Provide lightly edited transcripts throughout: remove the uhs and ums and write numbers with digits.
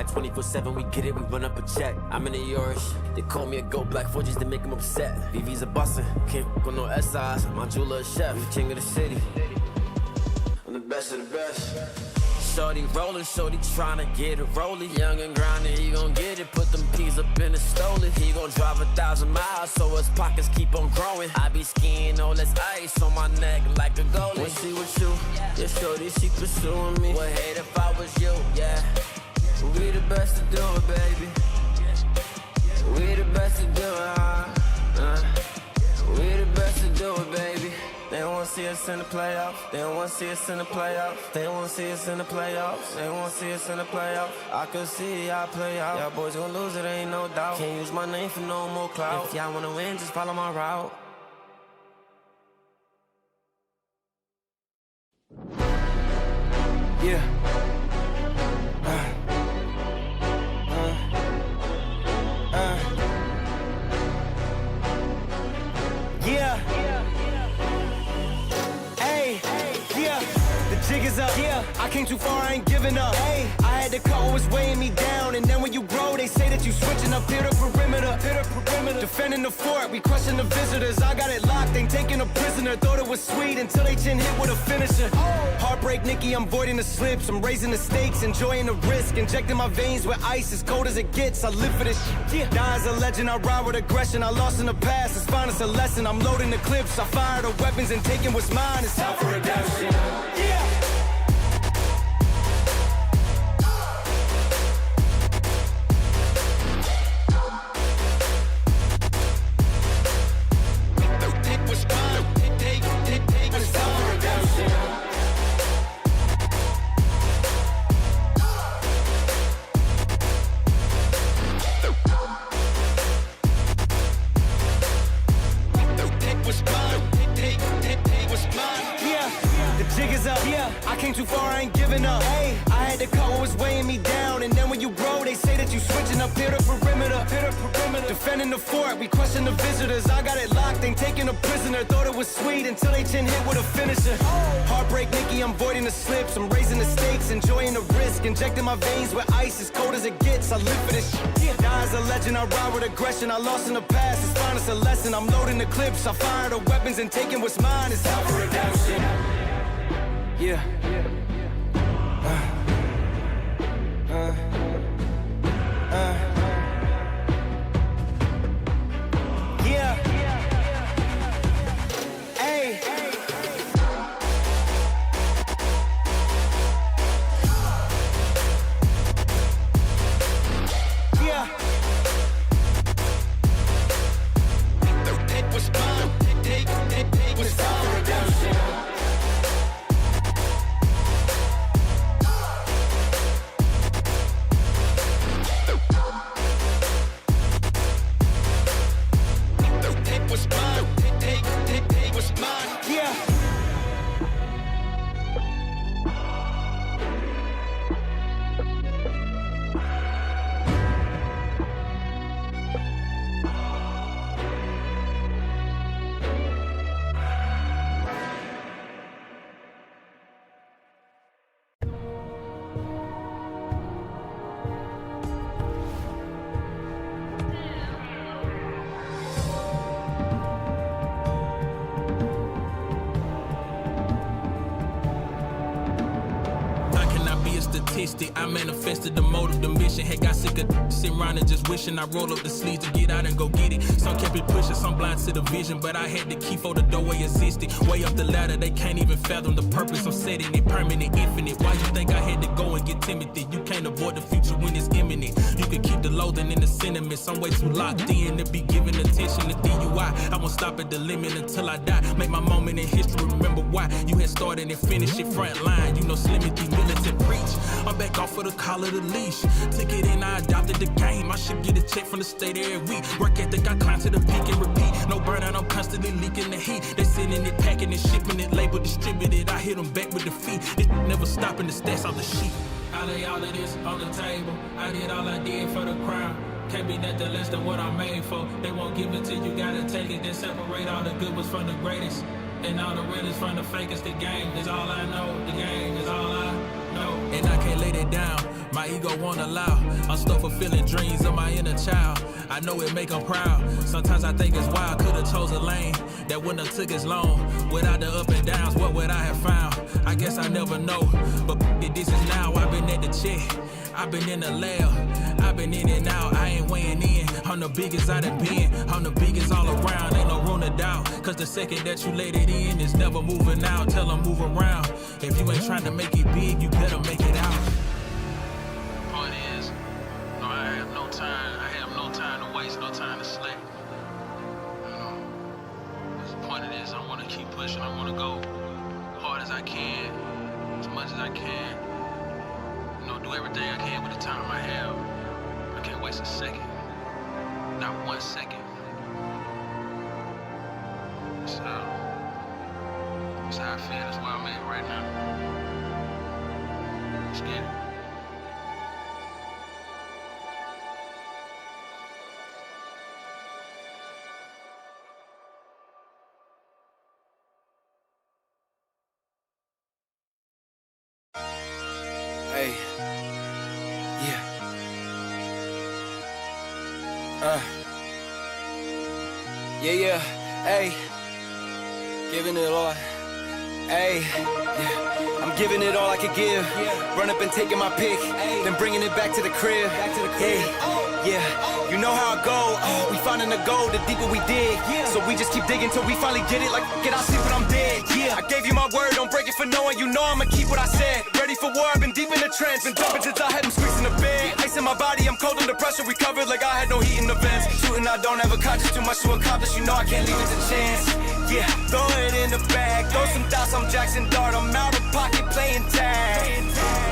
ride 24/7, we get it, we run up a check. I'm in the yours, they call me a gold black 4 just to make them upset. VV's a bustin', can't with no SIs, my jeweler a chef, we the king of the city. I'm the best of the best. Shorty rollin', shorty tryna get it rollin'. Young and grindin', he gon' get it. Put them peas up in the stoley. He gon' drive 1,000 miles, so his pockets keep on growing. I be skiing, all this ice on my neck like a goalie. When she with you, yeah, shorty, she pursuing me. Would hate if I was you, yeah. We the best to do it, baby. We the best to do it, We the best to do it, baby. They don't wanna see us in the playoffs. They don't wanna see us in the playoffs. They don't wanna see us in the playoffs. They don't wanna see us in the playoffs. I could see y'all play out. Y'all boys gon' lose it, ain't no doubt. Can't use my name for no more clout. If y'all wanna win, just follow my route. Yeah. Yeah. Hey, yeah. The jig is up. Yeah. I came too far, I ain't giving up. Hey, I had to cut what was weighing me down. And then when you grow, they say that you switching up here to perimeter. Defending the fort, we crushing the visitors. I got it locked, ain't taking a prisoner. Thought it was sweet until they chin hit with a finisher. Heartbreak, Nikki, I'm voiding the slips. I'm raising the stakes, enjoying the risk. Injecting my veins with ice, as cold as it gets. I live for this shit. Die as a legend, I ride with aggression. I lost in the past, it's fine, it's a lesson. I'm loading the clips, I fire the weapons and taking what's mine. It's time for redemption. Yeah. I came too far, I ain't giving up. Hey, I had to cut what was weighing me down. And then when you grow, they say that you switching up here to perimeter. Defending the fort, we crushing the visitors. I got it locked, ain't taking a prisoner. Thought it was sweet until they chin hit with a finisher. Heartbreak, Nikki, I'm voiding the slips. I'm raising the stakes, enjoying the risk. Injecting my veins with ice, as cold as it gets. I live for this shit. Die as a legend, I ride with aggression. I lost in the past, it's fine, it's a lesson. I'm loading the clips, I fire the weapons and taking what's mine. It's time for redemption. Yeah. Yeah. Hey. Yeah. It was mine. It was time for redemption. I manifested the motive, the mission. Had got sick of sitting around and just wishing I roll up the sleeves to get out and go get it. Some kept it pushing, some blind to the vision, but I had the key for the doorway existed. Way up the ladder, they can't even fathom the purpose. I'm setting it permanent, infinite. Why you think I had to go and get timid? You can't avoid the future when it's imminent. You can keep the loathing in the sentiments. I'm way too locked in to be giving attention to DUI. I won't stop at the limit until I die. Make my moment in history, remember why you had started and finished it front line. You know, Slimmy D militant preach. I'm back off of the collar, the leash. Took it in, I adopted the game. I should get a check from the state every week. Work ethic, I climb to the peak and repeat. No burnout, I'm constantly leaking the heat. They sending it, packing it, shipping it, label distributed. I hit them back with defeat. This never stopping, the stats off the sheet. I lay all of this on the table. I did all I did for the crown. Can't be nothing less than what I'm made for. They won't give it to you, gotta take it. Then separate all the good ones from the greatest. And all the realest from the fakest. The game is all I know. The game is all I know. And I can't lay that down. My ego won't allow. I'm still fulfilling dreams of my inner child. I know it make them proud. Sometimes I think it's wild. Could've chose a lane that wouldn't have took as long. Without the up and downs, what would I have found? I guess I never know. But this is now. I've been at the check. I've been in the lab. I've been in and out. I ain't weighing in. I'm the biggest I done been. I'm the biggest all around. Ain't no room to doubt. Cause the second that you let it in, it's never moving out. Tell them move around. If you ain't trying to make it big, you better make it out. Point is, no, I have no time. I have no time to waste, no time to slack. The point of this, I want to keep pushing. I want to go hard as I can, as much as I can. Do everything I can with the time I have. I can't waste a second. Not 1 second. So, that's how I feel. That's where I'm at right now. Let's get it. Hey. Yeah, hey, giving it all, hey, yeah, I'm giving it all I could give, run up and taking my pick, then bringing it back to the crib, hey, yeah, you know how I go, we finding the gold, the deeper we dig, so we just keep digging till we finally get it, like, get out, sleep when I'm dead, I gave you my word, don't break it for knowing, you know I'ma keep what I said, ready for war, I've been deep in the trench, been jumping since I had them squeaks in the bed, ice in my body, I'm cold under pressure, recovered like I had no heat in the vents, shooting I don't ever conscious, too much to accomplish, you know I can't leave it to chance, yeah, throw it in the bag, throw some dots, I'm Jackson Dart, I'm out of pocket playing tag,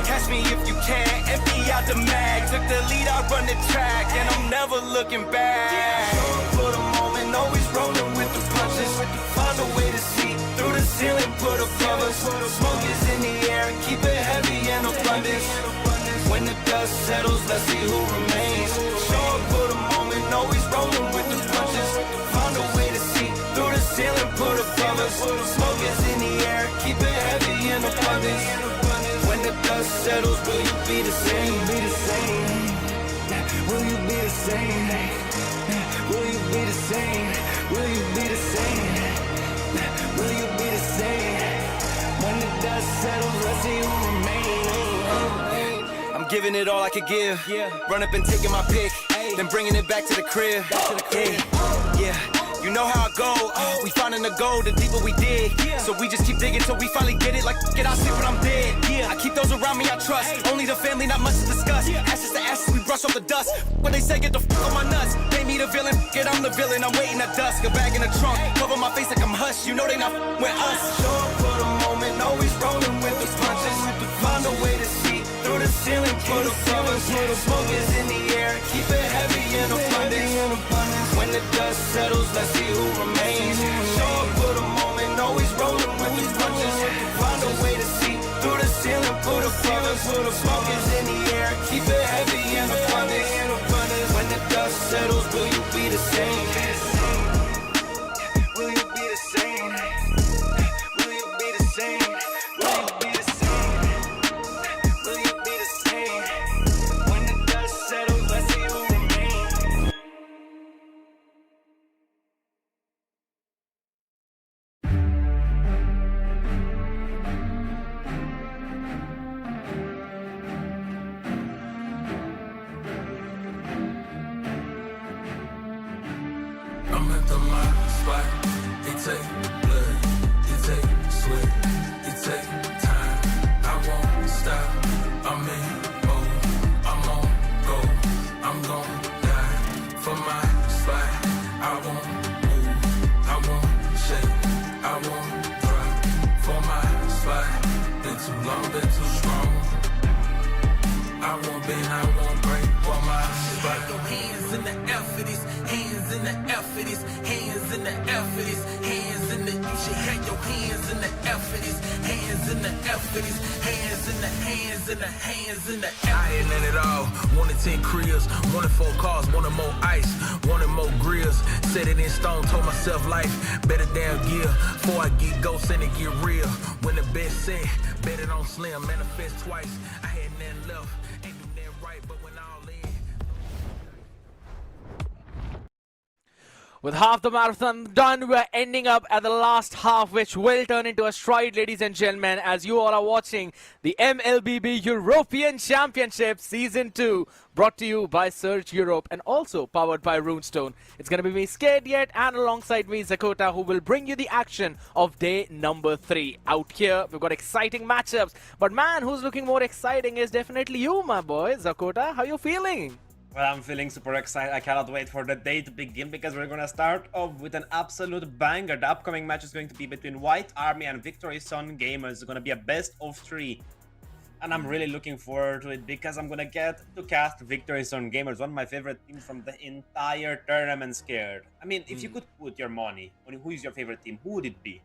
catch me if you can, empty out the mag, took the lead, I run the track, and I'm never looking back, for the moment, always rolling with the punches, find a way to see, through the ceiling, put above us, smoke is in the air, and keep it heavy and abundance, when the dust settles, let's see who remains, show up for the moment, always rolling with the punches, find a way to see, through the ceiling, put above us, smoke is in the air, keep it heavy and abundance, when the dust settles, will you be the same, will you be the same, will you be the same, will you be the same, will you be the same, when the dust settles, let's see who remains, I'm giving it all I could give, run up and taking my pick, then bringing it back to the crib, yeah. You know how I go, we finding the gold, the deeper we dig, so we just keep digging till we finally get it, like get out, sleep when I'm dead, I keep those around me I trust, only the family, not much to discuss, ashes to ashes, we brush off the dust, when they say get the fuck on my nuts, they me the villain, get I'm the villain, I'm waiting at dusk, a bag in the trunk, cover my face like I'm hush, you know they not with us, show up for the moment, always rolling with the punches, find a way to see, through the ceiling, put above us, smoke is in the air, keep it heavy and abundance, when the dust settles, let's see who remains, show up for the moment, always rolling with the punches, find a way to see, through the ceiling, put above us, smoke is in the air, keep it heavy and abundance, when the dust settles, will you be the same, will you be the same, will you be the same, will you be the same, will you be the same, when the dust settles, let's see who remains. I'm at the my spot. It take blood, it take sweat, it take time. I won't stop. I'm in mode, I'm on go. I'm gon' die for my spot. I won't move, I won't shake, I won't drop for my spot. Been too long, been too strong. I won't bend, I won't break for my spot. Your hands in the air for this, hands in the air for this, hands in the air for this, hands in the. You should have your hands in the air for this, hands in the air for this, hands in the hands in the hands in the air. I ain't none at all. Wanted 10 cribs, wanted 4 cars, wanted more ice, wanted more grills. Set it in stone, told myself life better damn gear. Before I get ghosts and it get real. When the best set, bet it on slim, manifest twice. I had nothing left. Ain't do nothing. With half the marathon done, we're ending up at the last half, which will turn into a stride, ladies and gentlemen, as you all are watching the MLBB European Championship Season 2, brought to you by Surge Europe and also powered by Runestone. It's going to be me, Scared Yet, and alongside me, Zakota, who will bring you the action of day number 3. Out here, we've got exciting matchups, but man, who's looking more exciting is definitely you, my boy. Zakota, how you feeling? Well, I'm feeling super excited. I cannot wait for the day to begin because we're gonna start off with an absolute banger. The upcoming match is going to be between White Army and Victory Sun Gamers. It's gonna be a best of 3. And I'm really looking forward to it because I'm gonna get to cast Victory Sun Gamers, one of my favorite teams from the entire tournament. Scared. I mean, if you could put your money on who is your favorite team, who would it be?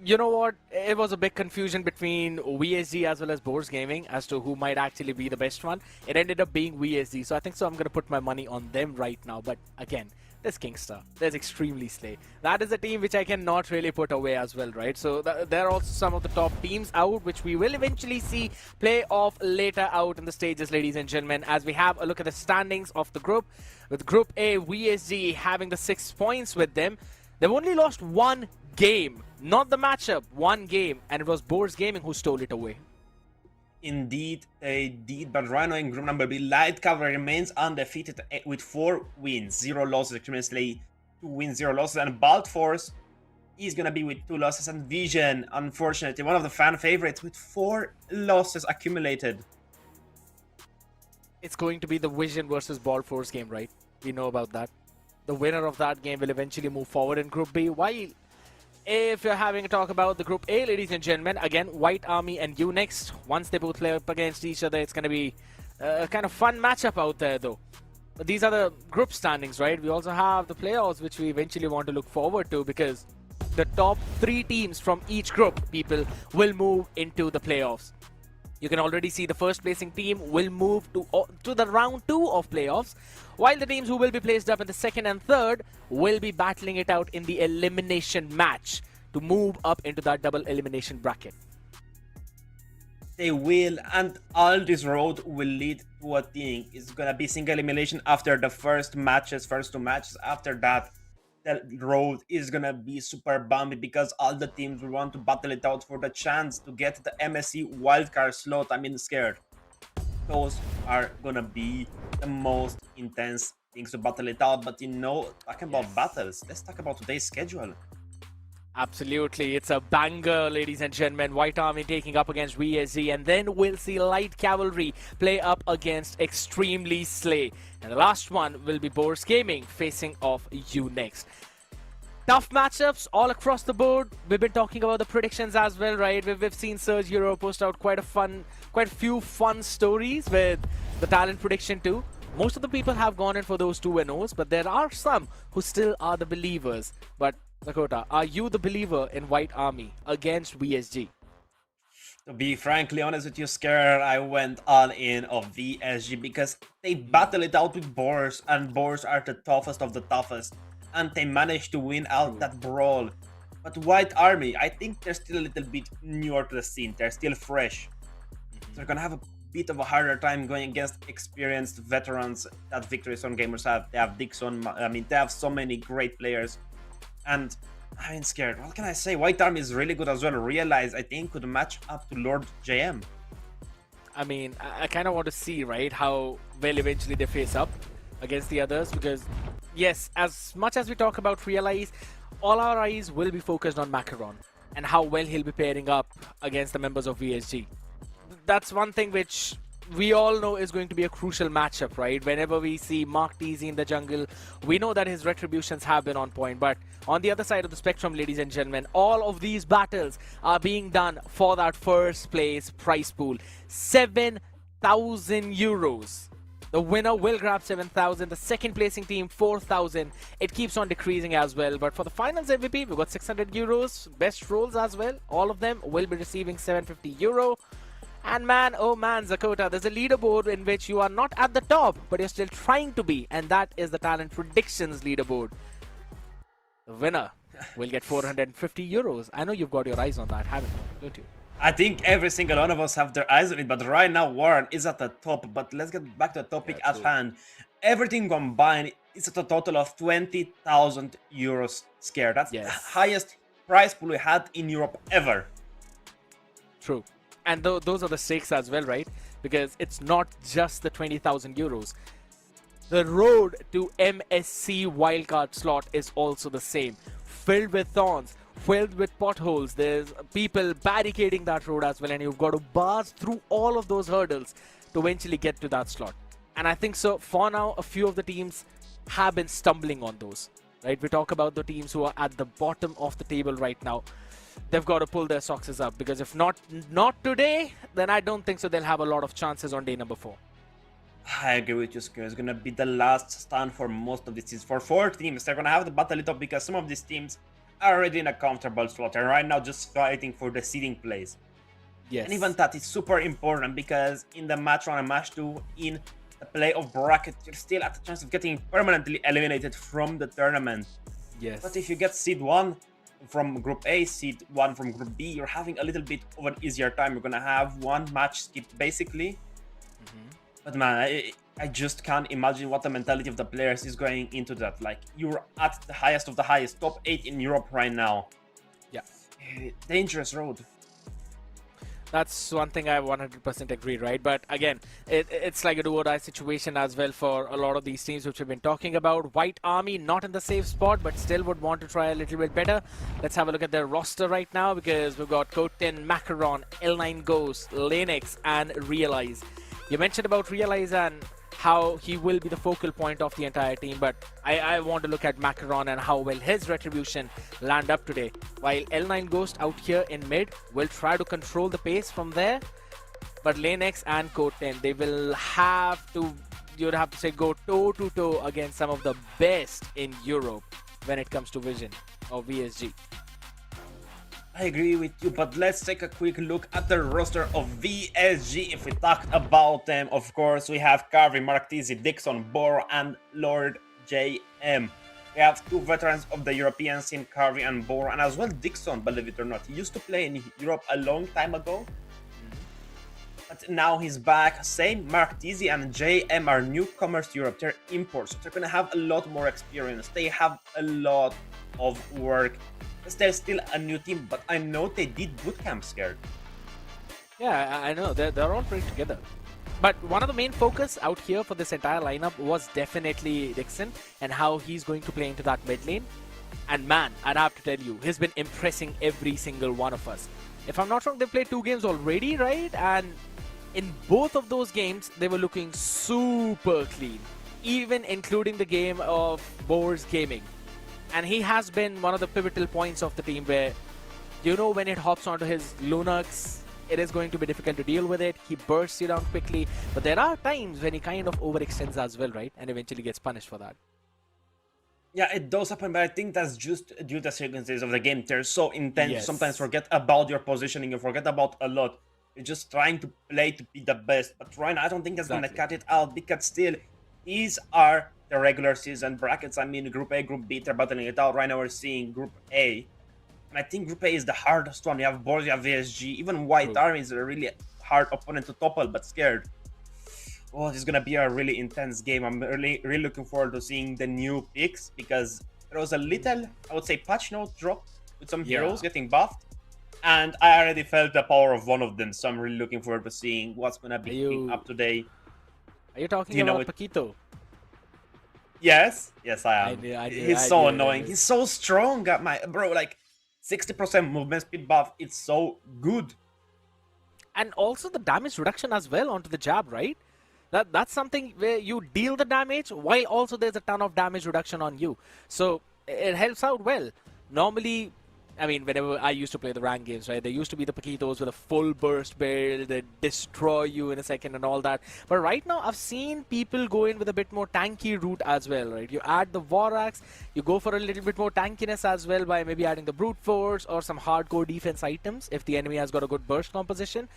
You know what? It was a big confusion between VSG as well as Boars Gaming as to who might actually be the best one. It ended up being VSG, so I think I'm going to put my money on them right now. But again, there's Kingstar, there's Extremely Slay. That is a team which I cannot really put away as well, right? So there are also some of the top teams out, which we will eventually see play off later out in the stages, ladies and gentlemen, as we have a look at the standings of the group. With Group A, VSG having the 6 points with them. They've only lost one game, not the matchup, one game, and it was Boars Gaming who stole it away. Indeed, they did, but right now in group number B, Light Cavalry remains undefeated with 4 wins, 0 losses, Extremely 2 wins, 0 losses, and Bald Force is gonna be with 2 losses, and Vision, unfortunately, one of the fan favorites with 4 losses accumulated. It's going to be the Vision versus Bald Force game, right? We know about that. The winner of that game will eventually move forward in Group B, while if you're having a talk about the Group A, ladies and gentlemen, again, White Army and Unix, once they both play up against each other, it's going to be a kind of fun matchup out there, though. But these are the group standings, right? We also have the playoffs, which we eventually want to look forward to, because the top 3 teams from each group, people, will move into the playoffs. You can already see the first placing team will move to the round 2 of playoffs, while the teams who will be placed up in the second and third will be battling it out in the elimination match to move up into that double elimination bracket. They will, and all this road will lead to a thing. It's gonna be single elimination after the first 2 matches. After that, the road is gonna be super bumpy because all the teams will want to battle it out for the chance to get the MSC wildcard slot. I mean, Scared. Those are gonna be the most intense things to battle it out. But you know, talking about battles, let's talk about today's schedule. Absolutely, it's a banger, ladies and gentlemen. White Army taking up against VSG, and then we'll see Light Cavalry play up against Extremely Slay. And the last one will be Boars Gaming facing off Unix. Tough matchups all across the board. We've been talking about the predictions as well, right? We've seen Surge Euro post out quite a few fun stories with the talent prediction too. Most of the people have gone in for those 2-0s, but there are some who still are the believers. But Dakota, are you the believer in White Army against VSG? To be frankly honest with you, Scared, I went all in of VSG because they battle it out with Boars, and Boars are the toughest of the toughest, and they managed to win out that brawl. But White Army, I think they're still a little bit newer to the scene. They're still fresh. So they're gonna have a bit of a harder time going against experienced veterans that Victory Sun Gamers have. They have Dixon, I mean, they have so many great players. And I mean, Scared, what can I say? White Army is really good as well. Realize, I think, could match up to Lord JM. I mean, I kind of want to see, right, how well eventually they face up against the others, because yes, as much as we talk about Realize, all our eyes will be focused on Macaron and how well he'll be pairing up against the members of VSG. That's one thing which we all know is going to be a crucial matchup, right? Whenever we see Mark TZ in the jungle, we know that his retributions have been on point. But on the other side of the spectrum, ladies and gentlemen, all of these battles are being done for that first place prize pool. 7,000 euros. The winner will grab 7,000. The second placing team, 4,000. It keeps on decreasing as well. But for the finals MVP, we've got 600 euros. Best rolls as well. All of them will be receiving 750 euro. And man, oh man, Zakota, there's a leaderboard in which you are not at the top, but you're still trying to be, and that is the Talent Predictions leaderboard. The winner will get 450 euros. I know you've got your eyes on that, haven't you? Don't you? I think every single one of us have their eyes on it, but right now Warren is at the top. But let's get back to the topic at hand. Everything combined is at a total of 20,000 euros scared. That's the highest prize pool we had in Europe ever. True. And those are the stakes as well, right? Because it's not just the 20,000 euros. The road to MSC wildcard slot is also the same. Filled with thorns, filled with potholes. There's people barricading that road as well, and you've got to barge through all of those hurdles to eventually get to that slot. And I think so, for now, a few of the teams have been stumbling on those, right? We talk about the teams who are at the bottom of the table right now. They've got to pull their socks up, because if not today, then I don't think so they'll have a lot of chances on day number 4. I agree with you, Skir. It's gonna be the last stand for most of these teams. For 4 teams, they're gonna have to battle it up because some of these teams are already in a comfortable slot and right now just fighting for the seeding place. Yes. And even that is super important because in the match 1 and match 2, in the playoff bracket, you're still at the chance of getting permanently eliminated from the tournament. Yes. But if you get seed 1 from Group A, seed 1 from Group B, you're having a little bit of an easier time. You're gonna have 1 match skip basically. But man, I just can't imagine what the mentality of the players is going into that. Like, you're at the highest of the highest, top 8 in Europe right now. Yeah. Dangerous road. That's one thing I 100% agree, right? But again, it's like a do-or-die situation as well for a lot of these teams which we've been talking about. White Army not in the safe spot, but still would want to try a little bit better. Let's have a look at their roster right now, because we've got Coten, Macaron, L9 Ghost, Lanix, and Realize. You mentioned about Realize and how he will be the focal point of the entire team, but I want to look at Macaron and how well his retribution land up today. While L9 Ghost out here in mid will try to control the pace from there, but Lanix and Coten, they will have to, you'd have to say, go toe-to-toe against some of the best in Europe when it comes to Vision or VSG. I agree with you, but let's take a quick look at the roster of VSG. If we talk about them, of course, we have Carvey, Marktizzi, Dixon, Boro, and Lord JM. We have 2 veterans of the European scene, Carvey and Boro, and as well Dixon, believe it or not. He used to play in Europe a long time ago, but now he's back. Same, Marktizzi and JM are newcomers to Europe. They're imports, so they're gonna have a lot more experience. They have a lot of work. They're still a new team, but I know they did bootcamp scared. Yeah, I know. They're all pretty together. But one of the main focus out here for this entire lineup was definitely Dixon and how he's going to play into that mid lane. And man, I'd have to tell you, he's been impressing every single one of us. If I'm not wrong, they played 2 games already, right? And in both of those games, they were looking super clean, even including the game of Boars Gaming. And he has been one of the pivotal points of the team where, you know, when it hops onto his Lunox, it is going to be difficult to deal with it. He bursts you down quickly. But there are times when he kind of overextends as well, right? And eventually gets punished for that. Yeah, it does happen, but I think that's just due to the circumstances of the game. They're so intense, you Yes. sometimes forget about your positioning, you forget about a lot. You're just trying to play to be the best. But right now, I don't think that's going to cut it out, because still, these are the regular season brackets. I mean, Group A, Group B, they're battling it out. Right now, we're seeing Group A. And I think Group A is the hardest one. You have Boars, you have VSG. Even White Army is a really hard opponent to topple, but scared. Oh, this is going to be a really intense game. I'm really looking forward to seeing the new picks, because there was a little, I would say, patch note drop with some heroes getting buffed. And I already felt the power of one of them. So I'm really looking forward to seeing what's going to be picking up today. Are you talking about Paquito? Yes, I am. He's so annoying. He's so strong. Bro, like 60% movement speed buff. It's so good. And also the damage reduction as well onto the jab, right? That's something where you deal the damage while also there's a ton of damage reduction on you. So it helps out well. Normally, I mean, whenever I used to play the rank games, right, there used to be the Paquitos with a full burst build that destroy you in a second and all that. But right now, I've seen people go in with a bit more tanky route as well, right? You add the Vorax, you go for a little bit more tankiness as well by maybe adding the Brute Force or some hardcore defense items if the enemy has got a good burst composition.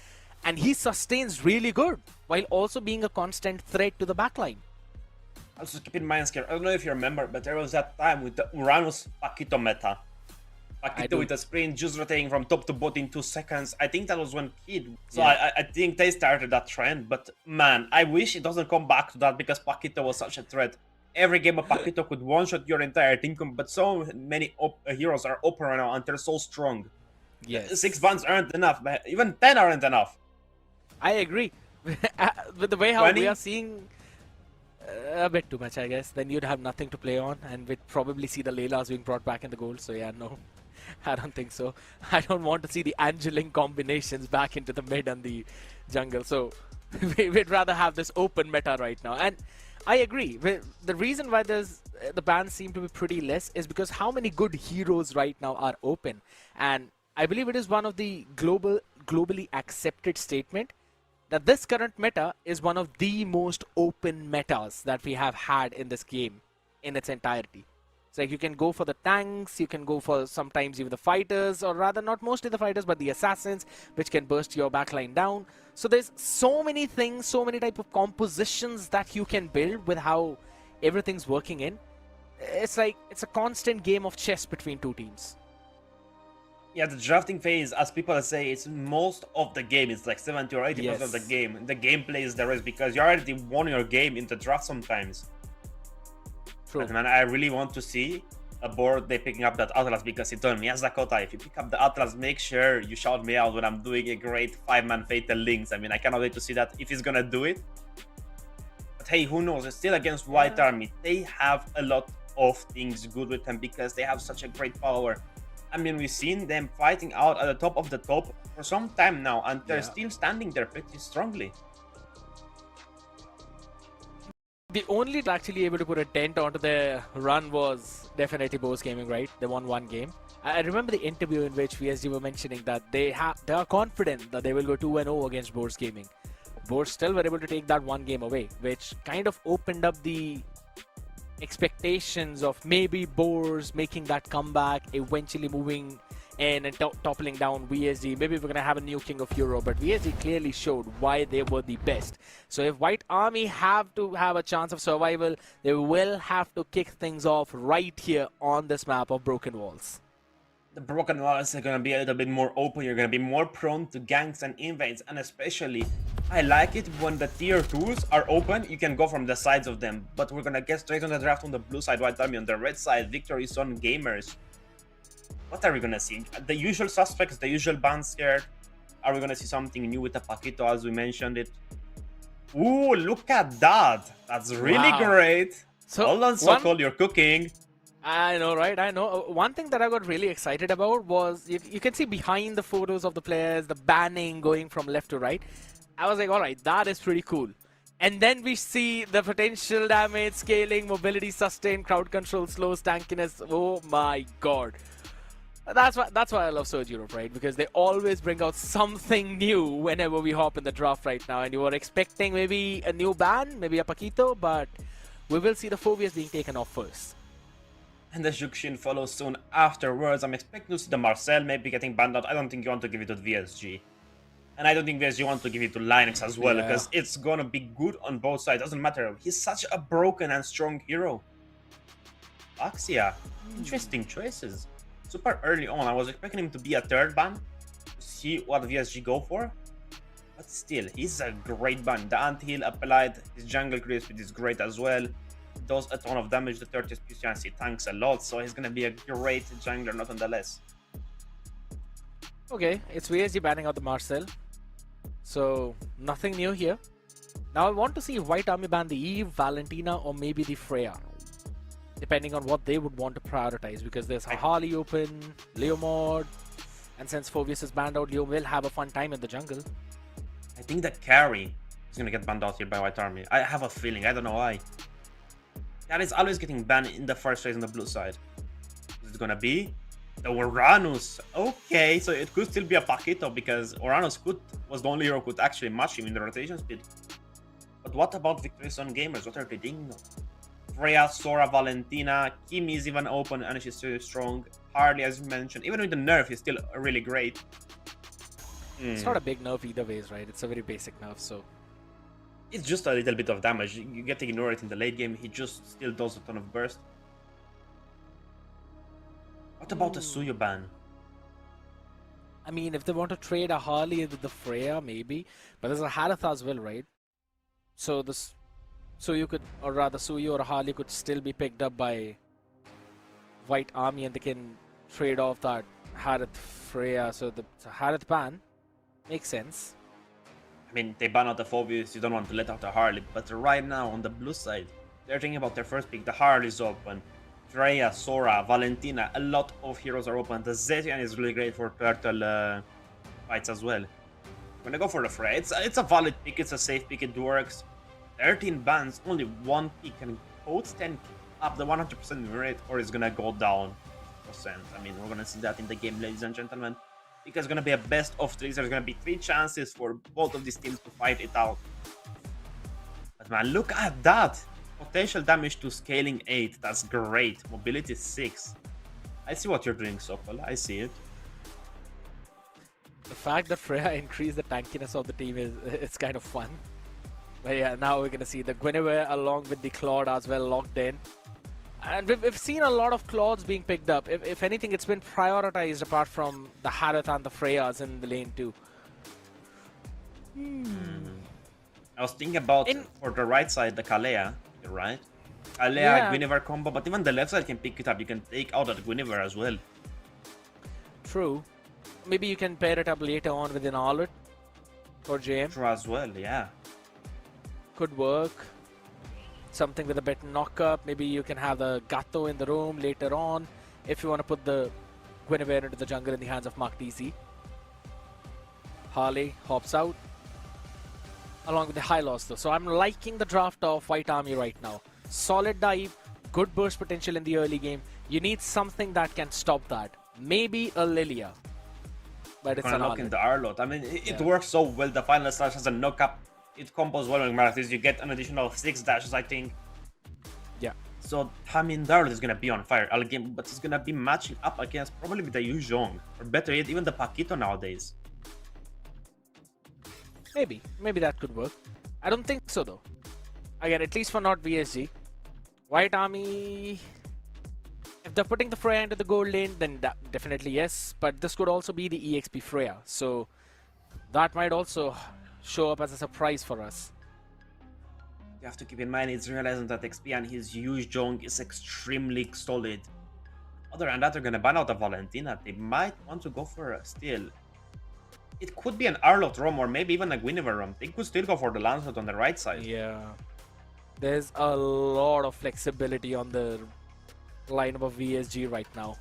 And he sustains really good while also being a constant threat to the backline. Also keep in mind, Scare, I don't know if you remember, but there was that time with the Uranus Paquito meta. Paquito do. with a sprint, just rotating from top to bot in 2 seconds. I think that was when Kid. So Yeah. I think they started that trend. But man, I wish it doesn't come back to that because Paquito was such a threat. Every game of Paquito could one-shot your entire team, but so many heroes are open right now and they're so strong. Yes. 6 bans aren't enough, but even 10 aren't enough. I agree. With the way how we 20? are seeing a bit too much, I guess. Then you'd have nothing to play on, and we'd probably see the Laylas being brought back in the gold. So yeah, no, I don't think so. I don't want to see the Angeling combinations back into the mid and the jungle. So we'd rather have this open meta right now. And I agree. The reason why there's the bans seem to be pretty less is because how many good heroes right now are open, and I believe it is one of the globally accepted statement that this current meta is one of the most open metas that we have had in this game in its entirety. It's like you can go for the tanks, you can go for sometimes even the fighters, or rather not mostly the fighters, but the assassins, which can burst your backline down. So there's so many things, so many type of compositions that you can build with how everything's working in. It's like, it's a constant game of chess between two teams. Yeah, the drafting phase, as people say, it's most of the game. It's like 70 or 80% of the Yes. game. The gameplay is the rest because you already won your game in the draft sometimes. True. And man, I really want to see a board they picking up that Atlas because he told me, yes, Dakota, if you pick up the Atlas, make sure you shout me out when I'm doing a great 5-man Fatal Links. I mean, I cannot wait to see that if he's gonna do it. But hey, who knows? It's still against White Army. They have a lot of things good with them because they have such a great power. I mean, we've seen them fighting out at the top of the top for some time now, and they're still standing there pretty strongly. The only actually able to put a dent onto their run was definitely Bose Gaming, right? They won one game. I remember the interview in which VSG were mentioning that they are confident that they will go 2-0 against Bose Gaming. Bose still were able to take that one game away, which kind of opened up the expectations of maybe Boars making that comeback, eventually moving in and toppling down VSG. Maybe we're going to have a new King of Europe, but VSG clearly showed why they were the best. So if White Army have to have a chance of survival, they will have to kick things off right here on this map of Broken Walls. The Broken Walls are going to be a little bit more open. You're going to be more prone to ganks and invades, and especially I like it when the tier 2s are open. You can go from the sides of them, but we're going to get straight on the draft on the blue side, White Army on the red side, Victory Zone Gamers. What are we going to see? The usual suspects, the usual band scared. Are we going to see something new with the Paquito as we mentioned it? Ooh, look at that. That's really great. So Hold on, Sokol, you're cooking. I know, right? I know. One thing that I got really excited about was you can see behind the photos of the players, the banning going from left to right. I was like, all right, that is pretty cool. And then we see the potential damage, scaling, mobility, sustain, crowd control, slows, tankiness. Oh my god. That's why I love Surge Europe, right? Because they always bring out something new whenever we hop in the draft right now. And you were expecting maybe a new ban, maybe a Paquito, but we will see the Phobias being taken off first. And the Juxin follows soon afterwards. I'm expecting to see the Marcel maybe getting banned out. I don't think you want to give it to VSG. And I don't think VSG want to give it to Linux as well, because it's gonna be good on both sides. Doesn't matter. He's such a broken and strong hero. Axia. Interesting choices. Super early on. I was expecting him to be a third ban. To see what VSG go for. But still, he's a great ban. The Anthill applied. His jungle create speed is great as well. Does a ton of damage. The 30 SPC he tanks a lot, so he's gonna be a great jungler nonetheless. Okay, it's VSG banning out the Marcel. So, nothing new here. Now I want to see if White Army ban the Eve, Valentina, or maybe the Freya. Depending on what they would want to prioritize, because there's a Harley open, Leomord, and since Phobius is banned out, Leo will have a fun time in the jungle. I think the carry is gonna get banned out here by White Army. I have a feeling, I don't know why. That is always getting banned in the first phase on the blue side. Is it gonna be the Uranus? Okay, so it could still be a Paquito because Uranus was the only hero who could actually match him in the rotation speed. But what about Victory Zone Gamers? What are they doing now? Freya, Sora, Valentina, Kimi is even open and she's still strong. Harley, as you mentioned, even with the nerf, is still really great. It's not a big nerf either ways, right? It's a very basic nerf, so... It's just a little bit of damage. You get to ignore it in the late game. He just still does a ton of burst. What about the Suyo ban? I mean, if they want to trade a Harley with the Freya, maybe. But there's a Harith as well, right? So this, so you could, or rather, Suyo or Harley could still be picked up by White Army, and they can trade off that Harith Freya. So the Harith ban makes sense. I mean, they ban out the Phobius, you don't want to let out the Harley, but right now on the blue side, they're thinking about their first pick. The Harley is open. Freya, Sora, Valentina, a lot of heroes are open. The Zetian is really great for turtle fights as well. I'm gonna go for the Freya. It's a valid pick, it's a safe pick, it works. 13 bans, only one pick can codes 10 up the 100% win rate, or it's gonna go down percent. I mean, we're gonna see that in the game, ladies and gentlemen. Because it's gonna be a best of 3. There's gonna be 3 chances for both of these teams to fight it out. But man, look at that! Potential damage to scaling 8. That's great. Mobility 6. I see what you're doing, Sokol. I see it. The fact that Freya increased the tankiness of the team is it's kind of fun. But yeah, now we're gonna see the Guinevere along with the Claude as well locked in. And we've seen a lot of Claudes being picked up. If anything, it's been prioritized apart from the Harith and the Freyas in the lane too. I was thinking about, for the right side, the Kalea. You're right. Kalea, Guinevere combo, but even the left side can pick it up. You can take out that Guinevere as well. True. Maybe you can pair it up later on with an Arlet for JM. True as well, yeah. Could work. Something with a bit knock-up. Maybe you can have the Gato in the room later on if you want to put the Guinevere into the jungle in the hands of Mark DC. Harley hops out along with the high loss though. So I'm liking the draft of White Army right now. Solid dive, good burst potential in the early game. You need something that can stop that. Maybe a Lilia. But it's an knock in the Arlot. I mean, it works so well. The final slash has a knock-up. It combos well with Marathis. You get an additional 6 dashes, I think. Yeah. So, I mean, the Arlot is going to be on fire all game, but it's going to be matching up against probably with the Yu Zhong. Or better yet, even the Paquito nowadays. Maybe that could work. I don't think so though. Again, at least for not VSG. White Army, if they're putting the Freya into the gold lane, then definitely yes. But this could also be the EXP Freya. So that might also show up as a surprise for us. You have to keep in mind, it's realizing that XP and his Yu Zhong is extremely solid. Other than that, they're going to ban out the Valentina. They might want to go for a steal. It could be an Arlot roam or maybe even a Guinevere roam. They could still go for the Lancelot on the right side. Yeah. There's a lot of flexibility on the lineup of VSG right now.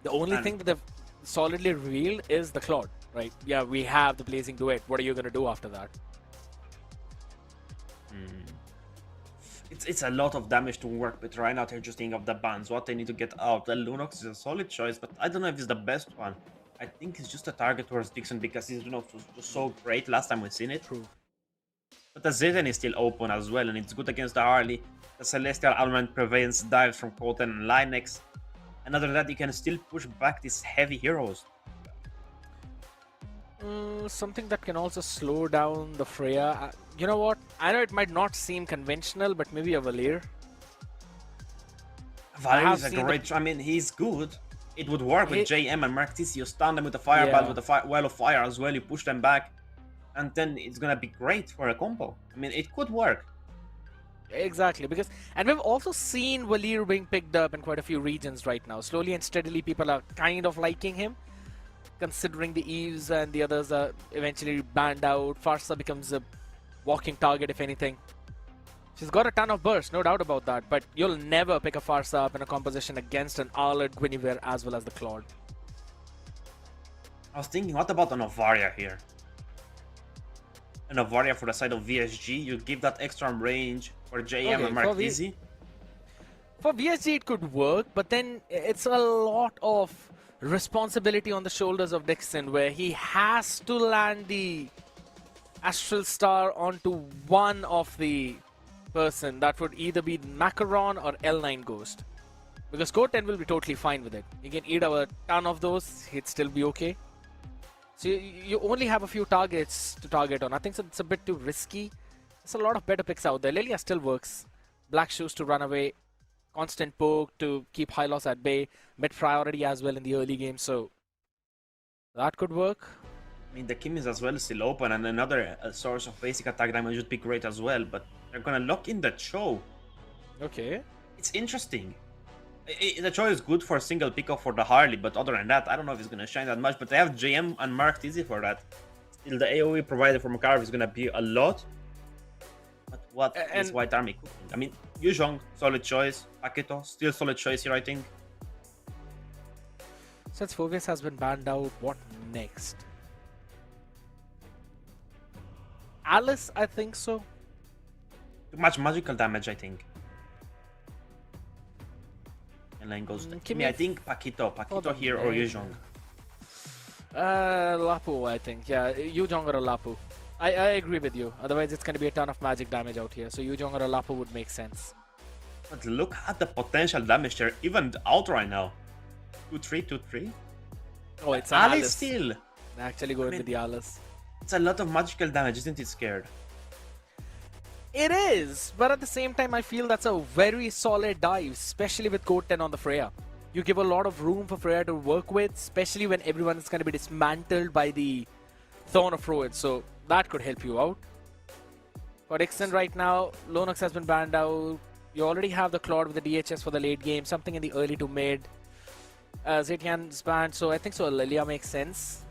The only thing that they've solidly revealed is the Claude, right? Yeah, we have the Blazing Duet. What are you going to do after that? It's a lot of damage to work with. Right now they're just thinking of the bans, what they need to get out. The Lunox is a solid choice, but I don't know if it's the best one. I think it's just a target towards Dixon because his Lunox was just so great last time we've seen it. True. But the Zeden is still open as well, and it's good against the Harley. The Celestial Element prevents dives from Koten and Linex. And other than that, you can still push back these heavy heroes. Something that can also slow down the Freya. You know what? I know it might not seem conventional, but maybe a Valir. Valir is a great... I mean, he's good. It would work with JM and Mark TC. You stun them with the Fireball, with the Well of Fire as well. You push them back. And then it's gonna be great for a combo. I mean, it could work. Exactly, because... And we've also seen Valir being picked up in quite a few regions right now. Slowly and steadily, people are kind of liking him. Considering the Eves and the others are eventually banned out. Farsa becomes a walking target, if anything. She's got a ton of burst, no doubt about that. But you'll never pick a Farsa up in a composition against an Arlot, Guinevere, as well as the Claude. I was thinking, what about an Ovaria here? An Ovaria for the side of VSG, you give that extra range for JM and Mark Easy. For VSG it could work, but then it's a lot of responsibility on the shoulders of Dixon, where he has to land the Astral Star onto one of the person. That would either be Macaron or L9 Ghost. Because Code 10 will be totally fine with it. You can eat a ton of those, he'd still be okay. So you only have a few targets to target on. I think it's a bit too risky. There's a lot of better picks out there. Lilia still works. Black Shoes to run away. constant poke to keep high loss at bay, mid priority as well in the early game, so that could work. I mean, the Kim is as well still open, and another source of basic attack damage would be great as well, but they're gonna lock in the Cho. Okay. It's interesting. The Cho is good for a single pickup for the Harley, but other than that, I don't know if it's gonna shine that much, but they have JM and Marked Easy for that. Still, the AoE provided from Carve is gonna be a lot. But what is White Army cooking? I mean, Yuzhong, solid choice. Paquito, still solid choice here, I think. Since Phoveus has been banned out, what next? Alice, I think so. Too much magical damage, I think. And then goes. I think Paquito here or Yuzhong. Lapu, I think. Yeah, Yuzhong or a Lapu. I agree with you. Otherwise, it's going to be a ton of magic damage out here. So Yuzhong or a Lapu would make sense. But look at the potential damage there, even out right now. 2-3, 2-3. Oh, it's Alice still. Actually going with the Alice. It's a lot of magical damage, isn't it, Scared? It is, but at the same time, I feel that's a very solid dive, especially with Code 10 on the Freya. You give a lot of room for Freya to work with, especially when everyone is going to be dismantled by the Thorn of Ruin, so that could help you out. For Ixon right now, Lonox has been banned out. You already have the Claude with the DHS for the late game, something in the early to mid. Zetian's banned, so I think so Lilia makes sense.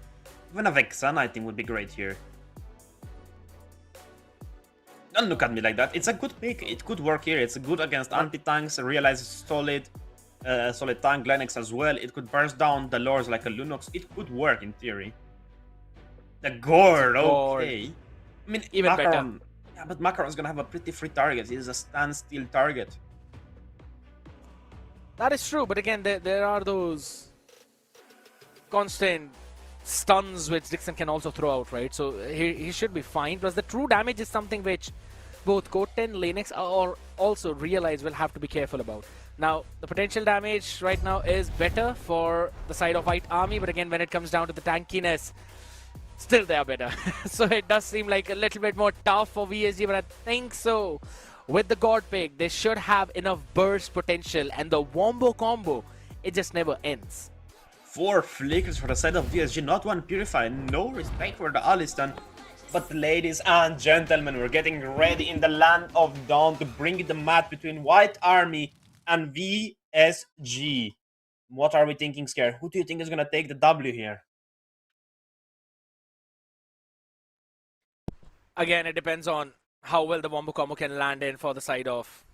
Even a Vexana, I think, would be great here. Don't look at me like that. It's a good pick. It could work here. It's good against anti-tanks. Realize it's solid. Solid tank, Linux as well. It could burst down the lords like a Lunox. It could work in theory. The Gourd, okay. I mean, even Macaron, better. Yeah, but Macaron's gonna have a pretty free target. He's a standstill target. That is true, but again, there are those constant stuns which Dixon can also throw out, right? So he should be fine. Plus, the true damage is something which both Code 10, Linux, or also Realize will have to be careful about. Now, the potential damage right now is better for the side of White Army, but again, when it comes down to the tankiness, still they are better. So it does seem like a little bit more tough for VSG, but I think so. With the God Pick, they should have enough burst potential, and the Wombo combo, it just never ends. 4 flickers for the side of VSG, not one Purify, no respect for the Alistan. But ladies and gentlemen, we're getting ready in the land of Dawn to bring the match between White Army and VSG. What are we thinking, Scare? Who do you think is going to take the W here? Again, it depends on how well the Wombo combo can land in for the side of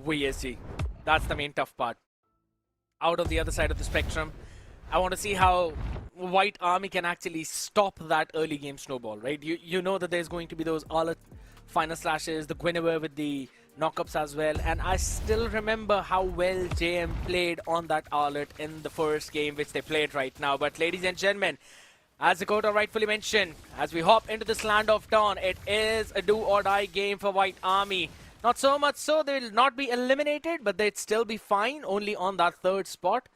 VSG. That's the main tough part. Out of the other side of the spectrum, I want to see how White Army can actually stop that early game snowball, right? You know that there's going to be those all final slashes, the Guinevere with the knockups as well, and I still remember how well JM played on that Arlet in the first game which they played right now. But ladies and gentlemen, as Dakota rightfully mentioned, as we hop into this land of dawn, it is a do-or-die game for White Army. Not so much so they will not be eliminated, but they'd still be fine, only on that third spot.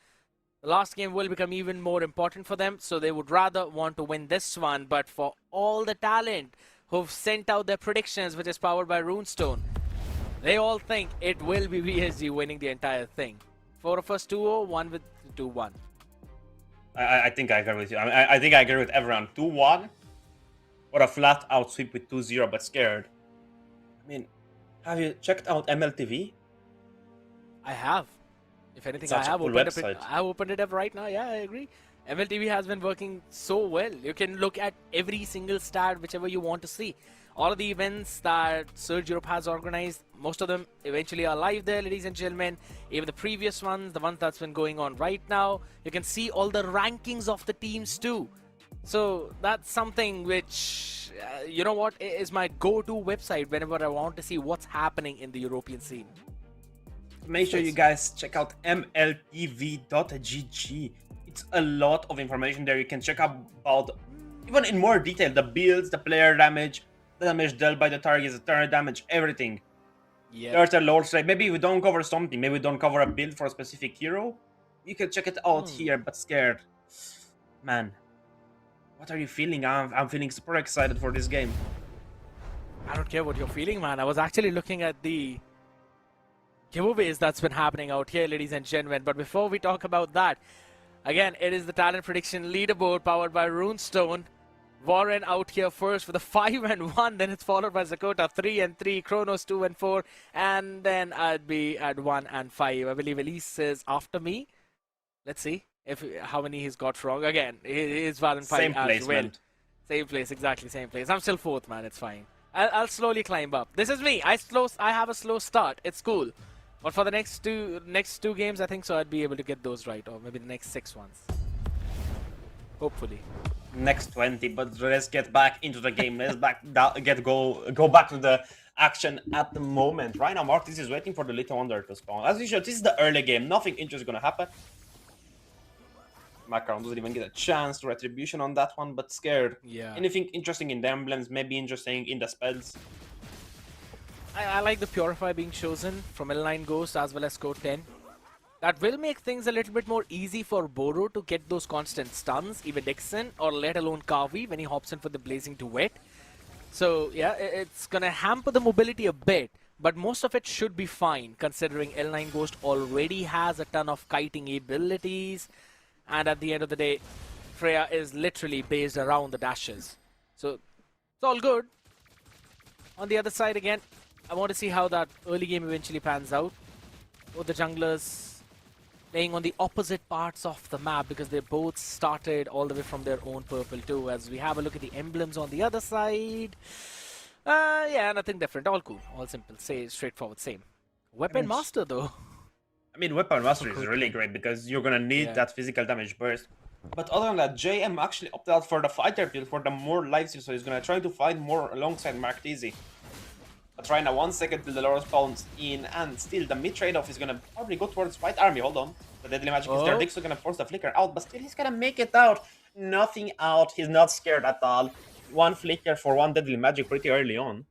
The last game will become even more important for them, so they would rather want to win this one. But for all the talent who've sent out their predictions, which is powered by Runestone, they all think it will be VSG winning the entire thing. 4 of us 2-0, 1 with 2-1. I think I agree with you. I think I agree with everyone. 2-1 or a flat out sweep with 2-0, but Scared. I mean, have you checked out MLTV? I have. If anything, It's I such a have cool opened website. it. I opened it up right now. Yeah, I agree. MLTV has been working so well. You can look at every single stat, whichever you want to see. All of the events that Surge Europe has organized, most of them eventually are live there, ladies and gentlemen. Even the previous ones, the ones that's been going on right now, you can see all the rankings of the teams too. So that's something which, you know what, is my go-to website whenever I want to see what's happening in the European scene. Make sure you guys check out mltv.gg. It's a lot of information there. You can check out about, even in more detail, the builds, the player damage, the damage dealt by the targets, the turret damage, everything. Yeah. There's a Lord Strike. Maybe we don't cover something, maybe we don't cover a build for a specific hero. You can check it out here, but Scared. Man, what are you feeling? I'm feeling super excited for this game. I don't care what you're feeling, man. I was actually looking at the giveaways that's been happening out here, ladies and gentlemen. But before we talk about that, again, it is the talent prediction leaderboard powered by Runestone. Warren out here first with a 5-1, then it's followed by Zakota 3-3, Kronos 2-4, and then I'd be at 1-5. I believe Elise is after me. Let's see if how many he's got wrong. Again, he's 1-5 Same as placement. well. Same place, exactly same place. I'm still 4th, man. It's fine. I'll slowly climb up. This is me. I have a slow start. It's cool. But for the next two games, I think so I'd be able to get those right, or maybe the next 6 ones. Hopefully. Next 20, but let's get back into the game. Let's go back to the action at the moment. Right now, Marcus is waiting for the Little Wonder to spawn. As usual, this is the early game. Nothing interesting is gonna happen. Macaron doesn't even get a chance to retribution on that one, but scared. Yeah. Anything interesting in the emblems, maybe interesting in the spells. I like the Purify being chosen from L9 Ghost as well as Code 10. That will make things a little bit more easy for Boro to get those constant stuns, even Dixon, or let alone Kavi when he hops in for the Blazing Duet. So yeah, it's gonna hamper the mobility a bit, but most of it should be fine considering L9 Ghost already has a ton of kiting abilities, and at the end of the day, Freya is literally based around the dashes. So it's all good. On the other side again, I want to see how that early game eventually pans out. Both the junglers playing on the opposite parts of the map because they both started all the way from their own purple too. As we have a look at the emblems on the other side. Yeah, nothing different. All cool. All simple. Say straightforward. Same. Weapon Master though. I mean, Weapon Master is really great because you're gonna need that physical damage burst. But other than that, JM actually opted out for the fighter build for the more life steal, so he's gonna try to fight more alongside Mark Dizzy. But right now, 1 second till the Lord spawns in, and still the mid trade-off is gonna probably go towards White Army. Hold on. The Deadly Magic is there. Dixon gonna force the flicker out, but still he's gonna make it out. Nothing out. He's not scared at all. 1 flicker for 1 Deadly Magic pretty early on.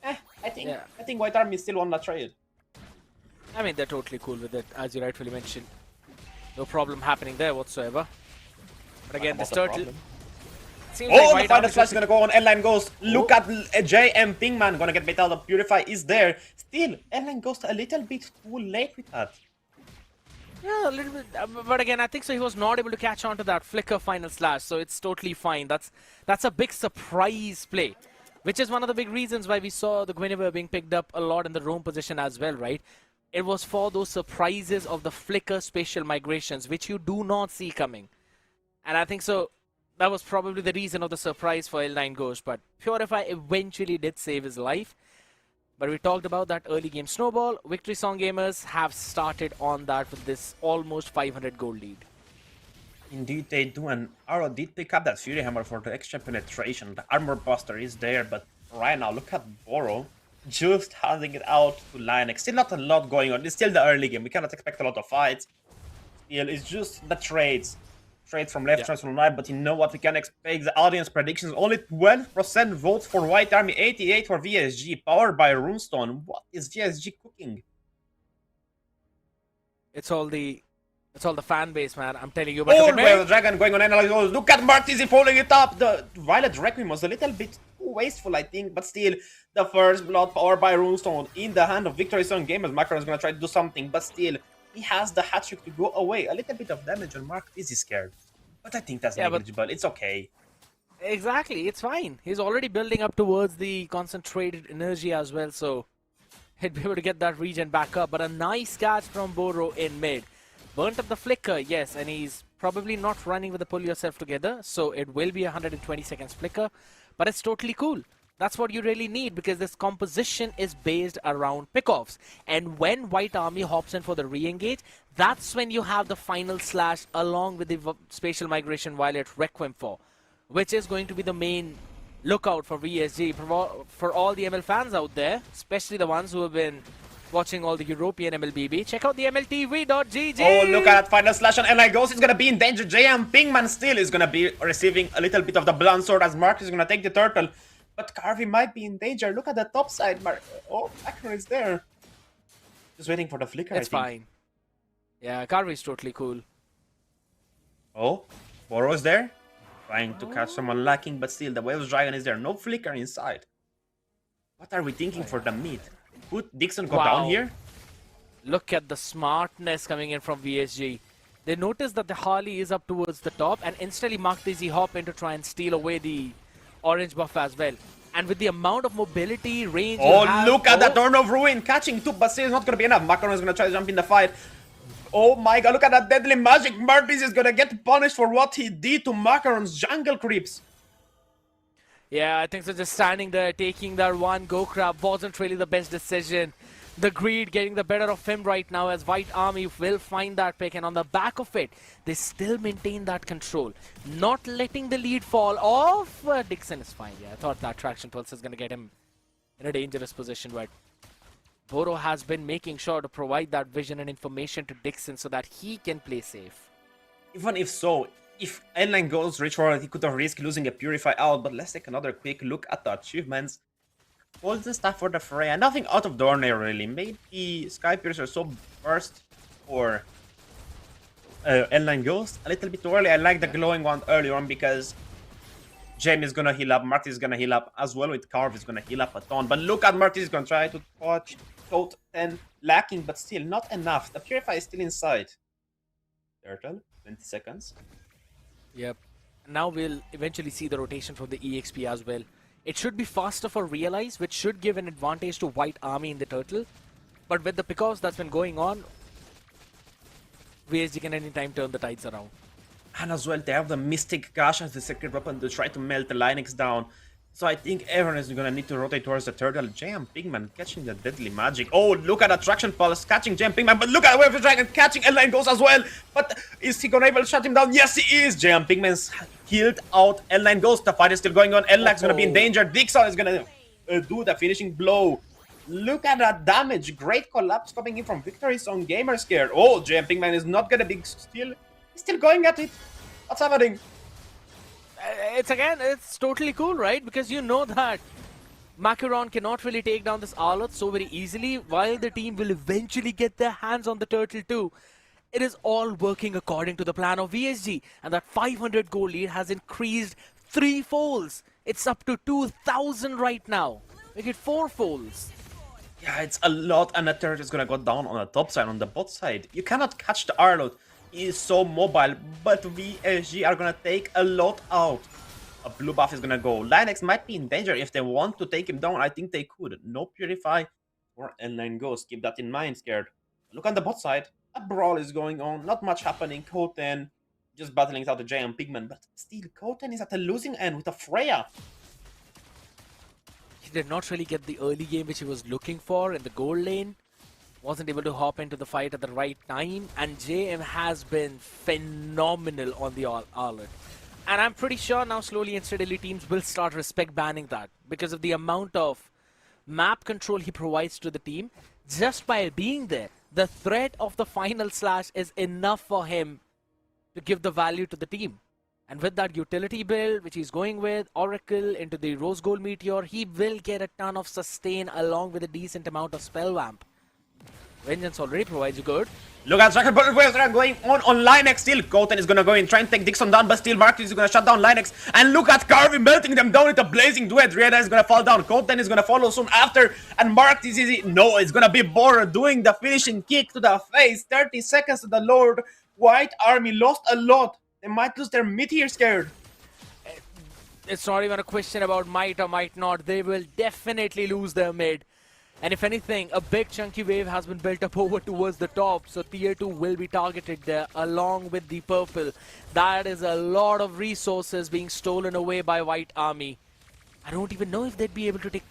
I think White Army still won that trade. I mean, they're totally cool with it, as you rightfully mentioned. No problem happening there whatsoever. But again, this turtle... Oh, the final slash is gonna go on L9 Ghost. Look at JM Pingman gonna get bait out of Purify is there. Still, L9 Ghost a little bit too late with that. Yeah, a little bit. But again, I think so he was not able to catch on to that flicker final slash, so it's totally fine. That's a big surprise play, which is one of the big reasons why we saw the Guinevere being picked up a lot in the roam position as well, right? It was for those surprises of the flicker spatial migrations, which you do not see coming. And I think so. That was probably the reason of the surprise for L9 Ghost, but Purify eventually did save his life. But we talked about that early game snowball. Victory Song Gamers have started on that with this almost 500 gold lead. Indeed they do, and Arrow did pick up that Fury Hammer for the extra penetration. The Armor Buster is there, but right now, look at Boro just handing it out to Linex. Still not a lot going on. It's still the early game. We cannot expect a lot of fights. Still, it's just the trades. Trades from left, trades from right, but you know what we can expect. The audience predictions, only 12% votes for White Army, 88% for VSG, powered by Runestone. What is VSG cooking? It's all the fan base, man. I'm telling you. But Oh, well, the Dragon going on analyze. Look at Martizi following it up. The Violet Requiem was a little bit too wasteful, I think, but still, the first blood powered by Runestone in the hand of Victory Song Gamers. Macron is going to try to do something, but still, he has the hat trick to go away. A little bit of damage on Mark is scared. But I think that's negligible. It's okay. Exactly, it's fine. He's already building up towards the concentrated energy as well, so he'd be able to get that regen back up. But a nice catch from Boro in mid. Burnt up the flicker, yes, and he's probably not running with the pull yourself together, so it will be a 120 seconds flicker. But it's totally cool. That's what you really need because this composition is based around pickoffs. And when White Army hops in for the re-engage, that's when you have the final slash along with the spatial migration Violet Requiem for, which is going to be the main lookout for VSG. For all the ML fans out there, especially the ones who have been watching all the European MLBB, check out the MLTV.gg. Oh, look at that final slash on L9 Ghost. He's going to be in danger. JM Pingman still is going to be receiving a little bit of the blunt sword as Mark is going to take the turtle. But Carvey might be in danger. Look at the top side, Mark. Oh, Akron is there. Just waiting for the flicker, It's fine. Yeah, Carvey's totally cool. Oh, Boro is there. Trying to catch someone lacking, but still, the Waves Dragon is there. No flicker inside. What are we thinking for the mid? Could Dixon go down here? Look at the smartness coming in from VSG. They notice that the Harley is up towards the top and instantly Mark Dizzy hop in to try and steal away the orange buff as well. And with the amount of mobility, range... Oh, look at that Torn of Ruin catching two, but still it's not going to be enough. Macaron is going to try to jump in the fight. Oh my god, look at that deadly magic. Martis is going to get punished for what he did to Macaron's jungle creeps. Yeah, I think so. Just standing there, taking that one go crab wasn't really the best decision. The greed getting the better of him right now as White Army will find that pick, and on the back of it, they still maintain that control. Not letting the lead fall off. Dixon is fine. Yeah, I thought that traction pulse is going to get him in a dangerous position, but Boro has been making sure to provide that vision and information to Dixon so that he can play safe. Even if so, if N-Line goes rich forward, he could have risked losing a Purify out, but let's take another quick look at the achievements. All the stuff for the Freya, nothing out of the ordinary really. Maybe Sky Piercer so burst or N-Line Ghost a little bit too early. I like the glowing one earlier on because Jamie is gonna heal up, Marty is gonna heal up as well with Carve is gonna heal up a ton. But look at Marty is gonna try to touch Toad 10 lacking, but still not enough. The Purify is still inside. Turtle, 20 seconds. Yep. Now we'll eventually see the rotation from the EXP as well. It should be faster for Realize, which should give an advantage to White Army in the Turtle. But with the pickoffs that's been going on, VSG can anytime turn the tides around. And as well, they have the Mystic Gash as the secret weapon to try to melt the Linux down. So I think everyone is gonna need to rotate towards the Turtle. JM Pigman catching the deadly magic. Oh, look at Attraction Pulse catching JM Pigman, but look at Wave of the Dragon catching N-Line Ghost as well. But is he gonna be able to shut him down? Yes, he is. JM Pigman's killed out N-Line Ghost. The fight is still going on. N-Line's gonna be in danger. Dixon is gonna do the finishing blow. Look at that damage. Great collapse coming in from Victory Zone Gamer Scared. Oh, JM Pigman is not gonna be still. He's still going at it. What's happening? It's totally cool, right? Because you know that Macaron cannot really take down this Arloth so very easily, while the team will eventually get their hands on the Turtle too. It is all working according to the plan of VSG, and that 500 goal lead has increased 3-folds. It's up to 2,000 right now. Make it 4-folds. Yeah, it's a lot, and the turret is gonna go down on the top side, on the bot side. You cannot catch the Arloth. He is so mobile, but VSG are gonna take a lot out. A blue buff is gonna go. Linux might be in danger if they want to take him down. I think they could. No Purify or N-Line Ghost. Keep that in mind, Scared. Look on the bot side. A brawl is going on. Not much happening. Koten just battling it out the Giant Pigman, but still, Koten is at the losing end with a Freya. He did not really get the early game which he was looking for in the gold lane. Wasn't able to hop into the fight at the right time, and JM has been phenomenal on the Arloth. And I'm pretty sure now slowly and steadily teams will start respect banning that because of the amount of map control he provides to the team. Just by being there, the threat of the final slash is enough for him to give the value to the team. And with that utility build, which he's going with, Oracle into the Rose Gold Meteor, he will get a ton of sustain along with a decent amount of spell vamp. Vengeance already provides you good. Look at Striker going on Linux still. Koten is gonna go in, try and take Dixon down, but still Marcus is gonna shut down Linux. And look at Carvey melting them down with a blazing duet. Rieda is gonna fall down. Koten is gonna follow soon after. And Mark is easy. No, it's gonna be Bora doing the finishing kick to the face. 30 seconds to the Lord. White Army lost a lot. They might lose their mid here, Scared. It's not even a question about might or might not. They will definitely lose their mid. And if anything, a big chunky wave has been built up over towards the top. So tier 2 will be targeted there along with the purple. That is a lot of resources being stolen away by White Army. I don't even know if they'd be able to take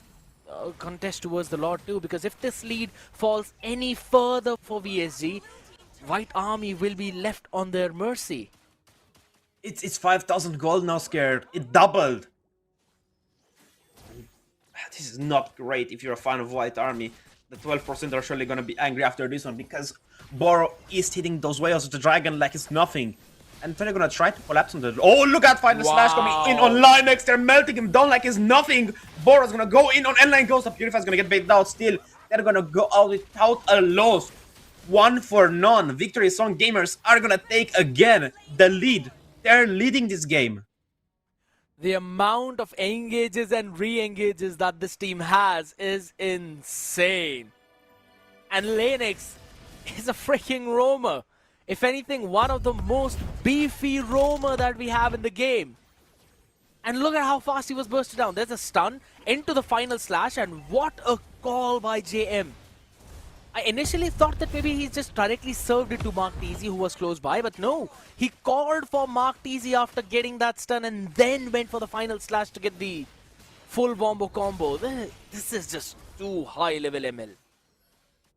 contest towards the Lord too. Because if this lead falls any further for VSG, White Army will be left on their mercy. It's 5,000 gold now, Scared. It doubled. This is not great if you're a fan of White Army. The 12% are surely gonna be angry after this one because Boro is hitting those whales of the dragon like it's nothing. And they're gonna try to collapse on the... Oh, look at Final Slash coming in on Linux. They're melting him down like it's nothing. Boro's gonna go in on N-Line Ghost. The Purify's gonna get baited out still. They're gonna go out without a loss. 1 for none. Victory Zone Gamers are gonna take again the lead. They're leading this game. The amount of engages and re-engages that this team has is insane. And Linux is a freaking roamer. If anything, one of the most beefy roamer that we have in the game. And look at how fast he was bursted down. There's a stun into the final slash, and what a call by JM. I initially thought that maybe he just directly served it to Mark TZ, who was close by, but no. He called for Mark TZ after getting that stun and then went for the final slash to get the full wombo combo. This is just too high level ML.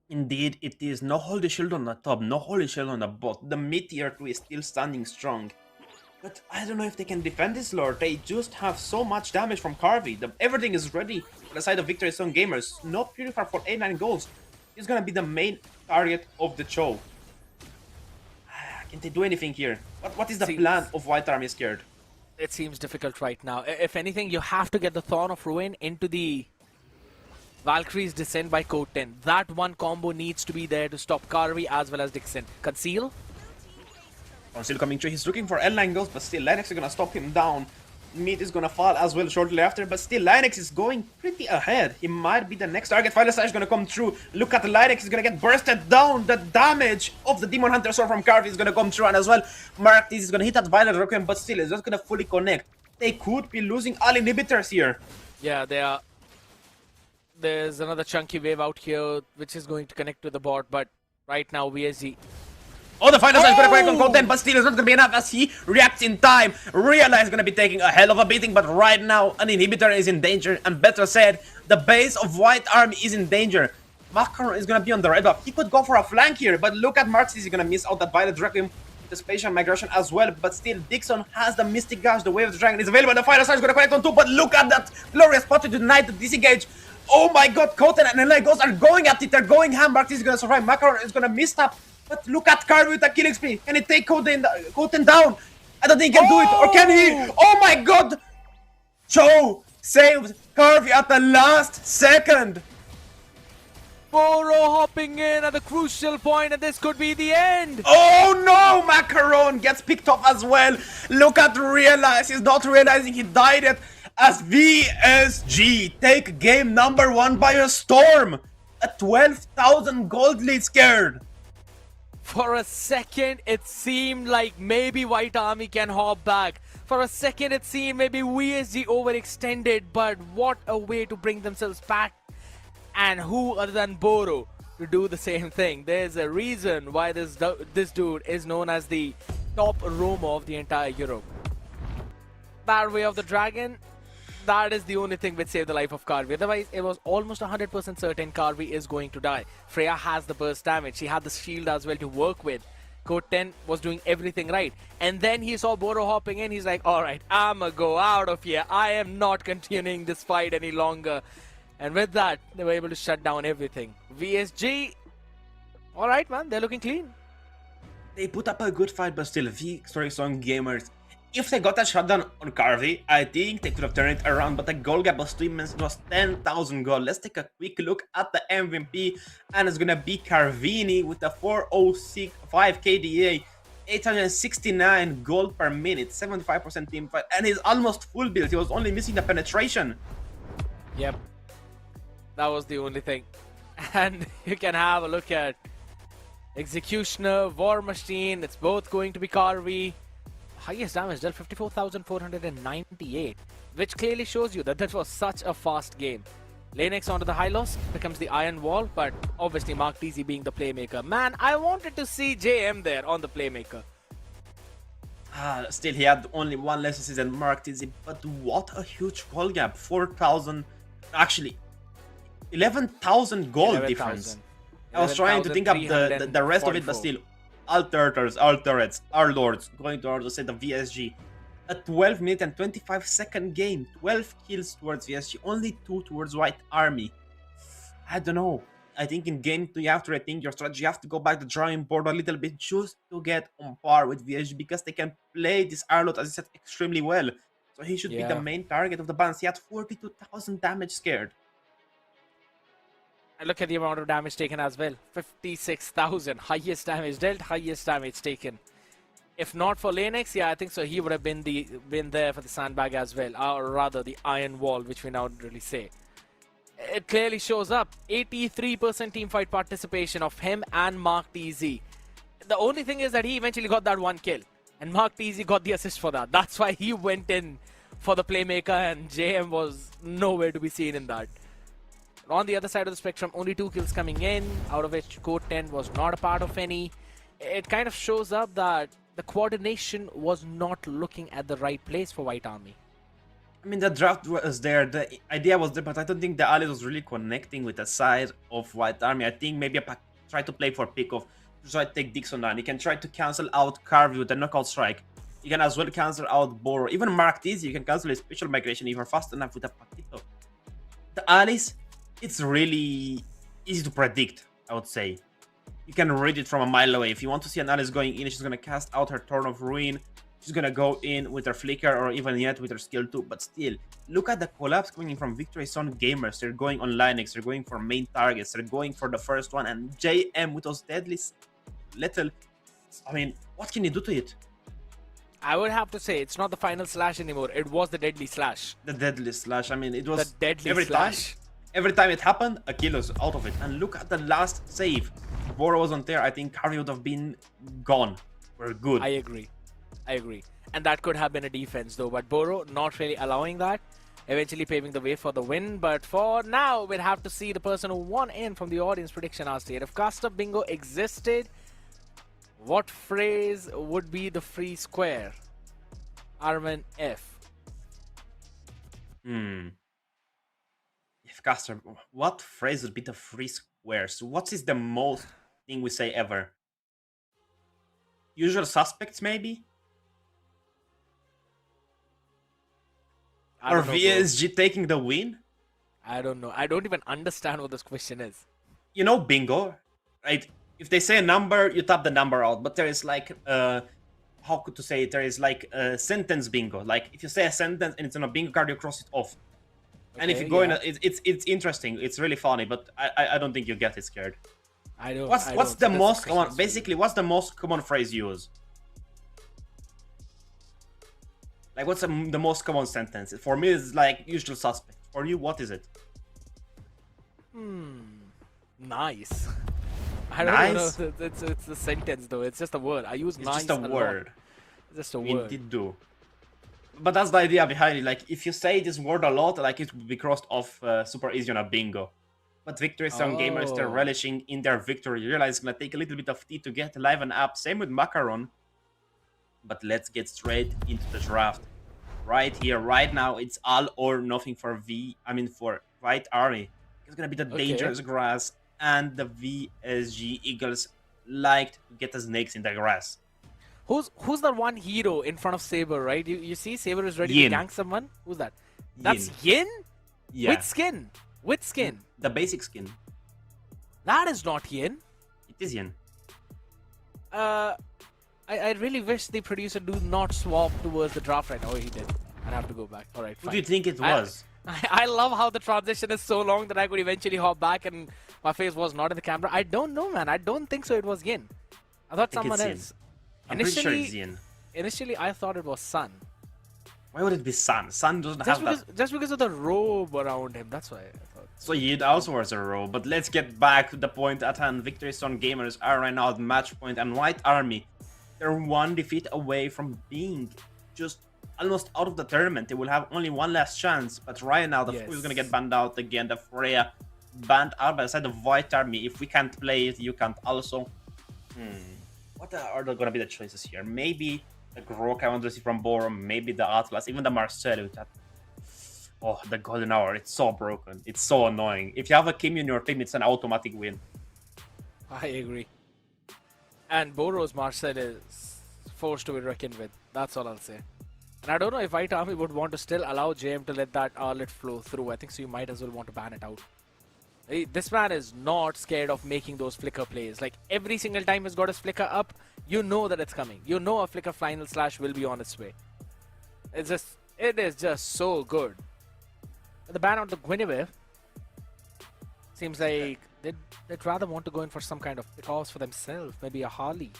Indeed, it is. No holy shield on the top, no holy shield on the bot. The mid tier 2 is still standing strong. But I don't know if they can defend this lord. They just have so much damage from Carvey. Everything is ready for the side of Victory Zone Gamers. No Purifier for 8-9 goals. He's gonna be the main target of the show. Can't they do anything here? What is the plan of White Army Scared? It seems difficult right now. If anything, you have to get the Thorn of Ruin into the Valkyrie's Descent by Code 10. That one combo needs to be there to stop Carvey as well as Dixon. Conceal? Still coming through. He's looking for L9 goals, but still Linux is gonna stop him down. Mid is gonna fall as well shortly after, but still Linux is going pretty ahead. He might be the next target. Final Slash is gonna come through. Look at Linux, is gonna get bursted down. The damage of the Demon Hunter Sword from Carvey is gonna come through, and as well Mark T is gonna hit that Violet Requiem, but still it's not gonna fully connect. They could be losing all inhibitors here. Yeah, they are. There's another chunky wave out here which is going to connect to the bot, but right now VSG. Oh, the final is going to connect on content, but still it's not going to be enough as he reacts in time. Realize is going to be taking a hell of a beating, but right now an inhibitor is in danger, and better said, the base of White Army is in danger. Macaron is going to be on the red buff. He could go for a flank here, but look at Marx, he's going to miss out that Violet Requiem, the Spatial Migration as well, but still Dixon has the Mystic Gash, the Wave of the Dragon is available, the final is going to connect on two, but look at that glorious spot to deny the disengage. Oh my god, Koten and LA Ghosts are going at it, they're going ham. Marx is going to survive, Macaron is going to miss tap. But look at Carvey with a killing spree. Can he take Koten down? I don't think he can do it. Or can he? Oh my god! Joe saves Carvey at the last second. Boro hopping in at the crucial point, and this could be the end. Oh no! Macaron gets picked off as well. Look at Realize. He's not realizing he died it as VSG take game number 1 by a storm. A 12,000 gold lead Scared. For a second, it seemed like maybe White Army can hop back. For a second, it seemed maybe VSG overextended, but what a way to bring themselves back. And who other than Boro to do the same thing? There's a reason why this dude is known as the top roamer of the entire Europe. That Way of the Dragon, that is the only thing which saved the life of Carvey. Otherwise, it was almost 100% certain Carvey is going to die. Freya has the burst damage. She had the shield as well to work with. Code 10 was doing everything right. And then he saw Boro hopping in. He's like, alright, I'ma go out of here. I am not continuing this fight any longer. And with that, they were able to shut down everything. VSG, alright man, they're looking clean. They put up a good fight, but still, Victory Zone Gamers, if they got a shutdown on Carvey, I think they could have turned it around, but the goal gap was too immense. It was 10,000 gold. Let's take a quick look at the MVP, and it's gonna be Carvini with a 405 KDA, 869 gold per minute, 75% team fight, and he's almost full build. He was only missing the penetration. Yep, that was the only thing. And you can have a look at Executioner, War Machine. It's both going to be Carvey. Highest damage dealt 54,498, which clearly shows you that that was such a fast game. Linux onto the Hylos becomes the Iron Wall, but obviously Mark TZ being the playmaker. Man, I wanted to see JM there on the playmaker. Still, he had only one less assist than Mark TZ, but what a huge goal gap. 4,000, actually 11,000 gold difference. I was trying to think of the rest of it, but still. All turtles, all turrets, our lords going towards the set of VSG. A 12 minute and 25 second game. 12 kills towards VSG, only 2 towards White Army. I don't know. I think in game 2 you have to rethink your strategy. You have to go back to the drawing board a little bit just to get on par with VSG, because they can play this Arlot, as I said, extremely well. So he should be the main target of the balance. He had 42,000 damage Scared. And look at the amount of damage taken as well. 56,000. Highest damage dealt, highest damage taken. If not for Linux, yeah, I think so. He would have been there for the sandbag as well. Or rather, the Iron Wall, which we now really say. It clearly shows up. 83% teamfight participation of him and Mark TZ. The only thing is that he eventually got that one kill. And Mark TZ got the assist for that. That's why he went in for the playmaker, and JM was nowhere to be seen in that. On the other side of the spectrum, only 2 kills coming in, out of which Code 10 was not a part of any. It kind of shows up that the coordination was not looking at the right place for White Army. I mean, the draft was there, the idea was there, but I don't think the allies was really connecting with the side of White Army. I think maybe try to play for pick-off, try to take Dixon down. He can try to cancel out Carvey with the knockout strike. You can as well cancel out Boro. Even Mark TZ, you can cancel his special migration if you're fast enough with a Paquito. The allies, it's really easy to predict, I would say. You can read it from a mile away. If you want to see an Alice going in, she's going to cast out her Torn of Ruin. She's going to go in with her Flicker or even yet with her Skill 2. But still, look at the collapse coming in from Victory Zone gamers. They're going on Linux. They're going for main targets. They're going for the first one. And JM with those deadly little... I mean, what can you do to it? I would have to say it's not the final slash anymore. It was the deadly slash. The deadly slash. I mean, it was... The deadly slash. Every time it happened, a kill was out of it. And look at the last save. Boro wasn't there. I think Carvey would have been gone. We're good. I agree. And that could have been a defense though. But Boro not really allowing that. Eventually paving the way for the win. But for now, we'll have to see the person who won in from the audience prediction asked here. If Custom Bingo existed, what phrase would be the free square? Armin F. If Caster, what phrase would be the free squares? What is the most thing we say ever? Usual suspects, maybe? Or VSG taking the win? I don't know. I don't even understand what this question is. You know bingo, right? If they say a number, you tap the number out. But there is like, how could to say it? There is like a sentence bingo. Like if you say a sentence and it's on a bingo card, you cross it off. And if you go in, it's interesting. It's really funny, but I don't think you get it scared. I don't. What's the most common? Basically, what's the most common phrase you use? Like, what's the most common sentence? For me, it's like usual suspect. For you, what is it? Nice. I don't know. It's the sentence though. It's just a word. I use nice. It's just a word. It's just a word. Indeed do. But that's the idea behind it. Like, if you say this word a lot, like it will be crossed off super easy on a bingo. But victory, some gamers, they're relishing in their victory. You realize it's gonna take a little bit of tea to get live and up. Same with Macaron. But let's get straight into the draft. Right here, right now, it's all or nothing for for White Army. It's gonna be the dangerous grass, and the VSG Eagles like to get the snakes in the grass. Who's that one hero in front of Saber, right? You see Saber is ready to gank someone? Who's that? That's Yin? Yeah. With skin. With skin. The basic skin. That is not Yin. It is Yin. I really wish the producer do not swap towards the draft right now. Oh, he did. I'd have to go back. All right, fine. Who do you think it was? I love how the transition is so long that I could eventually hop back and my face was not in the camera. I don't know, man. I don't think so. It was Yin. I thought someone else. I'm pretty sure it's Yin. Initially, I thought it was Sun. Why would it be Sun? Sun doesn't have that. Just because of the robe around him. That's why I thought. So Yin also wears a robe. But let's get back to the point at hand. Victory Zone gamers are right now at match point, and White Army, they're one defeat away from being just almost out of the tournament. They will have only one last chance. But right now, the fool is going to get banned out again. The Freya banned out by the side of White Army. If we can't play it, you can't also. What are going to be the choices here? Maybe the Grok I want to see from Borum. Maybe the Atlas. Even the Marcel with that. Oh, the Golden Hour. It's so broken. It's so annoying. If you have a Kim in your team, it's an automatic win. I agree. And Boros Marcel is forced to be reckoned with. That's all I'll say. And I don't know if White Army would want to still allow JM to let that Arlet flow through. I think so you might as well want to ban it out. This man is not scared of making those flicker plays. Like every single time he's got his flicker up, you know that it's coming. You know a flicker final slash will be on its way. It is just so good. The ban out the Guinevere seems like they'd rather want to go in for some kind of cause for themselves. Maybe a Harley.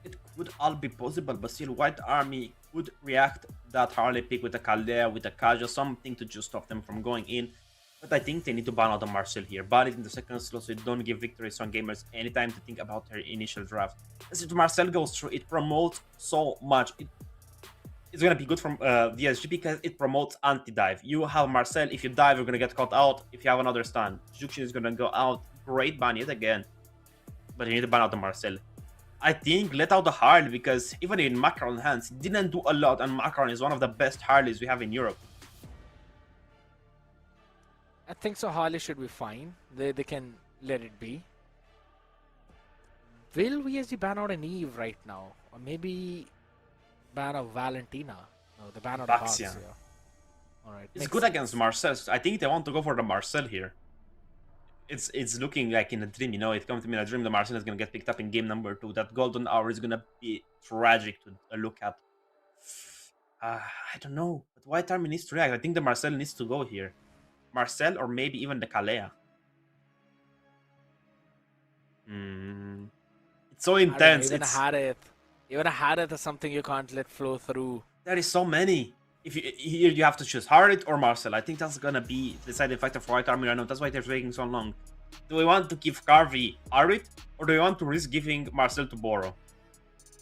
It could all be possible, but still White Army would react that Harley pick with a Caldea, with a Kaja, something to just stop them from going in. But I think they need to ban out the Marcel here. Ban it in the second slot so you don't give victories on gamers any time to think about their initial draft. As if Marcel goes through, it promotes so much. It's gonna be good from VSG because it promotes anti-dive. You have Marcel, if you dive, you're gonna get caught out. If you have another stand, Juxin is gonna go out. Great ban yet again. But you need to ban out the Marcel. I think let out the Harley because even in Macron hands, he didn't do a lot, and Macron is one of the best Harleys we have in Europe. I think so. Harley should be fine. They can let it be. Will VSG ban out an Eve right now? Or maybe ban out Valentina? No, they ban out Baxia. Baxia. Alright. It's good against Marcel. I think they want to go for the Marcel here. It's looking like in a dream, you know. It comes to me in a dream. The Marcel is gonna get picked up in game number 2. That golden hour is gonna be tragic to look at. I don't know, but White Army needs to react. I think the Marcel needs to go here. Marcel or maybe even the Kalea. It's so intense. Even a Harith is something you can't let flow through. There is so many. If here you have to choose Harith or Marcel. I think that's gonna be the deciding factor for White Army right now. That's why they're taking so long. Do we want to give Carvey Harith or do we want to risk giving Marcel to Boro?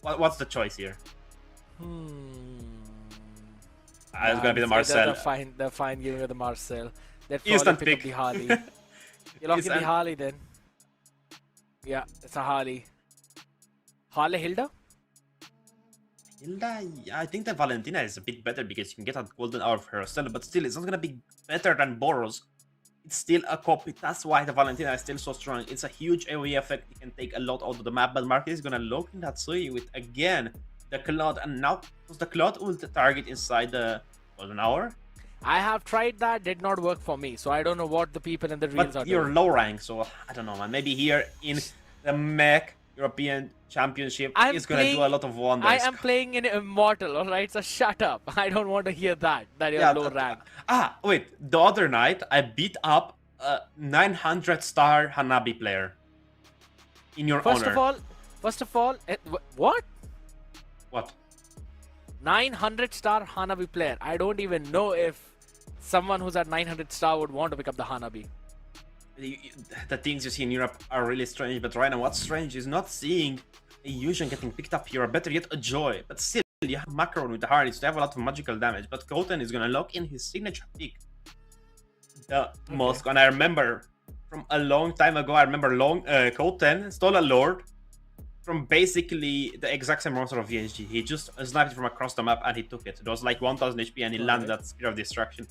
What's the choice here? It's gonna be the Marcel. They're fine giving it the Marcel. They'd Instant probably pick pick. up the Harley. You lock in the Harley then. Yeah, it's a Harley. Harley Hilda? Hilda, yeah, I think that Valentina is a bit better because you can get that golden hour for herself, but still, it's not gonna be better than Boros. It's still a copy. That's why the Valentina is still so strong. It's a huge AoE effect. You can take a lot out of the map, but Marquez is gonna lock in that Sui with again the Claude, and now was the Claude will target inside the golden hour. I have tried that, did not work for me, so I don't know what the people in the reels are But you're doing. low rank, so I don't know, man. Maybe here in the MEC European Championship is gonna do a lot of wonders. I am playing in Immortal, alright? So shut up. I don't want to hear that you're low rank. Wait, the other night I beat up a 900-star Hanabi player. In your honor. First of all, what? What? 900-star Hanabi player. I don't even know if someone who's at 900-star would want to pick up the Hanabi. The things you see in Europe are really strange, but right now what's strange is not seeing a Yusion getting picked up here, or better yet, a Joy. But still, you have Macron with the Harleys to have a lot of magical damage, but Koten is gonna lock in his signature pick. The most, and I remember from a long time ago, Koten stole a Lord from basically the exact same monster of VSG. He just sniped it from across the map and he took it. It was like 1000 HP and he landed that Spear of Destruction.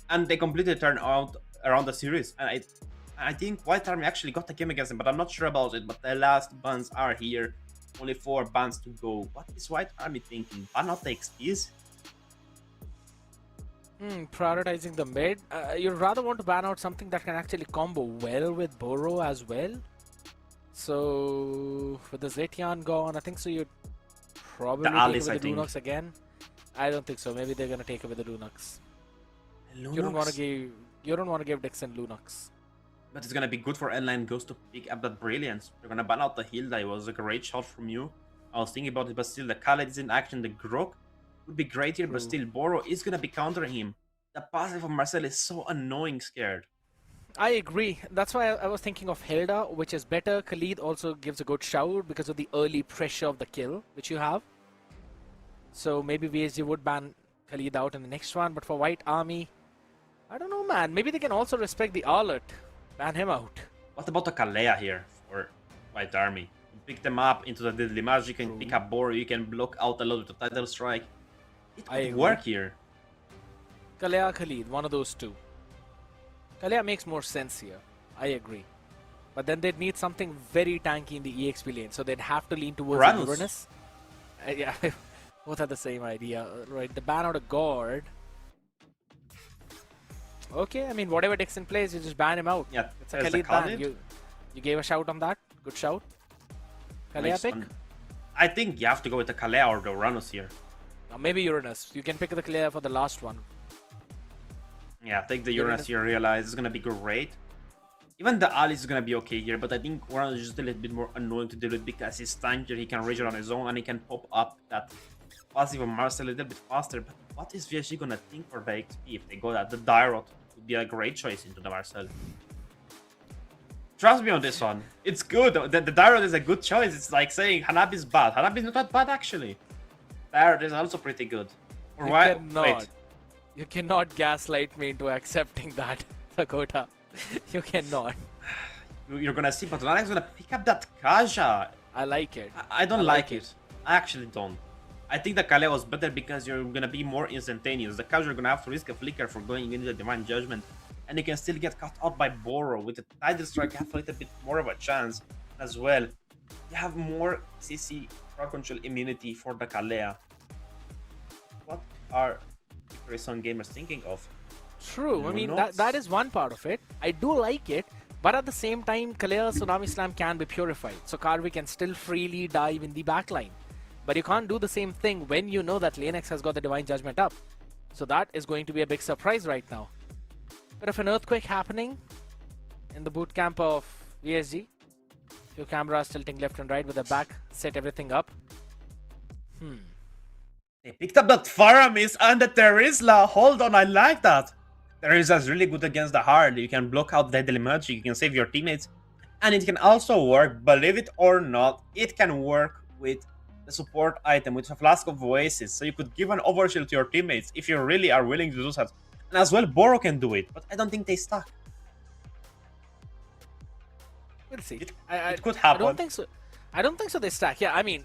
And they completely turned out around the series. And I think White Army actually got the game against him, but I'm not sure about it. But the last bans are here. Only 4 bans to go. What is White Army thinking? Ban out the XPs? Prioritizing the mid. You'd rather want to ban out something that can actually combo well with Boro as well. So, with the Zetian gone, I think so you'd probably take it with the Lunox again. I don't think so. Maybe they're going to take it with the Lunox. You don't want to give Dixon Lunox. But it's gonna be good for N-Line Ghost to pick up that Brilliance. They're gonna ban out the Hilda. It was a great shot from you. I was thinking about it, but still the Khaled is in action. The Grok would be great here, but still Boro is gonna be countering him. The passive of Marcel is so annoying scared. I agree. That's why I was thinking of Hilda, which is better. Khalid also gives a good shout because of the early pressure of the kill, which you have. So maybe VSG would ban Khalid out in the next one, but for White Army, I don't know, man. Maybe they can also respect the Arlet. Ban him out. What about the Kalea here for White Army? You pick them up into the Deadly Magic, you can pick up Boro, you can block out a lot with the Title Strike. It could work here. Kalea, Khalid, one of those two. Kalea makes more sense here. I agree. But then they'd need something very tanky in the EXP lane, so they'd have to lean towards Uranus. Yeah, both have the same idea. Right, the ban out a God. Okay, I mean, whatever Dixon plays, you just ban him out. Yeah, it's a Khalid ban. You gave a shout on that. Good shout. Kalea pick? I think you have to go with the Kalea or the Uranus here. Maybe Uranus. You can pick the Kalea for the last one. Yeah, take the Uranus here, realize it's gonna be great. Even the Alice is gonna be okay here, but I think Uranus is just a little bit more annoying to deal with because he's tankier, he can rage it on his own, and he can pop up that passive of Marcel a little bit faster. But what is VSG gonna think for the XP if they go that? The Dyrot would be a great choice into the Marcel. Trust me on this one. It's good. The Dyrod is a good choice. It's like saying Hanabi is bad. Hanabi is not that bad, actually. Dyrod is also pretty good. Or You why? cannot. Wait. You cannot gaslight me into accepting that, Dakota. You cannot. You're gonna see, but Alex is gonna pick up that Kaja. I like it. I don't I like like it. I actually don't. I think the Kale was better because you're gonna be more instantaneous. The Kaja, you're gonna have to risk a flicker for going into the Divine Judgment, and you can still get cut out by Boro. With the Tidal Strike, you have a little bit more of a chance as well. You have more CC crowd control immunity for the Kalea. What are Victory Zone gamers thinking of? True. I No mean, notes. that is one part of it. I do like it. But at the same time, Kalea Tsunami Slam can be purified. So Karvi can still freely dive in the backline. But you can't do the same thing when you know that Lanex has got the Divine Judgment up. So that is going to be a big surprise right now. Bit of an earthquake happening in the boot camp of VSG. Few cameras tilting left and right with the back, set everything up. They picked up that Faramis and the Terizla. Hold on, I like that. Terizla's really good against the hard. You can block out Deadly Magic, you can save your teammates. And it can also work, believe it or not, it can work with the support item, with a Flask of Oasis. So you could give an overshield to your teammates if you really are willing to do that. And as well, Boro can do it, but I don't think they stack. We'll see. It could happen. I don't think so. I don't think so they stack. Yeah, I mean,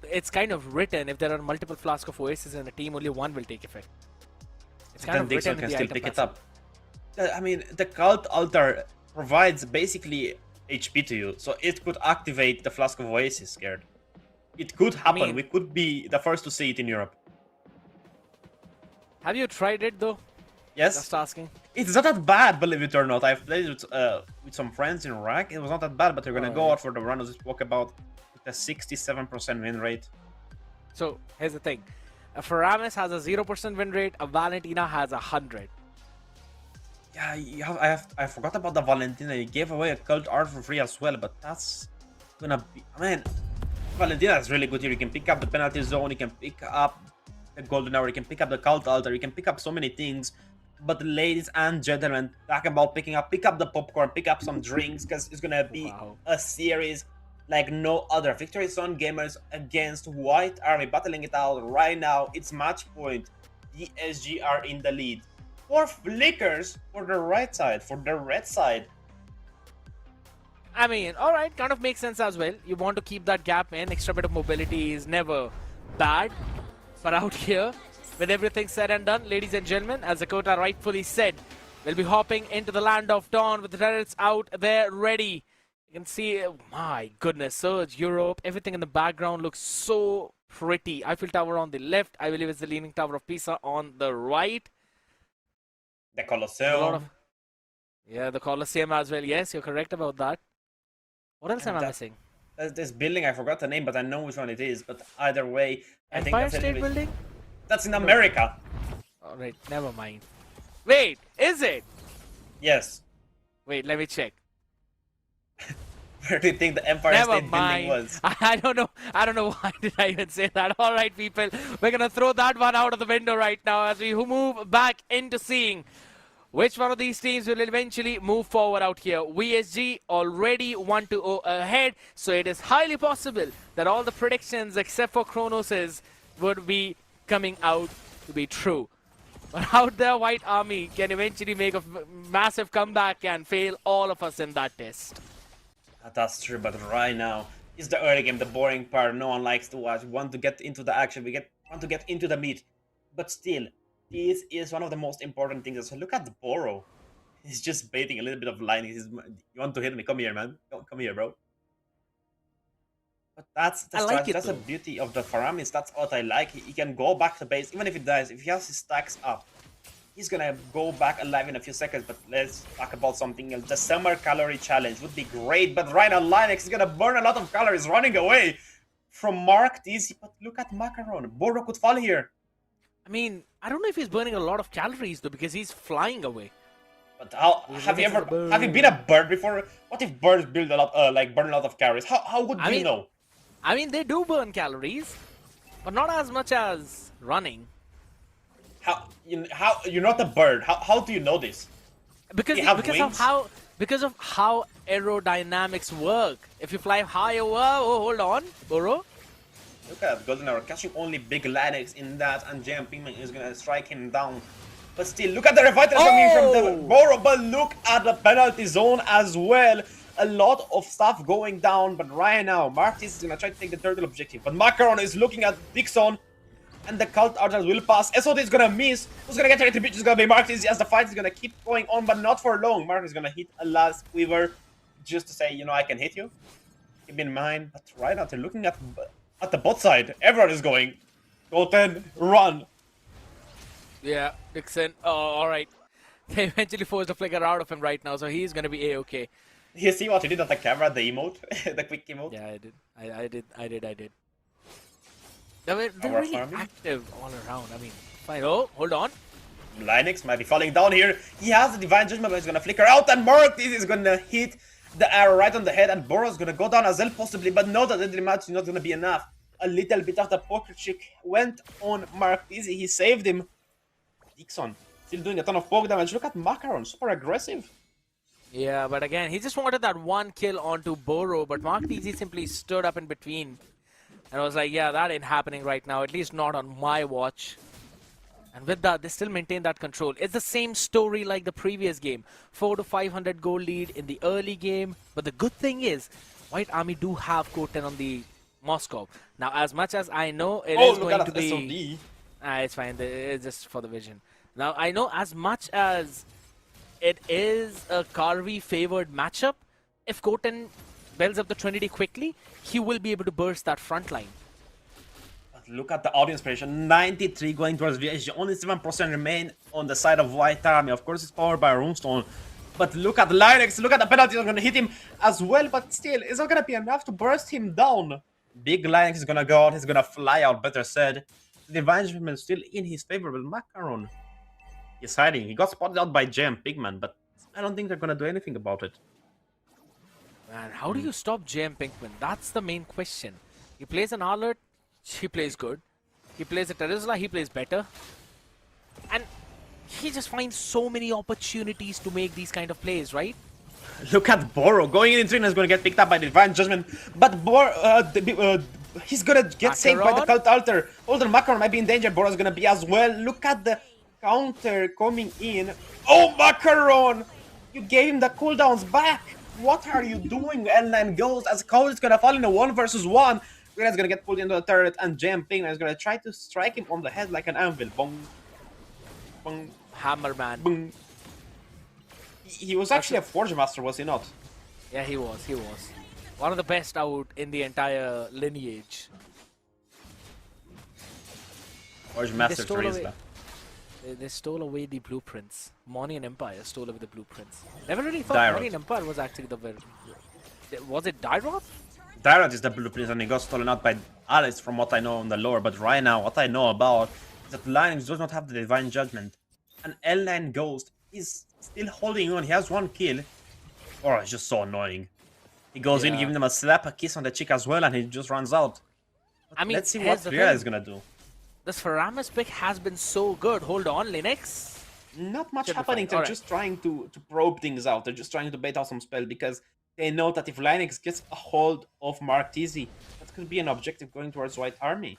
it's kind of written if there are multiple Flask of Oasis in a team, only one will take effect. It's kind Then of Dixon written can in the still item pick it passive. up. I mean, the Cult Altar provides basically HP to you, so it could activate the Flask of Oasis scared. It could happen. mean- We could be the first to see it in Europe. Have you tried it though? Yes? Just asking. It's not that bad, believe it or not. I've played with some friends in rank. It was not that bad, but you're gonna go out for the run as we spoke about with a 67% win rate. So here's the thing: a Faramis has a 0% win rate. A Valentina has 100. Yeah, I forgot about the Valentina. You gave away a Cult Art for free as well, but that's gonna be. I mean, Valentina is really good here. You can pick up the penalty zone. You can pick up the Golden Hour. You can pick up the Cult Altar. You can pick up so many things. But ladies and gentlemen, talk about pick up the popcorn, pick up some drinks, because it's gonna be a series like no other. Victory Zone gamers against White Army, battling it out right now. It's match point. The SG are in the lead. 4 flickers for the right side, for the red side. I mean, all right, kind of makes sense as well. You want to keep that gap in. Extra bit of mobility is never bad. But out here, with everything said and done, ladies and gentlemen, as Dakota rightfully said, we'll be hopping into the land of dawn with the turrets out there ready. You can see, oh my goodness, Surge, Europe, everything in the background looks so pretty. Eiffel Tower on the left, I believe it's the Leaning Tower of Pisa on the right. The A lot Colosseum. of, yeah, the Colosseum as well. Yes, you're correct about that. What else am I missing? This building, I forgot the name, but I know which one it is. But either way, I think Empire that's State it. Building? That's in America. Alright, never mind. Wait, is it? Yes. Wait, let me check. Where do you think the Empire Never State Building mind. was? I don't know. I don't know why did I even say that. All right, people. We're going to throw that one out of the window right now as we move back into seeing which one of these teams will eventually move forward out here. VSG already 1-0 ahead, so it is highly possible that all the predictions except for Kronos's would be coming out to be true. But out there, White Army can eventually make a massive comeback and fail all of us in that test. That's true, but right now is the early game, the boring part. No one likes to watch. We want to get into the action. Want to get into the meat. But still, this is one of the most important things. So look at the Boro. He's just baiting a little bit of line. You want to hit me? Come here, man. Come here, bro. But that's the beauty of the Faramis. That's what I like. He can go back to base, even if he dies. If he has his stacks up, he's gonna go back alive in a few seconds. But let's talk about something else. The summer calorie challenge would be great, but right now Linux is gonna burn a lot of calories running away from Mark Dizzy. But look at Macaron. Boro could fall here. I mean, I don't know if he's burning a lot of calories though, because he's flying away. But how have you been a bird before? What if birds build a lot, burn a lot of calories? How would you know? I mean, they do burn calories, but not as much as running. You're not a bird. How do you know this? Because They have because of how aerodynamics work. If you fly high over, oh, hold on, Boro. Look at Golden Arrow catching only big Linux in that, and JM Pinkman is gonna strike him down. But still, look at the revital coming from the Boro, but look at the penalty zone as well. A lot of stuff going down, but right now, Martis is gonna try to take the turtle objective. But Macaron is looking at Dixon, and the Cult Archers will pass. SOD is gonna miss. Who's gonna get the retribution? It's gonna be Martis, as the fight is gonna keep going on, but not for long. Martis is gonna hit a last quiver just to say, you know, I can hit you. Keep in mind, but right now they're looking at the bot side. Everyone is going, go 10, run. Yeah, Dixon. Oh, all right. They eventually forced the flicker out of him right now, so he's gonna be a-okay. You see what he did at the camera, the emote, the quick emote? Yeah, I did. I did. They're really active all around. I mean, fine. Oh, hold on. Linux might be falling down here. He has the Divine Judgment, but he's gonna flicker out, and Martis is gonna hit the arrow right on the head, and Boro's gonna go down as well, possibly, but no, the deadly match is not gonna be enough. A little bit of the poker trick went on Martis. He saved him. Dixon still doing a ton of poke damage. Look at Macaron, super aggressive. Yeah, but again, he just wanted that one kill onto Boro, but Mark TZ simply stood up in between. And I was like, yeah, that ain't happening right now, at least not on my watch. And with that, they still maintain that control. It's the same story like the previous game. 400 to 500 goal lead in the early game. But the good thing is, White Army do have Core 10 on the Moscow. Now, as much as I know it is going to be... it's fine, it's just for the vision. Now, I know as much as it is a Karvi favored matchup, if Koten builds up the Trinity quickly, he will be able to burst that front line. But look at the audience pressure, 93 going towards VSG, only 7% remain on the side of White Army. Of course, it's powered by Runestone. But look at Linux, look at the penalties are going to hit him as well, but still, it's not going to be enough to burst him down. Big Linux is going to go out, he's going to fly out, better said. The Divine Judgment is still in his favor, but Macaron, he's hiding. He got spotted out by Gem Pigman, but I don't think they're going to do anything about it. Man, how do you stop JM Pinkman? That's the main question. He plays an Alert, he plays good. He plays a Terizla, he plays better. And he just finds so many opportunities to make these kind of plays, right? Look at Boro. Going in Trina is going to get picked up by the Divine Judgment. But he's going to get saved by the Cult Altar. Older Macaron might be in danger. Boro's going to be as well. Look at the counter coming in. Oh, Macaron! You gave him the cooldowns back. What are you doing? L9 goes as Cole is going to fall in a 1 versus 1. Green's going to get pulled into the turret, and Jam Ping is going to try to strike him on the head like an anvil. Bong. Bong. Hammerman. Bong. He was actually a Forge Master, was he not? Yeah, he was. One of the best out in the entire lineage. Forge Master Terizla. They stole away the blueprints. Monian Empire stole away the blueprints. Never really thought Dairoth. Monian Empire was actually the winner. Was it Dairoth? Dairoth is the blueprint, and he got stolen out by Alice from what I know on the lore. But right now, what I know about is that Linux does not have the Divine Judgment. And L9 Ghost is still holding on. He has 1 kill. Oh, it's just so annoying. He goes in, giving them a slap, a kiss on the cheek as well, and he just runs out. But I mean, let's see what Rhea is gonna do. This Faramis pick has been so good. Hold on, Linux. Not much happening. They're just trying to probe things out. They're just trying to bait out some spell because they know that if Linux gets a hold of Mark TZ, that could be an objective going towards White Army.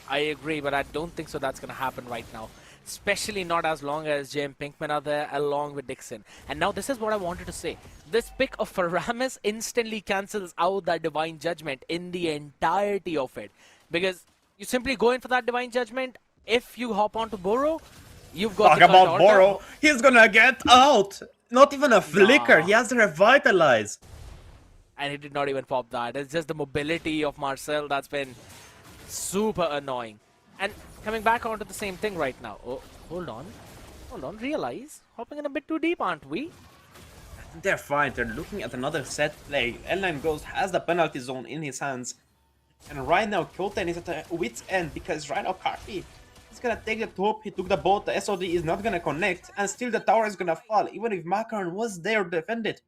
I agree, but I don't think so that's going to happen right now. Especially not as long as JM Pinkman are there along with Dixon. And now this is what I wanted to say. This pick of Faramis instantly cancels out that Divine Judgment in the entirety of it. Because you simply go in for that Divine Judgment. If you hop onto Boro, you've got Talk about Boro. He's gonna get out. Not even a flicker. He has to revitalize. And he did not even pop that. It's just the mobility of Marcel that's been super annoying. And coming back onto the same thing right now. Oh, hold on. Realize, hopping in a bit too deep, aren't we? They're fine. They're looking at another set play. L9 Ghost has the penalty zone in his hands. And right now, Koten is at a wit's end because right now, Karpi is gonna take the top. He took the boat. The SOD is not gonna connect, and still the tower is gonna fall, even if Macaron was there to defend it.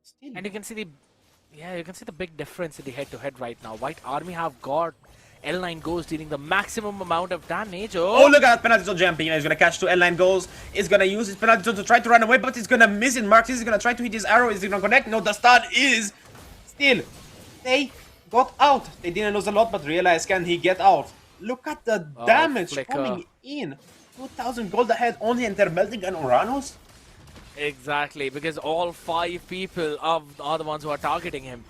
Still. And you can see the big difference in the head-to-head right now. White Army have got L9 goes dealing the maximum amount of damage. Oh, look at that penalty zone jumping. He's gonna catch 2 L9 goals. He's gonna use his penalty zone to try to run away, but he's gonna miss it. Marx is gonna try to hit his arrow. Is he gonna connect? No, the stun is still. They got out. They didn't lose a lot, but realize, can he get out? Look at the damage Flicker. coming in. 2,000 gold ahead only, and they're melting an Uranus. Exactly, because all 5 people are the ones who are targeting him.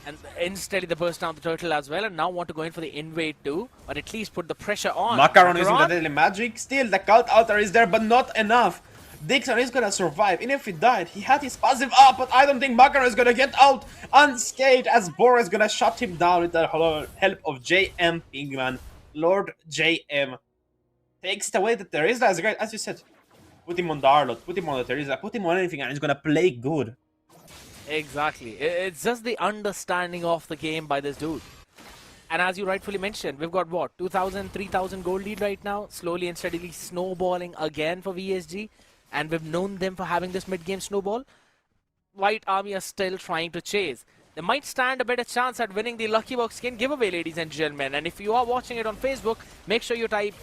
And instantly they burst down the turtle as well, and now want to go in for the invade too, or at least put the pressure on. Macaron using the deadly magic. Still, the cult altar is there, but not enough. Dixon is gonna survive. Even if he died, he had his passive up, but I don't think Macaron is gonna get out unscathed, as Boro is gonna shut him down with the help of JM Pigman. Lord JM takes it away. The Teresa is great, as you said. Put him on the Arlot, put him on the Teresa, put him on anything, and he's gonna play good. Exactly. It's just the understanding of the game by this dude. And as you rightfully mentioned, we've got what, 2,000, 3,000 gold lead right now, slowly and steadily snowballing again for VSG. And we've known them for having this mid-game snowball. White Army are still trying to chase. They might stand a better chance at winning the Lucky Box skin giveaway, ladies and gentlemen. And if you are watching it on Facebook, make sure you type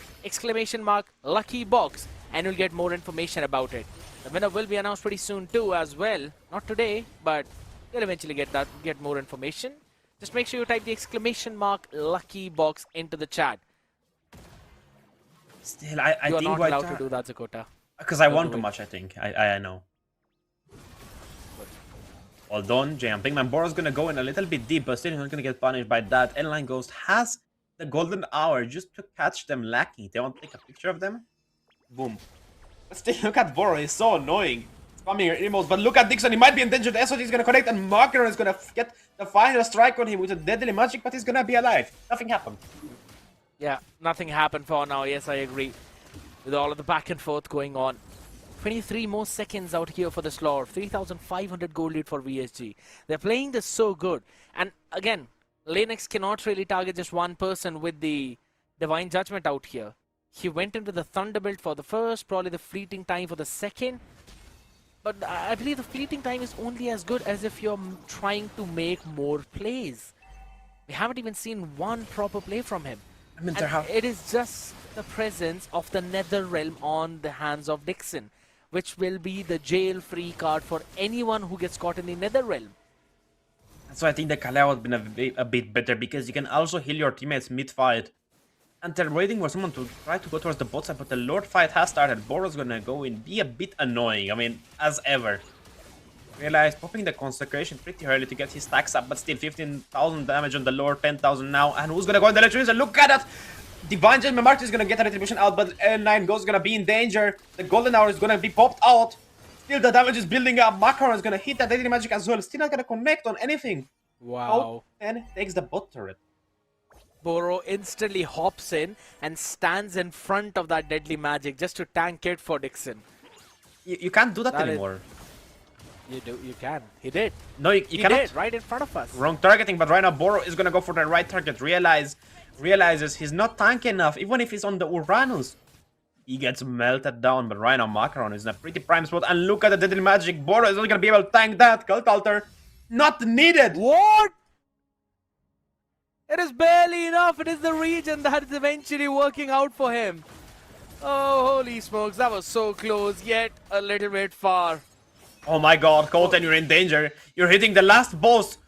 !Lucky Box, and you'll get more information about it. The winner will be announced pretty soon too as well. Not today, but you'll eventually get more information. Just make sure you type the !Lucky Box into the chat. Still, I You are think not allowed to do that, Zakota. because I want too much, I think. I know. Well done, JM Pigman. Boro's gonna go in a little bit deep, but still he's not gonna get punished by that. L9 Ghost has the golden hour just to catch them lacking. They want to take a picture of them. Boom. But still, look at Boro. He's so annoying. It's coming here emotes, but look at Dixon. He might be in danger. The SOG is gonna connect, and Marker is gonna get the final strike on him with a deadly magic, but he's gonna be alive. Nothing happened. Yeah, nothing happened for now. Yes, I agree. With all of the back and forth going on. 23 more seconds out here for the slot. 3,500 gold lead for VSG. They're playing this so good. And again, Linux cannot really target just one person with the Divine Judgment out here. He went into the Thunderbolt for the first, probably the fleeting time for the second. But I believe the fleeting time is only as good as if you're trying to make more plays. We haven't even seen one proper play from him. I mean, And it is just the presence of the Nether Realm on the hands of Dixon, which will be the jail-free card for anyone who gets caught in the Nether Realm. So I think the Kaleo has been a bit better, because you can also heal your teammates mid-fight. And they're waiting for someone to try to go towards the bot side, but the Lord fight has started. Boro's gonna go in, be a bit annoying, I mean, as ever. Realize popping the Consecration pretty early to get his stacks up, but still 15,000 damage on the Lord, 10,000 now. And who's gonna go in the Electrolysis? Look at that! Divine Judgment Mark is gonna get a retribution out, but L9 Ghost is gonna be in danger. The Golden Hour is gonna be popped out. Still, the damage is building up. Macaron is gonna hit that Deadly Magic as well. Still not gonna connect on anything. Wow. And takes the bot turret. Boro instantly hops in and stands in front of that Deadly Magic just to tank it for Dixon. You can't do that That is- anymore. You can. He did. No, you He cannot. did, right in front of us. Wrong targeting, but right now Boro is gonna go for the right target. Realizes he's not tanky enough, even if he's on the Uranus. He gets melted down, but right now Macaron is in a pretty prime spot. And look at the Deadly Magic. Boro is not gonna be able to tank that. Cult Altar, not needed. What? It is barely enough. It is the region that is eventually working out for him. Oh, holy smokes. That was so close, yet a little bit far. Oh my god, Colton, you're in danger. You're hitting the last boss.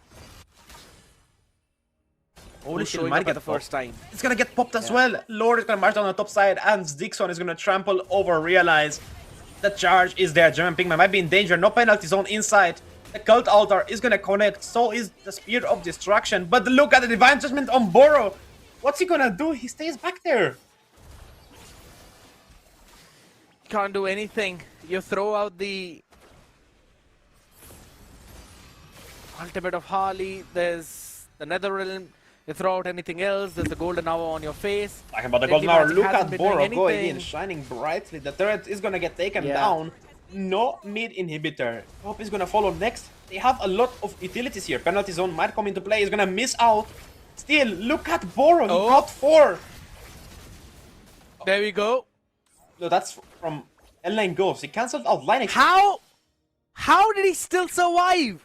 Holy Who's shit, showing might up get at the first time. It's gonna get popped as well. Lord is gonna march down the top side, and Dixon is gonna trample over. Realize the charge is there. German Pigman might be in danger. No penalty zone inside. The Cult Altar is gonna connect. So is the Spear of Destruction. But look at the Divine Judgment on Boro. What's he gonna do? He stays back there. Can't do anything. You throw out the Ultimate of Harley. There's the Nether Realm. You throw out anything else. There's the Golden Hour on your face. Talking about the Deadly Golden Hour. Magic Look hasn't at been Boro doing going in, anything. shining brightly. The turret is gonna get taken Yeah. down. No mid inhibitor. Hope is gonna follow next. They have a lot of utilities here. Penalty zone might come into play. He's gonna miss out. Still, look at Boro. He Oh. got 4. There we go. No, that's from L9 Ghost. He cancelled out Linux. How did he still survive?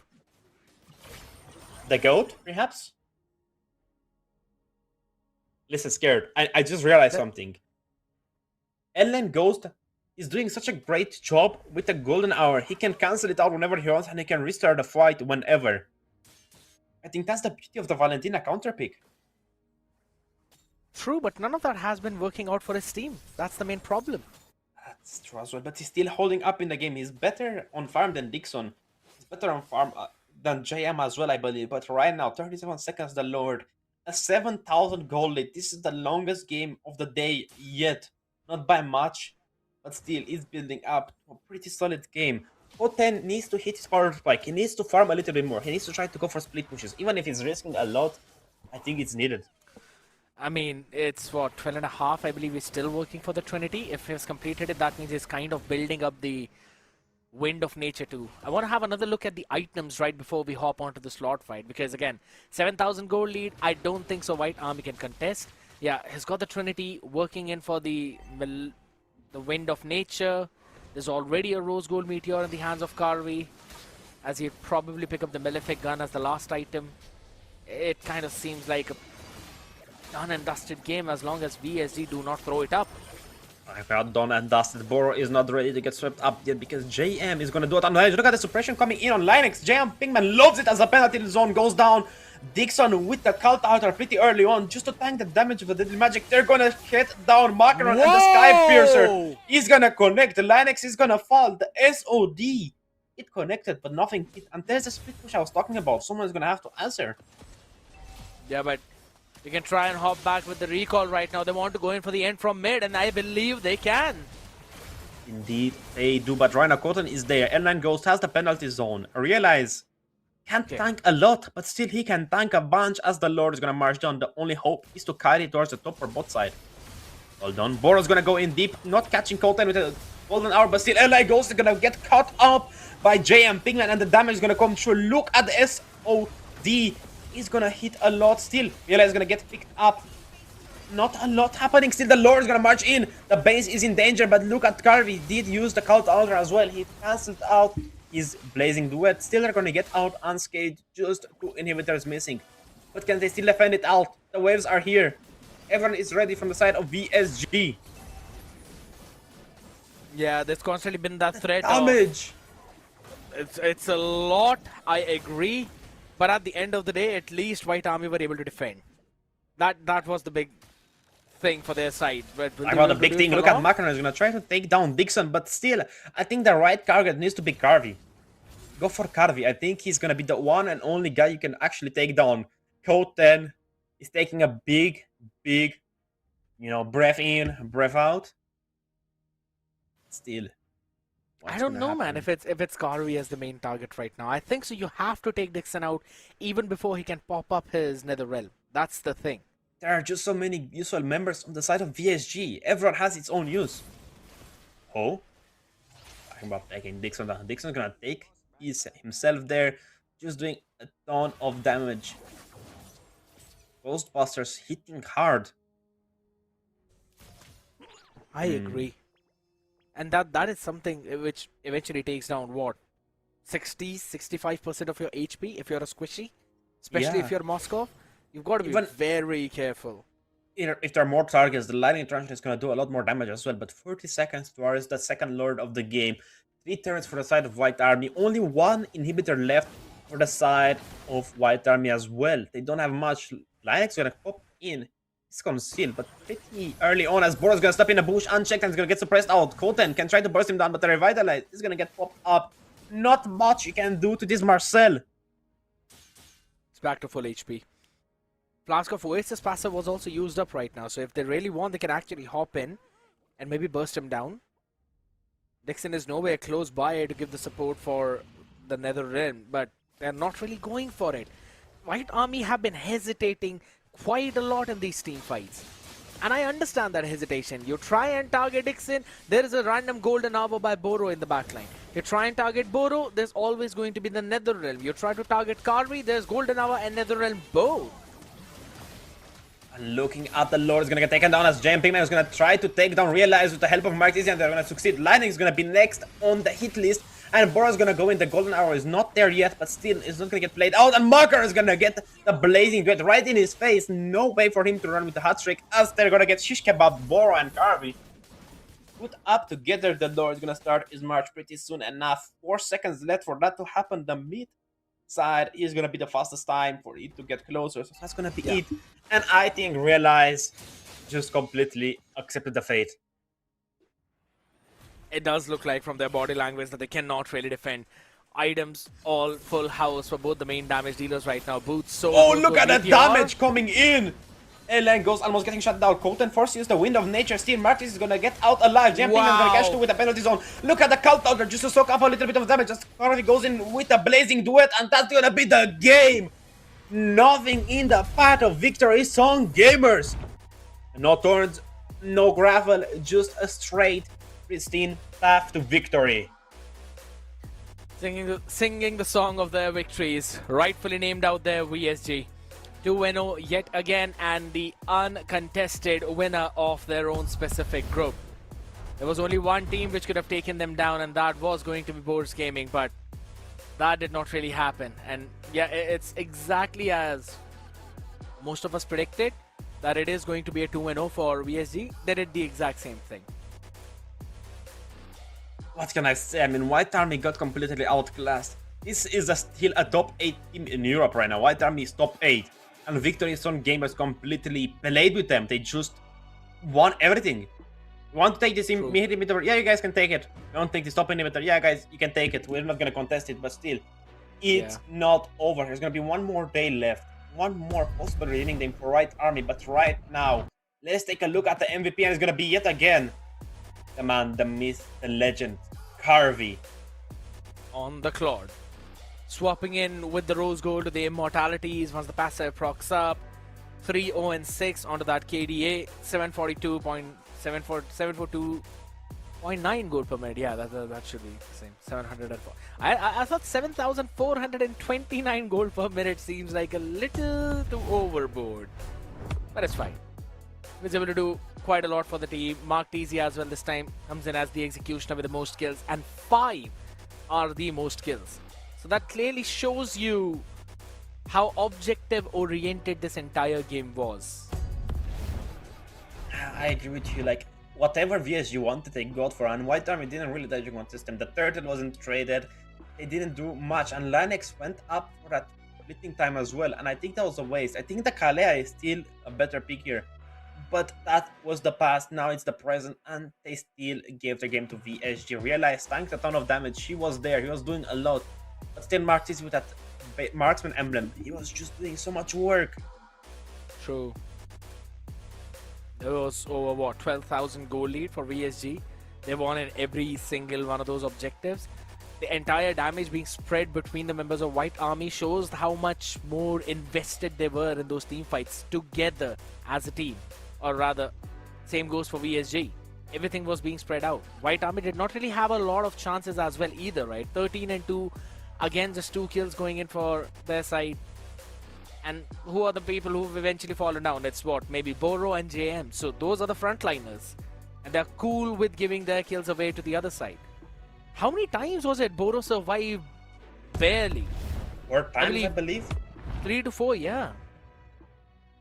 The goat, perhaps? Listen, scared. I just realized something. Ellen Ghost is doing such a great job with the golden hour. He can cancel it out whenever he wants and he can restart the fight whenever. I think that's the beauty of the Valentina counter pick. True, but none of that has been working out for his team. That's the main problem. That's true as well, but he's still holding up in the game. He's better on farm than Dixon. He's better on farm than JM as well, I believe. But right now, 37 seconds, the Lord. A 7,000 goal lead. This is the longest game of the day yet. Not by much, but still, it's building up to a pretty solid game. O10 needs to hit his power spike. He needs to farm a little bit more. He needs to try to go for split pushes. Even if he's risking a lot, I think it's needed. I mean, it's what, 12 and a half, I believe he's still working for the Trinity. If he's completed it, that means he's kind of building up the Wind of Nature too. I want to have another look at the items right before we hop onto the slot fight, because again, 7,000 gold lead, I don't think so White Army can contest. Yeah, he's got the Trinity working in for the Wind of Nature. There's already a Rose Gold Meteor in the hands of Karvi, as he'd probably pick up the Malefic Gun as the last item. It kind of seems like a done and dusted game as long as VSG do not throw it up. I've got done and dusted. Boro is not ready to get swept up yet because JM is going to do it on Look at the suppression coming in on Linux. JM Pinkman loves it as the penalty zone goes down. Dixon with the cult altar pretty early on just to tank the damage of the Deadly Magic. They're going to hit down Macaron and the Sky Piercer is going to connect. The Linux is going to fall. The SOD, it connected but nothing hit. And there's the split push I was talking about. Someone's going to have to answer. Yeah, but you can try and hop back with the recall right now. They want to go in for the end from mid, and I believe they can. Indeed, they do, but Rhino Cotton is there. L9 Ghost has the penalty zone. Realize, can't tank a lot, but still he can tank a bunch as the Lord is going to march down. The only hope is to carry it towards the top or bot side. Well done. Boro's going to go in deep, not catching Cotton with a golden hour, but still L9 Ghost is going to get caught up by JM Pingman, and the damage is going to come through. Look at the SOD. He's gonna hit a lot still. Realize is gonna get picked up. Not a lot happening. Still, the Lord is gonna march in. The base is in danger, but look at Carvey. Did use the cult altar as well. He cancelled out his blazing duet. Still, they're gonna get out unscathed. Just 2 inhibitors missing. But can they still defend it out? The waves are here. Everyone is ready from the side of VSG. Yeah, there's constantly been that threat. Damage. It's a lot. I agree. But at the end of the day, at least White Army were able to defend. That was the big thing for their side. But I got a big thing. Look at Macaron is going to try to take down Dixon, but still, I think the right target needs to be Carvey. Go for Carvey. I think he's going to be the one and only guy you can actually take down. Code 10 is taking a big, breath in, breath out. Still. I don't know, man, if it's Karvi as the main target right now. I think so you have to take Dixon out even before he can pop up his Nether Realm. That's the thing. There are just so many useful members on the side of VSG. Everyone has its own use. Oh? Talking about taking Dixon down. Dixon's gonna take himself there, just doing a ton of damage. Ghostbusters hitting hard. I agree. And that is something which eventually takes down what? 65% of your HP if you're a squishy? Especially if you're Moskov? You've got to be very careful. If there are more targets, the lightning transition is going to do a lot more damage as well. But 40 seconds towards the second Lord of the game. 3 turns for the side of White Army. Only 1 inhibitor left for the side of White Army as well. They don't have much. Linux is going to pop in. It's concealed, but pretty early on as Boros gonna step in a bush unchecked and is gonna get suppressed out. Koten can try to burst him down, but the Revitalize is gonna get popped up. Not much you can do to this Marcel. It's back to full HP. Flask of Oasis passive was also used up right now, so if they really want, they can actually hop in and maybe burst him down. Dixon is nowhere close by to give the support for the Nether Realm, but they're not really going for it. White Army have been hesitating quite a lot in these team fights. And I understand that hesitation. You try and target Dixon, there is a random golden hour by Boro in the backline. You try and target Boro, there's always going to be the Nether Realm. You try to target Karvi, there's golden hour and Nether Realm both. And looking at the Lord is going to get taken down as Jam Pigman is going to try to take down Realize with the help of Mark Easy, and they're going to succeed. Lightning is going to be next on the hit list And Bora's gonna go in. The golden arrow is not there yet, but still it's not gonna get played out. And Marker is gonna get the blazing duet right in his face. No way for him to run with the hot trick, as they're gonna get shish kebab Bora and Carvey put up together. The door is gonna start his march pretty soon enough. 4 seconds left for that to happen. The mid side is gonna be the fastest time for it to get closer. So that's gonna be it. And I think Realize just completely accepted the fate. It does look like from their body language that they cannot really defend. Items all full house for both the main damage dealers right now. Boots, so Oh, look at that damage coming in! Elen goes almost getting shut down. Colton forces the wind of nature. Still, Martis is gonna get out alive. Jumping is gonna catch two with the penalty zone. Look at the cult out there just to soak up a little bit of damage. Just Carvey goes in with a blazing duet, and that's gonna be the game. Nothing in the path of victory song, gamers. No turns, no gravel, just a straight, pristine path to victory. Singing the song of their victories, rightfully named out there, VSG. 2-0 yet again, and the uncontested winner of their own specific group. There was only one team which could have taken them down, and that was going to be Boars Gaming, but that did not really happen. And yeah, it's exactly as most of us predicted, that it is going to be a 2-0 for VSG. They did the exact same thing. What can I say? I mean, White Army got completely outclassed. This is still a top 8 team in Europe right now. White Army is top 8. And Victory Zone Gamers completely played with them. They just won everything. You want to take this inhibitor? Yeah, you guys can take it. You want to take the stop inhibitor? Yeah, guys, you can take it. We're not going to contest it, but still, it's not over. There's going to be one more day left. One more possible redeeming them for White Army. But right now, let's take a look at the MVP, and it's going to be yet again the man, the myth, the legend, Carvey. On the Claude. Swapping in with the Rose Gold to the Immortalities once the passive procs up. 3-0-6 onto that KDA. 742.9 gold per minute. Yeah, that should be the same. 704. I thought 7,429 gold per minute seems like a little too overboard. But it's fine. He's able to do quite a lot for the team. Mark Teasy as well this time comes in as the executioner with the most kills, and 5 are the most kills. So that clearly shows you how objective oriented this entire game was. I agree with you. Like, whatever VSG wanted, they got for, and White Army didn't really touch on system. The turtle wasn't traded. They didn't do much, and Linux went up for that splitting time as well, and I think that was a waste. I think the Kalea is still a better pick here, but that was the past. Now it's the present, and they still gave the game to VSG. Realized tanked a ton of damage. He was there. He was doing a lot, but still Martis with that marksman emblem. He was just doing so much work. True. There was over what, 12,000 goal lead for VSG. They won in every single one of those objectives. The entire damage being spread between the members of White Army shows how much more invested they were in those team fights together as a team. Or rather, same goes for VSG. Everything was being spread out. White Army did not really have a lot of chances as well either, right? 13-2, again just 2 kills going in for their side. And who are the people who've eventually fallen down? It's what? Maybe Boro and JM. So those are the frontliners. And they're cool with giving their kills away to the other side. How many times was it Boro survived? Barely. 4 times, I believe. 3 to 4, yeah.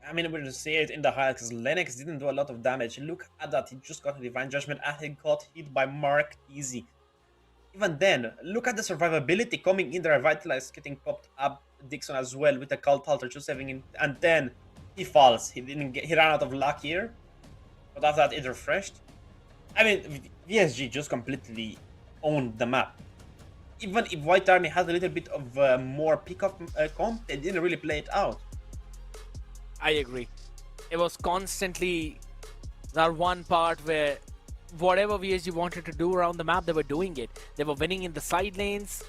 I mean, we'll see it in the highlights because Lennox didn't do a lot of damage. Look at that. He just got a Divine Judgment and he got hit by Mark Easy. Even then, look at the survivability coming in. The Revitalize getting popped up. Dixon as well with the Cult Altar just saving him. And then he falls. He ran out of luck here. But after that, it refreshed. I mean, VSG just completely owned the map. Even if White Army had a little bit of more pick-up comp, they didn't really play it out. I agree. It was constantly that one part where whatever VSG wanted to do around the map, they were doing it. They were winning in the side lanes.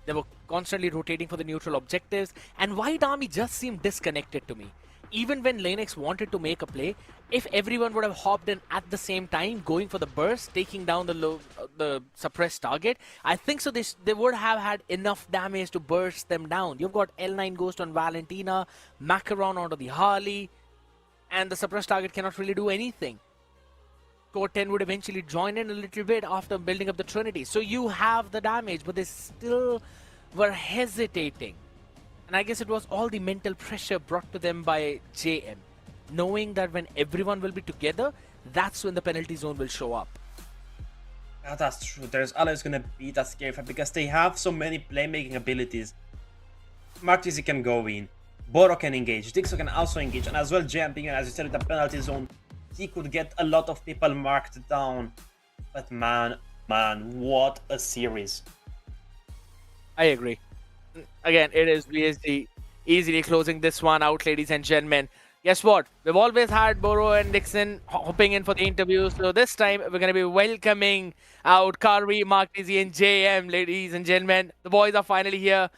They were constantly rotating for the neutral objectives. And White Army just seemed disconnected to me. Even when Linux wanted to make a play, if everyone would have hopped in at the same time, going for the burst, taking down the suppressed target, I think so they would have had enough damage to burst them down. You've got L9 Ghost on Valentina, Macaron onto the Harley, and the suppressed target cannot really do anything. Core 10 would eventually join in a little bit after building up the Trinity. So you have the damage, but they still were hesitating. And I guess it was all the mental pressure brought to them by JM, knowing that when everyone will be together, that's when the penalty zone will show up. Yeah, that's true. There's always gonna be that scare factor because they have so many playmaking abilities. Marquez can go in, Boro can engage, Dixon can also engage, and as well JM, as you said, with the penalty zone, he could get a lot of people marked down. But man, what a series. I agree. Again, it is VSG easily closing this one out, ladies and gentlemen. Guess what? We've always had Boro and Dixon hopping in for the interview. So this time, we're going to be welcoming out Karvi, Markizzi, and JM, ladies and gentlemen. The boys are finally here.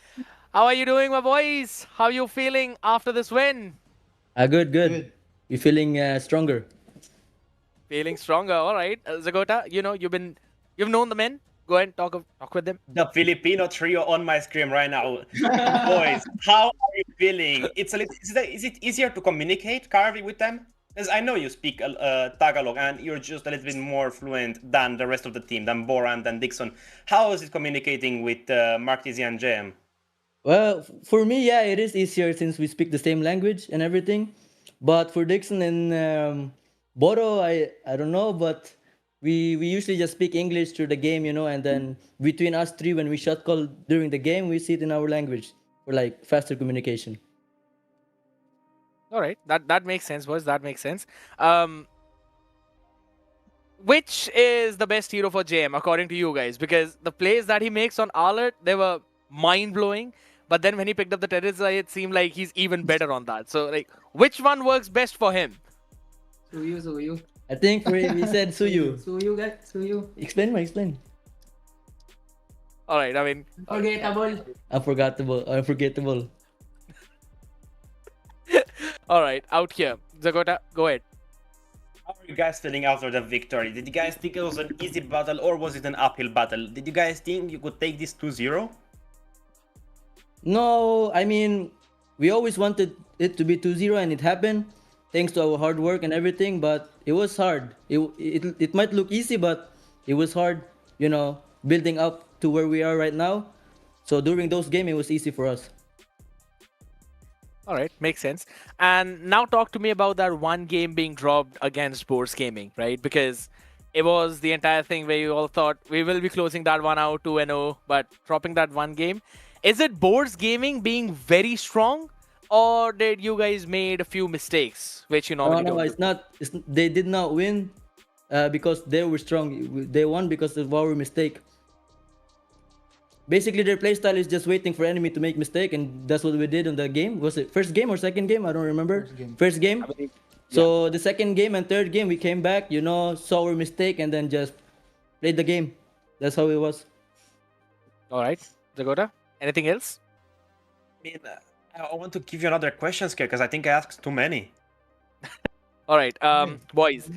How are you doing, my boys? How are you feeling after this win? Good. We're feeling stronger. Feeling stronger. All right. Zagota, you've known the men. Go ahead and talk with them. The Filipino trio on my screen right now. Boys, how are you feeling? Is it easier to communicate, Karvi, with them? Because I know you speak Tagalog and you're just a little bit more fluent than the rest of the team, than Bora and than Dixon. How is it communicating with Marquez and JM? Well, for me, yeah, it is easier since we speak the same language and everything. But for Dixon and Boro, I don't know, but we usually just speak English through the game, and then between us three, when we shot call during the game, we see it in our language for like faster communication. All right, that makes sense, boys. That makes sense. Which is the best hero for JM according to you guys? Because the plays that he makes on Alert, they were mind blowing. But then when he picked up the terrorist, it seemed like he's even better on that. So, like, which one works best for him? Suyu. I think we said Suyu. Suyu, guys. Suyu. Explain. All right, I mean... Unforgettable. All right, out here. Zagota, go ahead. How are you guys feeling after the victory? Did you guys think it was an easy battle or was it an uphill battle? Did you guys think you could take this 2-0? No, I mean, we always wanted it to be 2-0 and it happened thanks to our hard work and everything, but it was hard. It might look easy, but it was hard, building up to where we are right now. So during those games, it was easy for us. All right, makes sense. And now talk to me about that one game being dropped against Boars Gaming, right? Because it was the entire thing where you all thought we will be closing that one out 2-0, but dropping that one game. Is it Boars Gaming being very strong, or did you guys made a few mistakes, which you normally don't? No, it's not. They did not win because they were strong. They won because of our mistake. Basically, their playstyle is just waiting for enemy to make mistake, and that's what we did on the game. Was it first game or second game? I don't remember. First game. So the second game and third game, we came back, saw our mistake, and then just played the game. That's how it was. All right, Zagota, anything else? I mean, I want to give you another question, Scare, because I think I asked too many. All right, boys,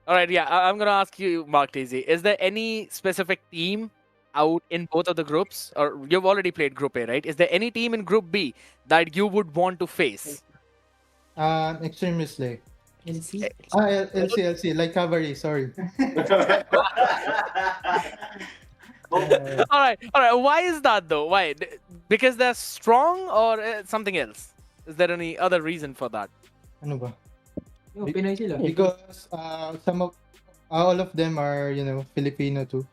all right, yeah, I'm gonna ask you, Mark Daisy, is there any specific team out in both of the groups, or you've already played Group A, right? Is there any team in Group B that you would want to face? Extremely. LC. LC, like cavalry, sorry. All right. Why is that though? Why? Because they're strong, or something else? Is there any other reason for that? Ano ba? Pinoy sila. Because all of them are, Filipino too.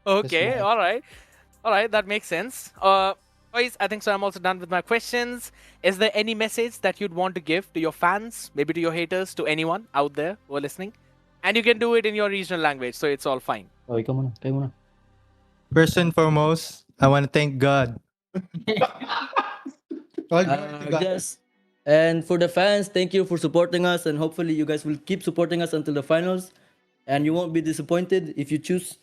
Okay. That's All right. That makes sense. Boys, I think so. I'm also done with my questions. Is there any message that you'd want to give to your fans, maybe to your haters, to anyone out there who are listening? And you can do it in your regional language, so it's all fine. Oh, ikaw muna. First and foremost, I want to thank God. All glory to God. Yes. And for the fans, thank you for supporting us, and hopefully you guys will keep supporting us until the finals. And you won't be disappointed if you choose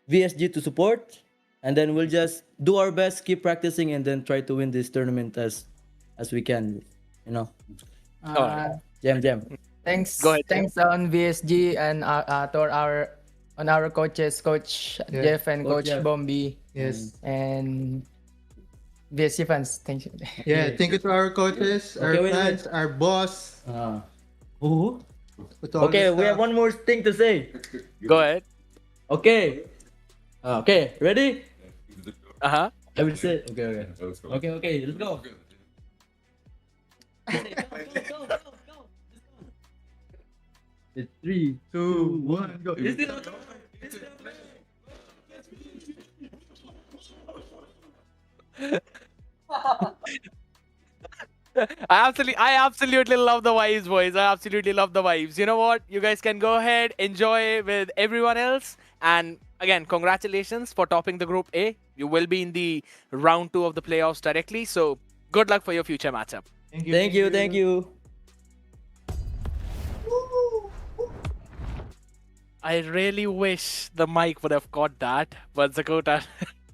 VSG to support. And then we'll just do our best, keep practicing, and then try to win this tournament as we can. Jam. Thanks. Go ahead, Thanks on VSG and to our coaches, Coach Jeff and Coach Jeff. Bombi, Yes. and VSG fans. Thank you. Yeah, thank you to our coaches, our wait. fans, our boss. Who? With all Okay, this we have stuff. one more thing to say. Go ahead. Okay. Okay, ready? Uh huh. I will say. Okay, let's go. It's 3, 2, 1, go. Is this I absolutely love the vibes, boys. I absolutely love the vibes. You know what? You guys can go ahead, enjoy with everyone else. And again, congratulations for topping the Group A. You will be in the round 2 of the playoffs directly. So good luck for your future matchup. Thank you. I really wish the mic would have caught that, but Zakota,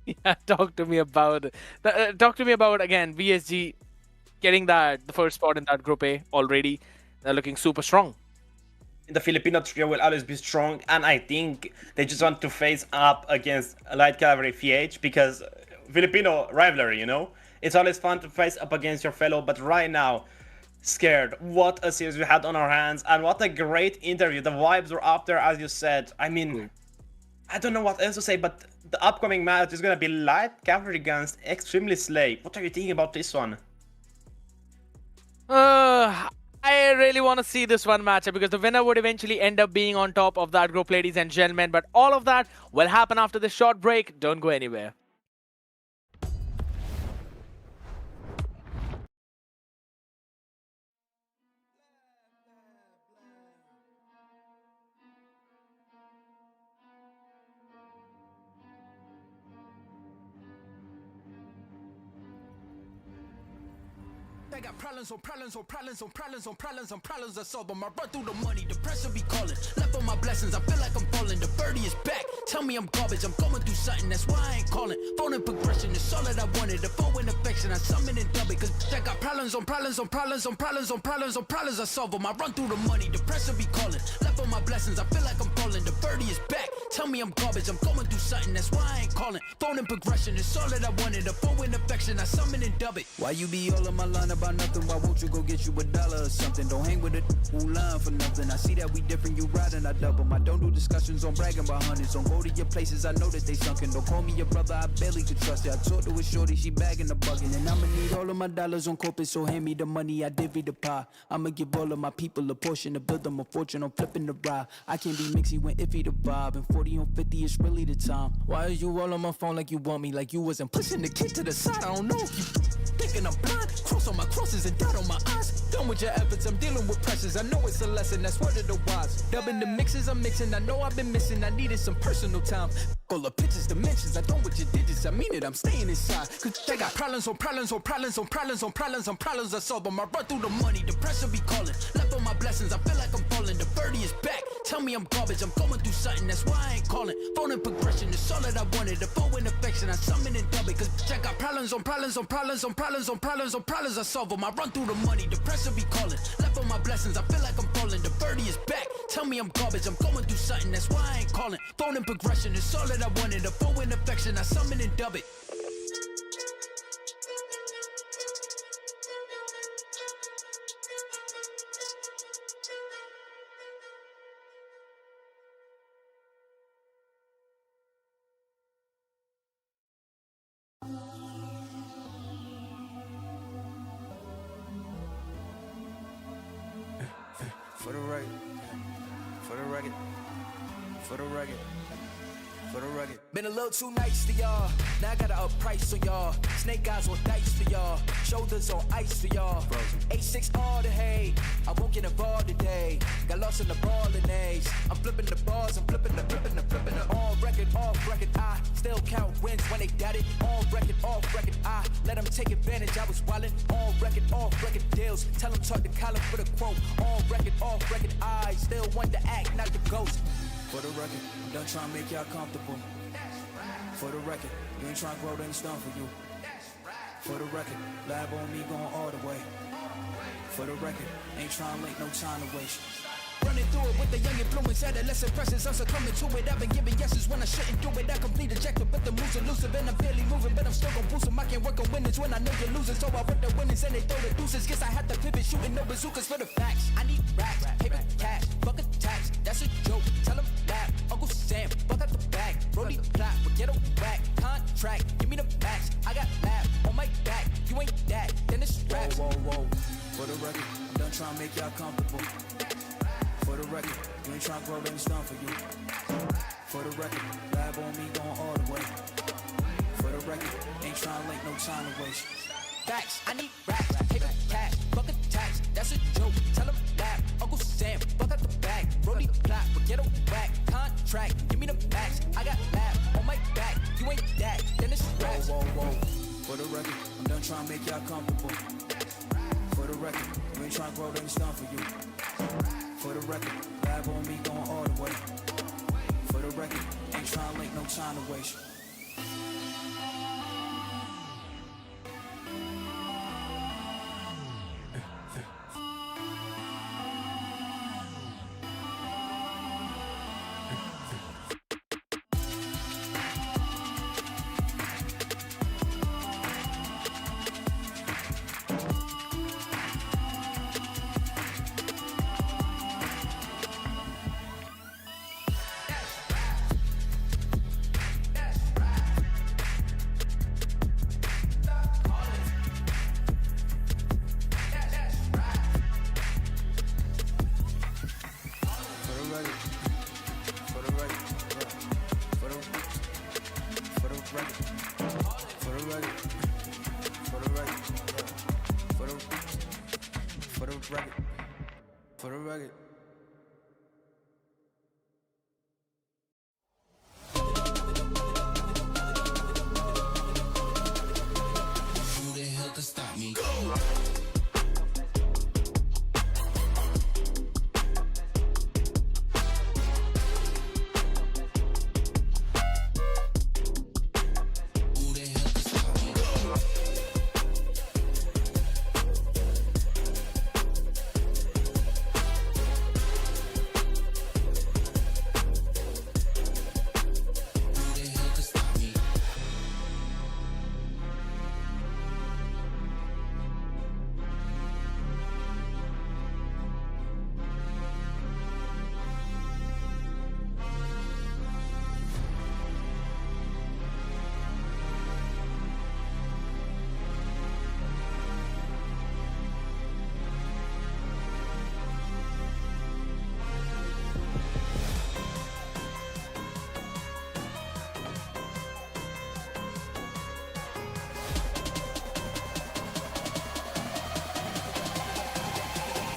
yeah, talk to me about again VSG getting the first spot in that Group A already. They're looking super strong. The Filipino trio will always be strong, and I think they just want to face up against Light Cavalry VH because Filipino rivalry, you know? It's always fun to face up against your fellow, but right now, scared. What a series we had on our hands, and what a great interview. The vibes were up there, as you said. I mean, I don't know what else to say, but the upcoming match is gonna be Light Cavalry against Extremely Slay. What are you thinking about this one? I really want to see this one matchup because the winner would eventually end up being on top of that group, ladies and gentlemen. But all of that will happen after this short break. Don't go anywhere. I got problems on problems on problems on problems on problems on problems I solve them. I run through the money, the pressure be calling. Left on my blessings, I feel like I'm falling. The birdie is back. Tell me I'm garbage, I'm going through something, that's why I ain't calling. Phone and progression is all that I wanted. The phone and affection, I summon and dub it. Cause I got problems on problems on problems on problems on problems on problems I solve them. I run through the money, the pressure be calling. Left on my blessings, I feel like I'm falling. The birdie is back. Tell me I'm garbage, I'm going through something, that's why I ain't calling. Phone and progression is all that I wanted. The phone and affection, I summon and dub it. Why you be all in my line about nothing? Why won't you go get you $1 or something? Don't hang with it who line for nothing. I see that we different, you riding, I double. I don't do discussions on bragging about hundreds. Don't go to your places, I know that they sunken. Don't call me your brother, I barely could trust it. I talked to a shorty, she bagging the bucket. And I'ma need all of my dollars on corporate, so hand me the money, I divvy the pie. I'ma give all of my people a portion to build them a fortune. I'm flipping the ride. I can't be mixy when iffy the vibe. And 40 on 50 is really the time. Why are you all on my phone like you want me? Like you wasn't pushing the kid to the side. I don't know if you thinking I'm blind. Cross on my crosses and dot on my eyes. Done with your efforts, I'm dealing with pressures. I know it's a lesson, that's word of the wise. Dubbing the mixes I'm mixing, I know I've been missing. I needed some personal time. All the pictures, dimensions, I don't with your digits. I mean it, I'm staying inside. Cause I got problems on problems on problems on problems on problems on problems I solve them. I run through the money, the pressure be calling. Left on my blessings, I feel like I'm falling. The birdie is back. Tell me I'm garbage, I'm going through something, that's why I ain't calling. Phone and progression is all that I wanted. The phone and affection, I summon and dub it. Cause I got problems on problems on problems on problems on problems on problems I solve them. I run through the money, the pressure be calling. Left on my blessings, I feel like I'm falling. The birdie is back. Tell me I'm garbage, I'm going through something, that's why I ain't calling. Phone and progression is all that I wanted. The phone and affection, I summon and dub it. For the record, for the record, for the record, for the record. Been a little too nice to y'all. Now I gotta up price on y'all. Snake eyes on dice for y'all. Shoulders on ice for y'all. 8-6 all the hay. I won't get involved today. Got lost in the ball and A's. I'm flipping the bars. I'm flipping the. All record, off record. I still count wins when they doubt it. All record, off record. I let them take advantage. I was wildin'. All record, off record deals. Tell them talk to Colin for the quote. All record, off record. I still want to act, not the ghost. For the record, I'm done trying to make y'all comfortable. For the record, you ain't trying to grow, then it's done for you. For the record, lab on me going all the way. For the record, ain't trying to make no time to waste. Running through it with the young influence, adolescent presence, I'm succumbing to it. I've been giving yeses when I shouldn't do it. I complete ejected, but the moves elusive, and I'm barely moving, but I'm still gon' boost them. I can't work on winners when I know you're losing, so I work the winners and they throw the deuces. Guess I had to pivot, shooting no bazookas for the facts. I need racks, paper, cash. fuck a tax, that's a joke. Tell him laugh, Uncle Sam, fuck out the bag. Brody plot, but get a whack. Contract, give me the max. I got laugh on my back. You ain't that, then it's raps. Whoa, whoa, whoa. For the record, I'm done trying to make y'all comfortable. For the record, you ain't trying to grow, then it's done for you. For the record, lab on me going all the way. For the record, ain't trying to link, no time to waste. Facts, I need racks, paper cash, fuck a tax, that's a joke. Tell him laugh, Uncle Sam, fuck out the bag. Brody plot, but get a whack. Contract, give me the max. I got laugh on my back. You ain't that, then it's raps. Whoa, whoa, whoa. For the record, I'm done trying to make y'all comfortable. For the record, you ain't trying to grow, then it's done for you. For the record, lab on me going all the way. For the record, ain't trying to link, no time to waste. For the record. Who the hell can stop me?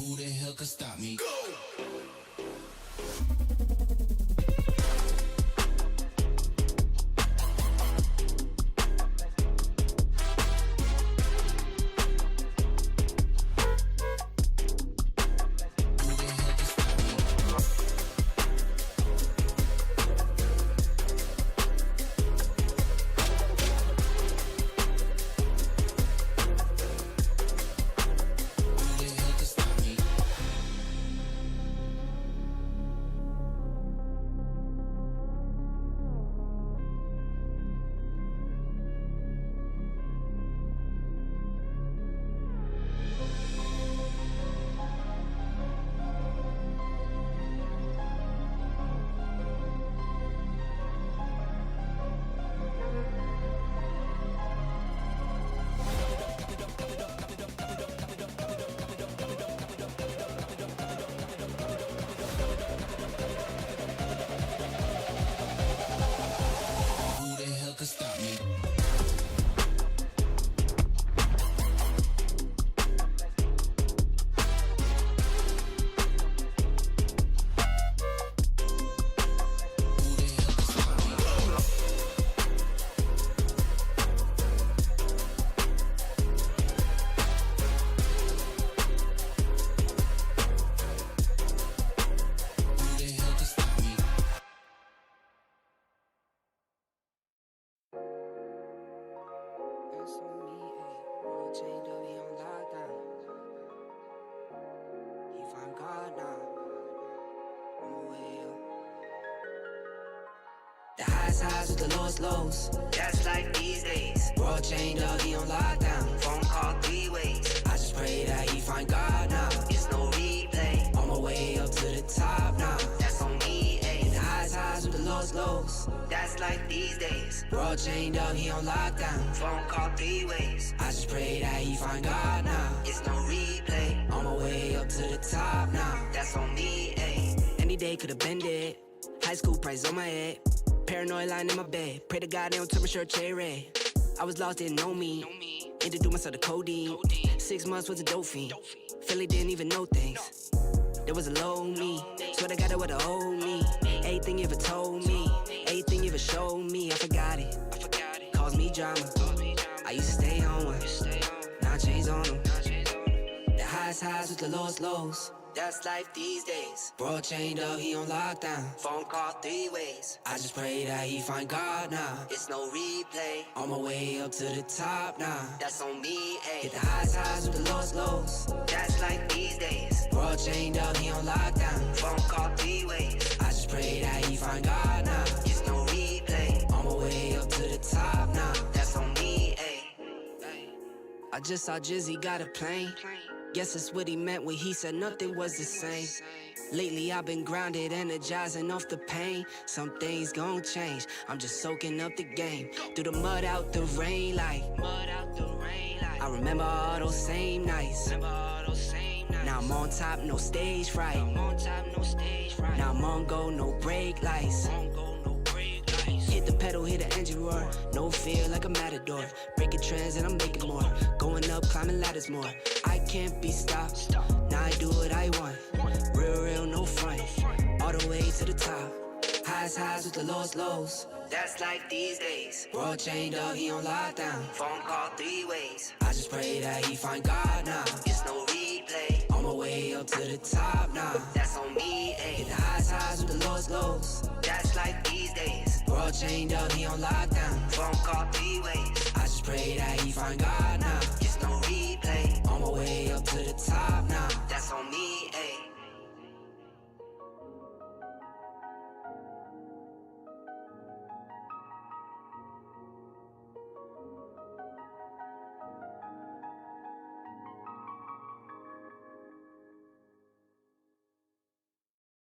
Who the hell can stop me? Who the hell can stop me? The highs with the lowest lows. That's like these days. World chained up, he on lockdown. Phone call 3 ways. I just pray that he find God now. It's no replay. On my way up to the top. Bro chained up, he on lockdown. Phone call 3 ways. I just pray that he find God now. It's no replay. On my way up to the top now. That's on me, ayy. Any day could've been dead. High school price on my head. Paranoid lying in my bed. Pray to God they don't turn my shirt cherry. I was lost, didn't know me. Introduced myself to codeine. 6 months was a dope fiend. Philly didn't even know things. There was a low me. Swear to God that would've owed me. Everything you ever told me. Everything you ever showed me. I forgot it. Caused me drama. I used to stay on one. Now I changed on them. The highs with the lowest lows. That's life these days. Bro chained up, he on lockdown. Phone call 3 ways. I just pray that he find God now. It's no replay. On my way up to the top now. That's on me, ayy. Hit the highs with the lowest lows. That's life these days. Bro chained up, he on lockdown. Phone call 3 ways. I just pray that he find God now. It's no replay. On my way up to the top now. That's on me, ayy. I just saw Jizzy got a plane. Guess that's what he meant when he said nothing was the same. Lately I've been grounded, energizing off the pain. Some things gon' change, I'm just soaking up the game. Through the mud, out the rain, like I remember all those same nights. Now I'm on top, no stage fright. Now I'm on go, no brake lights. Hit the pedal, hit the engine roar. No fear like a matador. Breaking trends and I'm making more. Going up, climbing ladders more. I can't be stopped. Now I do what I want. Real, no front. All the way to the top. Highs with the lowest lows. That's life these days. Bro chained up, he on lockdown. Phone call 3 ways. I just pray that he find God now. It's no replay. On my way up to the top now. That's on me, ayy. Hit the highs with the lowest lows. That's life these days. Bro chained up, he on lockdown. Phone call 3 ways. I just pray that he find God now. It's no replay. On my way up to the top now. That's on me, ayy.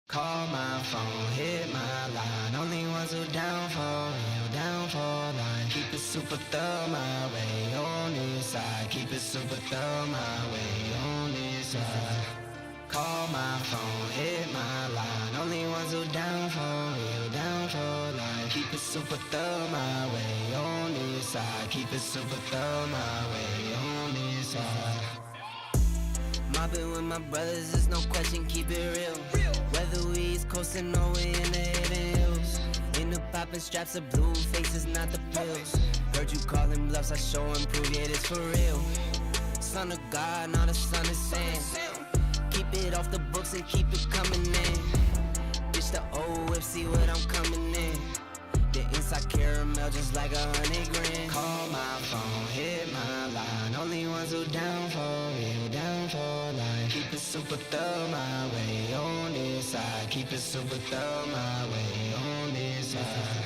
Call my phone, hit my line. Only ones who down for real, down for line. Keep it super thorough my way on this side. Keep it super thorough my way on this side. Call my phone, hit my line. Only ones who down for real, down for line. Keep it super thorough my way on this side. Keep it super thorough my way on this side. Mobbing with my brothers, there's no question, keep it real. Whether we East Coast or we in the hidden hills. In the poppin' straps of blue faces, not the pills. Heard you calling bluffs, I show and prove it is for real. Son of God, not a son of sand. Keep it off the books and keep it coming in. Bitch the old whip, see what I'm coming in. The inside caramel just like 100 grand. Call my phone, hit my line. Only ones who down for real, down for line. Keep it super thorough my way on this side. Keep it super thorough my way on this side.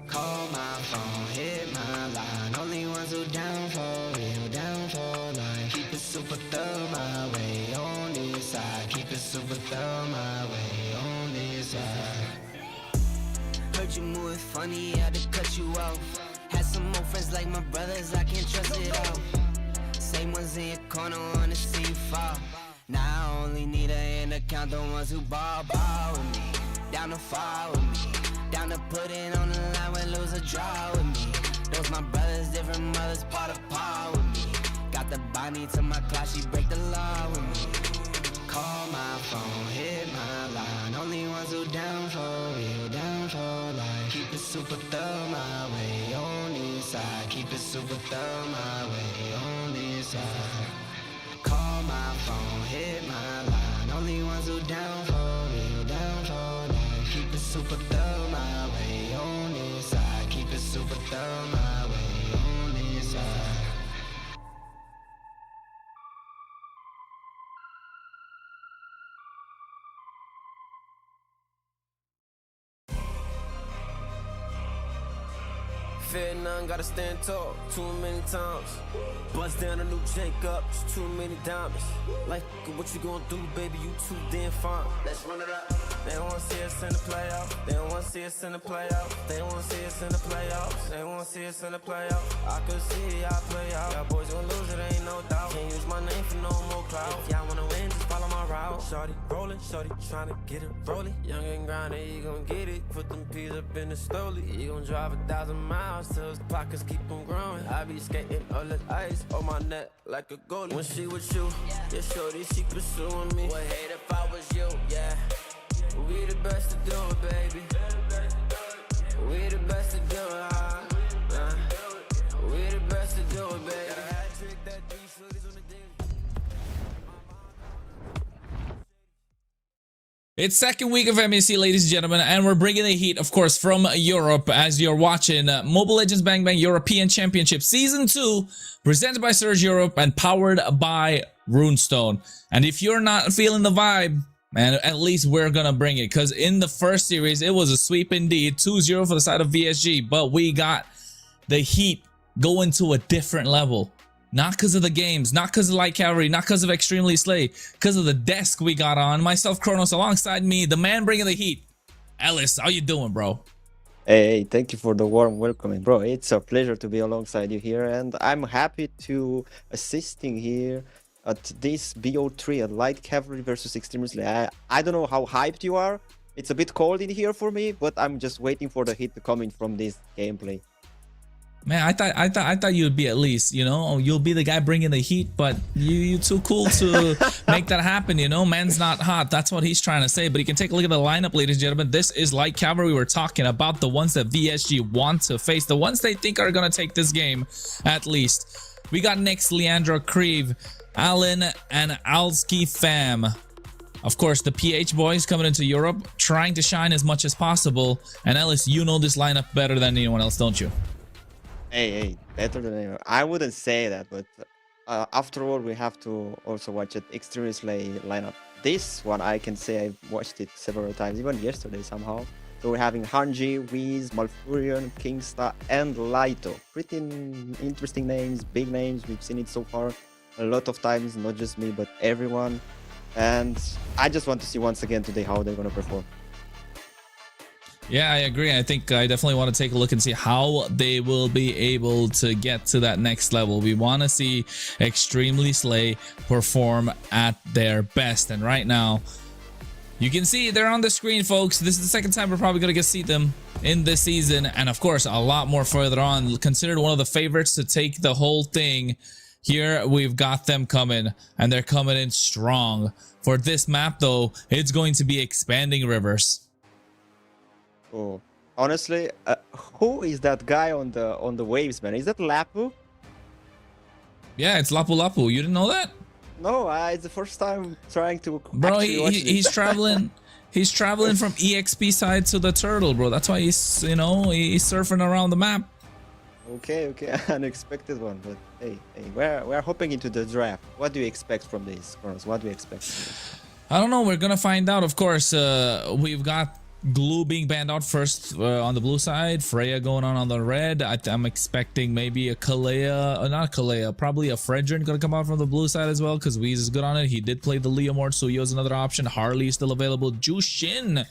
Call my phone, hit my line. Only ones who down for real, down for line. Keep it super thorough my way on this side. Keep it super thorough my way on this side. Heard you moving funny, had to cut you off. Had some more friends like my brothers, I can't trust it all. Same ones in your corner, wanna see you fall. Now I only need a hand to count the ones who ball with me. Down to fall with me. Down to put it on the line when lose or draw with me. Those my brothers, different mothers, part of par with me. Got the Bonnie to my class, she break the law with me. Call my phone, hit my line. Only ones who down for real, down for line. Keep it super thorough my way on this side. Keep it super thorough my way on this side. Call my phone, hit my line. Only ones who down for real, down for line. Keep it super thorough my way on this side. Keep it super thorough my way on this side. fear none, gotta stand tall too many times. Bust down a new Jacob, it's too many diamonds. Like, what you gonna do, baby? You too damn fine. Let's run it up. They don't wanna see us in the playoffs. They don't wanna see us in the playoffs. They don't wanna see us in the playoffs. They don't wanna see us in the playoffs. I could see y'all play out. Y'all boys gonna lose, it ain't no doubt. Can't use my name for no more clout. If y'all wanna win, just follow my route. Shorty rolling, shorty trying to get it rolling. Young and grinding, he gon' get it. Put them peas up in the stoley. He gon' drive 1,000 miles till his pockets keep on growing. I be skating all the ice on my neck like a goalie. When she with you, yeah, shorty, she pursuing me. Would hate if I was you, yeah. We the best to do it, baby. We the best to do it, we the best to do it, baby. It's second week of MAC, ladies and gentlemen, and we're bringing the heat, of course, from Europe as you're watching Mobile Legends Bang Bang European Championship Season 2, presented by Surge Europe and powered by Runestone. And if you're not feeling the vibe, man, at least we're gonna bring it, because in the first series, it was a sweep indeed, 2-0 for the side of VSG, but we got the heat going to a different level. Not because of the games, not because of Light Cavalry, not because of Extremely Slay, because of the desk we got on. Myself, Kronos, alongside me, the man bringing the heat. Ellis, how you doing, bro? Hey, thank you for the warm welcoming, bro. It's a pleasure to be alongside you here, and I'm happy to assisting here at this BO3 at Light Cavalry versus Extremely Slay. I don't know how hyped you are. It's a bit cold in here for me, but I'm just waiting for the hit to come in from this gameplay. Man, I thought you'd be at least, you know, you'll be the guy bringing the heat, but you too cool to make that happen, you know. Man's not hot. That's what he's trying to say. But you can take a look at the lineup, ladies and gentlemen. This is Light Cavalry. We're talking about the ones that VSG want to face, the ones they think are going to take this game, at least. We got Nyx, Leandra, Creve, Alan, and Alski Fam. Of course, the PH boys coming into Europe, trying to shine as much as possible. And Ellis, you know this lineup better than anyone else, don't you? Hey, better than anyone. I wouldn't say that, but after all, we have to also watch it. Extremely Slay lineup. This one, I can say I've watched it several times, even yesterday somehow. So we're having Hanji, Wiz, Malfurion, Kingsta, and Laito. Pretty interesting names, big names. We've seen it so far a lot of times, not just me, but everyone. And I just want to see once again today how they're going to perform. Yeah, I agree. I think I definitely want to take a look and see how they will be able to get to that next level. We want to see Extremely Slay perform at their best. And right now, you can see they're on the screen, folks. This is the second time we're probably going to get to see them in this season. And of course, a lot more further on. Considered one of the favorites to take the whole thing. Here, we've got them coming, and they're coming in strong. For this map, though, it's going to be Expanding Rivers. Oh, honestly, who is that guy on the waves, man? Is that Lapu? Yeah, it's Lapu Lapu. You didn't know that? No, it's the first time trying to. Bro, he's traveling. He's traveling from EXP side to the turtle, bro. That's why he's, you know, he's surfing around the map. Okay, unexpected one, but hey, we're hopping into the draft. What do you expect from this, Kronos? What do you expect from this? I don't know. We're gonna find out. Of course, we've got Glue being banned out first on the blue side, Freya going on the red. I'm expecting maybe a Kalea, not Kalea, probably a Fredrin gonna come out from the blue side as well, because Weez is good on it. He did play the Leomord, so Yo's another option. Harley is still available. Jushin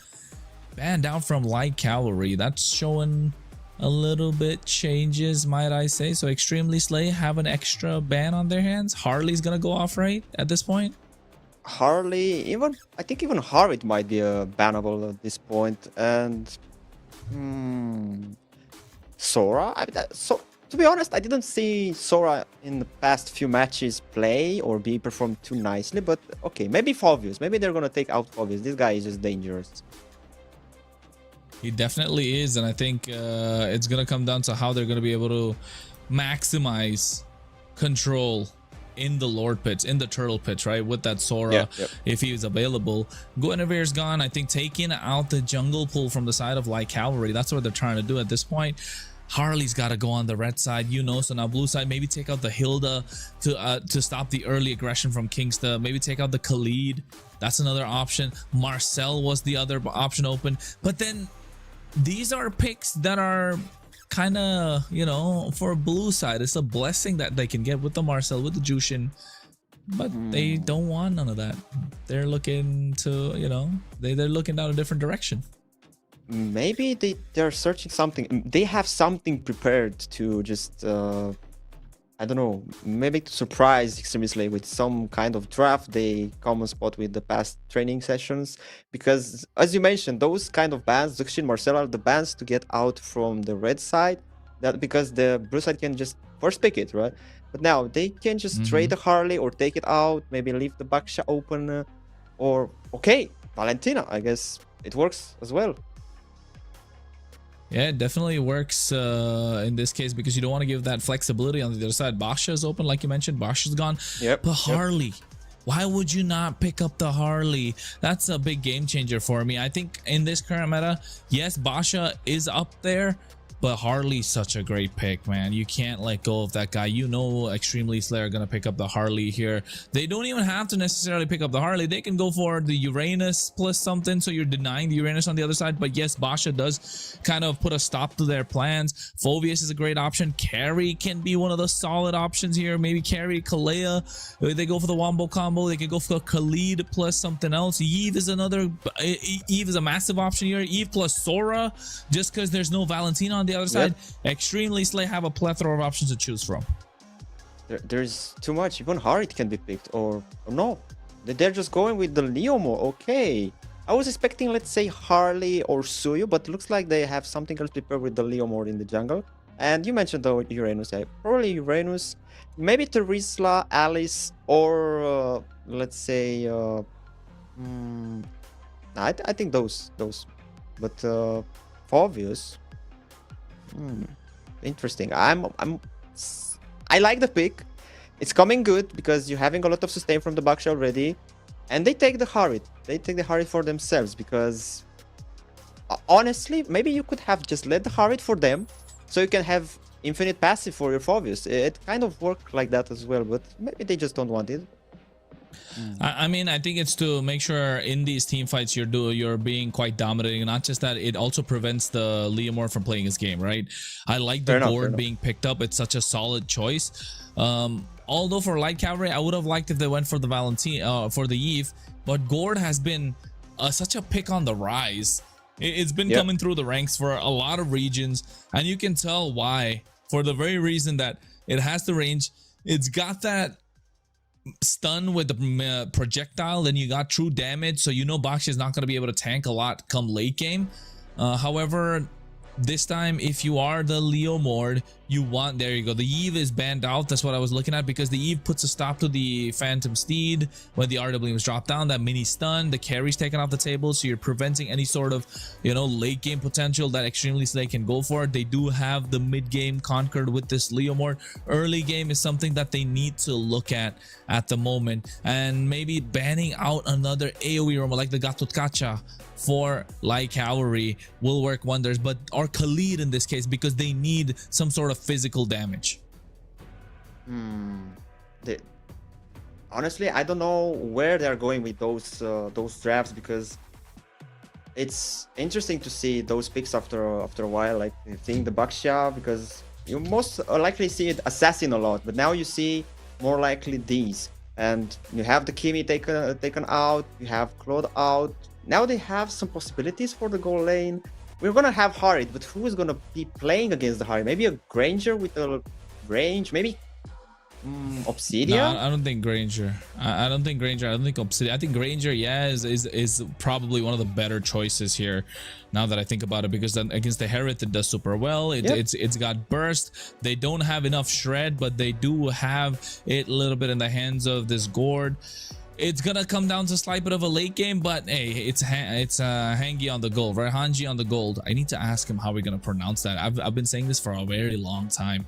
banned out from Light Cavalry. That's showing a little bit changes, might I say. So Extremely Slay have an extra ban on their hands. Harley's gonna go off, right, at this point? Harley, I think even Harvit might be bannable at this point, and Sora. So to be honest, I didn't see Sora in the past few matches play or be performed too nicely. But okay, maybe Phobius. Maybe they're gonna take out Phobius. This guy is just dangerous. He definitely is, and I think it's gonna come down to how they're gonna be able to maximize control in the Lord pits, in the turtle pits, right? With that Sora, if he is available. Guinevere's gone. I think taking out the jungle pull from the side of Light Cavalry. That's what they're trying to do at this point. Harley's got to go on the red side, you know. So now blue side, maybe take out the Hilda to stop the early aggression from Kingsta. Maybe take out the Khalid. That's another option. Marcel was the other option open. But then these are picks that are kind of, you know, for blue side, it's a blessing that they can get with the Marcel, with the Jushin. But they don't want none of that. They're looking to, you know, they're looking down a different direction. Maybe they're searching something. They have something prepared to just, I don't know, maybe to surprise Extremely with some kind of draft they common spot with the past training sessions. Because, as you mentioned, those kind of bans, Zuxin, Marcel are the bans to get out from the red side. That because the blue side can just first pick it, right? But now they can just trade the Harley or take it out, maybe leave the Baksha open, or okay, Valentina. I guess it works as well. Yeah, it definitely works in this case because you don't want to give that flexibility on the other side. Basha is open, like you mentioned. Basha's gone. Yep. But Harley, why would you not pick up the Harley? That's a big game changer for me. I think in this current meta, yes, Basha is up there, but Harley's such a great pick, man. You can't let go of that guy. You know Extremely Slayer are going to pick up the Harley here. They don't even have to necessarily pick up the Harley. They can go for the Uranus plus something, so you're denying the Uranus on the other side. But yes, Basha does kind of put a stop to their plans. Phoveus is a great option. Carry can be one of the solid options here. Maybe Carry, Kalea. They go for the Wombo combo. They could go for Khalid plus something else. Eve is another. Eve is a massive option here. Eve plus Sora, just because there's no Valentina on the other side. Extremely Slay have a plethora of options to choose from. There's too much. Even Harit can be picked, or no. They're just going with the Leomore. Okay. I was expecting, let's say, Harley or Suyu, but looks like they have something else prepared with the Leomore in the jungle. And you mentioned the Uranus. Yeah, probably Uranus, maybe Terisla, Alice, or let's say, I think those. But Phoveus. Interesting. I like the pick. It's coming good because you're having a lot of sustain from the Baksha already, and they take the Harit. They take the Harit for themselves because honestly, maybe you could have just let the Harit for them, so you can have infinite passive for your Phoveus. It kind of worked like that as well, but maybe they just don't want it. I mean, I think it's to make sure in these team fights you're being quite dominating. Not just that, it also prevents the Leomore from playing his game, right? I like the Gord being picked up. It's such a solid choice. Although for light cavalry, I would have liked if they went for the Valentina, for the Eve. But Gord has been such a pick on the rise. It's been coming through the ranks for a lot of regions, and you can tell why. For the very reason that it has the range, it's got that stun with the projectile, then you got true damage, so you know Baksha is not going to be able to tank a lot come late game. However, this time, if you are the Leomord, you want, there you go, the Eve is banned out. That's what I was looking at, because the Eve puts a stop to the Phantom Steed when the RW is dropped down. That mini stun, the carry's taken off the table, so you're preventing any sort of, you know, late game potential that Extremely Slay can go for. They do have the mid game conquered with this Leomord. Early game is something that they need to look at the moment, and maybe banning out another AoE roamer like the Gatotkacha for light cavalry will work wonders, but or Khalid in this case, because they need some sort of physical damage. Honestly, I don't know where they're going with those drafts, because it's interesting to see those picks after a while. Like seeing the Baksha, because you most likely see it Assassin a lot, but now you see more likely these, and you have the Kimi taken out, you have Claude out. Now they have some possibilities for the goal lane. We're gonna have Harit, but who is gonna be playing against the Harit? Maybe a Granger with a range, maybe Obsidian? No, I don't think Granger. I don't think Granger. I don't think Obsidian. I think Granger, yeah, is probably one of the better choices here. Now that I think about it, because then against the Herod it does super well. It's got burst. They don't have enough shred, but they do have it a little bit in the hands of this Gord. It's gonna come down to a slight bit of a late game, but hey, it's Hangi on the gold, right? Hanji on the gold. I need to ask him how we're gonna pronounce that. I've been saying this for a very long time.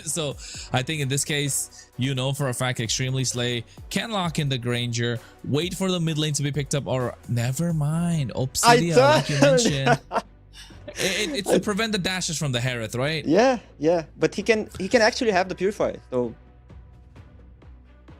So I think in this case, you know for a fact, Extremely Slay can lock in the Granger, wait for the mid lane to be picked up, or never mind, Obsidian, like you mentioned. It's to prevent the dashes from the Hereth, right? Yeah, but he can actually have the Purify, so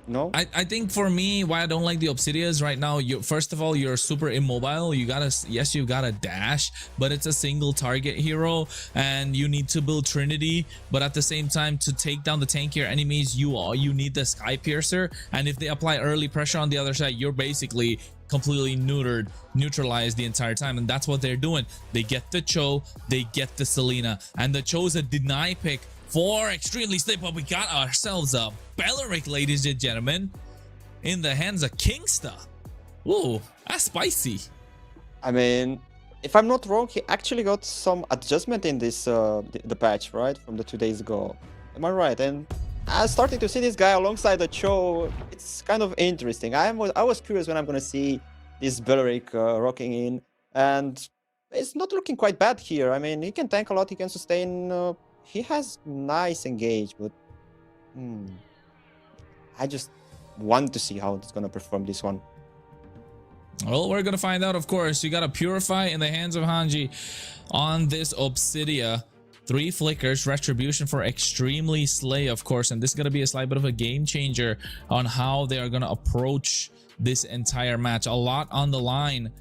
No. I think for me, why I don't like the Obsidia is right now, you first of all, you're super immobile. You gotta, yes, you gotta dash, but it's a single target hero and you need to build Trinity, but at the same time, to take down the tankier enemies, you need the Sky Piercer, and if they apply early pressure on the other side, you're basically completely neutralized the entire time, and that's what they're doing. They get the Cho, they get the Selena, and the Cho's a deny pick for Extremely Slip, but we got ourselves a Belleric, ladies and gentlemen, in the hands of Kingsta. Ooh, that's spicy. I mean, if I'm not wrong, he actually got some adjustment in this the patch, right, from the 2 days ago. Am I right? And I started to see this guy alongside the Cho. It's kind of interesting. I was curious when I'm gonna see this Belleric rocking in, and it's not looking quite bad here. I mean, he can tank a lot, he can sustain. He has nice engage, but I just want to see how it's gonna perform this one. Well, we're gonna find out, of course. You got a Purify in the hands of Hanji on this Obsidia. 3 flickers, retribution for Extremely Slay, of course, and this is gonna be a slight bit of a game changer on how they are gonna approach this entire match. A lot on the line.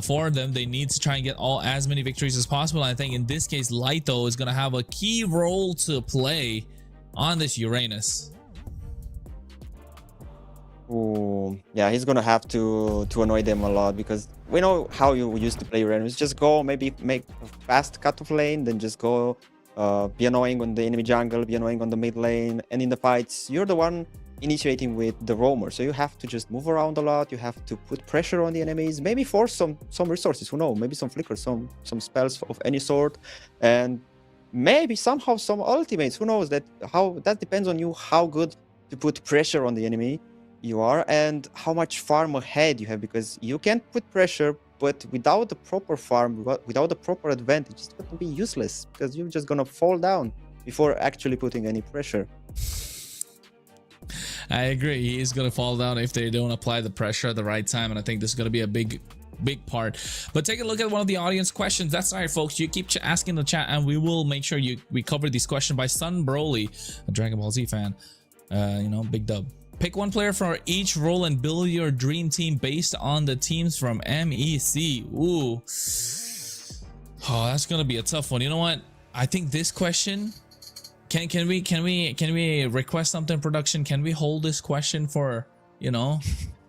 For them, they need to try and get as many victories as possible. I think in this case, Lito is going to have a key role to play on this Uranus. Oh, yeah, he's gonna have to annoy them a lot, because we know how you used to play Uranus. Just go, maybe make a fast cut of lane, then just go be annoying on the enemy jungle, be annoying on the mid lane, and in the fights, you're the one initiating with the roamer, so you have to just move around a lot. You have to put pressure on the enemies, maybe force some resources, who knows, maybe some flickers, some spells of any sort, and maybe somehow some ultimates, who knows. That depends on you, how good to put pressure on the enemy you are and how much farm ahead you have, because you can put pressure, but without the proper farm, without the proper advantage, it's going to be useless, because you're just gonna fall down before actually putting any pressure. I agree. He is going to fall down if they don't apply the pressure at the right time, and I think this is going to be a big part. But take a look at one of the audience questions. That's right, folks. You keep asking in the chat, and we will make sure we cover these questions by Sun Broly, a Dragon Ball Z fan. Big dub. Pick one player for each role and build your dream team based on the teams from MEC. Ooh. Oh, that's going to be a tough one. You know what? I think this question... Can we request something, production? Can we hold this question for,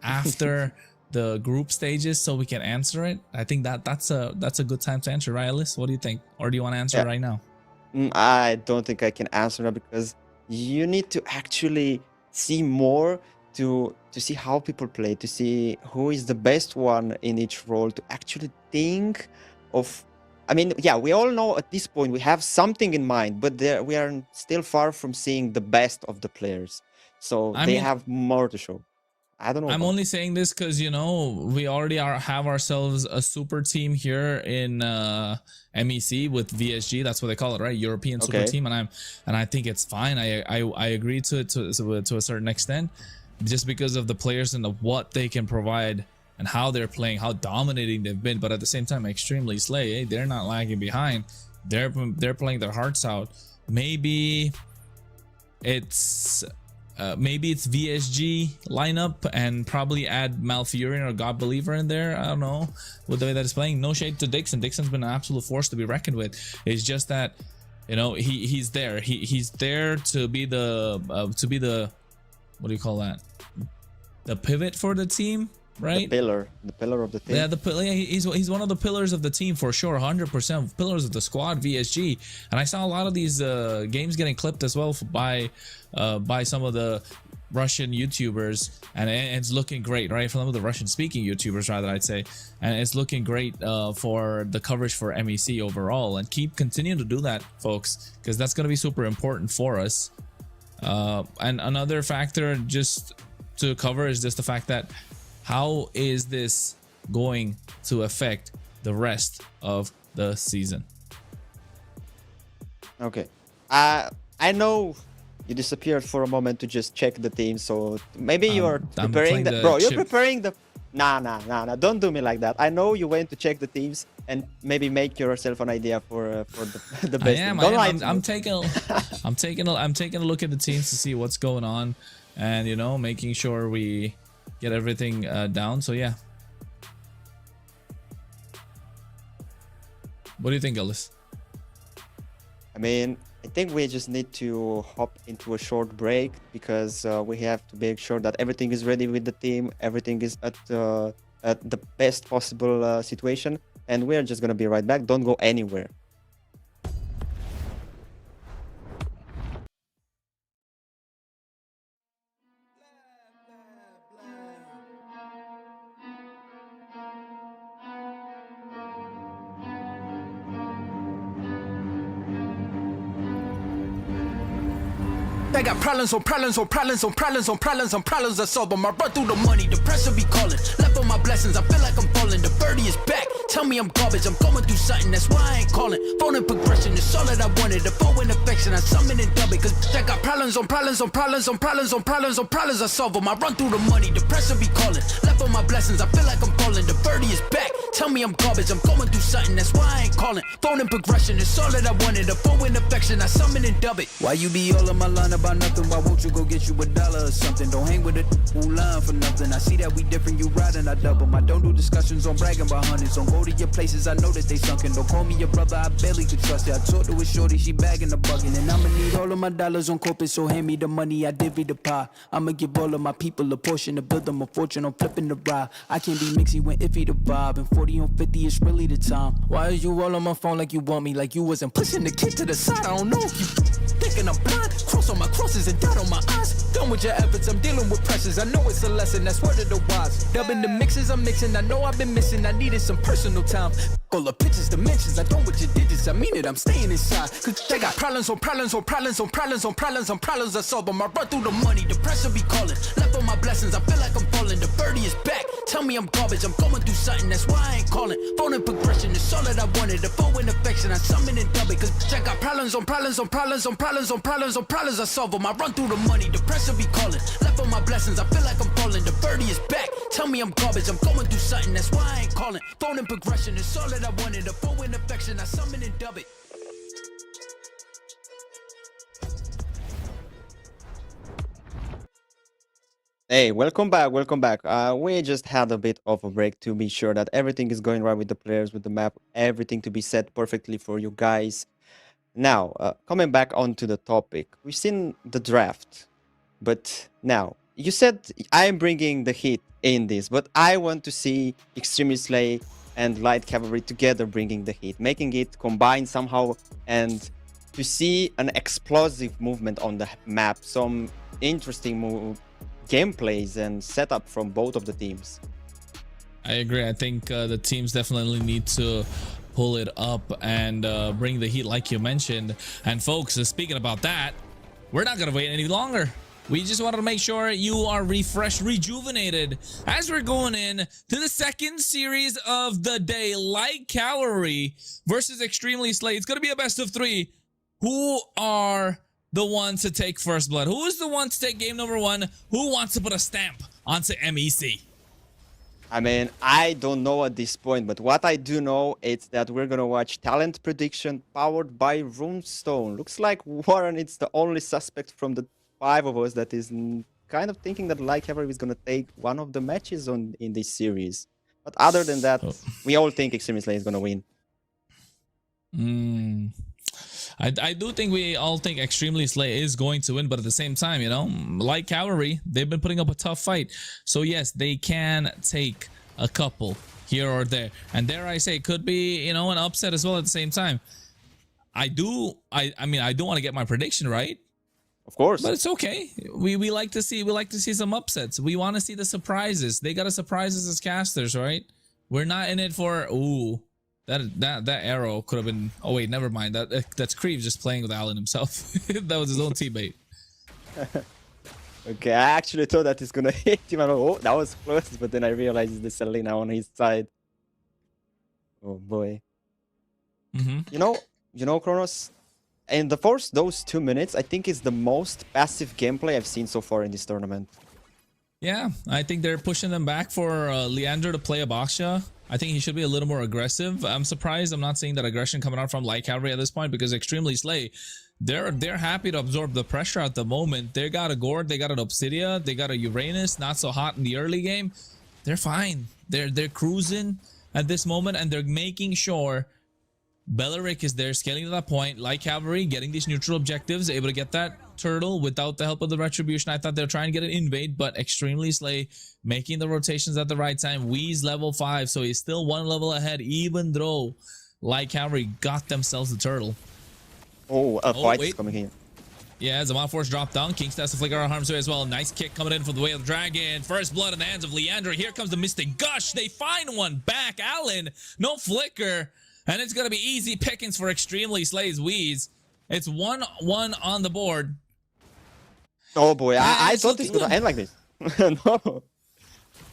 after the group stages so we can answer it? I think that's a good time to answer, right, Alice? What do you think? Or do you want to answer right now? I don't think I can answer that, because you need to actually see more to see how people play, to see who is the best one in each role, to actually think of... I mean, yeah, we all know at this point we have something in mind, but we are still far from seeing the best of the players. So they have more to show. I don't know. I'm only saying this because, we already have ourselves a super team here in MEC with VSG. That's what they call it, right? European super team. And I think it's fine. I agree to it to a certain extent, just because of the players and what they can provide and how they're playing, how dominating they've been. But at the same time, Extremely Slay, they're not lagging behind. They're playing their hearts out. Maybe it's VSG lineup and probably add Malfurion or God Believer in there. I don't know, with the way that it's playing. No shade to Dixon. Dixon's been an absolute force to be reckoned with. It's just that, he's there. He's there to be the what do you call that? The pivot for the team. Right, the pillar of the team. Yeah, he's one of the pillars of the team for sure, 100% pillars of the squad. VSG, and I saw a lot of these games getting clipped as well by some of the Russian YouTubers, and it's looking great, right? Some of the Russian-speaking YouTubers, rather, I'd say, and it's looking great for the coverage for MEC overall. And continue to do that, folks, because that's going to be super important for us. And another factor just to cover is just the fact that, how is this going to affect the rest of the season? Okay. I know you disappeared for a moment to just check the team, so maybe you're preparing the... Bro, you're preparing the... Nah, don't do me like that. I know you went to check the teams and maybe make yourself an idea for the best. I'm taking a look at the teams to see what's going on. and you know, making sure we get everything down. So yeah. What do you think, Ellis? I mean, I think we just need to hop into a short break because we have to make sure that everything is ready with the team, everything is at the best possible situation, and we're just gonna be right back. Don't go anywhere. I got problems on problems on problems on problems on problems on problems I solve them. I run through the money, the pressure be calling. Left on my blessings, I feel like I'm falling. The birdie is back. Tell me I'm garbage, I'm going through something, that's why I ain't calling. Phone and progression is all that I wanted. The phone and affection, I summon and dub it. Cause I got problems on problems on problems on problems on problems on problems I solve them. I run through the money, the pressure be calling. Left on my blessings, I feel like I'm falling. The birdie is back. Tell me I'm garbage, I'm going through something, that's why I ain't calling. Phone and progression is all that I wanted. The phone and affection, I summon and dub it. Why you be all on my line about nothing? Why won't you go get you $1 or something? Don't hang with a who line for nothing. I see that we different, you riding, I double. I don't do discussions on bragging about hundreds. Don't go to your places, I know that they sunken. Don't call me your brother, I barely could trust you. I talked to a shorty, she bagging the bugging. And I'ma need all of my dollars on corporate, so hand me the money, I divvy the pie. I'ma give all of my people a portion to build them a fortune on flipping the ride. I can't be mixy when iffy the vibe. And 40 on 50 is really the time. Why is you all on my phone like you want me? Like you wasn't pushing the kid to the side. I don't know if you thinking I'm blind. Cross on my crosses and dot on my eyes. Done with your efforts, I'm dealing with pressures. I know it's a lesson, that's word of the wise. Dubbing the mixes, I'm mixing. I know I've been missing, I needed some personal time. All the pictures, dimensions, I don't with your digits. I mean it, I'm staying inside. Cause they got problems on problems on problems on problems on problems on problems I solve them. I run through the money, the pressure be calling. Left on my blessings, I feel like I'm falling. The birdie is back. Tell me I'm garbage, I'm going through something, that's why I ain't calling. Phone and progression is all that I wanted. The phone and affection, I summon and dub it. Cause I got problems on problems on problems on problems on problems on problems I solve them. I run through the money, the pressure be calling. Left on my blessings, I feel like I'm falling. The birdie is back. Tell me I'm garbage, I'm going through something, that's why I ain't calling. Phone and progression is all that I wanted. The phone and affection, I summon and dub it. Hey, welcome back, welcome back. We just had a bit of a break to be sure that everything is going right with the players, with the map, everything to be set perfectly for you guys. Now, coming back onto the topic, we've seen the draft, but now, you said I'm bringing the heat in this, but I want to see Extremely Slay and Light Cavalry together bringing the heat, making it combine somehow, and to see an explosive movement on the map, some interesting gameplays and setup from both of the teams. I agree. I think the teams definitely need to pull it up and bring the heat like you mentioned. And folks, speaking about that, we're not gonna wait any longer. We just wanted to make sure you are refreshed, rejuvenated as we're going in to the second series of the day. Light Cavalry versus Extremely Slay. It's gonna be a best of 3. Who are the ones to take first blood? Who is the one to take game number 1? Who wants to put a stamp onto MEC? I mean, I don't know at this point, but what I do know is that we're gonna watch talent prediction powered by Runestone. Looks like Warren is the only suspect from the 5 of us that is kind of thinking that Light Cavalry is gonna take one of the matches in this series. But other than that, we all think Extremely Slay is gonna win. I do think we all think Extremely Slay is going to win, but at the same time, you know, Light Cavalry, they've been putting up a tough fight. So yes, they can take a couple here or there. And dare I say, it could be, you know, an upset as well at the same time. I mean, I do want to get my prediction right. Of course. But it's okay. We like to see some upsets. We want to see the surprises. They got to surprise us as casters, right? We're not in it for that arrow could have been. Oh wait, never mind. That's Creeve just playing with Alan himself. That was his own teammate. Okay, I actually thought that he's gonna hit him. Oh, that was close, but then I realized it's the Selena on his side. Oh boy. You know, Kronos. In those 2 minutes, I think it's the most passive gameplay I've seen so far in this tournament. Yeah, I think they're pushing them back for Leandro to play a Boxia. I think he should be a little more aggressive. I'm surprised I'm not seeing that aggression coming out from Light Cavalry at this point, because Extremely Slay, they're happy to absorb the pressure at the moment. They got a Gord, they got an Obsidia, they got a Uranus, not so hot in the early game. They're fine. They're cruising at this moment, and they're making sure Belleric is there, scaling to that point. Light Cavalry getting these neutral objectives, able to get that turtle without the help of the Retribution. I thought they were trying to get an invade, but Extremely Slay making the rotations at the right time. Wee's level 5, so he's still one level ahead, even though Light Cavalry got themselves the turtle. Oh, a fight is coming here. Yeah, as the Mod Force dropped down, Kingston has to flicker on harm's way as well. Nice kick coming in for the way of the dragon. First blood in the hands of Leandro. Here comes the Mystic Gush. They find one back. Allen, no flicker. And it's going to be easy pickings for Extremely Slay's Wheeze. It's 1-1 on the board. Oh boy, I thought this was going to end like this. No.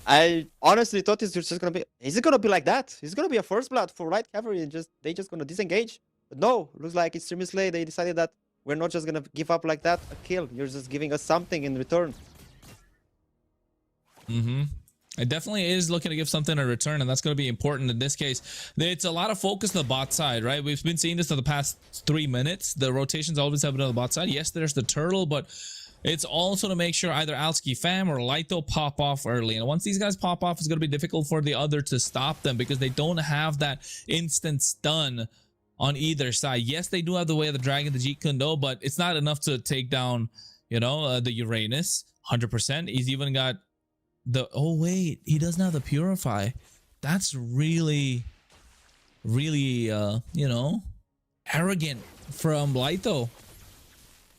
I honestly thought it's just going to be... Is it going to be like that? Is it going to be a first blood for Light Cavalry and they just going to disengage? But no, looks like Extremely Slay, they decided that we're not just going to give up like that, a kill. You're just giving us something in return. It definitely is looking to give something in return, and that's going to be important in this case. It's a lot of focus on the bot side, right? We've been seeing this for the past 3 minutes. The rotations always have been on the bot side. Yes, there's the turtle, but it's also to make sure either Alski Fam or Lito pop off early. And once these guys pop off, it's going to be difficult for the other to stop them because they don't have that instant stun on either side. Yes, they do have the way of the dragon, the Jeet Kune Do, but it's not enough to take down, you know, the Uranus 100%. He's even got the... Oh, wait. He doesn't have the Purify. That's really, you know, arrogant from Lito.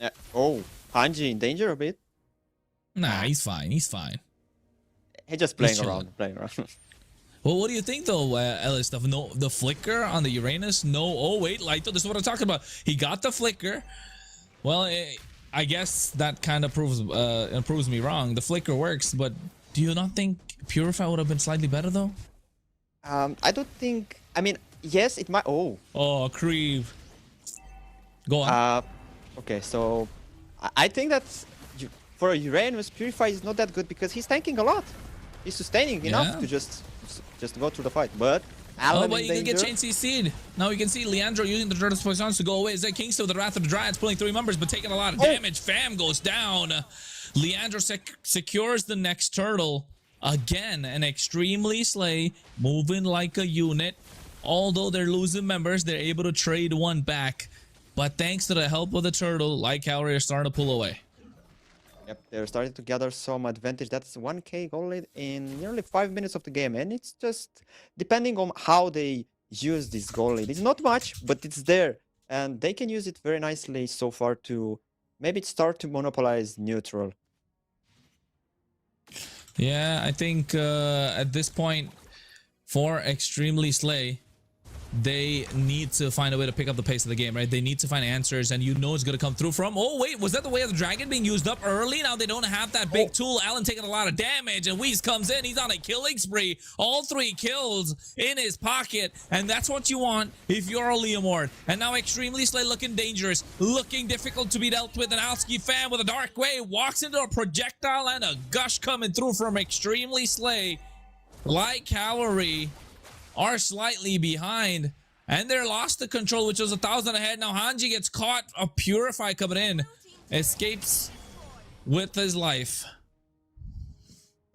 Yeah. Oh, Hanji in danger a bit? Nah, he's fine. He's fine. He's just playing around. Well, what do you think though, Ellis? The flicker on the Uranus? No. Oh wait, Lito. This is what I'm talking about. He got the flicker. Well, I guess that kind of proves me wrong. The flicker works, but do you not think Purify would have been slightly better though? I don't think. I mean, yes, it might. Oh, Creeve. Go on. Okay, so I think that for a Uranus, Purify is not that good because he's tanking a lot. He's sustaining enough to just go through the fight. But Allen but you can get Chain CC'd. Now you can see Leandro using the Turtle's Poisons to go away. Zed Kingston with the Wrath of the Dryads pulling 3 members but taking a lot of damage. Fam goes down. Leandro secures the next turtle. Again, an Extremely Slay moving like a unit. Although they're losing members, they're able to trade one back. But thanks to the help of the turtle, Light Cavalry are starting to pull away. Yep, they're starting to gather some advantage. That's 1k goal lead in nearly 5 minutes of the game. And it's just depending on how they use this goal lead. It's not much, but it's there. And they can use it very nicely so far to maybe start to monopolize neutral. Yeah, I think at this point, for Extremely Slay, they need to find a way to pick up the pace of the game, right? They need to find answers, and you know it's going to come through from... Oh, wait, was that the way of the dragon being used up early? Now they don't have that big tool. Allen taking a lot of damage, and Weeze comes in. He's on a killing spree. All 3 kills in his pocket, and that's what you want if you're a Leomord. And now Extremely Slay looking dangerous, looking difficult to be dealt with. An Alski Fan with a Dark Wave walks into a projectile and a gush coming through from Extremely Slay. Light Cavalry are slightly behind, and they're lost the control, which was 1,000 ahead. Now Hanji gets caught. A Purify coming in, escapes with his life.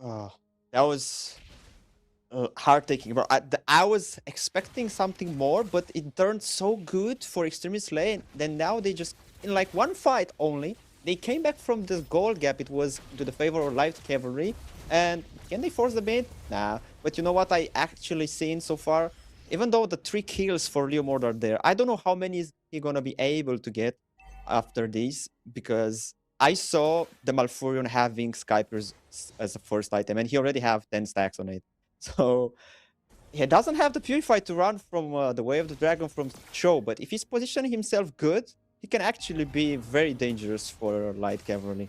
Oh, that was heart-taking, bro. I was expecting something more, but it turned so good for Extremely Slay. Then now they just, in like one fight only, they came back from this gold gap. It was to the favor of Light Cavalry. And can they force the bait? Nah. But you know what I actually seen so far? Even though the 3 kills for Leomord are there, I don't know how many is he gonna be able to get after this, because I saw the Malfurion having Skypers as the first item, and he already have 10 stacks on it. So he doesn't have the Purify to run from the Way of the Dragon from Show, but if he's positioning himself good, he can actually be very dangerous for Light Cavalry.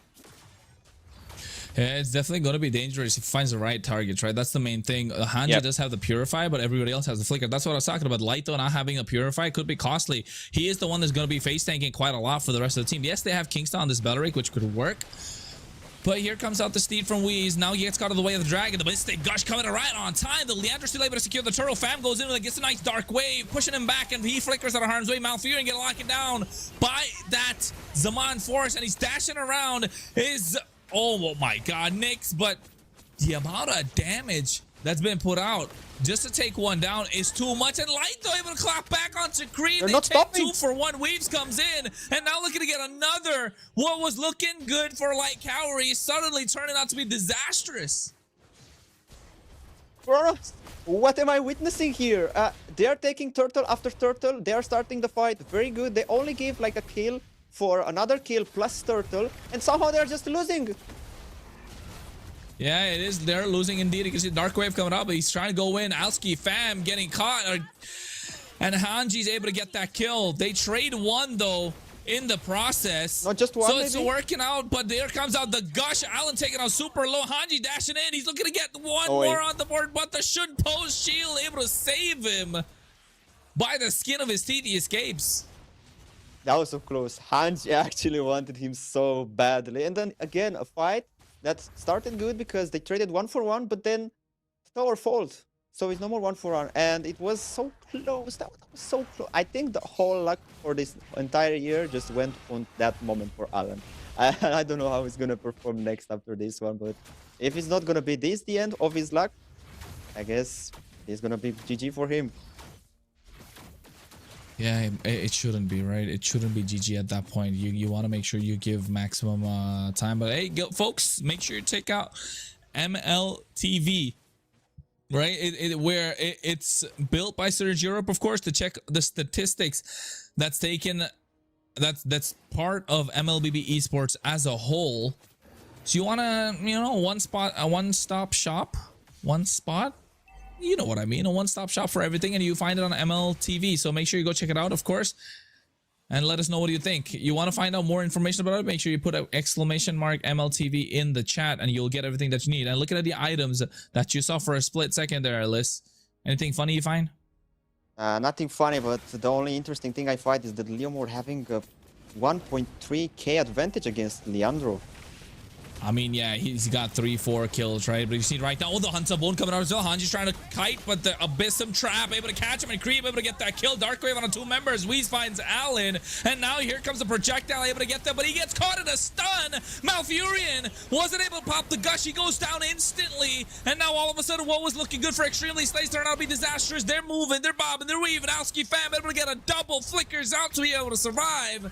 Yeah, it's definitely going to be dangerous if he finds the right targets, right? That's the main thing. Hanji does have the Purify, but everybody else has the Flicker. That's what I was talking about. Lito not having a Purify could be costly. He is the one that's going to be face tanking quite a lot for the rest of the team. Yes, they have Kingston on this Belleric, which could work. But here comes out the Steed from Wheeze. Now he gets caught in the way of the Dragon. The Mystic Gush coming right on time. The Leandro still able to secure the turtle. Fam goes in with it, gets a nice Dark Wave, pushing him back, and he flickers out of harm's way. Malfurion get locked down by that Zaman Force, and he's dashing around his... Oh my god, Nyx, but the amount of damage that's been put out just to take one down is too much. And Light though able to clap back onto Creed. They're They not take stopping. 2-for-1. Weaves comes in, and now looking to get another. What was looking good for Light Cavalry is suddenly turning out to be disastrous. Bro, what am I witnessing here? They are taking turtle after turtle. They are starting the fight very good. They only give like a kill for another kill plus turtle, and somehow they are just losing. Yeah, it is. They're losing indeed. You can see Dark Wave coming up, but he's trying to go in. Alski Fam getting caught, and Hanji's able to get that kill. They trade one though in the process. Not just one, so it's maybe? working out, but there comes out the Gush. Allen taking out super low. Hanji dashing in. He's looking to get one more on the board, but the Shun Post Shield able to save him by the skin of his teeth. He escapes. That was so close. Hanji actually wanted him so badly. And then again, a fight that started good because they traded 1-for-1, but then it's our fault. So it's no more 1-for-1. And it was so close. That was so close. I think the whole luck for this entire year just went on that moment for Alan. I don't know how he's going to perform next after this one, but if it's not going to be this the end of his luck, I guess it's going to be GG for him. Yeah, it shouldn't be, right? It shouldn't be GG at that point. You want to make sure you give maximum time. But hey, folks, make sure you check out MLTV, right? It's built by Surge Europe, of course, to check the statistics that's taken. That's part of MLBB esports as a whole. So you want to, a one-stop shop, one spot. You know what I mean, a one-stop shop for everything, and you find it on MLTV. So make sure you go check it out, of course, and let us know what you think. You want to find out more information about it, make sure you put an exclamation mark MLTV in the chat, and you'll get everything that you need. And looking at the items that you saw for a split second there, Alice, anything funny you find? Nothing funny, but the only interesting thing I find is that Leomore having a 1.3k advantage against Leandro. I mean, yeah, he's got 3-4 kills, right? But you see right now, the Hunter Bone coming out as well. Hanji's trying to kite, but the Abyssum Trap able to catch him, and Creep able to get that kill. Darkwave on 2 members. Wheeze finds Allen, and now here comes the projectile able to get them, but he gets caught in a stun. Malfurion wasn't able to pop the Gush. He goes down instantly, and now all of a sudden, what was looking good for Extremely Slays turned out to be disastrous. They're moving, they're bobbing, they're weaving. Alski Fam able to get a double, flickers out to be able to survive.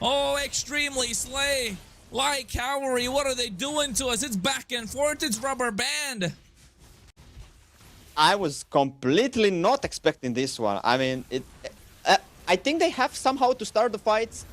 Oh, Extremely Slay. Light Cavalry, what are they doing to us? It's back and forth, it's rubber band. I was completely not expecting this one. I mean, I think they have somehow to start the fights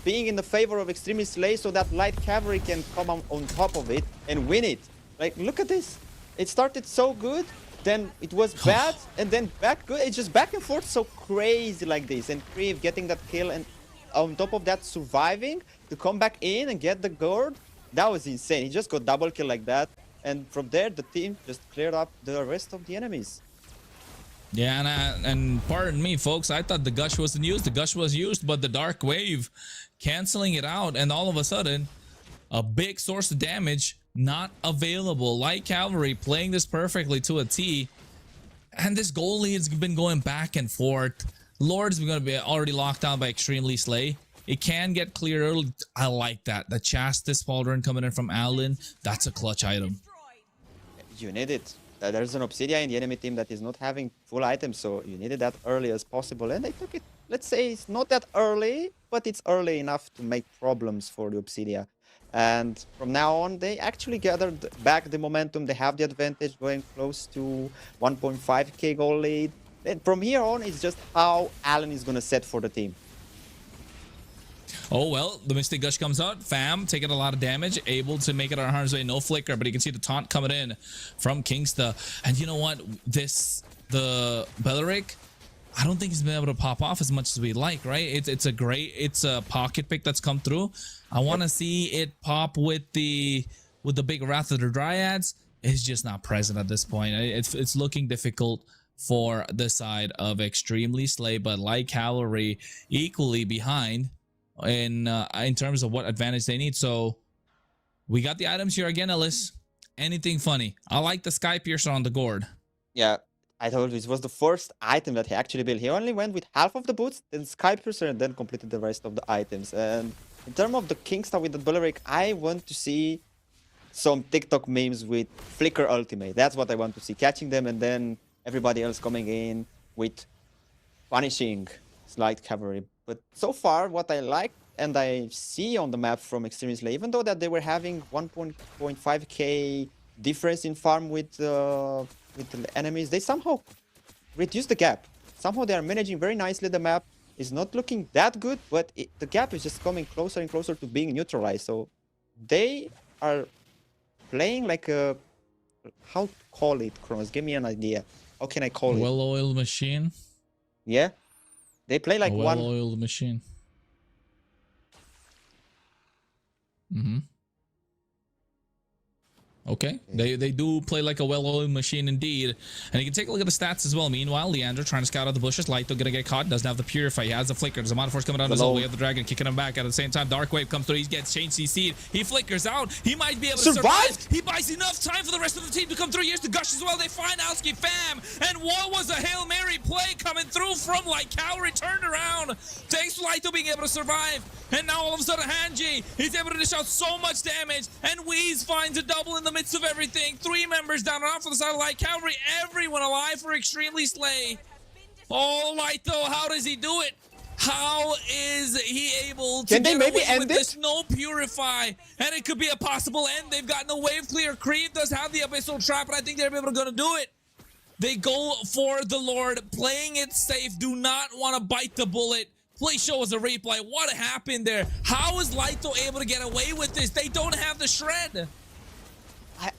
being in the favor of Extremely Slay so that Light Cavalry can come on top of it and win it. Like, look at this. It started so good, then it was bad, and then back good. It's just back and forth so crazy like this. And Creeve getting that kill, and on top of that surviving to come back in and get the gourd, that was insane. He just got double kill like that, and from there the team just cleared up the rest of the enemies. Yeah, and pardon me, folks, I thought the Gush wasn't used. The Gush was used, but the Dark Wave canceling it out, and all of a sudden a big source of damage not available. Light Cavalry playing this perfectly to a T, and this goal lead has been going back and forth. Lord's going to be already locked down by Extremely Slay. It can get clear early. I like that. The Chastis Pauldron coming in from Allen. That's a clutch item. You need it. There's an Obsidia in the enemy team that is not having full items, so you need it that early as possible. And they took it, let's say it's not that early, but it's early enough to make problems for the Obsidia. And from now on, they actually gathered back the momentum. They have the advantage going close to 1.5k goal lead. And from here on, it's just how Allen is going to set for the team. Oh, well, the Mystic Gush comes out. Fam taking a lot of damage, able to make it on harm's way. No flicker, but you can see the taunt coming in from Kingsta. And you know what? The Belleric, I don't think he's been able to pop off as much as we like, right? It's a pocket pick that's come through. I want to see it pop with the big Wrath of the Dryads. It's just not present at this point. It's looking difficult for the side of Extremely Slay, but Light Cavalry equally behind in terms of what advantage they need. So We got the items here again, Ellis. Anything funny? I like the Sky Piercer on the gourd. Yeah, I told you it was the first item that he actually built. He only went with half of the boots, then Sky Piercer, and then completed the rest of the items. And in terms of the Kingstar with the Belleric, I want to see some TikTok memes with Flicker Ultimate. That's what I want to see. Catching them and then everybody else coming in with punishing Slight Cavalry. But so far, what I like and I see on the map from Extreme Slay, even though that they were having 1.5k difference in farm with the enemies, they somehow reduce the gap. Somehow they are managing very nicely the map. It's not looking that good, but the gap is just coming closer and closer to being neutralized. So they are playing like a... How to call it, Kronos? Give me an idea. How can I call it? Well-oiled machine? Yeah. They play like one... well-oiled machine. Mm-hmm. Okay, they do play like a well-oiled machine indeed. And you can take a look at the stats as well. Meanwhile, Leandro trying to scout out the bushes. Lighto gonna get caught. Doesn't have the Purify. He has the Flicker. There's a Force coming down as well. We have the Dragon kicking him back. At the same time, Dark Wave comes through. He gets Chain CC'd. He flickers out. He might be able to survive. He buys enough time for the rest of the team to come through. Here's the Gush as well. They find Alski Fam. And what was a Hail Mary play coming through from like Cowrie turned around. Thanks to Lighto being able to survive. And now all of a sudden, Hanji, he's able to dish out so much damage. And Wheeze finds a double in the midst of everything. 3 members down and off for the side of Light Cavalry. Everyone alive for Extremely Slay. Oh, Lighto, how does he do it? How is he able to get away with this? No Purify, and it could be a possible end. They've gotten a wave clear. Creed does have the Abyssal Trap, and I think they're able to do it. They go for the Lord, playing it safe. Do not want to bite the bullet. Please show us a replay. What happened there? How is Lighto able to get away with this? They don't have the shred.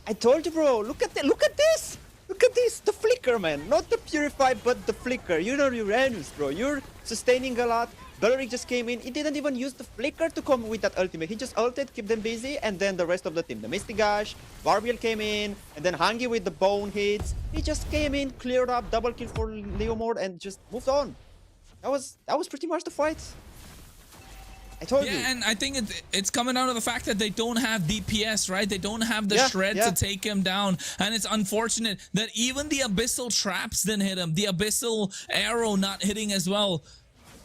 I told you, bro. Look at this. Look at this. The Flicker, man. Not the Purify, but the Flicker. You know Uranus, bro. You're sustaining a lot. Belleric just came in. He didn't even use the Flicker to come with that ultimate. He just ulted, keep them busy, and then the rest of the team. The Misty Gash, Barbiel came in, and then Hangi with the bone hits. He just came in, cleared up, double kill for Leomord, and just moved on. That was pretty much the fight. I told you. Yeah, and I think it's coming out of the fact that they don't have DPS, right? They don't have the shred to take him down. And it's unfortunate that even the Abyssal Traps didn't hit him. The Abyssal Arrow not hitting as well.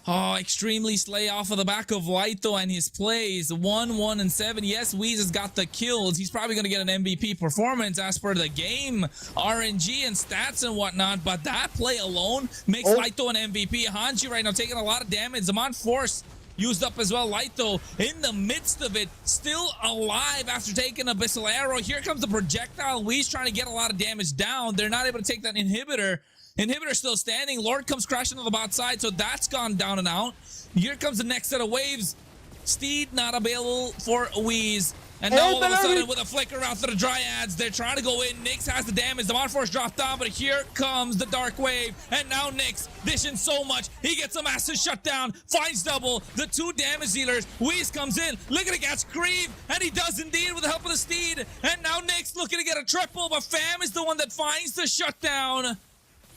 Oh, Extremely Slay off of the back of Lighto and his plays. 1, 1, and 7. Yes, Wheeze has got the kills. He's probably going to get an MVP performance as per the game, RNG and stats and whatnot. But that play alone makes Lighto an MVP. Hanji right now taking a lot of damage. Zaman Force used up as well. Lighto in the midst of it, still alive after taking Abyssal Arrow. Here comes the projectile. Wheeze trying to get a lot of damage down. They're not able to take that inhibitor. Inhibitor still standing. Lord comes crashing to the bot side, so that's gone down and out. Here comes the next set of waves. Steed not available for Wheeze. And now all of a sudden with a flicker out to the Dryads, they're trying to go in. Nyx has the damage. The Force dropped down, but here comes the Dark Wave. And now Nyx dishing so much. He gets a massive shutdown, finds double. The 2 damage dealers. Wheeze comes in, looking to catch Creeve, and he does indeed with the help of the Steed. And now Nyx looking to get a triple, but Fam is the one that finds the shutdown.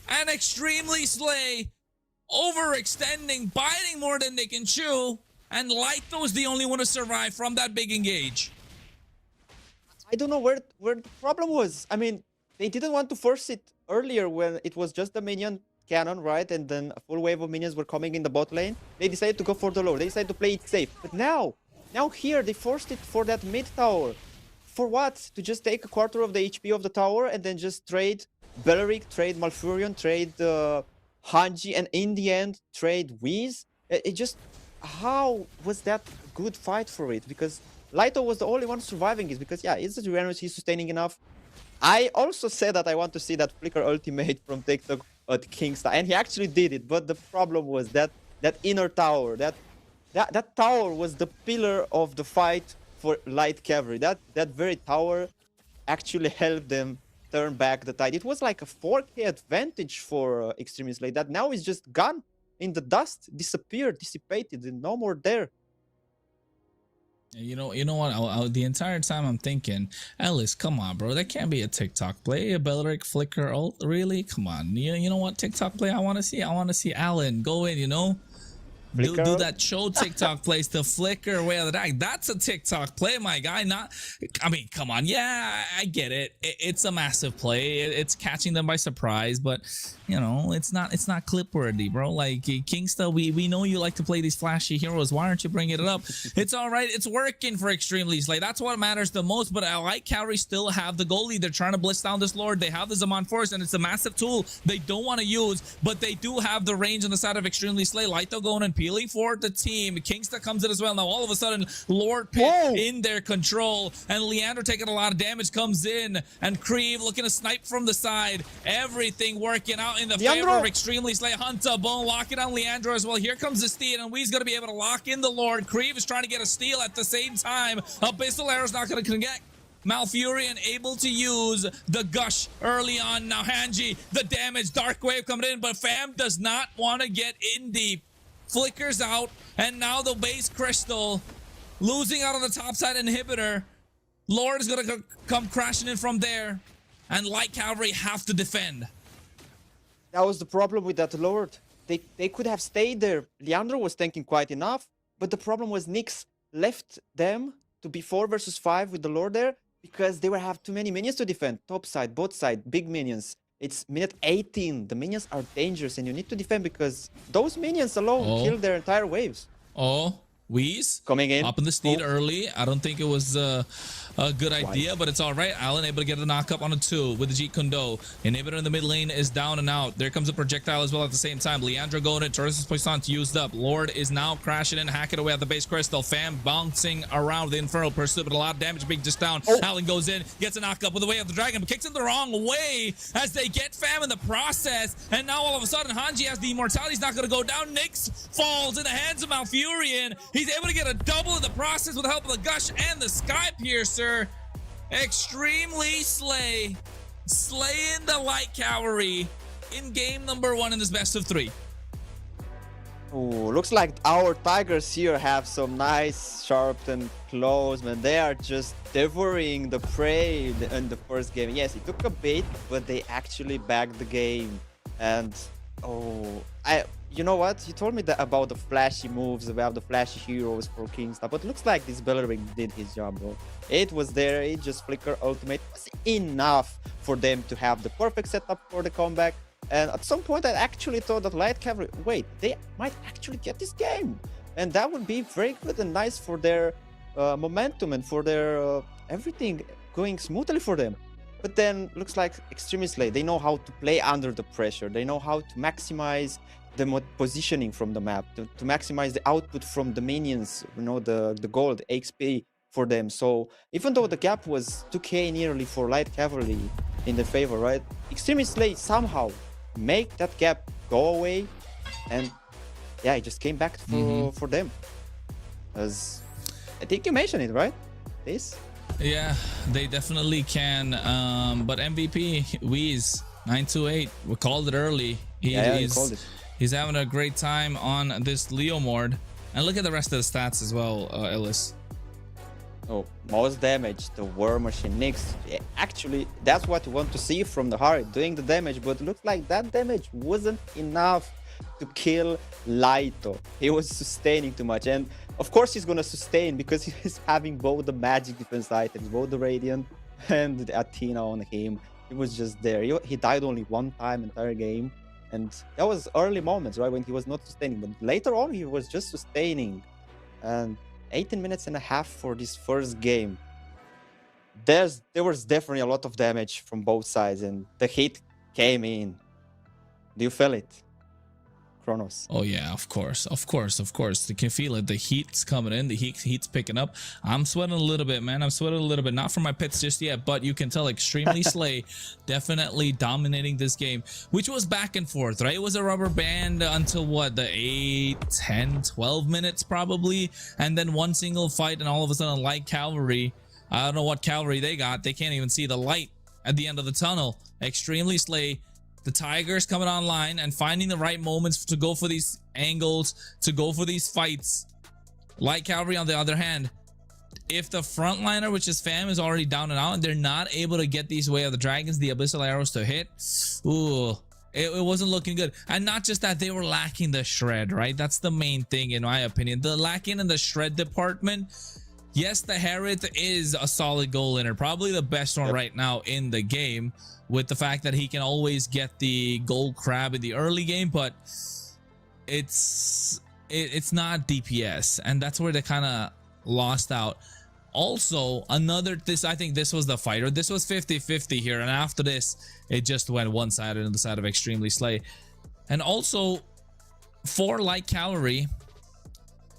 And Extremely Slay overextending, biting more than they can chew. And Lighto is the only one to survive from that big engage. I don't know where the problem was. I mean, they didn't want to force it earlier when it was just the minion cannon, right? And then a full wave of minions were coming in the bot lane. They decided to go for the Lord. They decided to play it safe. But now here, they forced it for that mid tower. For what? To just take a quarter of the HP of the tower and then just trade Belleric, trade Malfurion, trade Hanji, and in the end, trade Wheeze? It just... How was that a good fight for it? Because Lighto was the only one surviving it, because yeah, it's the Uranus, he's sustaining enough. I also said that I want to see that Flicker ultimate from TikTok at Kingstar, and he actually did it, but the problem was that inner tower, that tower was the pillar of the fight for Light Cavalry. That very tower actually helped them turn back the tide. It was like a 4k advantage for Extremely Slay that now is just gone in the dust, disappeared, dissipated, and no more there. You know what? The entire time I'm thinking, Ellis, come on, bro. That can't be a TikTok play. A Belleric Flicker ult, really? Come on. You know what? TikTok play I want to see. I want to see Allen go in. You know, Do that show TikTok plays to flicker way of the deck. That's a TikTok play, my guy. Not, I mean, come on. Yeah, I get it. It's a massive play. It's catching them by surprise, but you know, it's not clip worthy, bro. Like Kingsta, we know you like to play these flashy heroes. Why aren't you bringing it up? It's all right. It's working for Extremely Slay. That's what matters the most. But I like Calvary still have the goalie. They're trying to blitz down this Lord. They have the Zaman Force, and it's a massive tool they don't want to use, but they do have the range on the side of Extremely Slay. Lighto going and peeling for the team. Kingsta comes in as well. Now all of a sudden, Lord Pit in their control, and Leandro taking a lot of damage comes in, and Creve looking to snipe from the side. Everything working out in the favor of Extremely Slay. Hunter Bone locking on Leandro as well. Here comes the steal, and Wee's going to be able to lock in the Lord. Creve is trying to get a steal at the same time. Abyssal Arrow's not going to connect. Malfurion able to use the gush early on. Now Hanji, the damage, Dark Wave coming in, but Fam does not want to get in deep. Flickers out, and now the base crystal losing out on the top side inhibitor. Lord is going to come crashing in from there, and Light Cavalry have to defend. That was the problem with that Lord. They could have stayed there. Leandro was tanking quite enough, but the problem was Nyx left them to be 4 versus 5 with the Lord there because they will have too many minions to defend. Top side, bot side, big minions. It's minute 18. The minions are dangerous and you need to defend because those minions alone kill their entire waves. Weez coming in. Popping the steed early. I don't think it was a good idea, but it's all right. Allen able to get a knock up on a 2 with the Jeet Kundo. Inhibitor in the mid lane is down and out. There comes a projectile as well at the same time. Leandro going in. Torres' Poissant used up. Lord is now crashing in, hacking away at the base crystal. Fam bouncing around the Infernal Pursuit, but a lot of damage being just down. Allen goes in, gets a knock up with the way of the dragon, but kicks in the wrong way as they get Fam in the process. And now all of a sudden, Hanji has the immortality. He's not going to go down. Nyx falls in the hands of Malfurion. He's able to get a double in the process with the help of the Gush and the Sky Piercer. Extremely slaying the Light Cavalry in game number 1 in this best of 3. Ooh, looks like our Tigers here have some nice sharpened claws, man. They are just devouring the prey in the first game. Yes, it took a bit, but they actually backed the game. And you know what? You told me that about the flashy moves, about the flashy heroes for Kingsta, but looks like this Bellerin did his job, bro. It was there, it just flicker ultimate was enough for them to have the perfect setup for the comeback. And at some point I actually thought that Light Cavalry, wait, they might actually get this game. And that would be very good and nice for their momentum and for their everything going smoothly for them. But then looks like Extremely Slay, they know how to play under the pressure. They know how to maximize the positioning from the map, to maximize the output from the minions, you know, the gold, the XP for them. So even though the gap was 2k nearly for Light Cavalry in their favor, right? Extremely Slay somehow make that gap go away, and yeah, it just came back for them. As I think you mentioned it, right? This? Yeah, they definitely can. But MVP, Weez, 928, we called it early. He's having a great time on this Leo Mord. And look at the rest of the stats as well, Ellis. Oh, most damage, the War Machine Nyx. Yeah, actually, that's what you want to see from the heart, doing the damage, but it looks like that damage wasn't enough to kill Lighto. He was sustaining too much, and of course he's gonna sustain because he's having both the magic defense items, both the Radiant and the Athena on him. He was just there. He died only one time entire game, and that was early moments, right, when he was not sustaining, but later on he was just sustaining. And 18 minutes and a half for this first game. There was definitely a lot of damage from both sides, and the hit came in. Do you feel it, Kronos? Oh yeah, of course. You can feel it. The heat's coming in. The heat's picking up. I'm sweating a little bit, man. I'm sweating a little bit. Not from my pits just yet, but you can tell Extremely Slay definitely dominating this game, which was back and forth, right? It was a rubber band until what, the 8, 10, 12 minutes probably, and then one single fight, and all of a sudden Light Cavalry, I don't know what cavalry they got. They can't even see the light at the end of the tunnel. Extremely Slay, the Tigers coming online and finding the right moments to go for these angles, to go for these fights. Light Cavalry, on the other hand, if the frontliner, which is Fam, is already down and out, and they're not able to get these Way of the Dragons, the Abyssal Arrows to hit, ooh, It wasn't looking good. And not just that, they were lacking the shred, right? That's the main thing, in my opinion. The lacking in the shred department. Yes, the Harith is a solid goal winner. Probably the best one right now in the game, with the fact that he can always get the gold crab in the early game, but it's not DPS. And that's where they kind of lost out. Also, I think this was the fighter. This was 50-50 here, and after this, it just went one-sided on the side of Extremely Slay. And also, for Light Cavalry,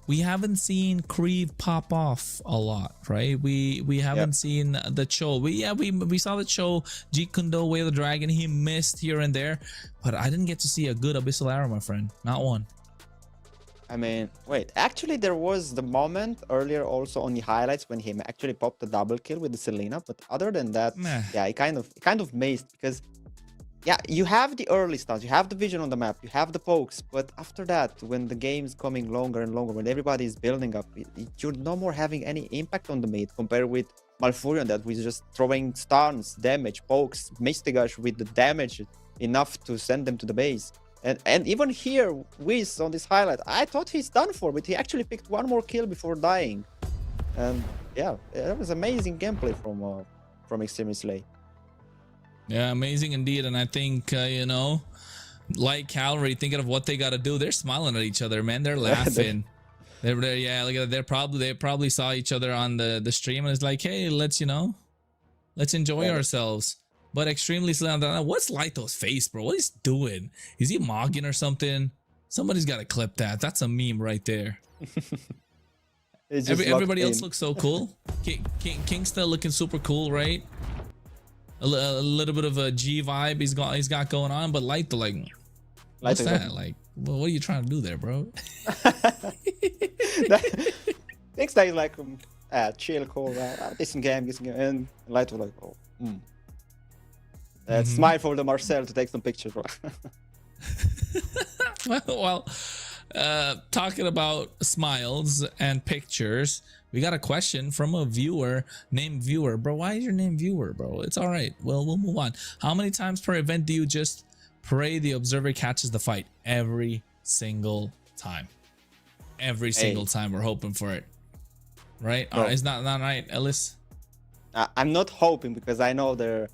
we haven't seen Creed pop off a lot, right? We haven't seen the Cho. We saw the Cho, Jeet Kune Do, Way of the Dragon. He missed here and there, but I didn't get to see a good Abyssal Arrow, my friend. Not one. I mean, wait, actually there was the moment earlier also on the highlights when he actually popped the double kill with the Selena, but other than that, yeah, he kind of missed, because yeah, you have the early stuns, you have the vision on the map, you have the pokes, but after that, when the game's coming longer and longer, when everybody is building up, you're no more having any impact on the mid compared with Malfurion that was just throwing stuns, damage, pokes, Mystigash with the damage enough to send them to the base. And even here, Wiz on this highlight, I thought he's done for, but he actually picked one more kill before dying. And yeah, that was amazing gameplay from Extremely Slay. Yeah, amazing indeed. And I think, you know, Light Cavalry, thinking of what they got to do, they're smiling at each other, man. They're laughing. they're yeah, look at that. They probably saw each other on the stream, and it's like, hey, let's enjoy ourselves. But Extremely Slay, what's Lito's face, bro? What is he doing? Is he mogging or something? Somebody's got to clip that. That's a meme right there. Everybody else looks so cool. King still looking super cool, right? A little bit of a G vibe he's got going on, but Lito, like, what's that? Like, well, what are you trying to do there, bro? Next day, like, chill, cool, decent game, and Lito like, oh, smile for the Marcel to take some pictures, bro. well, talking about smiles and pictures, we got a question from a viewer named Viewer. Bro, why is your name Viewer, bro? It's all right. Well, we'll move on. How many times per event do you just pray the observer catches the fight? Every single time. Every single time we're hoping for it. Right? No. It's not right, Ellis? I'm not hoping, because I know they're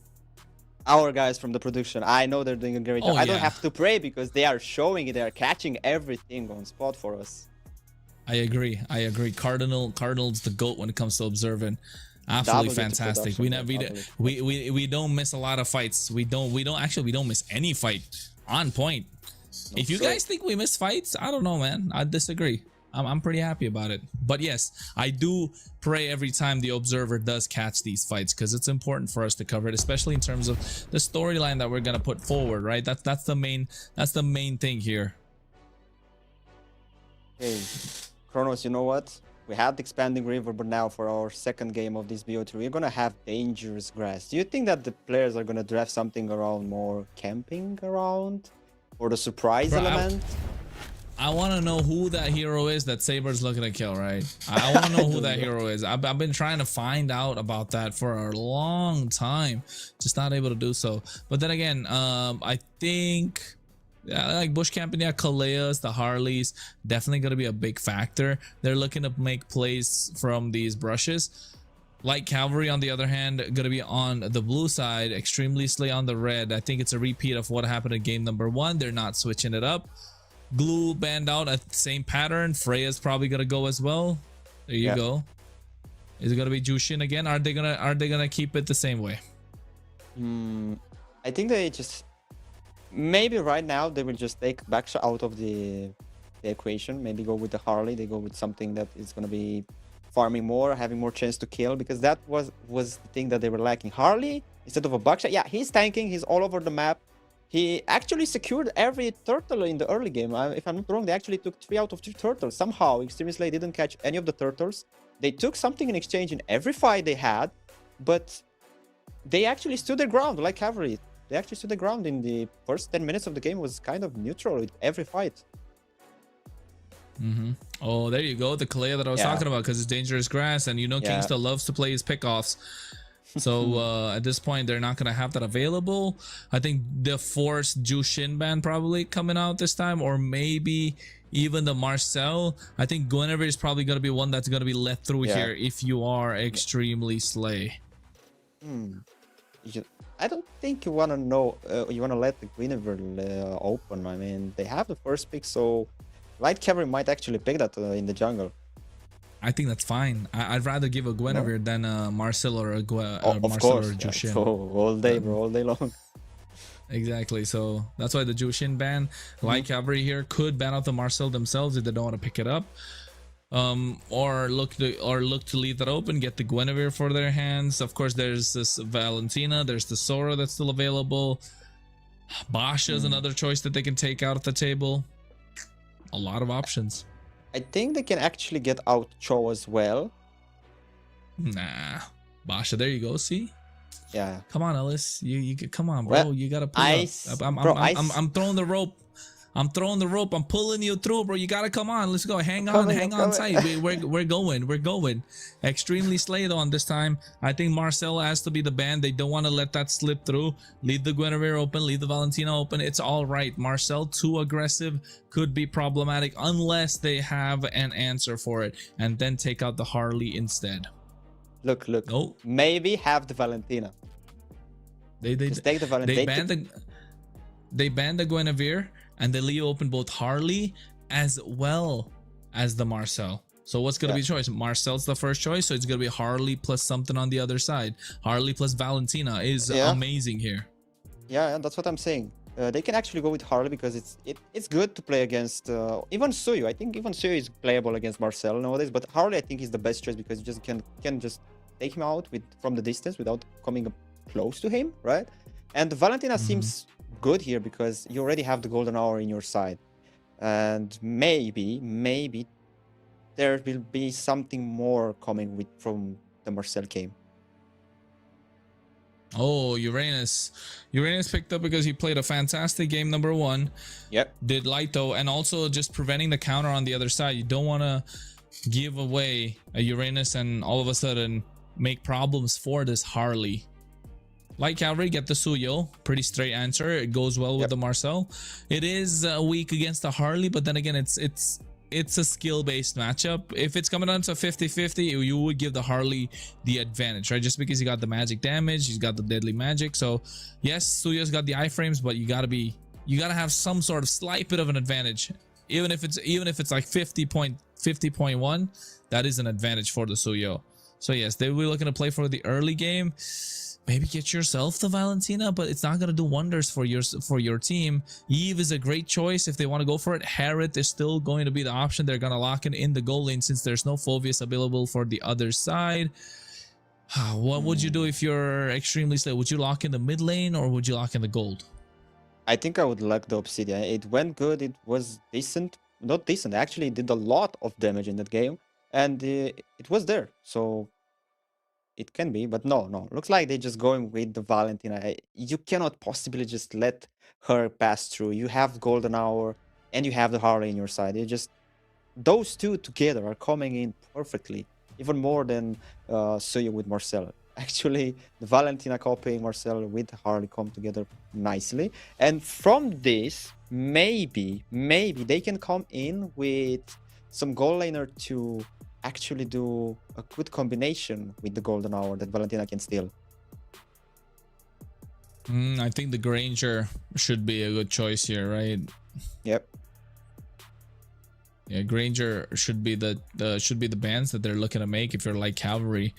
our guys from the production. I know they're doing a great job. I don't have to pray because they are showing it. They are catching everything on spot for us. I agree. Cardinal's the GOAT when it comes to observing. Absolutely fantastic. We don't miss a lot of fights. We don't miss any fight on point. If you guys think we miss fights, I don't know, man. I disagree. I'm pretty happy about it. But yes, I do pray every time the observer does catch these fights, because it's important for us to cover it, especially in terms of the storyline that we're gonna put forward, right? That's the main thing here. Hey, Kronos, you know what? We had the expanding river, but now for our second game of this BO3, we're gonna have dangerous grass. Do you think that the players are gonna draft something around more camping around, or the surprise element? I want to know who that hero is that Saber's looking to kill, right? I want to know who that hero is. I've been trying to find out about that for a long time, just not able to do so. But then again, I think like bush camping, Kaleas, the Harleys, definitely going to be a big factor. They're looking to make plays from these brushes. Light Cavalry, on the other hand, going to be on the blue side, Extremely Slay on the red. I think it's a repeat of what happened in game number 1. They're not switching it up. Glue banned out at the same pattern. Freya's probably gonna go as well. There you go. Is it gonna be Jushin again? Are they gonna keep it the same way? I think they just maybe right now they will just take Baksha out of the equation. Maybe go with the Harley. They go with something that is gonna be farming more, having more chance to kill, because that was the thing that they were lacking. Harley instead of a Baksha. Yeah, he's tanking. He's all over the map. He actually secured every turtle in the early game. If I'm not wrong, they actually took 3 out of 3 turtles. Somehow, Extremely Slay didn't catch any of the turtles. They took something in exchange in every fight they had, but they actually stood their ground, like Cavalry. They actually stood their ground in the first 10 minutes of the game. Was kind of neutral with every fight. Oh, there you go. The Kalea that I was talking about, because it's dangerous grass, and you know King still loves to play his pickoffs. So at this point, they're not gonna have that available. I think the forced Jushin ban probably coming out this time, or maybe even the Marcel. I think Guinevere is probably gonna be one that's gonna be let through here if you are extremely slay. I don't think you wanna know. You wanna let the Guinevere open. I mean, they have the first pick, so Light Cavalry might actually pick that in the jungle. I think that's fine. I'd rather give a Guinevere than a Marcel or a Of Marcel course, or a Jushin. So all day, bro, all day long. Exactly. So that's why the Jushin ban. Light Cavalry here could ban out the Marcel themselves if they don't want to pick it up. Or look to leave that open, get the Guinevere for their hands. Of course, there's this Valentina, there's the Sora that's still available. Basha is another choice that they can take out at the table. A lot of options. I think they can actually get out Cho as well. Nah, Basha, there you go. See, yeah. Come on, Ellis. You come on, bro. Well, you gotta pull up. I'm throwing the rope. I'm throwing the rope. I'm pulling you through, bro. You gotta come on. Let's go. Hang on tight. We're going. Extremely slayed on this time. I think Marcel has to be the ban. They don't want to let that slip through. Leave the Guinevere open. Leave the Valentina open. It's all right. Marcel too aggressive could be problematic unless they have an answer for it, and then take out the Harley instead. Look. Oh, maybe have the Valentina. They take the Valentina. They banned the Guinevere. And they leave open both Harley as well as the Marcel. So what's going to be the choice? Marcel's the first choice, so it's going to be Harley plus something on the other side. Harley plus Valentina is amazing here. Yeah, that's what I'm saying. They can actually go with Harley because it's good to play against even Suyu. I think even Suyu is playable against Marcel nowadays, but Harley I think is the best choice because you just can just take him out from the distance without coming up close to him, right? And Valentina seems good here because you already have the golden hour in your side, and maybe there will be something more coming from the Marcel game. Oh, Uranus picked up because he played a fantastic game number 1. Yep, did Lito, and also just preventing the counter on the other side. You don't want to give away a Uranus and all of a sudden make problems for this Harley. Light Cavalry, get the Suyo. Pretty straight answer. It goes well with the Marcel. It is weak against the Harley, but then again, it's a skill-based matchup. If it's coming down to 50-50, you would give the Harley the advantage, right? Just because he got the magic damage, he's got the deadly magic. So yes, Suyo's got the iframes, but you gotta have some sort of slight bit of an advantage. Even if it's like 50.1, that is an advantage for the Suyo. So yes, they will be looking to play for the early game. Maybe get yourself the Valentina, but it's not going to do wonders for your team. Eve is a great choice if they want to go for it. Harriet is still going to be the option. They're going to lock in the gold lane since there's no Phoveus available for the other side. What would you do if you're extremely slow? Would you lock in the mid lane or would you lock in the gold? I think I would like the Obsidian. It went good. It was decent. Not decent. Actually, it did a lot of damage in that game. And it was there. So it can be, but no. Looks like they're just going with the Valentina. You cannot possibly just let her pass through. You have Golden Hour and you have the Harley in your side. Those two together are coming in perfectly, even more than Suyu with Marcel. Actually, the Valentina copying Marcel with Harley come together nicely. And from this, maybe they can come in with some gold laner to actually do a good combination with the golden hour that Valentina can steal. I think the Granger should be a good choice here, right? Yep. Yeah, Granger should be the bans that they're looking to make if you're like Cavalry.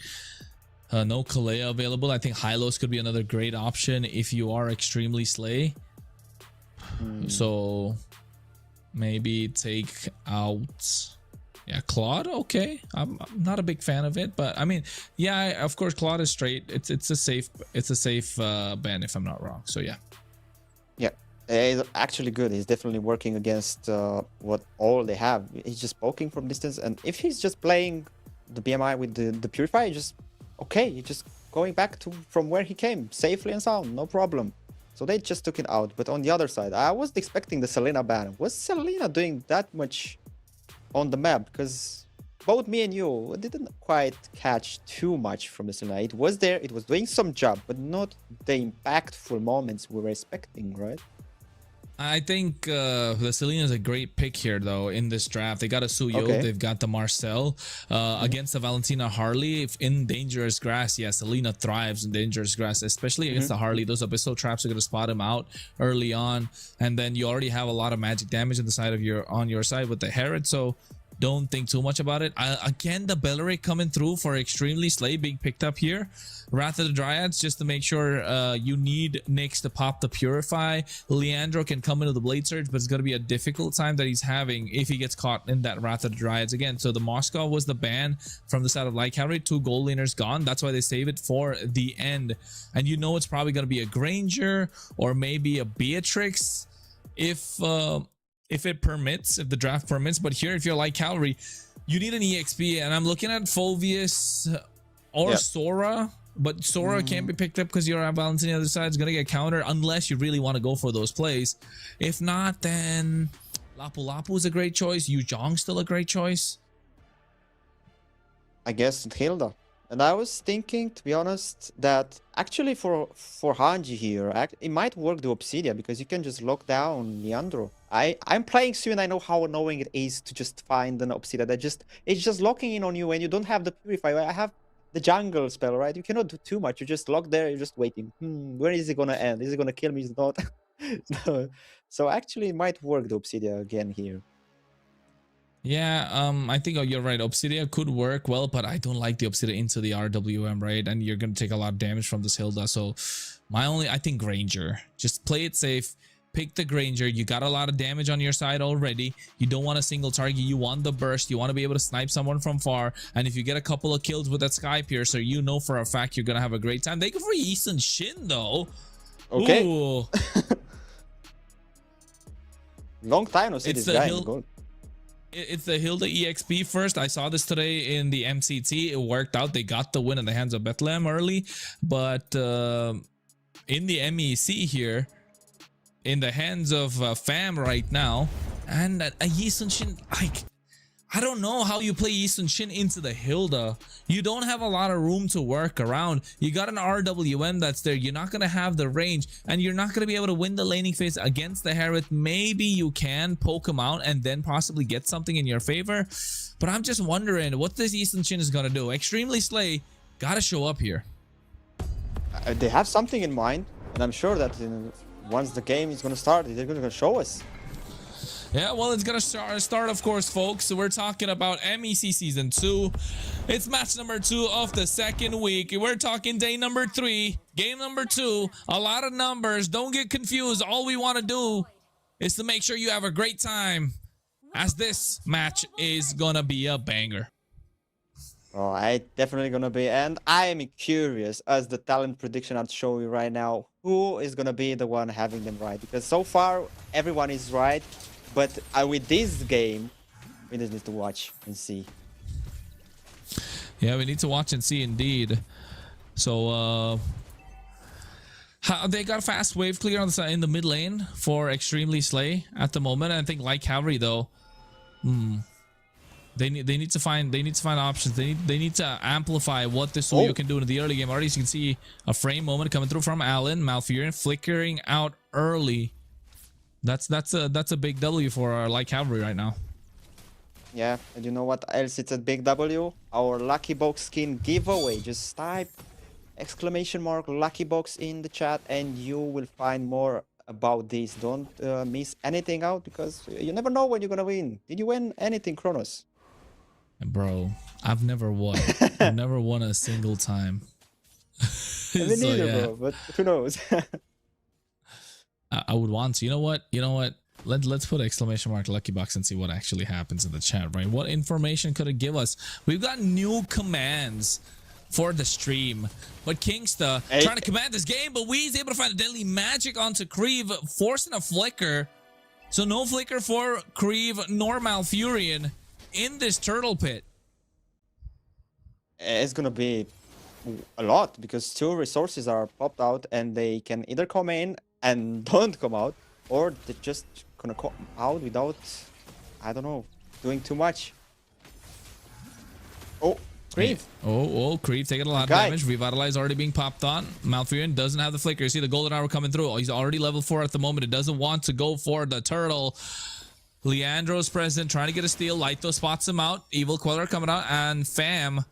No Kalea available. I think Hylos could be another great option if you are extremely slay. So maybe take out Claude. Okay, I'm not a big fan of it, but I mean, yeah, of course Claude is straight. It's a safe ban if I'm not wrong. So yeah, he's actually good. He's definitely working against what all they have. He's just poking from distance, and if he's just playing the BMI with the Purifier, he's just going back to from where he came safely and sound, no problem. So they just took it out. But on the other side, I wasn't expecting the Selena ban. Was Selena doing that much on the map? Because both me and you didn't quite catch too much from the Selena. It was there, it was doing some job, but not the impactful moments we were expecting, right? I think the Selena is a great pick here, though, in this draft. They got a Suyo, Okay. they've got the Marcel. Against the Valentina Harley, if in dangerous grass, yeah, Selena thrives in dangerous grass, especially against the Harley. Those abyssal traps are going to spot him out early on. And then you already have a lot of magic damage on the side of on your side with the Herod, so don't think too much about it. Again, the Belleric coming through for Extremely Slay being picked up here. Wrath of the Dryads, just to make sure you need Nyx to pop the Purify. Leandro can come into the Blade Surge, but it's going to be a difficult time that he's having if he gets caught in that Wrath of the Dryads again. So the Moscow was the ban from the side of Light Cavalry. 2 gold laners gone. That's why they save it for the end. And you know it's probably going to be a Granger or maybe a Beatrix if it permits, if the draft permits. But here, if you're like Cavalry, you need an EXP, and I'm looking at Fulvius or Sora, but Sora can't be picked up because you're at Valentina. The other side is gonna get countered unless you really want to go for those plays. If not, then Lapu Lapu is a great choice. Yu Zhong's still a great choice. I guess Hilda. And I was thinking, to be honest, that actually for Hanji here, it might work the Obsidia because you can just lock down Leandro. I'm playing Su and I know how annoying it is to just find an Obsidia that it's just locking in on you and you don't have the Purify. I have the jungle spell, right? You cannot do too much. You just lock there, you're just waiting. Where is it gonna end? Is it gonna kill me? Is it not? No. So actually it might work the Obsidia again here. Yeah, I think you're right. Obsidia could work well, but I don't like the Obsidia into the RWM, right? And you're going to take a lot of damage from this Hilda. So I think Granger. Just play it safe. Pick the Granger. You got a lot of damage on your side already. You don't want a single target. You want the burst. You want to be able to snipe someone from far. And if you get a couple of kills with that Sky Piercer, you know for a fact you're going to have a great time. They go for Easton Shin, though. Okay. Ooh. Long time no see this guy. It's the Hilda EXP first. I saw this today in the MCT. It worked out. They got the win in the hands of Bethlehem early. But in the MEC here, in the hands of Fam right now, and Yi Sun Shin, I don't know how you play Yi Sun Shin into the Hilda. You don't have a lot of room to work around. You got an RWM that's there. You're not going to have the range, and you're not going to be able to win the laning phase against the Herod. Maybe you can poke him out and then possibly get something in your favor. But I'm just wondering what this Yi Sun Shin is going to do. Extremely Slay got to show up here. They have something in mind, and I'm sure that once the game is going to start, they're going to show us. Yeah, well, it's gonna start, of course, folks. So we're talking about MEC Season 2. It's match number 2 of the second week. We're talking day number 3, game number 2. A lot of numbers. Don't get confused. All we want to do is to make sure you have a great time, as this match is gonna be a banger. Oh, I definitely gonna be, and I am curious, as the talent prediction I'll show you right now, who is gonna be the one having them right? Because so far, everyone is right. But with this game, we just need to watch and see. Yeah, we need to watch and see indeed. So, they got fast wave clear on the side in the mid lane for Extremely Slay at the moment. I think like Cavalry though, they need to find options. They need to amplify what this Suyo can do in the early game. Already, you can see a frame moment coming through from Allen. Malfurion flickering out early. That's a big W for our Light Cavalry right now. Yeah, and you know what else? It's a big W. Our Lucky Box skin giveaway. Just type !Lucky Box in the chat, and you will find more about this. Don't miss anything out because you never know when you're gonna win. Did you win anything, Kronos? Bro, I've never won. I've never won a single time. Me neither, bro. But who knows? I would want to. You know what? Let's put !Lucky Box and see what actually happens in the chat, right? What information could it give us? We've got new commands for the stream. But Kingsta trying to command this game, but Wee's able to find a deadly magic onto Kriv, forcing a flicker. So no flicker for Kriv nor Malfurion in this turtle pit. It's gonna be a lot because 2 resources are popped out and they can either come in and don't come out, or they're just gonna come out without, I don't know, doing too much. Oh, Creep. Creep taking a lot of damage. Revitalize already being popped on. Malfurion doesn't have the flicker. You see the golden hour coming through. He's already level 4 at the moment. It doesn't want to go for the turtle. Leandro's present, trying to get a steal. Lito spots him out. Evil Queller coming out, and Fam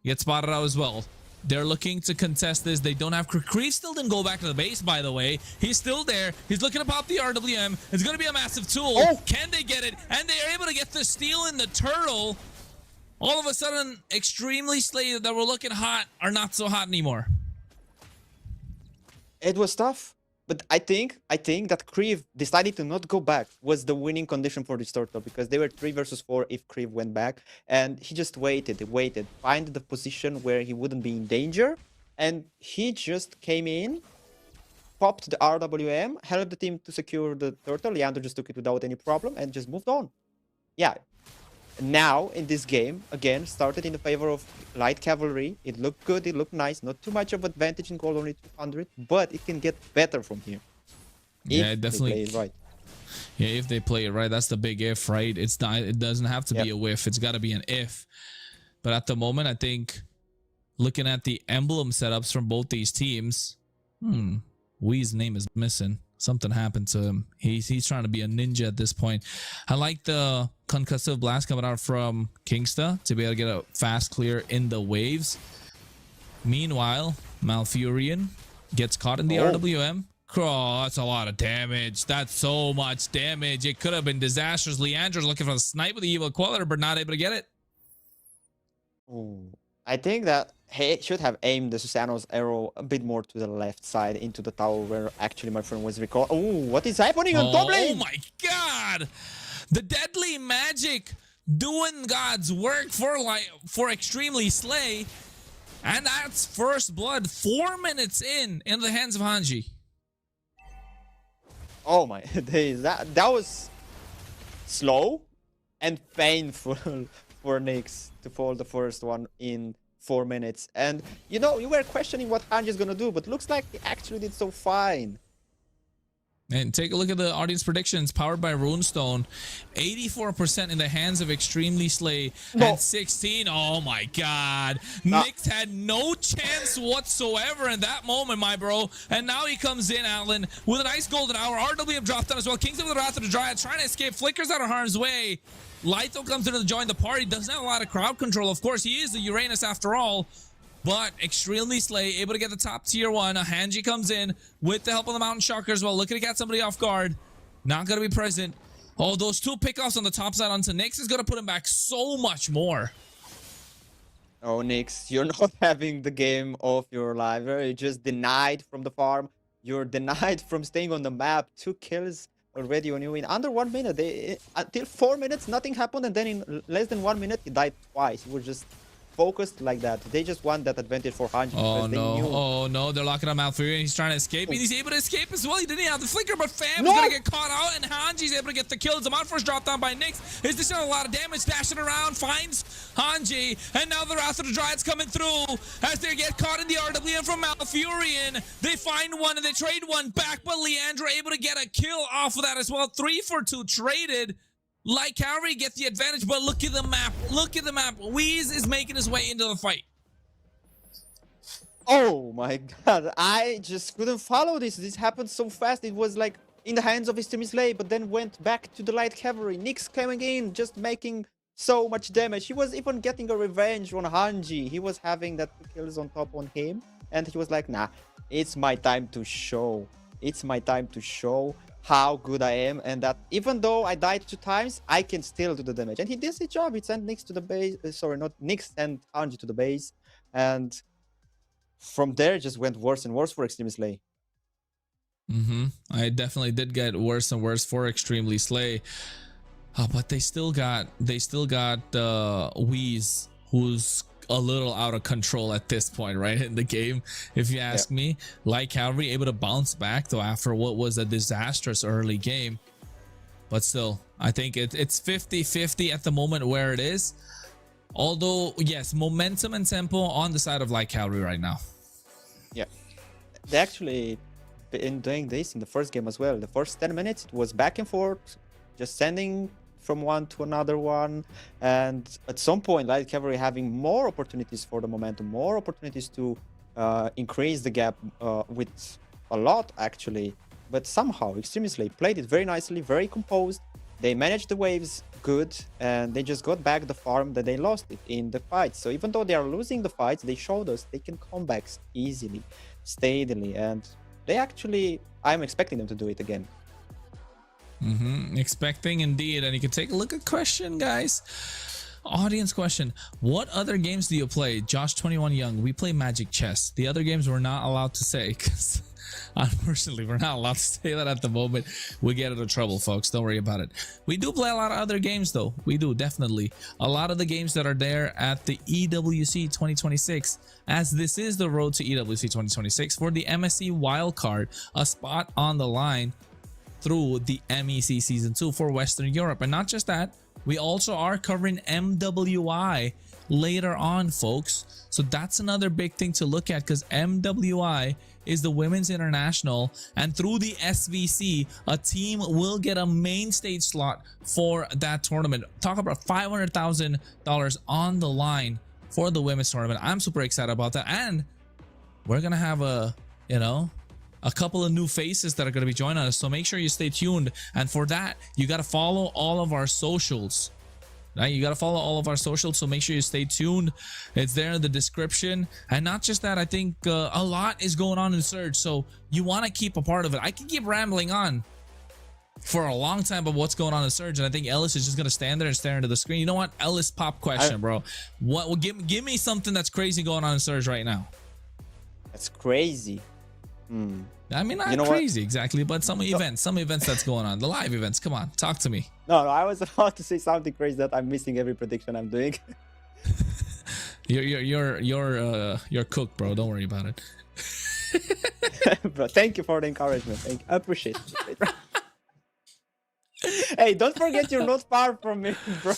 gets spotted out as well. They're looking to contest this. They don't have Creep. Still didn't go back to the base, by the way. He's still there. He's looking to pop the RWM. It's going to be a massive tool. Oh. Can they get it? And they're able to get the steal in the turtle. All of a sudden, extremely Slay that were looking hot are not so hot anymore. It was tough, but I think that Kriv decided to not go back was the winning condition for this turtle, because they were 3 versus 4 if Kriv went back, and he just waited, find the position where he wouldn't be in danger, and he just came in, popped the RWM, helped the team to secure the turtle. Leandro just took it without any problem and just moved on. Yeah. Now, in this game, again, started in the favor of light cavalry. It looked good, it looked nice. Not too much of advantage in gold, only 200, but it can get better from here. Yeah, definitely. They play it right. Yeah, if they play it right, that's the big if, right? It's not. It doesn't have to be a whiff. It's got to be an if. But at the moment, I think looking at the emblem setups from both these teams, Wee's name is missing. Something happened to him. He's trying to be a ninja at this point. I like the concussive blast coming out from Kingsta to be able to get a fast clear in the waves. Meanwhile, Malfurion gets caught in the RWM. Oh, that's a lot of damage. That's so much damage. It could have been disastrous. Leandro's looking for the snipe with the Evil Queller, but not able to get it. Ooh. I think that he should have aimed the Susano's arrow a bit more to the left side into the tower where actually my friend was recalled. Oh, what is happening on top lane? Oh my god! The deadly magic doing God's work for Extremely Slay. And that's first blood 4 minutes in the hands of Hanji. Oh my days, that was slow and painful for Nyx to fall the first one in 4 minutes. And you know, you were questioning what Hanji is gonna do, but looks like he actually did so fine. And take a look at the audience predictions powered by Runestone. 84% in the hands of Extremely Slay and 16. Oh my god. Nyx had no chance whatsoever in that moment, my bro. And now he comes in, Alan, with a nice golden hour. RWM dropped down as well. King's with the Wrath of the Dryad trying to escape. Flickers out of harm's way. Lito comes in to join the party. Doesn't have a lot of crowd control. Of course, he is the Uranus after all. But Extremely Slay able to get the top tier 1. Hanji comes in with the help of the Mountain Shocker as well. Looking to get somebody off guard. Not going to be present. Oh, those 2 pickoffs on the top side onto Nyx is going to put him back so much more. Oh, Nyx, you're not having the game of your life. You're just denied from the farm. You're denied from staying on the map. 2 kills already on you in under 1 minute. Until 4 minutes, nothing happened. And then in less than 1 minute, he died twice. He was just focused like that. They just want that advantage for Hanji. Oh no, knew. Oh no, they're locking on Malfurion. He's trying to escape. And he's able to escape as well. He didn't have the flicker, but Fam's gonna get caught out, and Hanji's able to get the kill. Zamon first dropped down by Nyx. Is this a lot of damage? Dashing around, finds Hanji, and now the Wrath of the Dryad's coming through as they get caught in the RWM from Malfurion. They find one and they trade one back, but Leandro able to get a kill off of that as well. 3 for 2 traded. Like Calvary get the advantage, but look at the map. Look at the map. Weez is making his way into the fight. Oh my god, I just couldn't follow this. This happened so fast. It was like in the hands of Extremely Slay, but then went back to the light cavalry. Nyx coming in, just making so much damage. He was even getting a revenge on Hanji. He was having that 2 kills on top on him, and he was like, nah, it's my time to show. It's my time to show how good I am, and that even though I died 2 times, I can still do the damage. And he did his job. He sent Nyx to the base. Sorry, not Nyx, and Hanji to the base. And from there, it just went worse and worse for Extremely Slay. I definitely did get worse and worse for Extremely Slay. But they still got Weez, who's a little out of control at this point, right, in the game, if you ask me. Like Calvary able to bounce back though after what was a disastrous early game, but still I think it's 50-50 at the moment where it is. Although yes, momentum and tempo on the side of Like Calvary right now. Yeah, they actually been doing this in the first game as well. The first 10 minutes it was back and forth, just sending from one to another one. And at some point, Light Cavalry having more opportunities for the momentum, more opportunities to increase the gap with a lot, actually. But somehow, Extreme Slate played it very nicely, very composed. They managed the waves good, and they just got back the farm that they lost it in the fights. So even though they are losing the fights, they showed us they can come back easily, steadily, and they actually, I'm expecting them to do it again. Expecting indeed. And you can take a look at question, guys. Audience question: what other games do you play? Josh 21 Young: we play Magic Chess. The other games we're not allowed to say, because unfortunately we're not allowed to say that at the moment. We get into trouble, folks. Don't worry about it. We do play a lot of other games though. We do, definitely. A lot of the games that are there at the EWC 2026, as this is the road to EWC 2026 for the MSC wildcard, a spot on the line through the MEC Season 2 for Western Europe. And not just that, we also are covering MWI later on, folks. So that's another big thing to look at, because MWI is the Women's International, and through the SVC, a team will get a main stage slot for that tournament. Talk about $500,000 on the line for the women's tournament. I'm super excited about that, and we're gonna have a couple of new faces that are going to be joining us, so make sure you stay tuned. And for that, you got to follow all of our socials, right? You got to follow all of our socials, so make sure you stay tuned. It's there in the description. And not just that, I think a lot is going on in Surge, so you want to keep a part of it. I can keep rambling on for a long time about what's going on in Surge, and I think Ellis is just going to stand there and stare into the screen. You know what? Ellis, pop question, bro. What? Well, give me something that's crazy going on in Surge right now. That's crazy. I mean, not crazy exactly, but some events that's going on, the live events. Come on, talk to me. No, I was about to say something crazy that I'm missing every prediction I'm doing. You're cooked, bro. Don't worry about it. Bro, thank you for the encouragement. I appreciate it. Hey, don't forget you're not far from me, bro.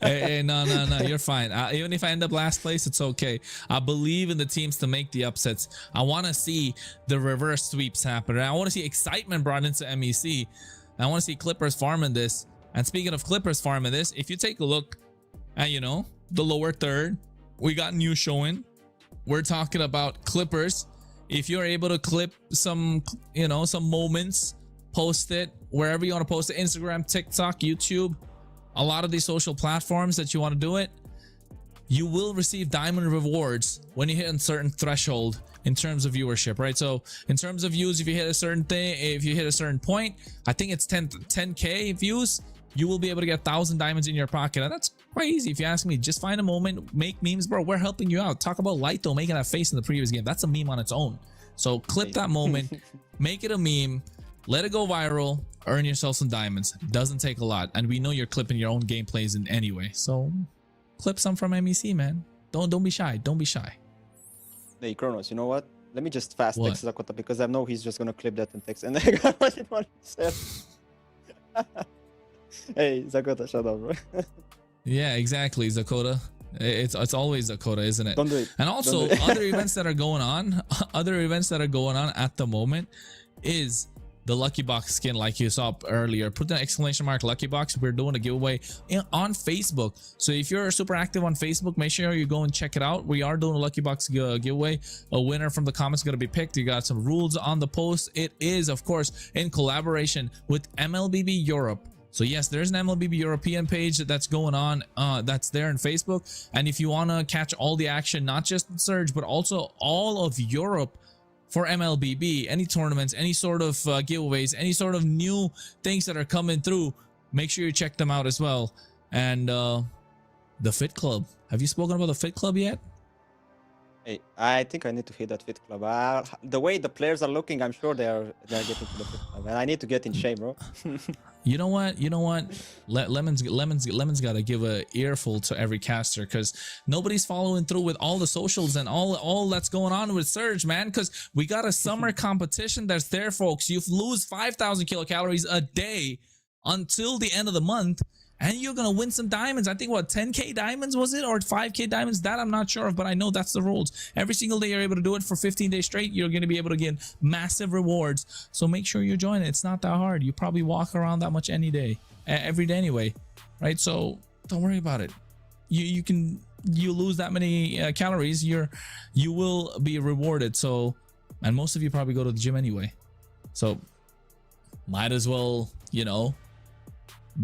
Hey, no, you're fine. Even if I end up last place, it's okay. I believe in the teams to make the upsets. I want to see the reverse sweeps happen. I want to see excitement brought into MEC. I want to see Clippers farming this. And speaking of Clippers farming this, if you take a look at, the lower third, we got news showing. We're talking about Clippers. If you're able to clip some, some moments, post it wherever you want to post it, Instagram, TikTok, YouTube, a lot of these social platforms that you want to do it, you will receive diamond rewards when you hit a certain threshold in terms of viewership, right? So in terms of views, if you hit a certain thing, if you hit a certain point, I think it's 10k views, you will be able to get 1,000 diamonds in your pocket. And that's crazy if you ask me. Just find a moment, make memes, bro. We're helping you out. Talk about Light though making that face in the previous game. That's a meme on its own. So clip that moment, make it a meme, let it go viral, earn yourself some diamonds. Doesn't take a lot, and we know you're clipping your own gameplays in anyway. So clip some from MEC, man. Don't be shy. Don't be shy. Hey, Kronos, you know what? Let me just fast text Zakota, because I know he's just gonna clip that and text. And I got what it said. Hey, Zakota, shut up, bro. Yeah, exactly, Zakota. It's always Zakota, isn't it? Don't do it. And also, other events that are going on, at the moment is the Lucky Box skin, like you saw earlier. Put the exclamation mark Lucky Box. We're doing a giveaway on Facebook. So if you're super active on Facebook, make sure you go and check it out. We are doing a Lucky Box giveaway. A winner from the comments is going to be picked. You got some rules on the post. It is, of course, in collaboration with MLBB Europe. So yes, there's an MLBB European page that's going on, that's there in Facebook. And if you want to catch all the action, not just in Surge, but also all of Europe for MLBB, any tournaments, any sort of giveaways, any sort of new things that are coming through, make sure you check them out as well. And the Fit Club. Have you spoken about the Fit Club yet? Hey, I think I need to hit that Fit Club. The way the players are looking, I'm sure they're getting to the Fit Club, and I need to get in shape, bro. You know what? Lemon's got to give a earful to every caster, because nobody's following through with all the socials and all that's going on with Surge, man. Because we got a summer competition that's there, folks. You lose 5,000 kilocalories a day until the end of the month, and you're gonna win some diamonds. I think what, 10k diamonds was it, or 5k diamonds? That I'm not sure of, but I know that's the rules. Every single day you're able to do it for 15 days straight. You're gonna be able to get massive rewards. So make sure you join it. It's not that hard. You probably walk around that much any day, every day anyway. right? So don't worry about it. You lose that many calories, you will be rewarded. So, and most of you probably go to the gym anyway, so might as well, you know,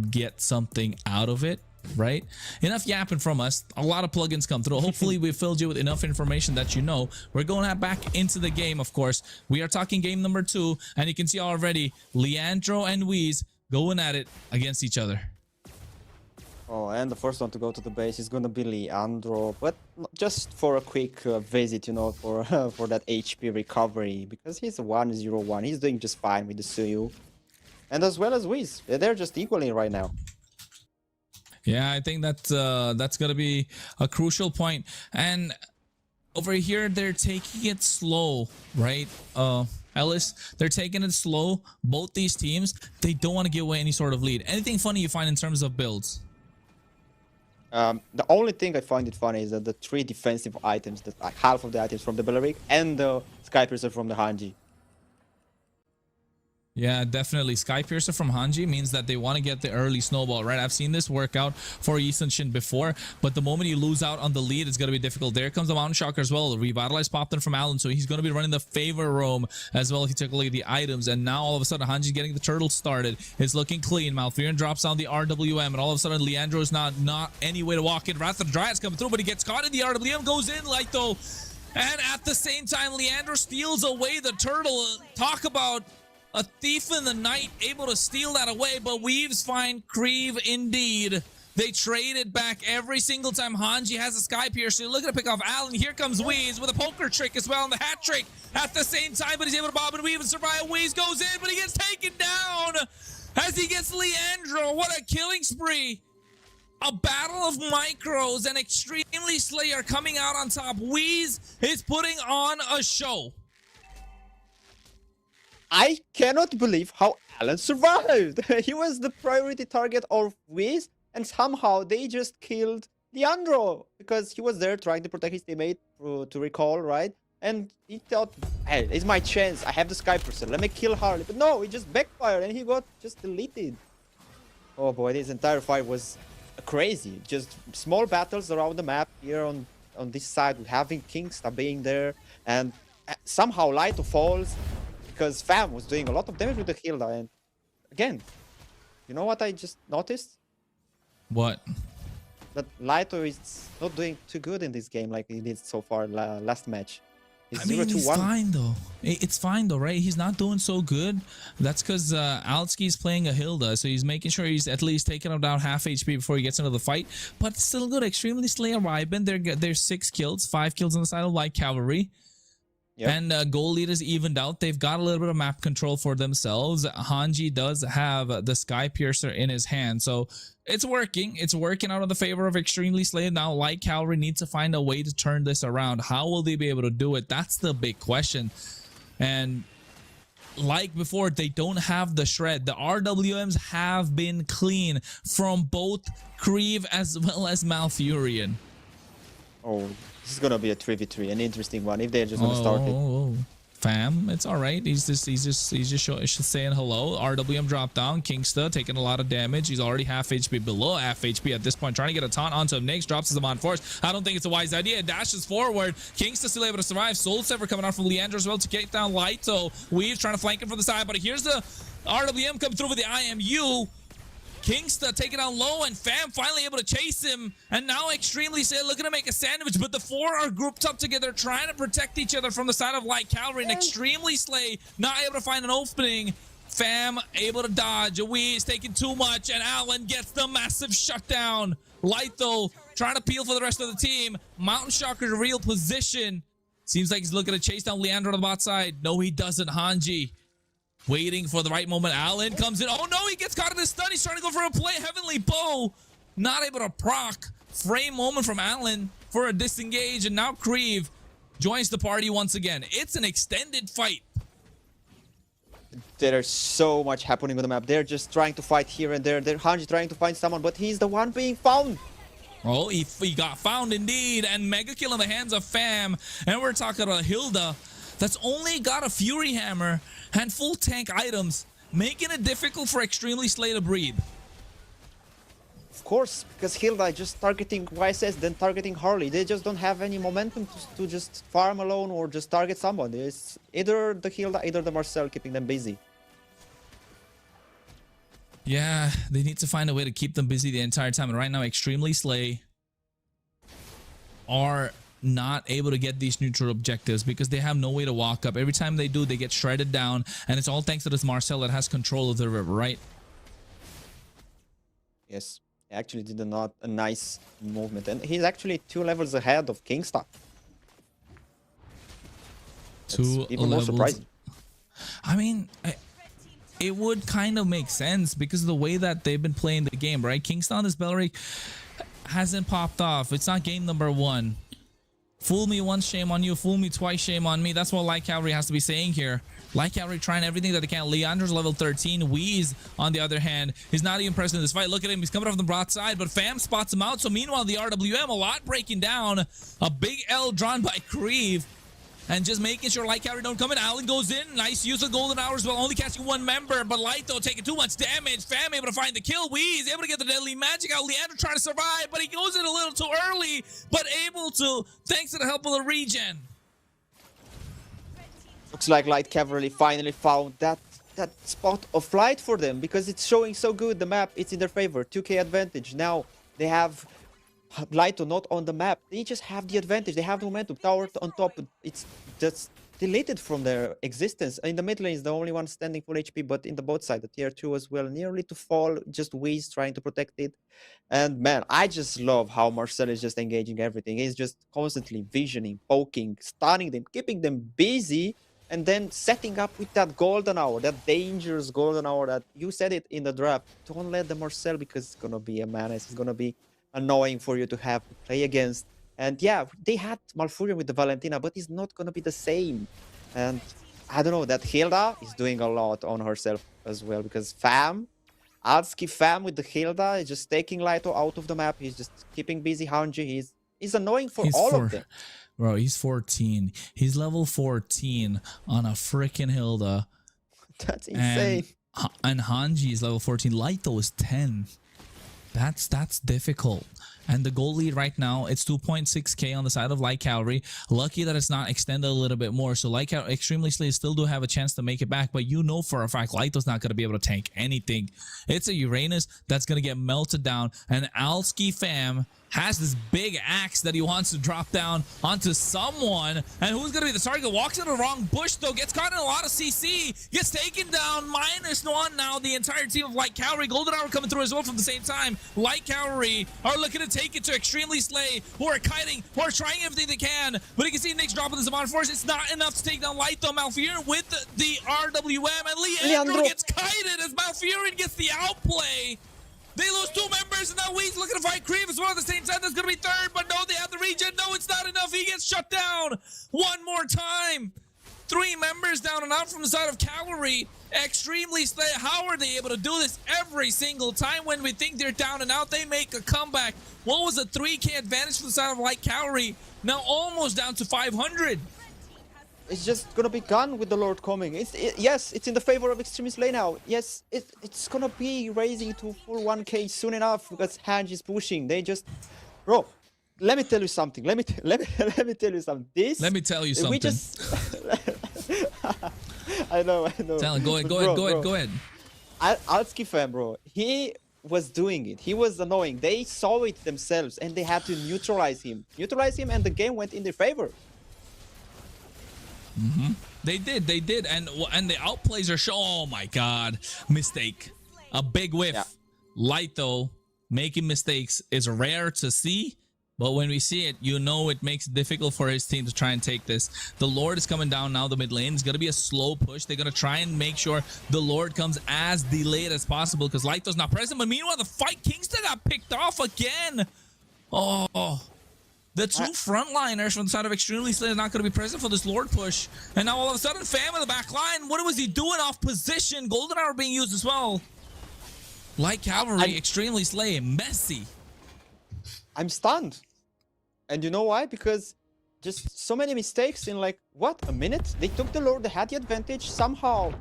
get something out of it, right? Enough yapping from us. A lot of plugins come through. Hopefully we filled you with enough information that you know. We're going back into the game, of course. We are talking game number 2, and you can see already Leandro and Weez going at it against each other. Oh, and the first one to go to the base is gonna be Leandro, but just for a quick visit, you know, for for that HP recovery, because he's a 1-0-1. He's doing just fine with the Suyu. And as well as Wiz, they're just equally right now. Yeah, I think that's gonna be a crucial point. And over here, they're taking it slow, right? Ellis, they're taking it slow. Both these teams, they don't want to give away any sort of lead. Anything funny you find in terms of builds? The only thing I find it funny is that the 3 defensive items, that half of the items from the Belleric and the Sky Piercer from the Hanji. Yeah, definitely. Sky Piercer from Hanji means that they want to get the early snowball, right? I've seen this work out for Yisun before, but the moment you lose out on the lead, it's going to be difficult. There comes the Mountain Shocker as well. Revitalize popped in from Allen, so he's going to be running the favor roam as well if you take a look at the items. And now all of a sudden, Hanji's getting the turtle started. It's looking clean. Malfurion drops down the RWM, and all of a sudden, Leandro is not any way to walk in. Wrath of the Dryad's coming through, but he gets caught in the RWM, goes in like though. And at the same time, Leandro steals away the turtle. Talk about a thief in the night, able to steal that away, but Weaves find Creve indeed. They trade it back every single time Hanji has a Sky Piercer. Looking to pick off Allen. Here comes Weaves with a poker trick as well, and the hat trick at the same time, but he's able to bob and weave and survive. Weaves goes in, but he gets taken down as he gets Leandro. What a killing spree. A battle of micros, and Extremely Slayer coming out on top. Weez is putting on a show. I cannot believe how Alan survived. He was the priority target of Wiz, and somehow they just killed Leandro because he was there trying to protect his teammate to recall, right? And he thought, hey, it's my chance. I have the Sky Piercer. Let me kill Harley. But no, he just backfired and he got just deleted. Oh boy, this entire fight was crazy. Just small battles around the map here on this side, with having Kingsta being there, and somehow Lighto falls because Fam was doing a lot of damage with the Hilda. And again, you know what I just noticed? What? That Lighto is not doing too good in this game like he did so far last match. I mean, he's fine though. It's fine though, right? He's not doing so good. That's because Altsky is playing a Hilda, so he's making sure he's at least taking him down half HP before he gets into the fight. But still good. Extremely Slayer Riben. There's 6 kills, 5 kills on the side of Light Cavalry. Yep. And goal leaders evened out. They've got a little bit of map control for themselves. Hanji does have the Sky Piercer in his hand, so it's working. It's working out in the favor of Extremely Slayer. Now, Light Cavalry needs to find a way to turn this around. How will they be able to do it? That's the big question. And like before, they don't have the shred. The RWMs have been clean from both Creve as well as Malfurion. Oh, this is gonna be a 3v3, an interesting one if they're just gonna start it. Fam, it's all right. He's just saying hello. RWM dropped down. Kingsta taking a lot of damage. He's already half HP, below half HP at this point. Trying to get a taunt onto him. Nyx drops his on force. I don't think it's a wise idea. Dashes forward. Kingsta still able to survive. Soul Sever coming out from Leandro as well to get down Light. So Weave's trying to flank him from the side, but here's the RWM come through with the IMU. Kingsta taking out low, and Fam finally able to chase him. And now Extremely Slayer looking to make a sandwich, but the 4 are grouped up together trying to protect each other from the side of Light Cavalry. And Extremely Slayer not able to find an opening. Fam able to dodge. Weez taking too much, and Allen gets the massive shutdown. Light though trying to peel for the rest of the team. Mountain Shocker's real position. Seems like he's looking to chase down Leandro on the bot side. No, he doesn't. Hanji waiting for the right moment. Allen comes in. Oh no, he gets caught in the stun. He's trying to go for a play. Heavenly Bow not able to proc. Frame moment from Allen for a disengage, and now Creve joins the party once again. It's an extended fight. There's so much happening on the map. They're just trying to fight here and there. They're Hanji trying to find someone, but he's the one being found. Oh, he got found indeed, and mega kill in the hands of Fam. And we're talking about Hilda that's only got a Fury Hammer and full tank items, making it difficult for Extremely Slayer to breathe. Of course, because Hilda just targeting YSS, then targeting Harley. They just don't have any momentum to just farm alone or just target someone. It's either the Hilda, either the Marcel keeping them busy. Yeah, they need to find a way to keep them busy the entire time. And right now, Extremely Slay are not able to get these neutral objectives because they have no way to walk up. Every time they do, they get shredded down. And it's all thanks to this Marcel that has control of the river, right? Yes, he actually did a nice movement. And he's actually 2 levels ahead of Kingstar. Two even more levels. surprising. I mean, it would kind of make sense because of the way that they've been playing the game, right? Kingston, this Belleric hasn't popped off. It's not game number 1. Fool me once, shame on you. Fool me twice, shame on me. That's what Light Cavalry has to be saying here. Light Cavalry trying everything that they can. Leandro's level 13. Wheeze, on the other hand, is not even present in this fight. Look at him. He's coming off the broadside, but Fam spots him out. So meanwhile, the RWM, a lot breaking down. A big L drawn by Creve. And just making sure Light Cavalry don't come in. Allen goes in. Nice use of golden hours while only catching 1 member. But Light, though, taking too much damage. Fam able to find the kill. Wheeze able to get the deadly magic out. Leandro trying to survive, but he goes in a little too early. But able to, thanks to the help of the regen. Looks like Light Cavalry finally found that spot of light for them because it's showing so good. The map, it's in their favor. 2k advantage. Now they have Lighto not on the map. They just have the advantage. They have the momentum. Tower on top. It's just deleted from their existence. In the mid lane is the only one standing full HP, but in the bot side, the tier 2 as well, nearly to fall. Just Wheeze trying to protect it. And man, I just love how Marcel is just engaging everything. He's just constantly visioning, poking, stunning them, keeping them busy, and then setting up with that golden hour, that dangerous golden hour that you said it in the draft. Don't let the Marcel because it's gonna be a menace. It's gonna be annoying for you to have to play against. And yeah, they had Malfurion with the Valentina, but it's not gonna be the same. And I don't know, that Hilda is doing a lot on herself as well because Fam, Alski Fam with the Hilda is just taking Lighto out of the map. He's just keeping busy Hanji. He's annoying for all of them. Bro, he's 14. He's level 14 on a freaking Hilda. That's insane. And Hanji is level 14. Lighto is 10. That's difficult. And the goal lead right now, it's 2.6k on the side of Light Cavalry. Lucky that it's not extended a little bit more. So Light Cavalry, Extremely Slay still do have a chance to make it back. But you know for a fact, Lighto's not going to be able to tank anything. It's a Uranus that's going to get melted down. And Alski Fam has this big axe that he wants to drop down onto someone. And who's going to be the target? Walks into the wrong bush, though. Gets caught in a lot of CC. Gets taken down. -1 now. The entire team of Light Cavalry. Golden Hour coming through as well from the same time. Light Cavalry are looking to take it to Extremely Slay, who are kiting, who are trying everything they can. But you can see Nick's dropping the Zaman Force. It's not enough to take down Light, though. Malfurion with the RWM. And Leandro gets kited as Malfurion gets the outplay. They lose 2 members, and now Wee's looking to fight Creve as well at the same time. That's going to be 3rd, but no, they have the regen. No, it's not enough. He gets shut down 1 more time. 3 members down and out from the side of Cavalry. Extremely Slay. How are they able to do this every single time when we think they're down and out? They make a comeback. What was a 3k advantage from the side of Light Cavalry? Now almost down to 500. It's just gonna be gone with the Lord coming. Yes, it's in the favor of Extremely Slay now. Yes, it's gonna be raising to full 1k soon enough because Hanj is pushing. They just, bro. Let me tell you something. Let me tell you something. Let me tell you something. We just. I know. Tell him. Go ahead. Alski Fam, bro. He was doing it. He was annoying. They saw it themselves and they had to neutralize him. And the game went in their favor. They did, and the outplays are show. Oh my God, mistake, a big whiff. Yeah. Light though, making mistakes is rare to see, but when we see it, you know it makes it difficult for his team to try and take this. The Lord is coming down now. The mid lane is gonna be a slow push. They're gonna try and make sure the Lord comes as delayed as possible because Lighto's not present. But meanwhile, the fight Kingston got picked off again. Oh. The 2 frontliners from the side of Extremely Slay are not going to be present for this Lord push. And now all of a sudden, Fam in the back line. What was he doing off position? Golden Hour being used as well. Light Cavalry, Extremely Slay, messy. I'm stunned. And you know why? Because just so many mistakes in like, what, a minute? They took the Lord, they had the advantage. Somehow,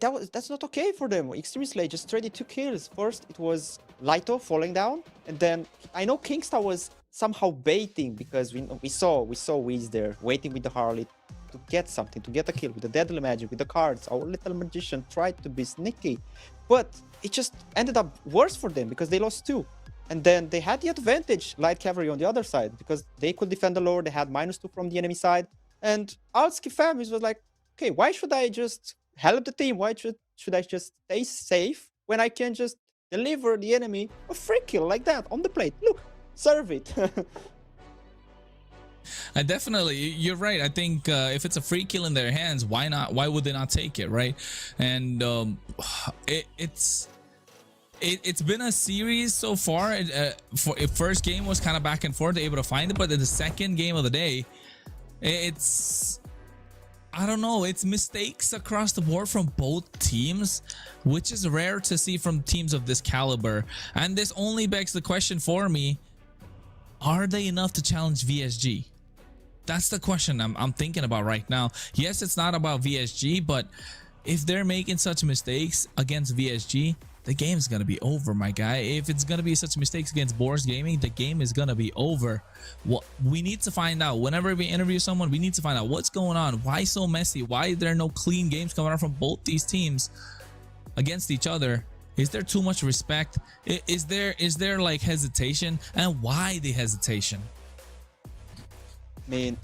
that's not okay for them. Extreme Slay just traded 2 kills. First it was Laito falling down, and then I know Kingstar was somehow baiting because we saw Wiz there waiting with the Harley to get something, to get a kill with the Deadly Magic, with the cards. Our little magician tried to be sneaky, but it just ended up worse for them because they lost 2. And then they had the advantage, Light Cavalry on the other side, because they could defend the lore, they had -2 from the enemy side. And Alski Famis was like, okay, why should I just help the team? Why should I just stay safe when I can just deliver the enemy a free kill like that on the plate? Look, serve it. Definitely, you're right. I think if it's a free kill in their hands, why not? Why would they not take it, right? And it's been a series so far. First game was kind of back and forth, able to find it, but in the second game of the day, it's, I don't know, it's mistakes across the board from both teams, which is rare to see from teams of this caliber. And this only begs the question for me: are they enough to challenge VSG? That's the question I'm thinking about right now. Yes, it's not about VSG, but if they're making such mistakes against VSG, the game's gonna be over, my guy. If it's gonna be such mistakes against Boris Gaming, the game is gonna be over. Well, we need to find out. Whenever we interview someone, we need to find out what's going on. Why so messy? Why are there no clean games coming out from both these teams against each other? Is there too much respect? Is there like hesitation? And why the hesitation? I mean,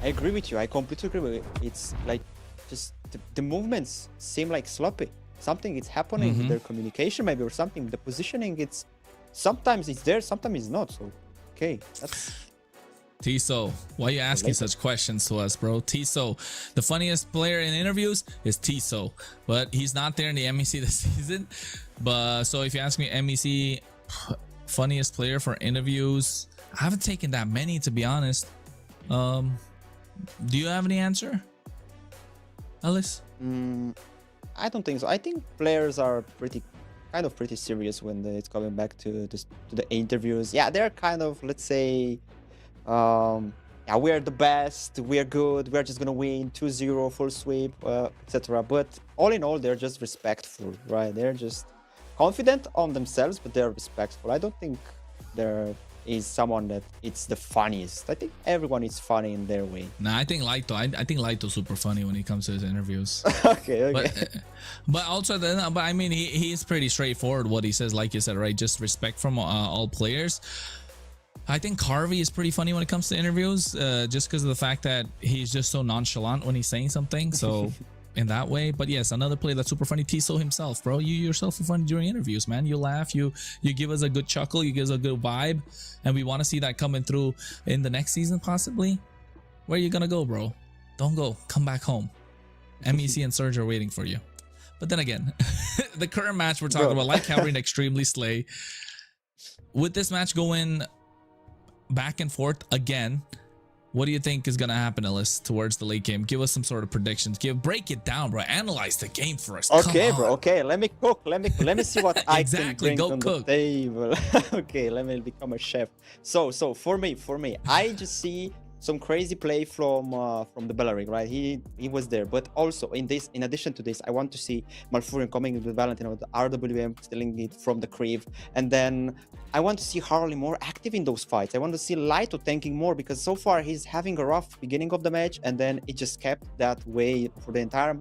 I agree with you. I completely agree with you. It's like just the movements seem like sloppy. Something is happening with their communication, maybe, or something. The positioning, it's sometimes it's there, sometimes it's not. So, okay, that's Tiso, why are you asking such questions to us, bro? Tiso, the funniest player in interviews is Tiso, but he's not there in the MEC this season. But so if you ask me, MEC funniest player for interviews, I haven't taken that many, to be honest. Do you have any answer, Alice? I don't think so. I think players are kind of pretty serious when it's coming back to the interviews. Yeah, they're kind of, let's say, yeah, we're the best, we're good, we're just gonna win 2-0 full sweep, etc. But all in all, they're just respectful, right? They're just confident on themselves, but they're respectful. I don't think there is someone that it's the funniest. I think everyone is funny in their way. Nah, I think Laito. I think Laito's super funny when he comes to his interviews. Okay. But also, but I mean, he is pretty straightforward what he says. Like you said, right? Just respect from all players. I think Carvey is pretty funny when it comes to interviews, just because of the fact that he's just so nonchalant when he's saying something. So in that way. But yes, another player that's super funny, Tiso himself, bro. You yourself are funny during interviews, man. You laugh, you give us a good chuckle, you give us a good vibe, and we want to see that coming through in the next season, possibly. Where are you gonna go, bro? Don't go. Come back home. MEC and Surge are waiting for you. But then again, the current match we're talking about, like Cavalry and Extremely Slay, with this match going back and forth again, what do you think is gonna happen, Ellis, towards the late game? Give us some sort of predictions. Break it down, bro. Analyze the game for us. Okay, bro. Okay, let me cook. Let me see what I can bring Go on cook. the table. Okay, let me become a chef. So for me, I just see some crazy play from the Bellaric, right? He was there, but also in addition to this, I want to see Malfurion coming with Valentine with the RWM, stealing it from the creep, and then I want to see Harley more active in those fights. I want to see Laito tanking more, because so far he's having a rough beginning of the match, and then it just kept that way for the entire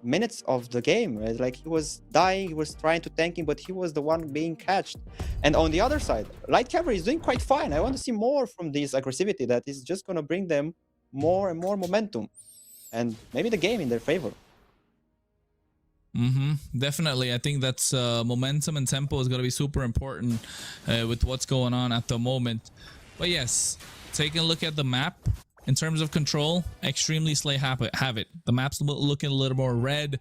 minutes of the game. Right? Like, he was dying, he was trying to tank him, but he was the one being catched. And on the other side, Light Cavalry is doing quite fine. I want to see more from this aggressivity that is just going to bring them more and more momentum, and maybe the game in their favor. Definitely. I think that's momentum and tempo is going to be super important with what's going on at the moment. But yes, taking a look at the map, in terms of control, Extremely Slay have it. The map's looking a little more red.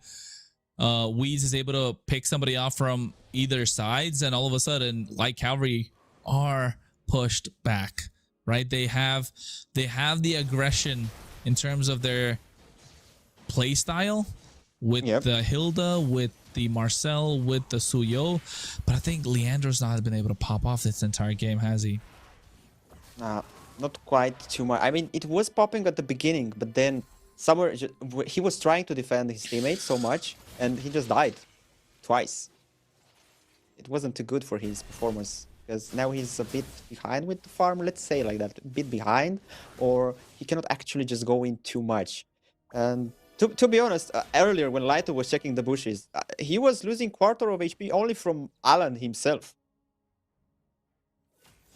Weez is able to pick somebody off from either sides, and all of a sudden, Light Cavalry are pushed back. Right? They have the aggression in terms of their play style with the Hilda, with the Marcel, with the Suyo. But I think Leandro's not been able to pop off this entire game, has he? Not quite too much. I mean, it was popping at the beginning, but then somewhere he was trying to defend his teammates so much, and he just died twice. It wasn't too good for his performance, because now he's a bit behind with the farm, let's say like that, a bit behind, or he cannot actually just go in too much. And to be honest, earlier when Laito was checking the bushes, he was losing quarter of HP only from Alan himself.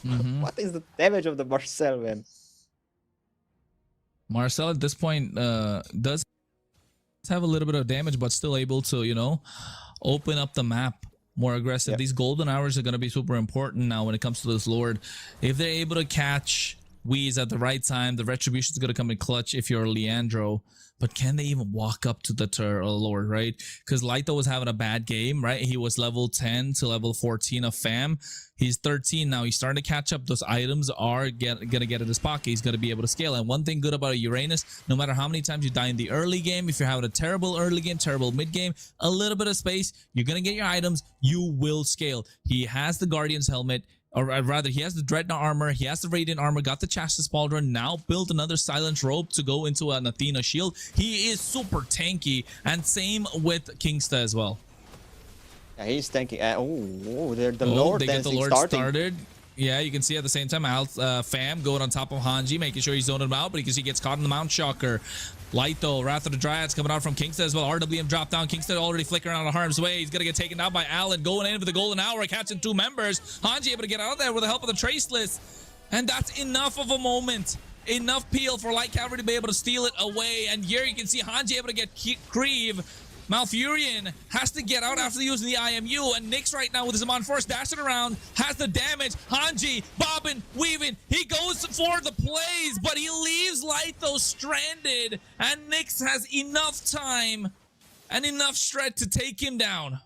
What is the damage of the Marcel, man? Marcel at this point does have a little bit of damage, but still able to, you know, open up the map more aggressive. These golden hours are going to be super important now when it comes to this Lord. If they're able to catch Wheeze at the right time, the retribution is going to come in clutch if you're Leandro. But can they even walk up to the Lord, right? Because Laito was having a bad game, right? He was level 10 to level 14 of FAM. He's 13 now. He's starting to catch up. Those items are going to get in his pocket. He's going to be able to scale. And one thing good about a Uranus, no matter how many times you die in the early game, if you're having a terrible early game, terrible mid game, a little bit of space, you're going to get your items. You will scale. He has the Guardian's helmet. Or rather, he has the Dreadnought armor, he has the Radiant armor, got the Chassis Pauldron, now built another Silent Robe to go into an Athena shield. He is super tanky, and same with Kingsta as well. Yeah, he's tanky. The Lord they get the Lord starting. started. Yeah, you can see at the same time, Fam going on top of Hanji, making sure he's zoning him out, but you can see he gets caught in the Mount Shocker. Laito, Wrath of the Dryads coming out from Kingsta as well. RWM drop down. Kingsta already flickering out of harm's way. He's going to get taken down by Allen. Going in for the golden hour, catching two members. Hanji able to get out of there with the help of the Traceless. And that's enough of a moment. Enough peel for Light Cavalry to be able to steal it away. And here you can see Hanji able to get Creeve. Malfurion has to get out after using the IMU, and Nyx right now with his Amon Force dashing around, has the damage. Hanji, bobbing, weaving, he goes for the plays, but he leaves Laito stranded, and Nyx has enough time and enough shred to take him down.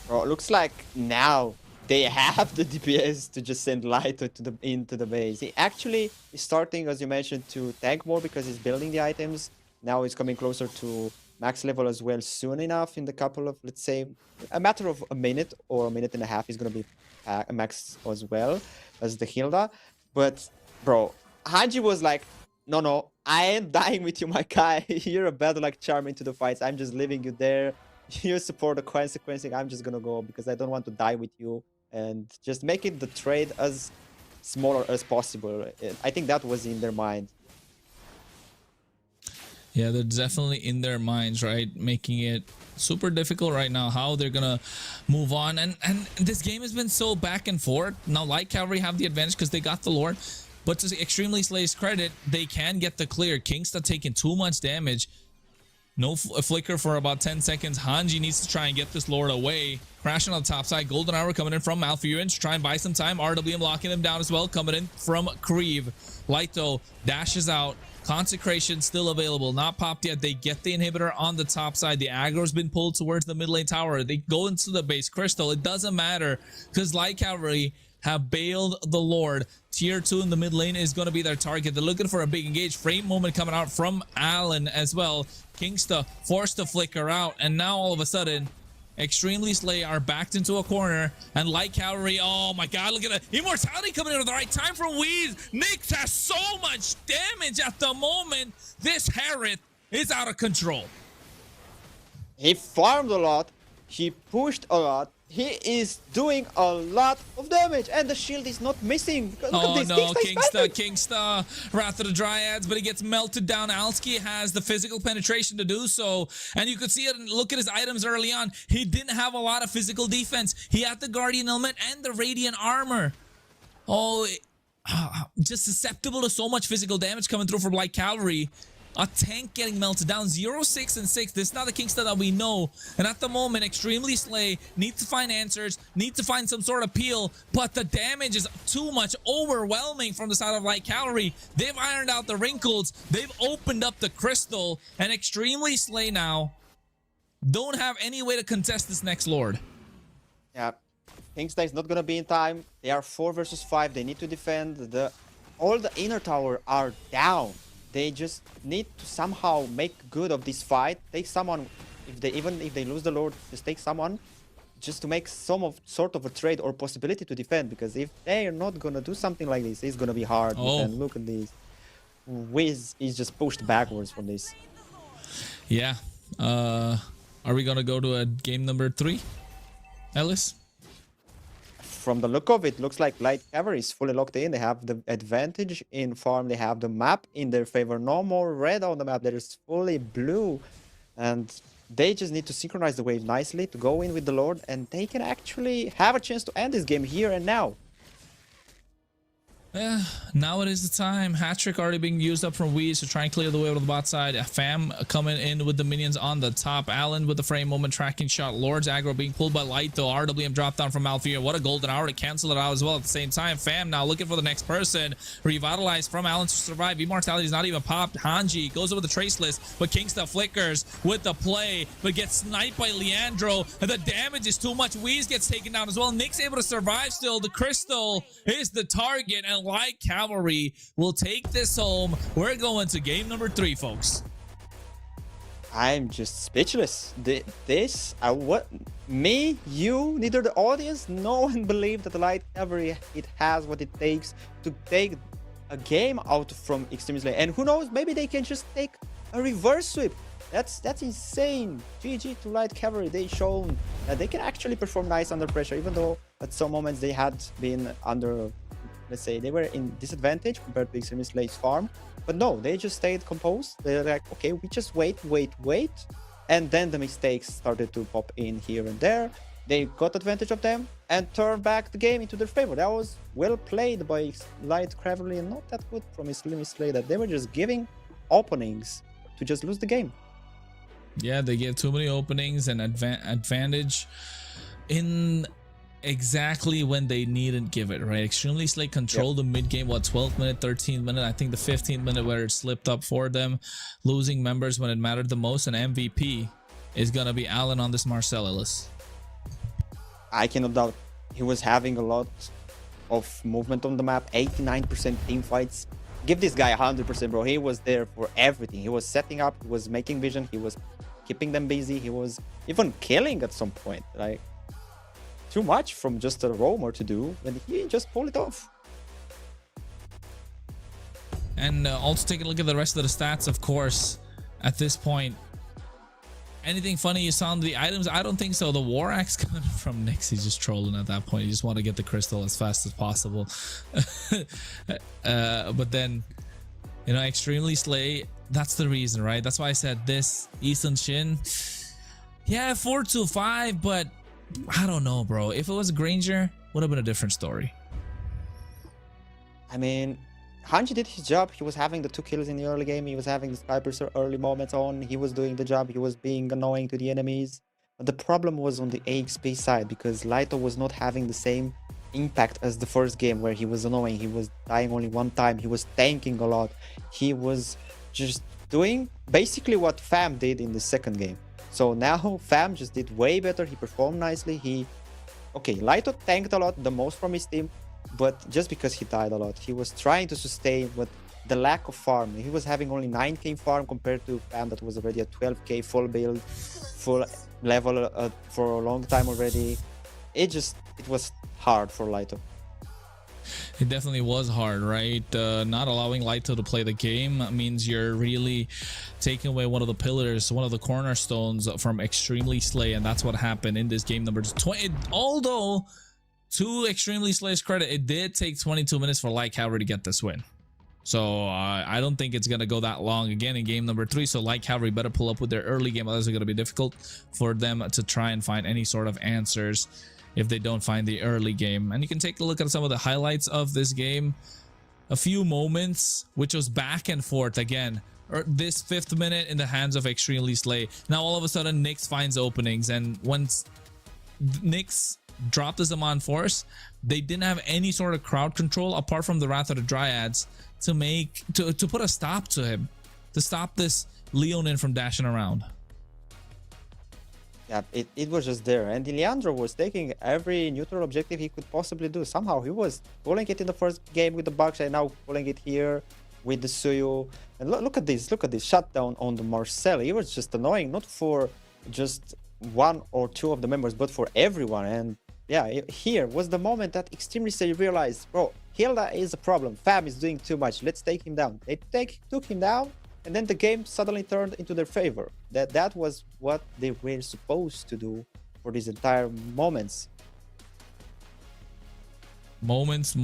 Bro, it looks like now they have the DPS to just send Laito into the base. He actually is starting, as you mentioned, to tank more because he's building the items. Now he's coming closer to max level as well soon enough. In the couple of, let's say, a matter of a minute or a minute and a half, he's gonna be a max as well as the Hilda. But bro, Hanji was like, no, I ain't dying with you, my guy. You're a bad luck charm into the fights. I'm just leaving you there. You support the consequencing. I'm just gonna go because I don't want to die with you, and just make it the trade as smaller as possible. I think that was in their mind. Yeah, they're definitely in their minds, right? Making it super difficult right now how they're gonna move on. And this game has been so back and forth. Now Light Cavalry have the advantage because they got the Lord, but to Extremely Slay's credit, they can get the clear. Kingsta taking too much damage. No flicker for about 10 seconds. Hanji needs to try and get this Lord away. Crashing on the top side. Golden Hour coming in from Malfurion to try and buy some time. RWM locking them down as well. Coming in from Creeve. Laito dashes out. Consecration still available. Not popped yet. They get the inhibitor on the top side. The aggro's been pulled towards the mid lane tower. They go into the base crystal. It doesn't matter because Light Cavalry have bailed the Lord. Tier 2 in the mid lane is going to be their target. They're looking for a big engage. Frame moment coming out from Allen as well. Kingsta forced to flicker out, and now all of a sudden Extremely Slay are backed into a corner, and Light Cavalry, oh my god, look at the Immortality coming in at the right time from Wheeze. Nyx has so much damage at the moment. This Harith is out of control. He farmed a lot, he pushed a lot, he is doing a lot of damage, and the shield is not missing. Look Oh at this. no, Kingsta, Wrath of the Dryads, but he gets melted down. Alski has the physical penetration to do so, and you could see it. Look at his items early on. He didn't have a lot of physical defense. He had the Guardian helmet and the Radiant armor. Oh, just susceptible to so much physical damage coming through from Light Cavalry. A tank getting melted down. 0, 6, and 6. This is not the Kingsta that we know. And at the moment, Extremely Slay needs to find answers, needs to find some sort of peel, but the damage is too much, overwhelming from the side of Light Cavalry. They've ironed out the wrinkles. They've opened up the crystal, and Extremely Slay now don't have any way to contest this next Lord. Yeah, Kingsta is not gonna be in time. They are 4 versus 5. They need to defend. All the inner tower are down. They just need to somehow make good of this fight. Take someone, even if they lose the Lord, just take someone, just to make sort of a trade or possibility to defend. Because if they are not gonna do something like this, it's gonna be hard. Oh. And look at this. Wiz is just pushed backwards from this. Yeah. Are we gonna go to a game number 3, Ellis? From the look of it, looks like Light Cavalry is fully locked in. They have the advantage in farm. They have the map in their favor. No more red on the map. There is fully blue. And they just need to synchronize the wave nicely to go in with the Lord. And they can actually have a chance to end this game here and now. Yeah, now it is the time. Hat-trick already being used up from Weez to try and clear the way over the bot side. Fam coming in with the minions on the top. Allen with the frame moment tracking shot. Lord's aggro being pulled by Light though. RWM drop down from Alfia. What a golden hour to cancel it out as well at the same time. Fam now looking for the next person. Revitalized from Allen to survive. Immortality is not even popped. Hanji goes over the traceless, but Kingsta flickers with the play, but gets sniped by Leandro. And the damage is too much. Weez gets taken down as well. Nick's able to survive still. The crystal is the target, and Light Cavalry will take this home. We're going to game number 3, folks. I'm just speechless. Me, you, neither the audience, no one believed that the Light Cavalry, it has what it takes to take a game out from Extreme Slay. And who knows, maybe they can just take a reverse sweep. That's insane. GG to Light Cavalry. They shown that they can actually perform nice under pressure, even though at some moments they had been under, let's say, they were in disadvantage compared to Extreme Slay's farm. But no, they just stayed composed. They're like, okay, we just wait. And then the mistakes started to pop in here and there. They got advantage of them and turned back the game into their favor. That was well played by Light Cavalry and not that good from Extreme Slay, that they were just giving openings to just lose the game. Yeah, they gave too many openings and advantage in exactly when they needn't give it, right? Extremely Slay controlled the mid game, what, 12th minute, 13th minute, I think the 15th minute where it slipped up for them, losing members when it mattered the most. And MVP is gonna be Allen on this Marcel, Ellis. I cannot doubt he was having a lot of movement on the map, 89% team fights. Give this guy 100%, bro. He was there for everything. He was setting up, he was making vision, he was keeping them busy, he was even killing at some point. Like, too much from just a roamer to do, and he just pulled it off. And also taking a look at the rest of the stats, of course, at this point. Anything funny you saw on the items? I don't think so. The War Axe coming from Nyx, he's just trolling at that point. He just want to get the crystal as fast as possible. But then, you know, Extremely Slay, that's the reason, right? That's why I said this. Easton Shin, yeah, 4-5, but I don't know, bro. If it was Granger, would have been a different story. I mean, Hanji did his job. He was having the 2 kills in the early game. He was having the snipers early moments on. He was doing the job. He was being annoying to the enemies. But the problem was on the AXP side, because Laito was not having the same impact as the first game, where he was annoying. He was dying only one time. He was tanking a lot. He was just doing basically what Fam did in the second game. So now Fam just did way better. He performed nicely. Okay, Laito tanked a lot, the most from his team, but just because he died a lot. He was trying to sustain, but the lack of farm. He was having only 9k farm compared to Fam that was already at 12k full build, full level for a long time already. It was hard for Laito. It definitely was hard, right? Not allowing Laito to play the game means you're really taking away one of the pillars, one of the cornerstones from Extremely Slay, and that's what happened in this game number 20. Although, to Extremely Slay's credit, it did take 22 minutes for Light Cavalry to get this win. So I don't think it's going to go that long again in game number 3. So Light Cavalry better pull up with their early game, otherwise it's going to be difficult for them to try and find any sort of answers if they don't find the early game. And you can take a look at some of the highlights of this game. A few moments which was back and forth again. This 5th minute in the hands of Extremely Slay. Now all of a sudden Nyx finds openings, and once Nyx dropped his Amon Force, they didn't have any sort of crowd control apart from the Wrath of the Dryads to put a stop to him, to stop this Leonin from dashing around. Yeah, it was just there, and Leandro was taking every neutral objective he could possibly do. Somehow he was pulling it in the first game with the Bucks, and now pulling it here with the Suyu. And look at this shutdown on the Marcel. He was just annoying, not for just 1 or 2 of the members, but for everyone. And yeah, here was the moment that Extremely Say realized, bro, Hilda is a problem. Fam is doing too much. Let's take him down. They took him down, and then the game suddenly turned into their favor. That was what they were supposed to do for these entire moments. Moments.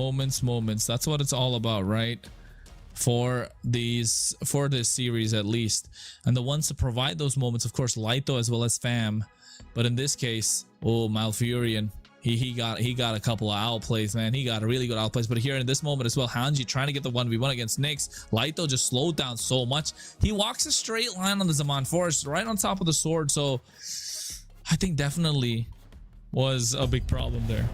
That's what it's all about, right? For this series at least. And the ones to provide those moments, of course, Lito as well as Fam. But in this case, oh, Malfurion. He got a couple of outplays, man. He got a really good outplays. But here in this moment as well, Hanji trying to get the 1v1 against Nyx. Lito just slowed down so much. He walks a straight line on the Zaman Forest, right on top of the sword. So I think definitely was a big problem there.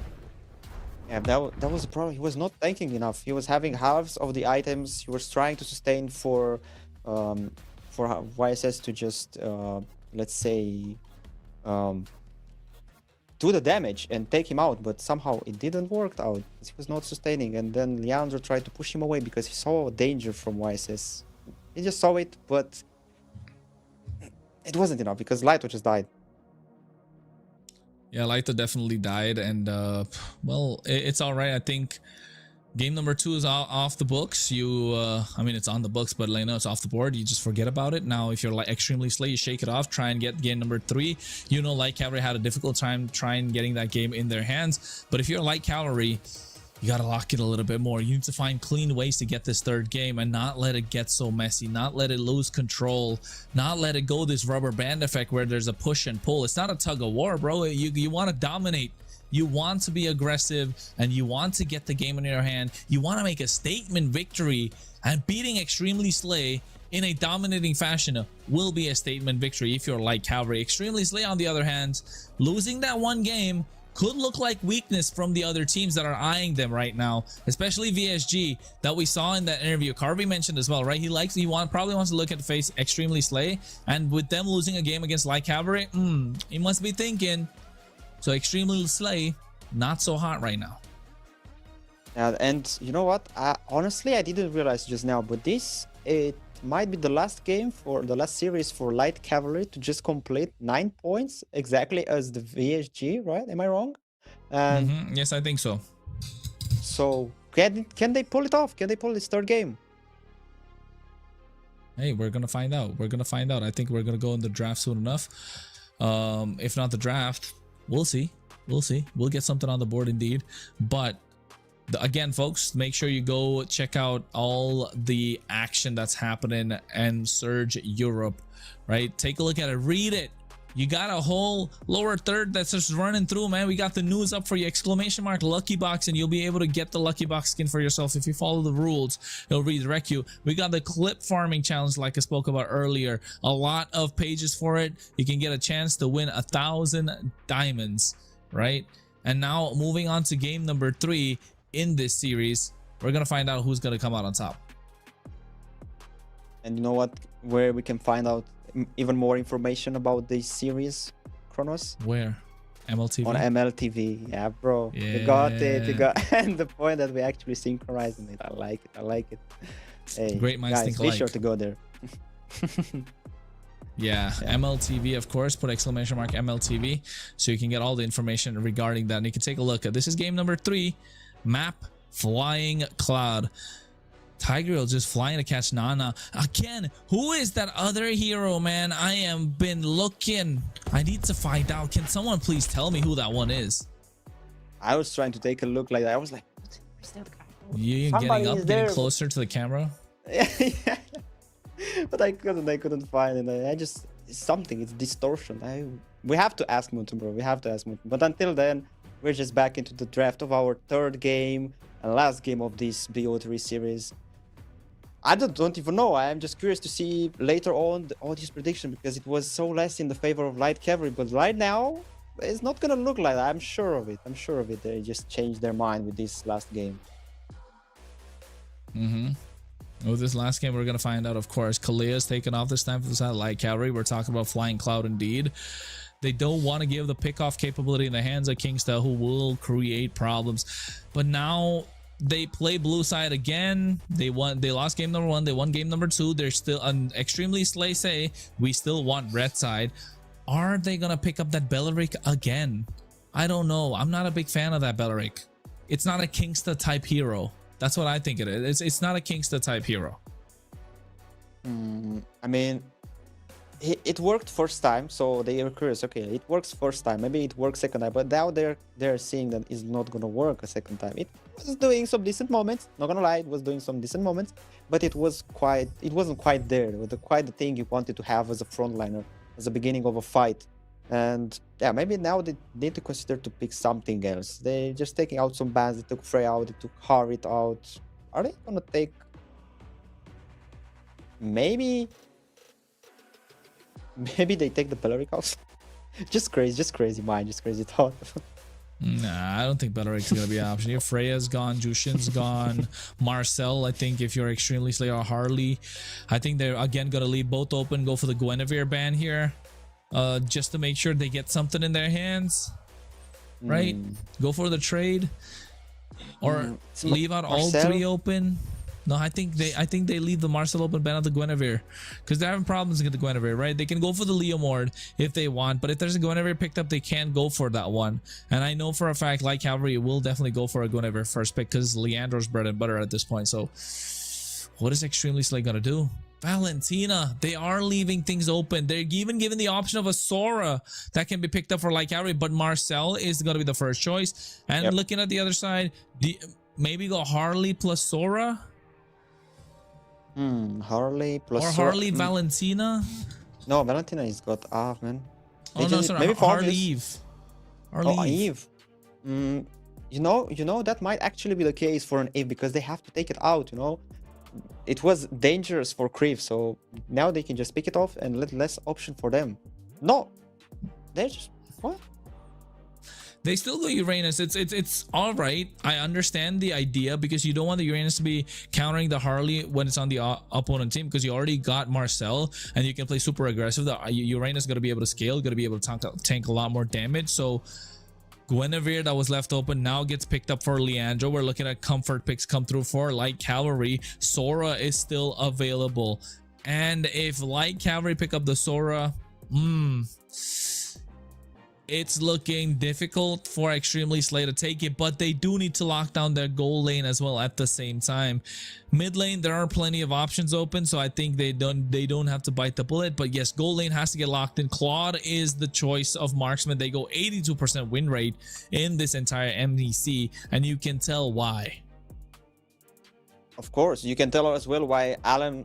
Yeah, that was the problem. He was not tanking enough. He was having halves of the items. He was trying to sustain for YSS to just let's say do the damage and take him out, but somehow it didn't work out. He was not sustaining, and then Leandro tried to push him away because he saw danger from YSS. He just saw it, but it wasn't enough because Lito just died. Yeah, Lito definitely died, and well, it's all right. I think game number 2 is off the books. I mean, it's on the books, but Lena, it's off the board. You just forget about it. Now, if you're like Extremely Slay, you shake it off, try and get game number 3. You know, Light Cavalry had a difficult time trying getting that game in their hands. But if you're Light Cavalry, you gotta lock it a little bit more. You need to find clean ways to get this 3rd game and not let it get so messy, not let it lose control, not let it go this rubber band effect where there's a push and pull. It's not a tug of war, bro. You want to dominate. You want to be aggressive, and you want to get the game in your hand. You want to make a statement victory, and beating Extremely Slay in a dominating fashion will be a statement victory if you're Light Cavalry. Extremely Slay, on the other hand, losing that one game could look like weakness from the other teams that are eyeing them right now, especially VSG that we saw in that interview. Carvey mentioned as well, right? He probably wants to look at the face Extremely Slay, and with them losing a game against Light Cavalry, he must be thinking, so Extremely Slay, not so hot right now. And you know what? Honestly, I didn't realize just now, but it might be the last game for the last series for Light Cavalry to just complete 9 points exactly as the VSG, right? Am I wrong? Yes, I think so. So can they pull it off? Can they pull this 3rd game? Hey, we're gonna find out. I think we're gonna go in the draft soon enough. If not the draft, we'll see. We'll get something on the board indeed. But again, folks, make sure you go check out all the action that's happening in Surge Europe, right? Take a look at it, read it. You got a whole lower third that's just running through, man. We got the news up for you, ! Lucky Box, and you'll be able to get the Lucky Box skin for yourself if you follow the rules. It'll redirect you. We got the clip farming challenge like I spoke about earlier. A lot of pages for it. You can get a chance to win 1,000 diamonds, right? And now moving on to game number 3 in this series, we're gonna find out who's gonna come out on top. And you know what, where we can find out even more information about this series, Kronos? Where? MLTV? On MLTV, yeah, bro. Yeah. You got it. And the point that we actually synchronizing it. I like it. Hey, great minds guys, think be alike. sure to go there. Yeah, MLTV, of course. Put ! MLTV so you can get all the information regarding that. And you can take a look. This is game number 3. Map Flying Cloud. Tigreal just flying to catch Nana. Again, who is that other hero, man? I am been looking. I need to find out. Can someone please tell me who that one is? I was trying to take a look like that. I was like, where's that guy? You Somebody getting is up, getting there. closer to the camera? Yeah. But I couldn't find it. I just, it's something, it's distortion. We have to ask Mutu, bro. We have to ask Mutu. But until then, we're just back into the draft of our 3rd game and last game of this BO3 series. I don't even know. I am just curious to see later on all these predictions, because it was so less in the favor of Light Cavalry. But right now, it's not gonna look like that. I'm sure of it. They just changed their mind with this last game. With this last game, we're gonna find out, of course. Kalea's taken off this time for the side of Light Cavalry. We're talking about Flying Cloud indeed. They don't want to give the pick-off capability in the hands of Kingsta, who will create problems. But now they play blue side again. They lost game number 1. They won game number 2. They're still Extremely Slay say we still want red side. Are they gonna pick up that Belleric again? I don't know. I'm not a big fan of that Belleric. It's not a Kingsta type hero. That's what I think it is. It's not a Kingsta type hero. I mean, it worked first time, so they were curious. Okay, it works first time. Maybe it works second time, but now they're seeing that it's not gonna work a second time. It was doing some decent moments. Not gonna lie, it was doing some decent moments, but it wasn't quite there. It was quite the thing you wanted to have as a frontliner, as the beginning of a fight. And yeah, maybe now they need to consider to pick something else. They're just taking out some bans. They took Frey out. They took Harit out. Are they gonna take? Maybe they take the Belleric out. just crazy mind, just crazy thought. Nah, I don't think Belleric's gonna be an option here. Freya's gone, Jushin's gone, Marcel. I think if you're extremely Slay or Harley, I think they're again gonna leave both open. Go for the Guinevere ban here, just to make sure they get something in their hands. Right? Go for the trade, or leave out all three open. No, I think they leave the Marcel open, ban out the Guinevere, because they're having problems with the Guinevere, right? They can go for the Leomord if they want, but if there's a Guinevere picked up, they can't go for that one. And I know for a fact, like Cavalry, will definitely go for a Guinevere first pick because Leandro's bread and butter at this point. So, what is Extremely Slay gonna do? Valentina, they are leaving things open. They're even given the option of a Sora that can be picked up for like Cavalry, but Marcel is gonna be the first choice. And looking at the other side, maybe go Harley plus Sora. Harley plus or Harley Valentina. No, Valentina is got off, man. Oh no, sorry, maybe Harley Eve. Eve. You know that might actually be the case for an Eve because they have to take it out. You know, it was dangerous for Kriv, so now they can just pick it off and let less option for them. No, they're just what? They still go Uranus. It's all right. I understand the idea because you don't want the Uranus to be countering the Harley when it's on the opponent team because you already got Marcel and you can play super aggressive. The Uranus is going to be able to scale, going to be able to tank a lot more damage. So Guinevere that was left open now gets picked up for Leandro. We're looking at comfort picks come through for Light Cavalry. Sora is still available. And if Light Cavalry pick up the Sora, it's looking difficult for Extremely Slay to take it, but they do need to lock down their goal lane as well at the same time. Mid lane, there are plenty of options open, so I think they don't have to bite the bullet. But yes, goal lane has to get locked in. Claude is the choice of marksman. They go 82% win rate in this entire MDC, and you can tell why. Of course, you can tell as well why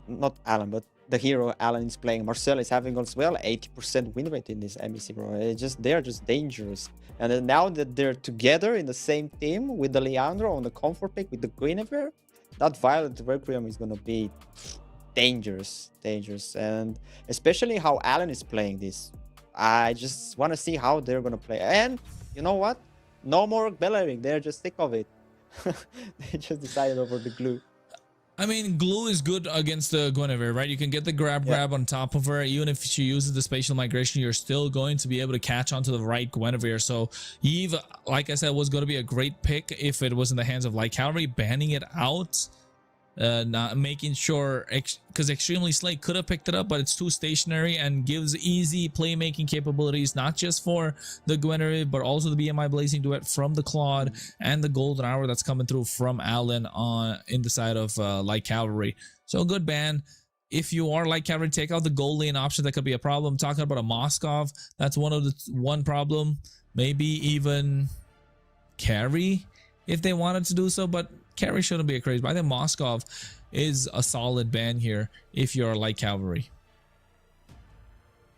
not Alan, but the hero Alan is playing. Marcel is having as well 80% win rate in this MBC, bro. They're just dangerous. And then now that they're together in the same team with the Leandro on the comfort pick with the Guinevere, that Violet Requiem is gonna be dangerous. And especially how Alan is playing this. I just want to see how they're gonna play. And you know what? No more Belleric. They're just sick of it. They just decided over the glue. I mean, glue is good against the Guinevere, right? You can get the grab on top of her. Even if she uses the spatial migration, you're still going to be able to catch onto the right Guinevere. So Eve, like I said, was going to be a great pick if it was in the hands of Light Cavalry. Banning it out, not making sure, because Extremely Slay could have picked it up, but it's too stationary and gives easy playmaking capabilities, not just for the Guinevere, but also the BMI Blazing Duet from the Claude and the Golden Hour that's coming through from Alan in the side of Light Cavalry. So good ban. If you are Light Cavalry, take out the goal lane option. That could be a problem. Talking about a Moskov, that's one problem. Maybe even carry if they wanted to do so, but carry shouldn't be a craze. But I think Moskov is a solid ban here if you're Light Cavalry.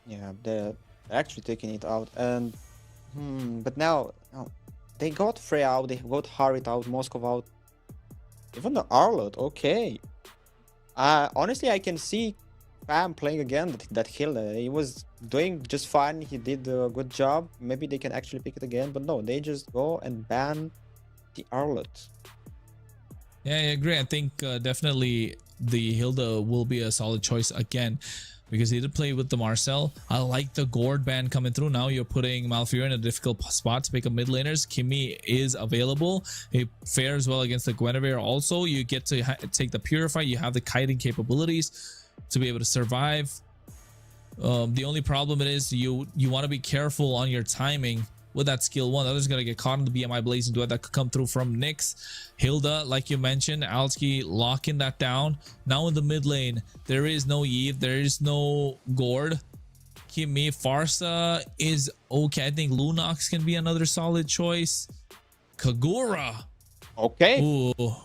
Yeah, they're actually taking it out. And but now they got Frey out, they got Harit out, Moskov out, even the Arlot. Okay. Honestly, I can see Fam playing again that hill. He was doing just fine. He did a good job. Maybe they can actually pick it again, but no, they just go and ban the Arlot. Yeah, I agree. I think definitely the Hilda will be a solid choice again because he did play with the Marcel. I like the Gord ban coming through. Now you're putting Malfurion in a difficult spot to pick up mid laners. Kimmy is available. It fares well against the Guinevere. Also, you get to take the Purify. You have the kiting capabilities to be able to survive. The only problem is you want to be careful on your timing with that skill 1. The other's gonna get caught in the BMI Blazing Duet that could come through from Nyx. Hilda, like you mentioned, Alski locking that down. Now in the mid lane, there is no Eve, there is no Gord. Kimi, Farsa is okay. I think Lunox can be another solid choice. Kagura. Okay. Ooh.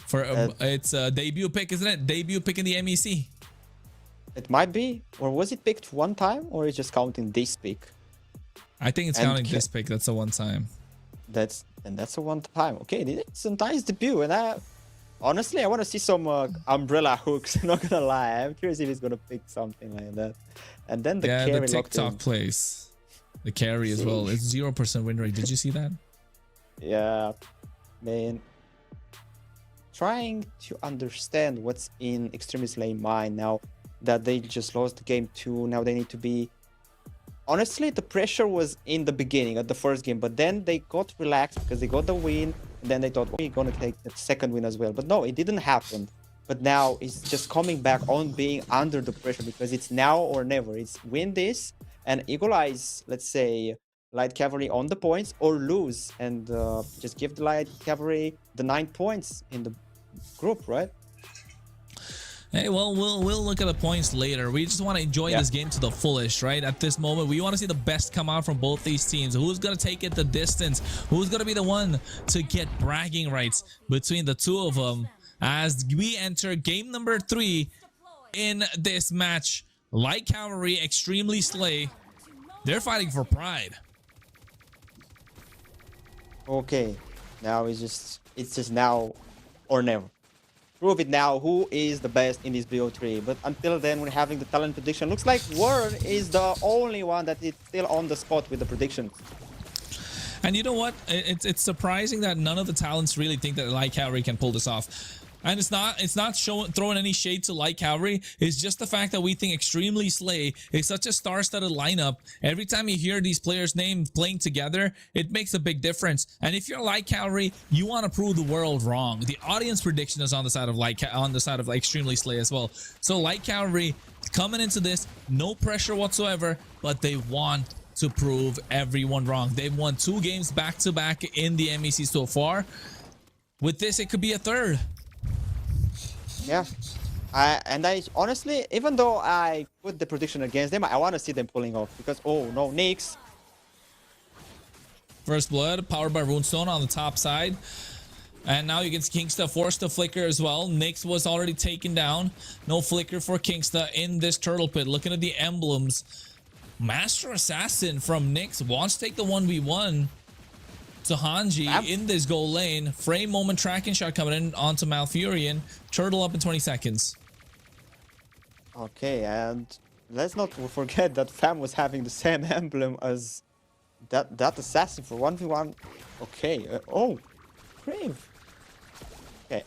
For it's a debut pick, isn't it? Debut pick in the MEC. It might be, or was it picked one time, or is just counting this pick? I think it's And counting this pick. That's a one time. That's a one time. Okay, it's a nice debut, and honestly, I want to see some umbrella hooks. Not gonna lie, I'm curious if he's gonna pick something like that. And then the carry the TikTok plays, the carry as well. It's 0% win rate. Did you see that? Yeah, man. Trying to understand what's in Extremist Lane mind now that they just lost the game 2. Now they need to be... Honestly, the pressure was in the beginning at the first game, but then they got relaxed because they got the win, and then they thought, oh, we're gonna take the second win as well. But no, it didn't happen. But now it's just coming back on being under the pressure, because it's now or never. It's win this and equalize, let's say, Light Cavalry on the points, or lose and just give the Light Cavalry the 9 points in the group, right? Hey, well, we'll look at the points later. We just want to enjoy this game to the fullest, right? At this moment, we want to see the best come out from both these teams. Who's going to take it the distance? Who's going to be the one to get bragging rights between the two of them as we enter game number 3 in this match? Light Cavalry, Extremely Slay, they're fighting for pride. Okay, now it's just now or never. Prove it now, who is the best in this BO3. But until then, we're having the talent prediction. Looks like Warren is the only one that is still on the spot with the predictions. And you know what? It's surprising that none of the talents really think that Light Cavalry can pull this off. And it's not throwing any shade to Light Cavalry. It's just the fact that we think Extremely Slay is such a star-studded lineup. Every time you hear these players' names playing together, it makes a big difference. And if you're Light Cavalry, you want to prove the world wrong. The audience prediction is on the side of Extremely Slay as well. So Light Cavalry coming into this, no pressure whatsoever, but they want to prove everyone wrong. They've won 2 games back-to-back in the MEC so far. With this, it could be a third. Yeah, I honestly, even though I put the prediction against them, I want to see them pulling off, because oh no, Nyx. First blood powered by Runestone on the top side, and now you get Kingsta forced to flicker as well. Nyx was already taken down. No flicker for Kingsta in this turtle pit. Looking at the emblems, Master Assassin from Nyx wants to take the 1v1 to Hanji in this goal lane. Frame moment tracking shot coming in onto Malfurion. Turtle up in 20 seconds. Okay, and let's not forget that Fam was having the same emblem as that assassin for 1v1. Okay, oh, Crave. Okay,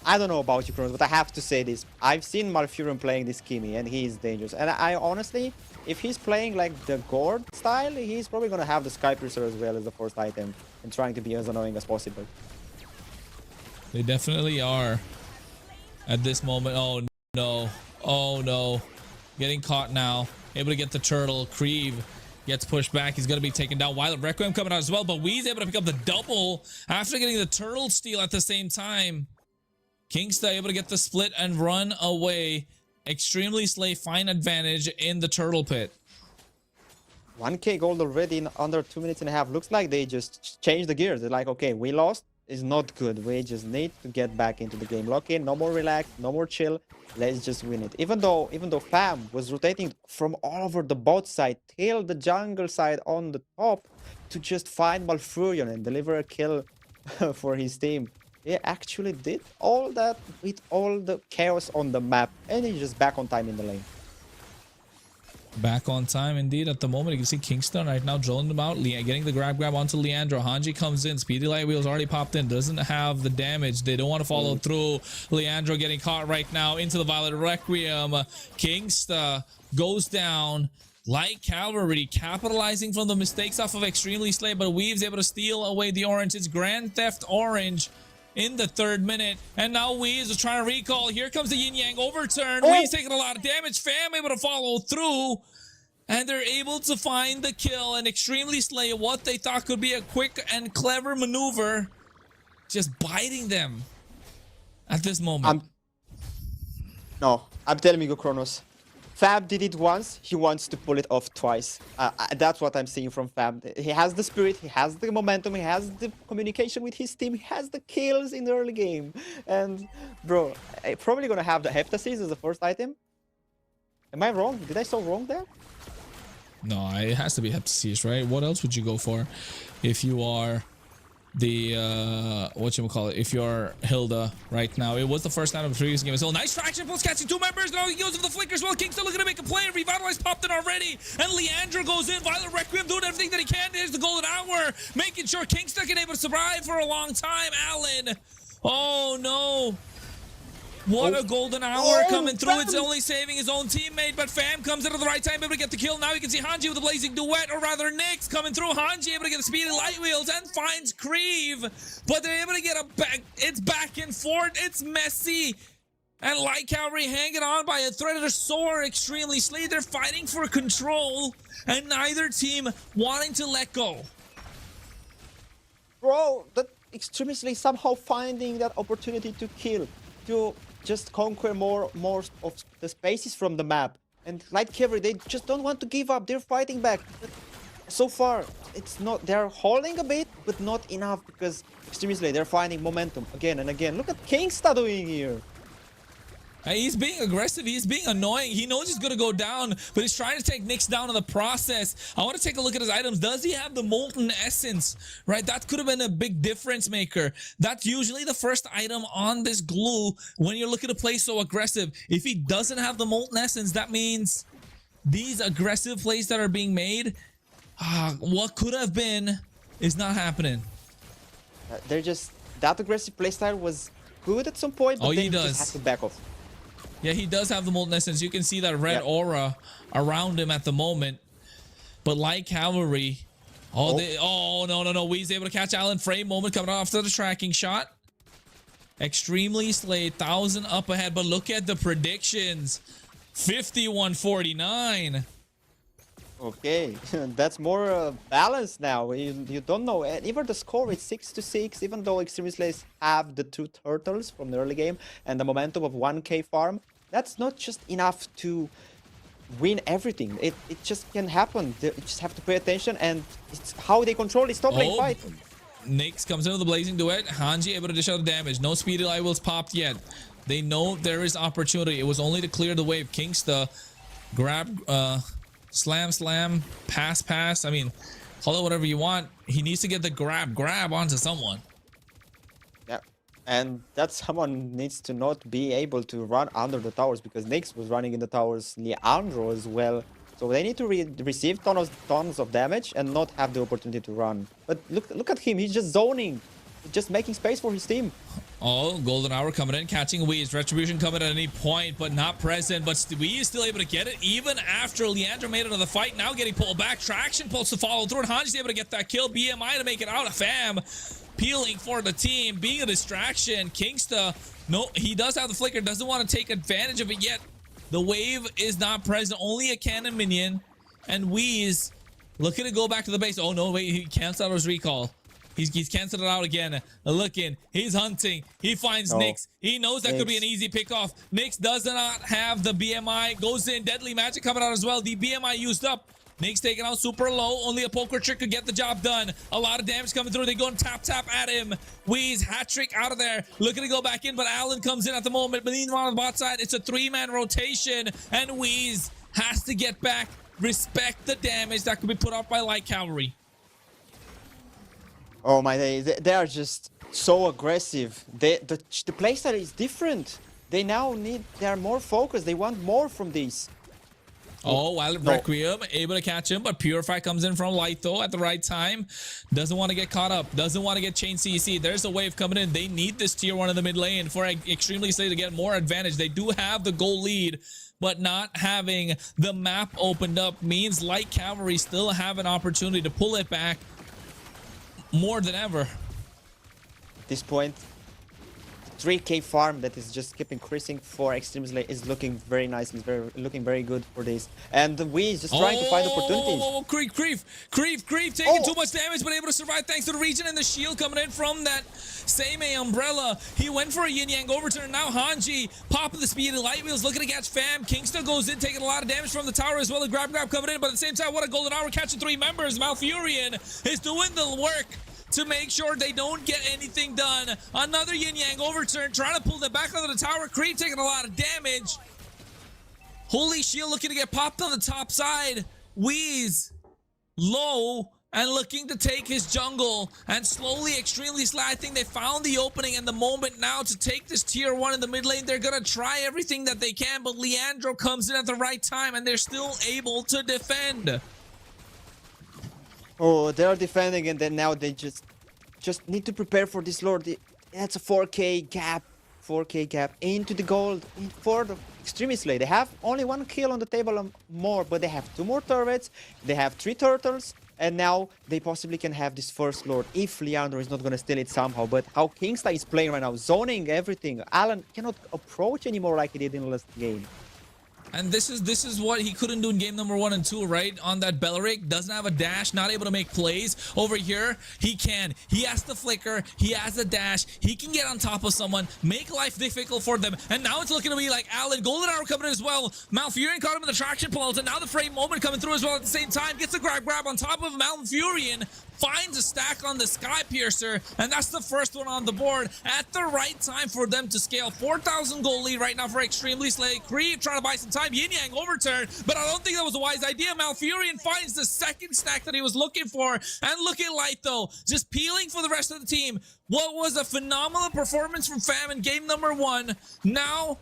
I don't know about you, Kronos, but I have to say this. I've seen Malfurion playing this Kimi, and he is dangerous. And I honestly, if he's playing like the Gord style, he's probably gonna have the Sky Piercer as well as the first item, and trying to be as annoying as possible. They definitely are at this moment. Oh no, oh no, getting caught now. Able to get the turtle. Creve gets pushed back. He's gonna be taken down. Wild Requiem coming out as well, but Wee's able to pick up the double after getting the turtle steal at the same time. Kingsta able to get the split and run away. Extremely Slay fine advantage in the turtle pit. 1k gold already in under 2 minutes and a half. Looks like they just changed the gears. They're like, okay, we lost. It's not good. We just need to get back into the game. Lock in, no more relax, no more chill. Let's just win it. Even though Fam was rotating from all over the bot side till the jungle side on the top to just find Malfurion and deliver a kill for his team. He actually did all that with all the chaos on the map, and he's just back on time in the lane. Back on time indeed at the moment. You can see Kingston right now drilling them out, getting the grab onto Leandro. Hanji comes in, Speedy Light Wheels already popped in, doesn't have the damage. They don't want to follow through. Leandro getting caught right now into the Violet Requiem. Kingsta goes down. Light Cavalry capitalizing from the mistakes off of Extremely Slay, but Weave's able to steal away the orange. It's Grand Theft Orange in the 3rd minute, and now Weez is trying to recall. Here comes the yin yang overturn. Weez taking a lot of damage. Fam able to follow through. And they're able to find the kill and extremely slay what they thought could be a quick and clever maneuver. Just biting them at this moment. I'm telling you, Kronos. Fab did it once, he wants to pull it off twice. That's what I'm seeing from Fab. He has the spirit, he has the momentum, he has the communication with his team, he has the kills in the early game. And, bro, probably gonna have the Heptasis as the first item. Am I wrong? Did I so wrong there? No, it has to be Heptasis, right? What else would you go for if you are the whatchamacallit, if you're Hilda right now? It was the first time of the previous game. So nice traction, plus catching two members. Now he goes for the flickers. Well, King's still looking to make a play. Revitalize popped in already, and Leandro goes in. Violent Requiem doing everything that he can. Here's the golden hour, making sure Kingston can able to survive for a long time. Allen, oh no. What a golden hour coming through. It's only saving his own teammate, but Fam comes in at the right time, able to get the kill. Now you can see Hanji with the blazing duet, or rather Nyx coming through. Hanji able to get the speedy light wheels and finds Creve, but they're able to get a back. It's back and forth. It's messy. And Light Cavalry hanging on by a thread of their sword. Extremely Slay. They're fighting for control, and neither team wanting to let go. Bro, that Extremely somehow finding that opportunity to kill, to just conquer more of the spaces from the map. And Light Cavalry, they just don't want to give up. They're fighting back. But so far, it's not. They're holding a bit, but not enough, because Extremely they're finding momentum again and again. Look at Kingsta doing here. He's being aggressive. He's being annoying. He knows he's going to go down, but he's trying to take Nyx down in the process. I want to take a look at his items. Does he have the Molten Essence? Right, that could have been a big difference maker. That's usually the first item on this glue when you're looking to play so aggressive. If he doesn't have the Molten Essence, that means these aggressive plays that are being made, what could have been is not happening. They're just, that aggressive playstyle was good at some point, but then he just has to back off. Yeah, he does have the Molten Essence. You can see that red aura around him at the moment. But like Cavalry, no. Wee's able to catch Allen. Frame moment coming off to the tracking shot. Extremely Slay, 1,000 up ahead. But look at the predictions. 51-49. Okay, that's more balanced now. You don't know. And even the score is 6-6, even though Extremely Slays have the two turtles from the early game and the momentum of 1k farm. That's not just enough to win everything. It just can happen. You just have to pay attention, and it's how they control this top lane fight. Nyx comes in with the blazing duet. Hanji able to dish out the damage. No speedy light wheels popped yet. They know there is opportunity. It was only to clear the wave. Kingsta grab, slam, pass. I mean, call it whatever you want. He needs to get the grab onto someone. Yeah, and that someone needs to not be able to run under the towers, because Nyx was running in the towers, Leandro as well. So they need to receive tons of damage and not have the opportunity to run. But look at him, he's just zoning, just making space for his team. Oh, golden hour coming in, catching Weez. Retribution coming at any point, but not present. But Weez is still able to get it, even after Leandro made it to the fight. Now getting pulled back. Traction pulls to follow through, and Hanji's able to get that kill. BMI to make it out of Fam. Peeling for the team, being a distraction. Kingsta, no, he does have the flicker, doesn't want to take advantage of it yet. The wave is not present, only a cannon minion. And Weez looking to go back to the base. Oh no, wait, he canceled out his recall. He's canceled it out again. Looking, he's hunting. He finds Nyx. He knows that could be an easy pickoff. Nyx does not have the BMI. Goes in. Deadly Magic coming out as well. The BMI used up. Nyx taken out super low. Only a poker trick could get the job done. A lot of damage coming through. They go and tap at him. Weez, hat trick out of there. Looking to go back in, but Allen comes in at the moment. But meanwhile on the bot side, it's a 3-man rotation. And Weez has to get back. Respect the damage that could be put out by Light Cavalry. Oh my days, they are just so aggressive. The playstyle is different. They are more focused. They want more from these. Oh, while Requiem able to catch him, but Purify comes in from Light though at the right time. Doesn't want to get caught up. Doesn't want to get chain CC. There's a wave coming in. They need this tier 1 in the mid lane for Extremely Slay to get more advantage. They do have the goal lead, but not having the map opened up means Light Cavalry still have an opportunity to pull it back more than ever. At this point, 3k farm that is just keep increasing for Extreme Slay is looking very nice. It's looking very good for this. And we is just trying to find opportunities. Creep taking too much damage, but able to survive thanks to the region and the shield coming in from that same umbrella. He went for a yin yang overturn. Now Hanji popping the speed and light wheels, looking to catch Fam. King still goes in, taking a lot of damage from the tower as well. The grab coming in, but at the same time, what a golden hour catching 3 members. Malfurion is doing the work to make sure they don't get anything done. Another yin yang overturn, trying to pull them back onto the tower. Creep taking a lot of damage. Holy shield looking to get popped on the top side. Wheeze low and looking to take his jungle, and slowly Extremely Slay, I think they found the opening and the moment now to take this tier 1 in the mid lane. They're gonna try everything that they can, but Leandro comes in at the right time and they're still able to defend. Oh, they're defending, and then now they just need to prepare for this Lord. That's a 4k gap into the gold for the Extremely Slay. They have only 1 kill on the table more, but they have 2 more turrets, they have 3 turtles, and now they possibly can have this first Lord if Leandro is not gonna steal it somehow. But how Kingsley is playing right now, zoning everything. Alan cannot approach anymore like he did in the last game. And this is what he couldn't do in game number 1 and 2, right? On that Belleric, doesn't have a dash, not able to make plays. Over here, he can. He has the flicker, he has the dash, he can get on top of someone, make life difficult for them. And now it's looking to be like Alan. Golden Hour coming in as well. Malfurion caught him in the traction pulls, and now the frame moment coming through as well at the same time. Gets a grab on top of Malfurion. Finds a stack on the Sky Piercer, and that's the first one on the board at the right time for them to scale. 4,000 gold lead right now for Extremely Slay. Creep trying to buy some time. Yin Yang overturn, but I don't think that was a wise idea. Malfurion finds the second stack that he was looking for, and look at Light though, just peeling for the rest of the team. What was a phenomenal performance from Fam in game number 1. Now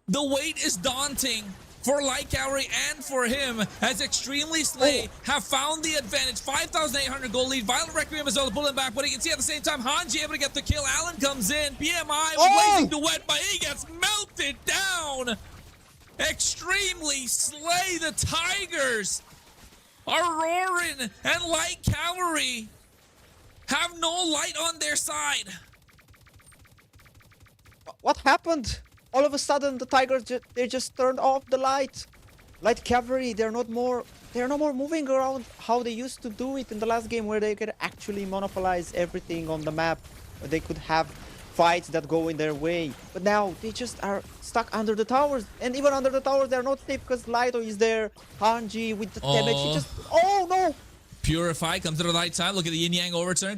the weight is daunting for Light Cavalry and for him, as Extremely Slay have found the advantage. 5,800 gold lead. Violent Requiem is all pulling back, but you can see at the same time Hanji able to get the kill. Alan comes in. BMI blazing duet, but he gets melted down. Extremely Slay, the Tigers are roaring, and Light Cavalry have no light on their side. What happened? All of a sudden, the Tigers they just turned off the light. Light Cavalry, they're no more moving around how they used to do it in the last game, where they could actually monopolize everything on the map. They could have fights that go in their way. But now they just are stuck under the towers, and even under the towers they're not safe because Lido is there. Hanji with the damage. He just no. Purify comes to the right side. Look at the yin yang overturn.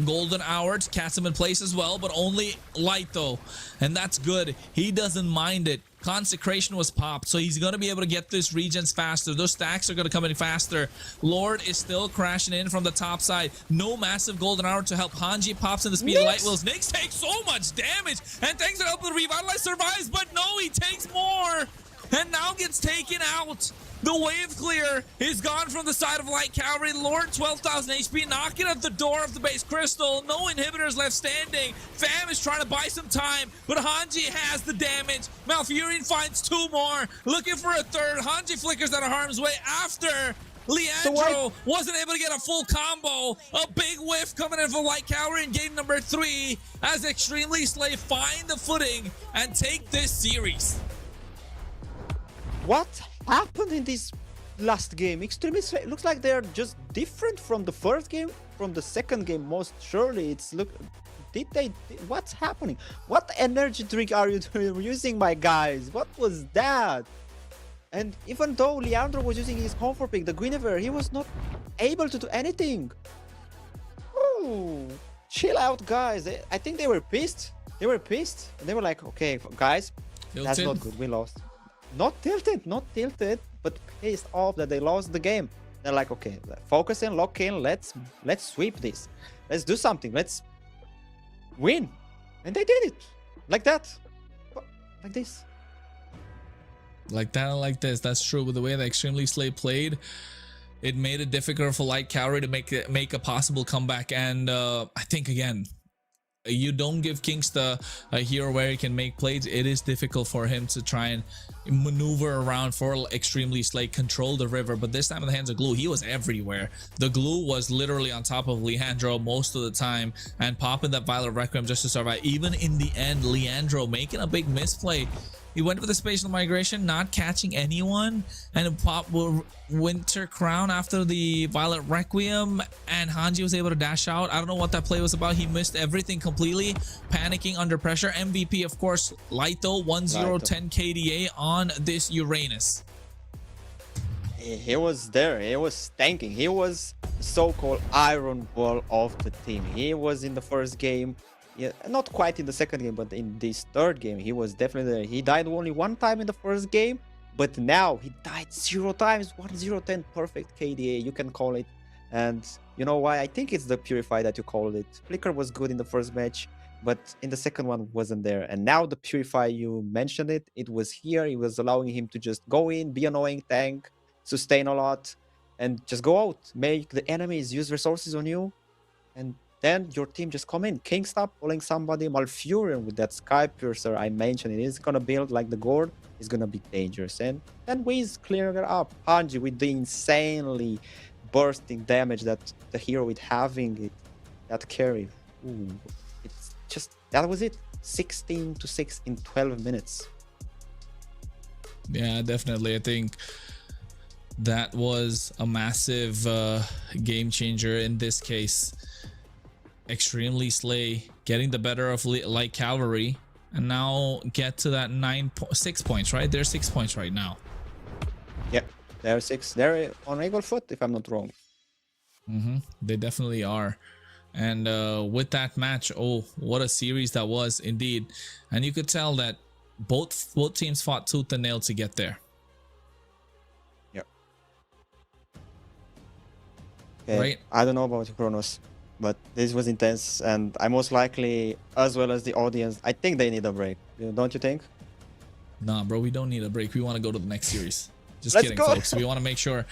Golden hour to cast him in place as well, but only Light though, and that's good. He doesn't mind it. Consecration was popped, so he's going to be able to get this regens faster. Those stacks are going to come in faster. Lord is still crashing in from the top side. No massive golden hour to help. Hanji pops in the speed of light wheels. Nyx takes so much damage, and thanks to help the revitalize survives, but no, he takes more, and now gets taken out. The wave clear is gone from the side of Light Cavalry. Lord, 12,000 HP, knocking at the door of the base crystal. No inhibitors left standing. Fam is trying to buy some time, but Hanji has the damage. Malfurion finds 2 more, looking for a third. Hanji flickers out of harm's way after Leandro wasn't able to get a full combo. A big whiff coming in for Light Cavalry in game number 3, as Extremely Slay find the footing and take this series. What happened in this last game? Extremely looks like they're just different from the first game, from the second game most surely. What's happening? What energy drink are you using, my guys? What was that? And even though Leandro was using his comfort pick, the Guinevere, he was not able to do anything. Oh, chill out, guys. I think they were pissed. They were pissed. And they were like, okay, guys, that's not good. We lost. Not tilted, but pissed off that they lost the game. They're like, okay, focus in, lock in, let's sweep this. Let's do something. Let's win. And they did it. Like that. Like this. Like that and like this. That's true. With the way that Extremely Slay played, it made it difficult for Light Cavalry to make a possible comeback. And I think, again, you don't give Kingsta a hero where he can make plays, it is difficult for him to try and maneuver around for extremely like control the river. But this time in the hands of Glue, he was everywhere. The Glue was literally on top of Leandro most of the time and popping that Violet Requiem just to survive. Even in the end, Leandro making a big misplay. He went for the spatial migration, not catching anyone, and pop Winter Crown after the Violet Requiem, and Hanji was able to dash out. I don't know what that play was about. He missed everything completely, panicking under pressure. MVP, of course, Lighto, 1-0-10 KDA on this Uranus. He was there. He was tanking. He was so-called Iron Ball of the team. He was in the first game. Yeah, not quite in the second game, but in this third game, he was definitely there. He died only one time in the first game, but now he died 0 times. 1-0-10 perfect KDA, you can call it. And you know why? I think it's the Purify that you called it. Flicker was good in the first match, but in the second one wasn't there. And now the Purify, you mentioned it, it was here. It was allowing him to just go in, be annoying tank, sustain a lot, and just go out. Make the enemies use resources on you, and then your team just come in. Kingsta pulling somebody, Malfurion with that Sky Piercer I mentioned. It is gonna build like the Gourd. It's gonna be dangerous. And then Wiz clearing it up. Hanji with the insanely bursting damage that the hero with having it, that carry. Ooh, it's just, that was it. 16-6 in 12 minutes. Yeah, definitely. I think that was a massive game changer in this case. Extremely Slay getting the better of Light Cavalry, and now get to that 6 points, right? They're 6 points right now. Yeah, they're 6. They're on equal foot, if I'm not wrong. They definitely are. And with that match, oh, what a series that was indeed. And you could tell that both teams fought tooth and nail to get there. Yeah. Okay. Right. I don't know about Kronos, but this was intense, and I most likely, as well as the audience, I think they need a break. Don't you think? Nah, bro, we don't need a break. We want to go to the next series. Just Let's kidding, go. folks. We want to make sure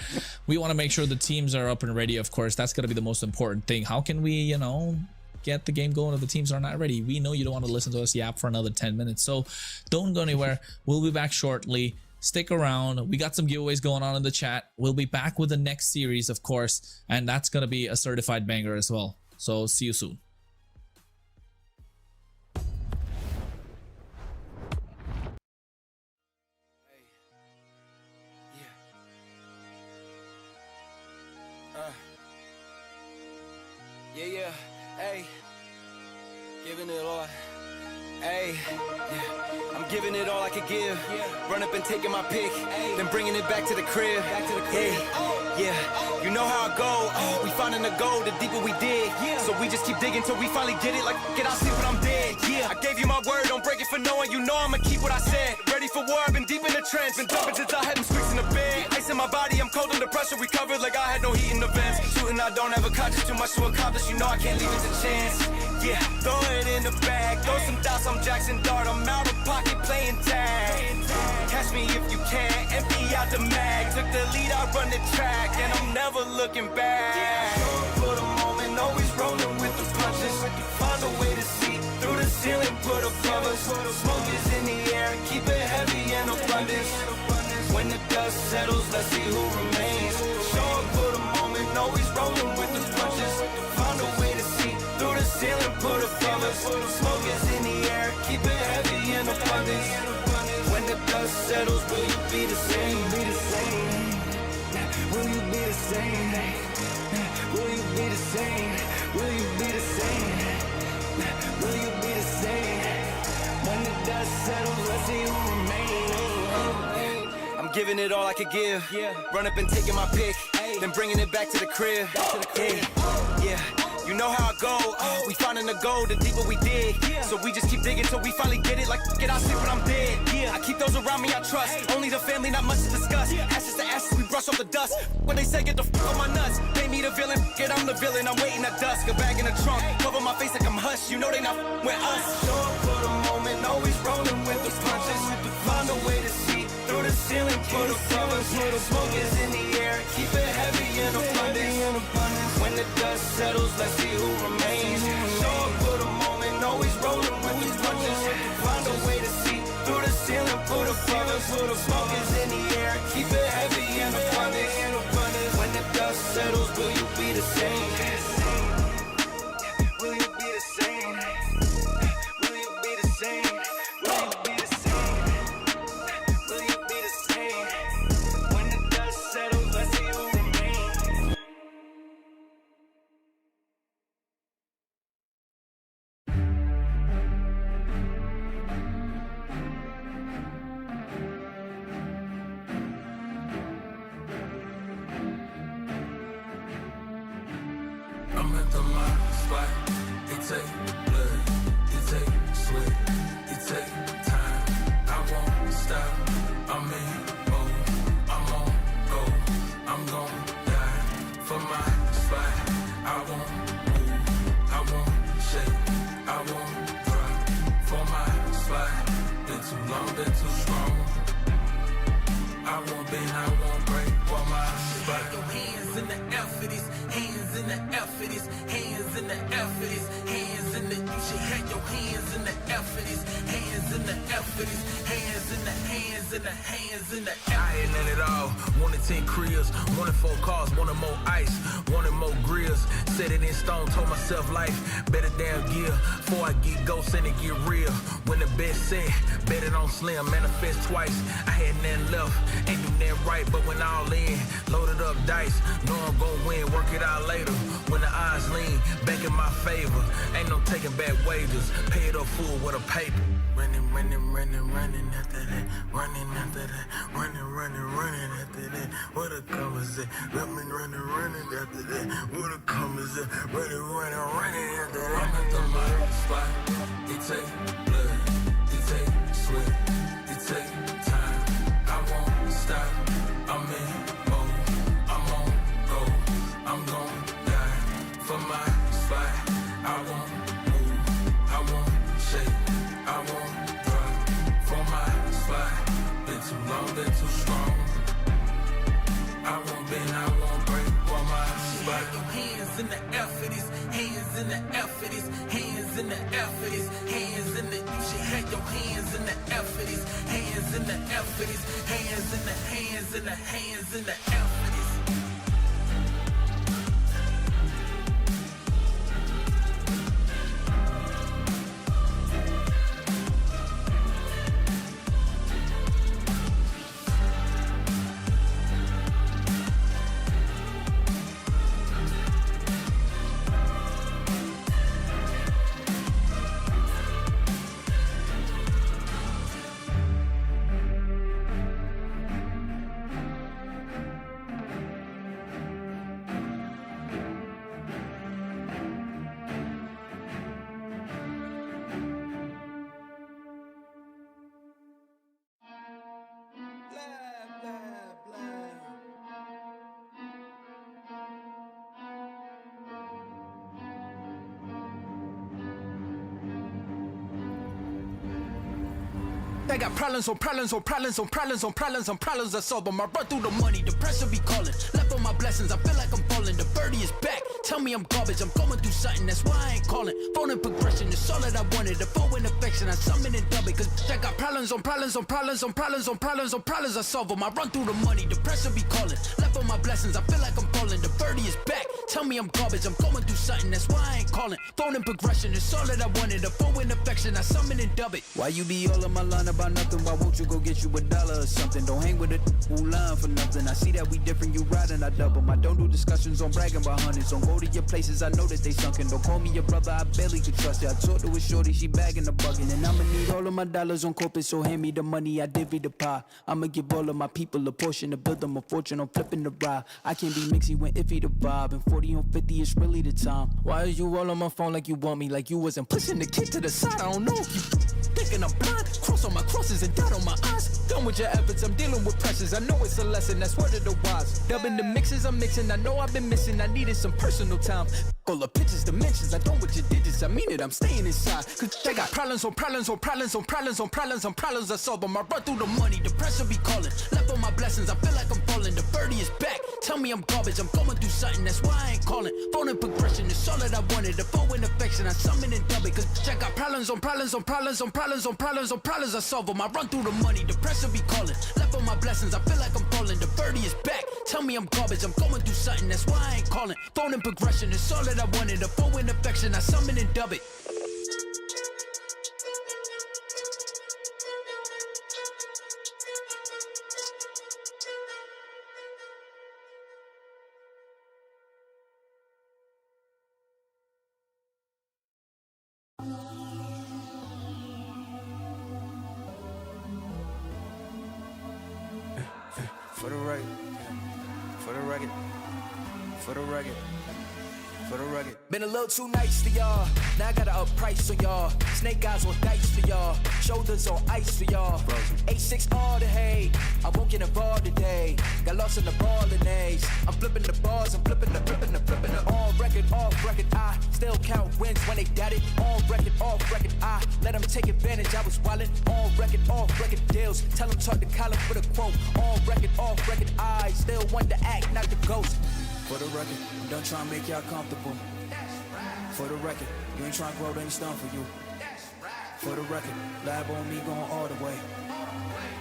the teams are up and ready. Of course, that's going to be the most important thing. How can we, you know, get the game going if the teams are not ready? We know you don't want to listen to us yap for another 10 minutes, so don't go anywhere. We'll be back shortly. Stick around. We got some giveaways going on in the chat. We'll be back with the next series, of course, and that's going to be a certified banger as well. So see you soon. Yeah, hey, giving it all, hey, yeah, I'm giving it all I could give, run up and taking my pick, then bringing it back to the crib, yeah, you know how I go, we finding the gold, the deeper we dig, so we just keep digging till we finally get it, like, get out, sleep when I'm dead, I gave you my word, don't break it for no one, you know I'ma keep what I said, ready for war, I've been deep in the trench, been jumping since I had them squeaks in the bed, ice in my body, I'm cold under pressure, recovered like I had no heat in the vents, shooting I don't ever conscious, too much to accomplish, you know I can't leave it to chance, yeah, throw it in the bag, throw some dots, I'm Jackson Dart, I'm out of pocket playing tag, catch me if you can, empty out the mag, took the lead, I run the track, and I'm never looking back, for the moment, always rolling with the punches, find a way to see through the ceiling, put above us, smoke is in the air, keep it heavy and abundance, when the dust settles, let's see who remains, show up for the moment, always rolling with the punches, find a way to see through the ceiling, put above us, smoke is in the air, keep it heavy and abundance, when the dust settles, will you be the same, will you be the same, will you be the same, will you be the same, will you be the same, when the dust settles, let's see who remains, I'm giving it all I could give, run up and taking my pick, then bringing it back to the crib, yeah, you know how I go, we finding the gold, the deeper we dig, so we just keep digging till we finally get it, like, get out, sleep when I'm dead, I keep those around me I trust, only the family, not much to discuss, ashes to ashes, we brush off the dust, when they say get the f*** on my nuts, they me the villain, get I'm the villain, I'm waiting at dusk, a bag in the trunk, cover my face like I'm hush, you know they not with us, show up for the moment, always rolling with the punches, find a way to see through the ceiling, put above us, smoke is in the air, keep it heavy and abundance, when the dust settles, let's see who remains, show up for the moment, I'm at the my spot. It take blood, it take sweat, it take time. I won't stop. I'm in mode. I'm on go. I'm gon' die for my spot. I won't move. I won't shake. I won't drop for my spot. Been too long, been too strong. I won't bend, I won't break for my spot. Your hands in the air for this, hands in the air for this, hands in the air for this, hands in the. You should have your hands in the air for this, hands in the air for this, hands in the hands in the hands in the air. I ain't none at all. Wanted 10 cribs, wanted 4 cars, wanted more ice, wanted more grills. Set it in stone, told myself life better damn gear. Before I get ghosts and it get real. When the best set, bet it on slim, manifest twice. I had nothing left, ain't do nothing right, but when all in, loaded up dice, know I'm gon' win, work it out later. When the odds lean, back in my favor, ain't no taking back wages, pay it up full with a paper. Running, running, running, running after that, running after that, running, running, running after that. What a come is it? Running, running, running after that. What a come is it? Running, running, running after that. I'm at the my spot. It take blood, it take sweat, it take time. I won't stop. I'm in mode. I'm on go. I'm gon' die for my spot. I won't move. I won't shake. I won't drop for my spot. Been too long, been too strong. I won't bend, I won't break for my spot. Your hands in the air for this, hands in the air for this, hands in the air for this, hands in the. You should have your hands in the air for this, hands in the air for this, hands in the hands in the hands in the air for this. I got problems on problems on problems on problems on problems on problems I solve them. I run through the money, the pressure be calling. Left on my blessings, I feel like I'm falling. The birdie is back, tell me I'm garbage. I'm going through something, that's why I ain't calling. Phone and progression, it's all that I wanted. The phone in affection, I summon and dub it. Cause I got problems on problems on problems on problems on problems on problems I solve them. I run through the money, the pressure be calling. Left on my blessings, I feel like I'm falling. The birdie is back, tell me I'm garbage. I'm going through something, that's why I ain't calling. Phone and progression, it's all that I wanted. The phone in affection, I summon and dub it. Why you be all on my line about nothing? Why won't you go get you $1 or something? Don't hang with it who line for nothing. I see that we different, you riding, I double. I don't do discussions on bragging about hundreds. Don't go to your places, I know that they sunken. Don't call me your brother, I barely could trust you. I talked to a shorty, she bagging the bugging. And I'ma need all of my dollars on corporate, so hand me the money, I divvy the pie. I'ma give all of my people a portion to build them a fortune on flipping the ride. I can't be mixy when iffy the vibe. And 40 on 50 is really the time. Why are you all on my phone like you want me? Like you wasn't pushing the kid to the side. I don't know if you thinking I'm blind. Cross on my crosses and dot on my eyes. Done with your efforts, I'm dealing with pressures. I know it's a lesson, that's word of the wise. Dubbing the mixes I'm mixing, I know I've been missing. I needed some personal time. All the pictures, dimensions, I don't with your digits. I mean it, I'm staying inside. Cause I got problems on problems on problems on problems on problems on problems I solve them. I run through the money, the pressure be calling. Left on my blessings, I feel like I'm falling. The birdie is back, tell me I'm garbage. I'm going through something, that's why I ain't calling. Phone and progression, it's all that I wanted. The phone in affection, I summon and dub it. Cause I got problems on problems on problems on problems on problems on problems I solve them. I run through the money, the pressure be calling. Left on my blessings, I feel like I'm falling. The birdie is back, tell me I'm garbage. I'm going through something, that's why I ain't calling. Phone and progression, it's all that I wanted. The phone in affection, I summon and dub it. For the record, for the record, for the record, For the record. Been a little too nice to y'all. Now I gotta up price on y'all. Snake eyes on dice for y'all. Shoulders on ice for y'all. 8-6 all the hay. I won't get involved today. Got lost in the ball and A's. I'm flipping the balls. I'm flipping the. On record, off record. I still count wins when they doubt it. On record, off record. I let them take advantage. I was wildin'. On record, off record deals. Tell them talk to Colin for the quote. On record, off record. I still want to act, not the ghost. For the record, I'm done trying to make y'all comfortable. For the record, you ain't trying to grow, then it's done for you. For the record, lab on me going all the way.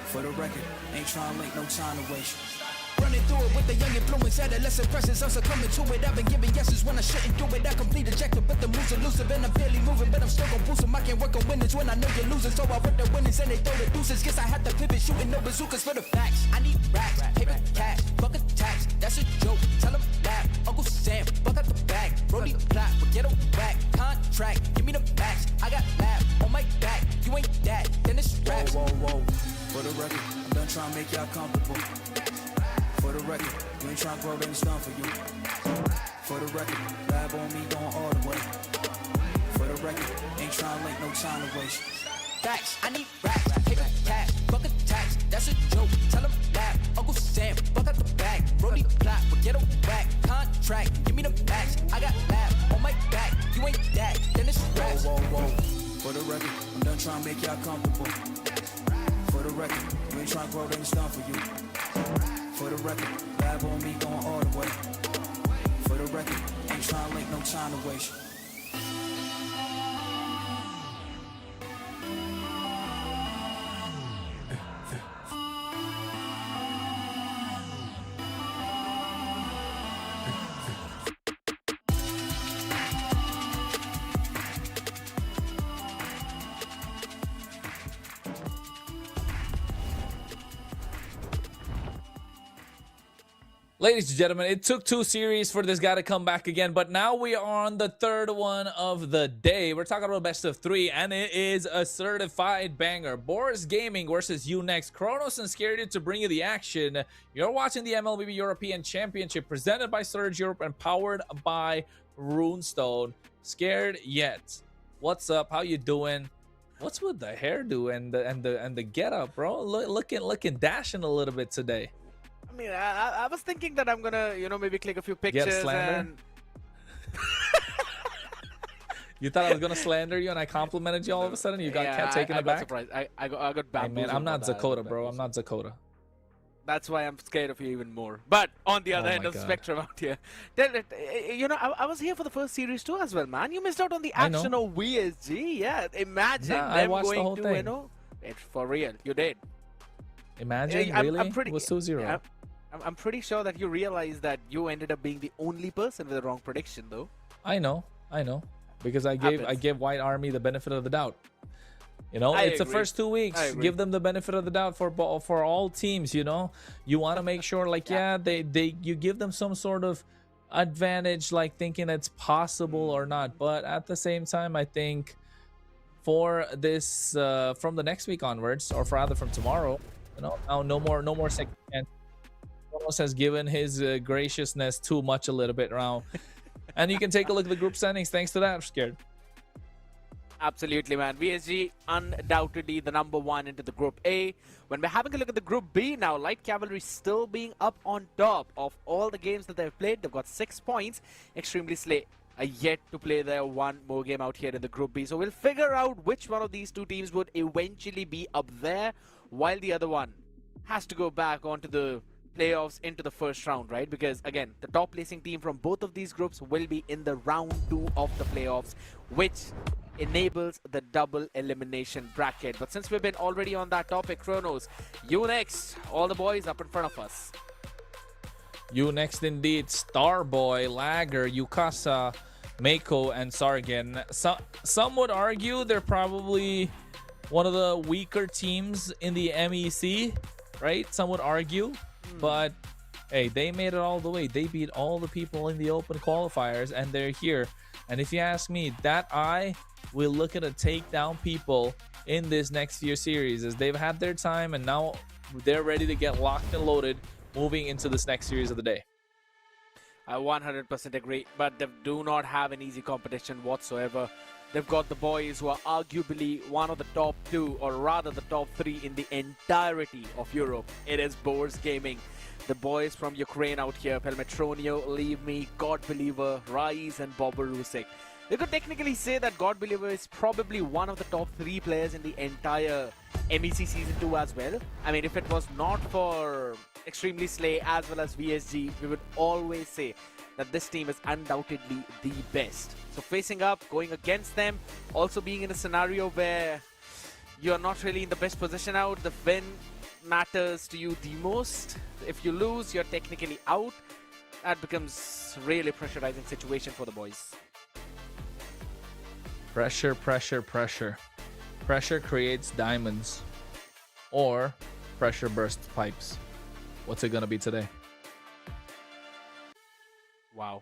For the record, ain't trying to make no time to waste. Running through it with the young influence, adolescent presence, I'm succumbing to it. I've been giving yeses when I shouldn't do it. I complete ejected, but the moves elusive, and I'm barely moving, but I'm still gon' boost them. I can't work on winners when I know you're losing, so I rip the winners and they throw the deuces. Guess I have to pivot, shooting no bazookas for the facts. I need racks, paper cash, fuck a tax, that's a joke. Tell them laugh, Uncle Sam, fuck out the bag. Brody plot, forget a whack, contract, give me the max. I got lab on my back, you ain't that, then it's straps. Whoa, whoa, whoa. For the record, I'm done trying to make y'all comfortable. For the record, you ain't trying to grow, then it's done for you. For the record, lab on me going all the way. For the record, ain't trying to make no time to waste. Facts, I need racks, paper cash, fuck a tax, that's a joke. Tell them laugh, Uncle Sam, fuck out the bag. Brody plot, forget a whack, contract, give me the max. I got lab on my back, you ain't that, then it's straps. Whoa, whoa, whoa. For the record, I'm done trying to make y'all comfortable. For the record, you ain't trying to grow, then it's done for you. For the record, lab on me going all the way. For the record, ain't trying to make no time to waste. Ladies and gentlemen, it took 2 series for this guy to come back again, but now we are on the 3rd one of the day. We're talking about best of 3, and it is a certified banger. Boris Gaming versus Unext. Kronos and Scared to bring you the action. You're watching the MLBB European Championship presented by Surge Europe and powered by Runestone. Scared yet? What's up? How you doing? What's with the hairdo and the getup, bro? Looking dashing a little bit today. I mean, I was thinking that I'm gonna, maybe click a few pictures and... You thought I was gonna slander you and I complimented you all of a sudden? You kept taking it back? Surprised. I got bamboozled. Man, I'm not Zakota, bro. I'm not Zakota. That's why I'm scared of you even more. But on the other end of the spectrum out here, I was here for the first series too as well, man. You missed out on the action of VSG. Yeah, imagine them going to, it's for real. You did. Imagine, really? It was 2-0. I'm pretty sure that you realize that you ended up being the only person with the wrong prediction, though. I know, because I gave White Army the benefit of the doubt. It's the first 2 weeks. Give them the benefit of the doubt for all teams. You want to make sure, you give them some sort of advantage, like thinking it's possible or not. But at the same time, I think for this from the next week onwards, or rather from tomorrow, now no more second chance. Almost has given his graciousness too much a little bit around. And you can take a look at the group standings thanks to that. I'm scared. Absolutely, man. VSG undoubtedly the #1 into the Group A. When we're having a look at the Group B now, Light Cavalry still being up on top of all the games that they've played. They've got 6 points. Extremely Slay are yet to play their one more game out here in the Group B. So we'll figure out which one of these 2 teams would eventually be up there, while the other one has to go back onto the playoffs into the first round, right? Because again, the top placing team from both of these groups will be in the round 2 of the playoffs, which enables the double elimination bracket. But since we've been already on that topic, Kronos, you next. All the boys up in front of us. You next indeed. Starboy, Lagger, Yukasa, Mako, and Sargon. Some would argue they're probably one of the weaker teams in the MEC, right? Some would argue. But hey, they made it all the way. They beat all the people in the open qualifiers, and they're here. And if you ask me, that I will look at to take down people in this next year series, as they've had their time and now they're ready to get locked and loaded moving into this next series of the day. I 100% agree, but they do not have an easy competition whatsoever. They've got the boys who are arguably one of the top 2, or rather the top 3 in the entirety of Europe. It is Boars Gaming. The boys from Ukraine out here, Pelmetronio, Leave Me, God Believer, Rise and Boborusek. We could technically say that God Believer is probably one of the top 3 players in the entire MEC Season 2 as well. I mean, if it was not for Extremely Slay as well as VSG, we would always say that this team is undoubtedly the best. So facing up, going against them, also being in a scenario where you're not really in the best position out, the win matters to you the most. If you lose, you're technically out. That becomes really pressurizing situation for the boys. Pressure, pressure, pressure. Pressure creates diamonds. Or pressure bursts pipes. What's it gonna be today? Wow.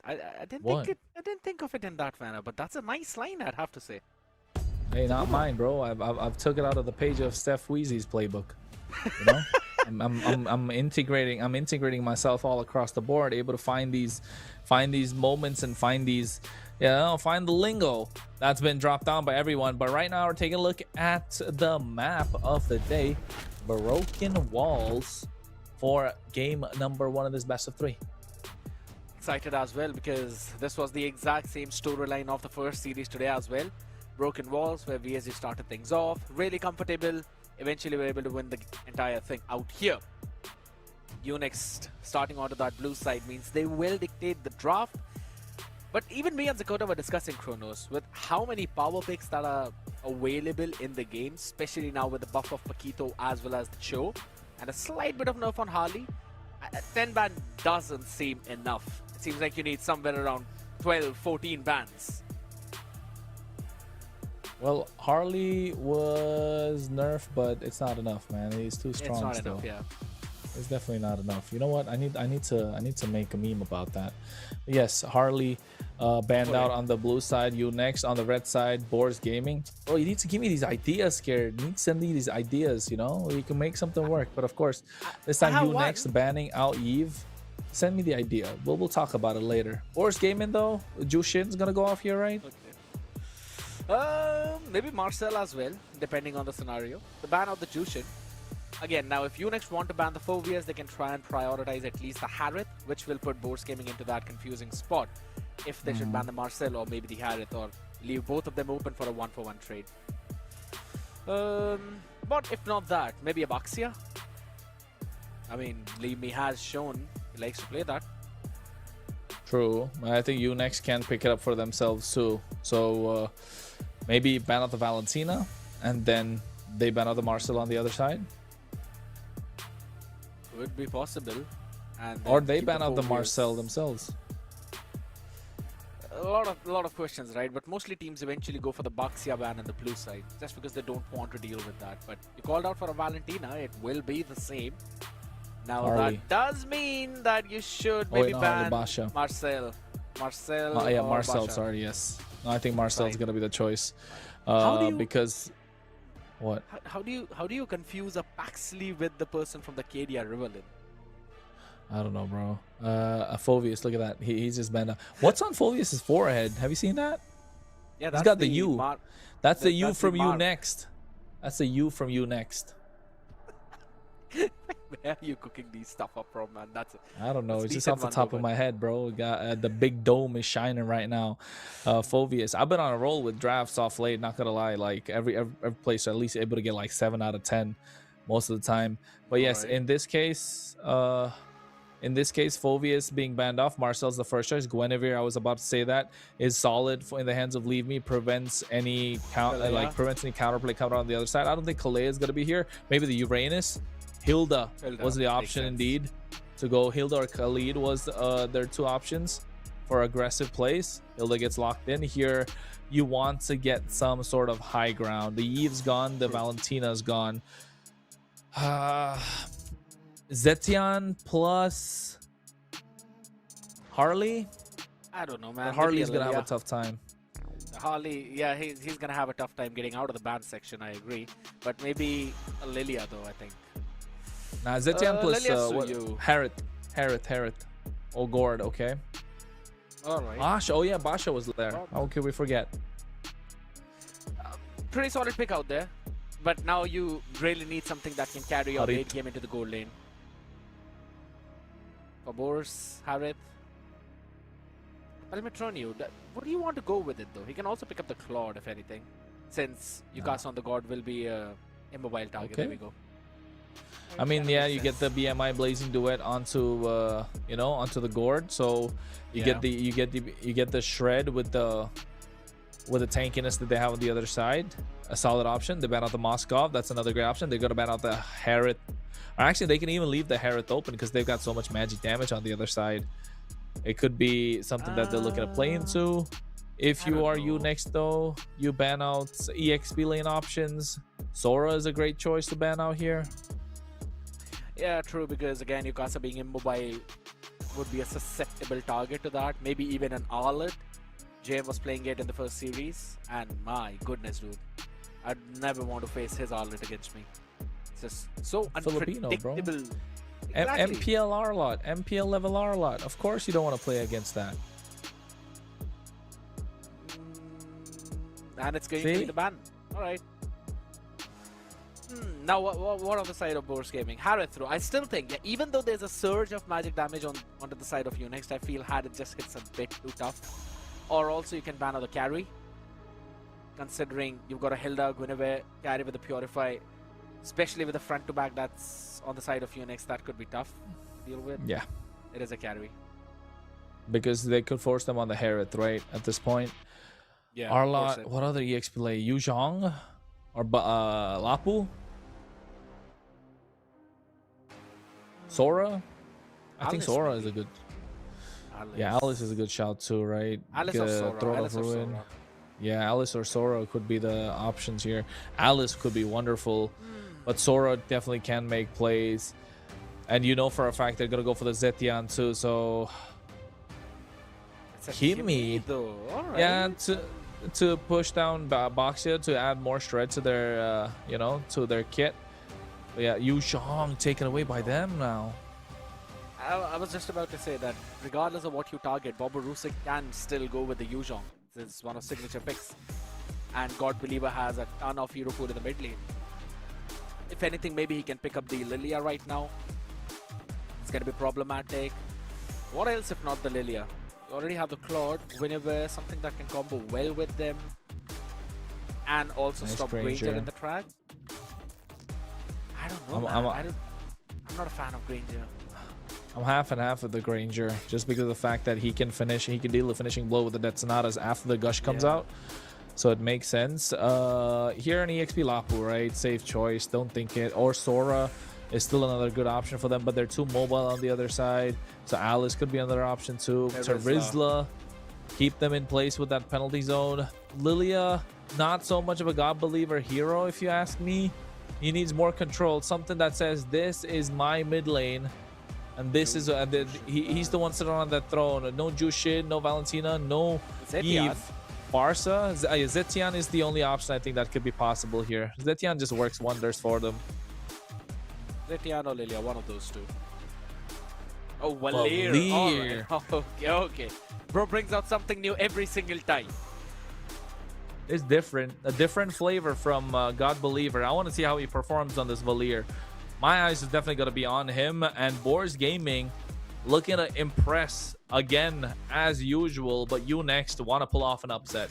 I didn't think of it in that manner, but that's a nice line, I'd have to say. Hey, not mine, bro. I've took it out of the page of Steph Weezy's playbook. You know, I'm integrating myself all across the board, able to find these moments and find these, find the lingo that's been dropped down by everyone. But right now we're taking a look at the map of the day, Broken Walls, for game number 1 of this best of 3. Excited as well because this was the exact same storyline of the first series today as well. Broken Walls, where VSG started things off, really comfortable. Eventually we were able to win the entire thing out here. Unix starting onto that blue side means they will dictate the draft. But even me and Zakota were discussing, Kronos, with how many power picks that are available in the game, especially now with the buff of Paquito as well as the Cho, and a slight bit of nerf on Harley. 10 ban doesn't seem enough. It seems like you need somewhere around 12, 14 bans. Well, Harley was nerfed, but it's not enough, man. He's too strong. It's not still. enough, yeah. It's definitely not enough. You know what? I need to make a meme about that. Yes, Harley banned out on the blue side. You next on the red side. Boars Gaming. Oh, you need to give me these ideas, Scared. You need to send me these ideas. You know, you can make something work. But of course, this time you next banning out Eve. Send me the idea. We'll talk about it later. Boars Gaming though. Jushin's gonna go off here, right? Okay. Maybe Marcel as well, depending on the scenario. The ban of the Jushin. Again, now if Unix want to ban the Phobias, they can try and prioritize at least the Harith, which will put Boars Gaming into that confusing spot. If they should ban the Marcel or maybe the Harith, or leave both of them open for a 1-for-1 trade. But if not that, maybe a Baxia. I mean, Leave Me has shown he likes to play that. True. I think Unix can pick it up for themselves too. So maybe ban out the Valentina and then they ban out the Marcel on the other side. Could be possible. And or they ban out the Marcel themselves. A lot of questions, right? But mostly teams eventually go for the Baxia ban on the blue side, just because they don't want to deal with that. But you called out for a Valentina, it will be the same. Now Harley. that does mean that you should maybe ban Basha. Marcel. Yeah, Marcel, Basha. sorry, yes. No, I think Marcel's gonna be the choice. Because what? How do you confuse a Paxley with the person from the Cadia Riverlin? I don't know, bro. Phovius, look at that. He's just banned out. What's on Phovius's forehead? Have you seen that? Yeah, he's got the U. That's the U that's from the you mark. next. That's the U from you next. Where are you cooking these stuff up from, man? I don't know. That's It's just decent off the one, top though, of my head, bro. We got the big dome is shining right now. Phovius. I've been on a roll with drafts off late. Not gonna lie, like every place at least able to get like 7 out of 10 most of the time. But yes, in this case, Phovius being banned off. Marcel's the first choice. Guinevere, I was about to say that, is solid in the hands of Leave Me. Prevents any counterplay coming on the other side. I don't think Kalea is gonna be here. Maybe the Uranus. Hilda was the option indeed. To go Hilda or Khalid was their 2 options for aggressive plays. Hilda gets locked in. Here you want to get some sort of high ground. The Eve's gone. The Valentina's gone. Zetian plus Harley? I don't know, man. Harley's gonna have a tough time. Harley, yeah, he's gonna have a tough time getting out of the ban section, I agree. But maybe a Lilia though, I think. Nah, Zetian plus Lilia Suyu. Harith. Oh, Gord, okay. Alright. Basha, oh yeah, Basha was there. How could we forget? Pretty solid pick out there. But now you really need something that can carry your Harit. late game into the goal lane. For Boris, Harith. Pelmetroniu, what do you want to go with it though? He can also pick up the Claude if anything. Since you cast on the God will be a immobile target. Okay. There we go. I mean, That yeah, makes you get the BMI Blazing Duet onto you know, onto the Gord, so you Yeah. get the shred with the tankiness that they have on the other side. A solid option. They ban out the Moskov. That's another great option. They're gonna ban out the Harith. Or actually, they can even leave the Harith open because they've got so much magic damage on the other side. It could be something that they're looking to play into. If you are you next though, you ban out EXP lane options. Sora is a great choice to ban out here. Yeah, true, because again, Yukasa being immobile would be a susceptible target to that. Maybe even an Arlet. JM was playing it in the first series, and my goodness, dude. I'd never want to face his Arlet against me. It's just so Filipino, bro. unpredictable. Exactly. MPL R-Lot, MPL level R-Lot. Of course you don't want to play against that. And it's going to be the ban. Alright. Now, what on the side of Boris Gaming? Harith through. I still think, yeah, even though there's a surge of magic damage onto the side of Unix, I feel Harith just hits a bit too tough. Or also you can ban out the carry. Considering you've got a Hilda, Guinevere, carry with the Purify. Especially with the front to back that's on the side of Unix, that could be tough to deal with. Yeah. It is a carry. Because they could force them on the Harith, right? At this point. Yeah. R-Lot, what other EXP play? Yu Zhong? Or Lapu? Sora? I think Alice Sora maybe. is a good... Alice. Yeah, Alice is a good shout too, right? Alice or Sora. Throne Alice of or Ruin. Sora. Yeah, Alice or Sora could be the options here. Alice could be wonderful, but Sora definitely can make plays. And you know for a fact they're going to go for the Zetian too, so... It's a Kimi. though. Alright. Yeah, to push down Boxia to add more shred to their, you know, to their kit. But yeah, Yu Zhong taken away by them now. I was just about to say that regardless of what you target, Bobo Rusik can still go with the Yu Zhong. This is one of signature picks. And God Believer has a ton of hero food in the mid lane. If anything, maybe he can pick up the Lilia right now. It's going to be problematic. What else if not the Lilia? You already have the Claude, Guinevere, something that can combo well with them. And also Nice stop Granger. Granger in the track. I don't know, I'm not a fan of Granger. I'm half and half of the Granger, just because of the fact that he can deal a finishing blow with the Death Sonatas after the Gush comes out. So it makes sense. Here an EXP Lapu, right? Safe choice, don't think it. Or Sora is still another good option for them, but they're too mobile on the other side. So Alice could be another option too. Terizla, keep them in place with that penalty zone. Lilia, not so much of a God Believer hero, if you ask me. He needs more control, something that says, this is my mid lane. And this is he's the one sitting on that throne. No Jushin, no Valentina, no Zetian. Eve. Barca, Zetian is the only option I think that could be possible here. Zetian just works wonders for them. Zetian or Lilia, one of those two. Oh, Valir. Valir. Alright. Okay. Bro brings out something new every single time. It's different, a different flavor from God Believer. I want to see how he performs on this Valir. My eyes is definitely going to be on him, and Boris Gaming looking to impress again as usual, but you next want to pull off an upset.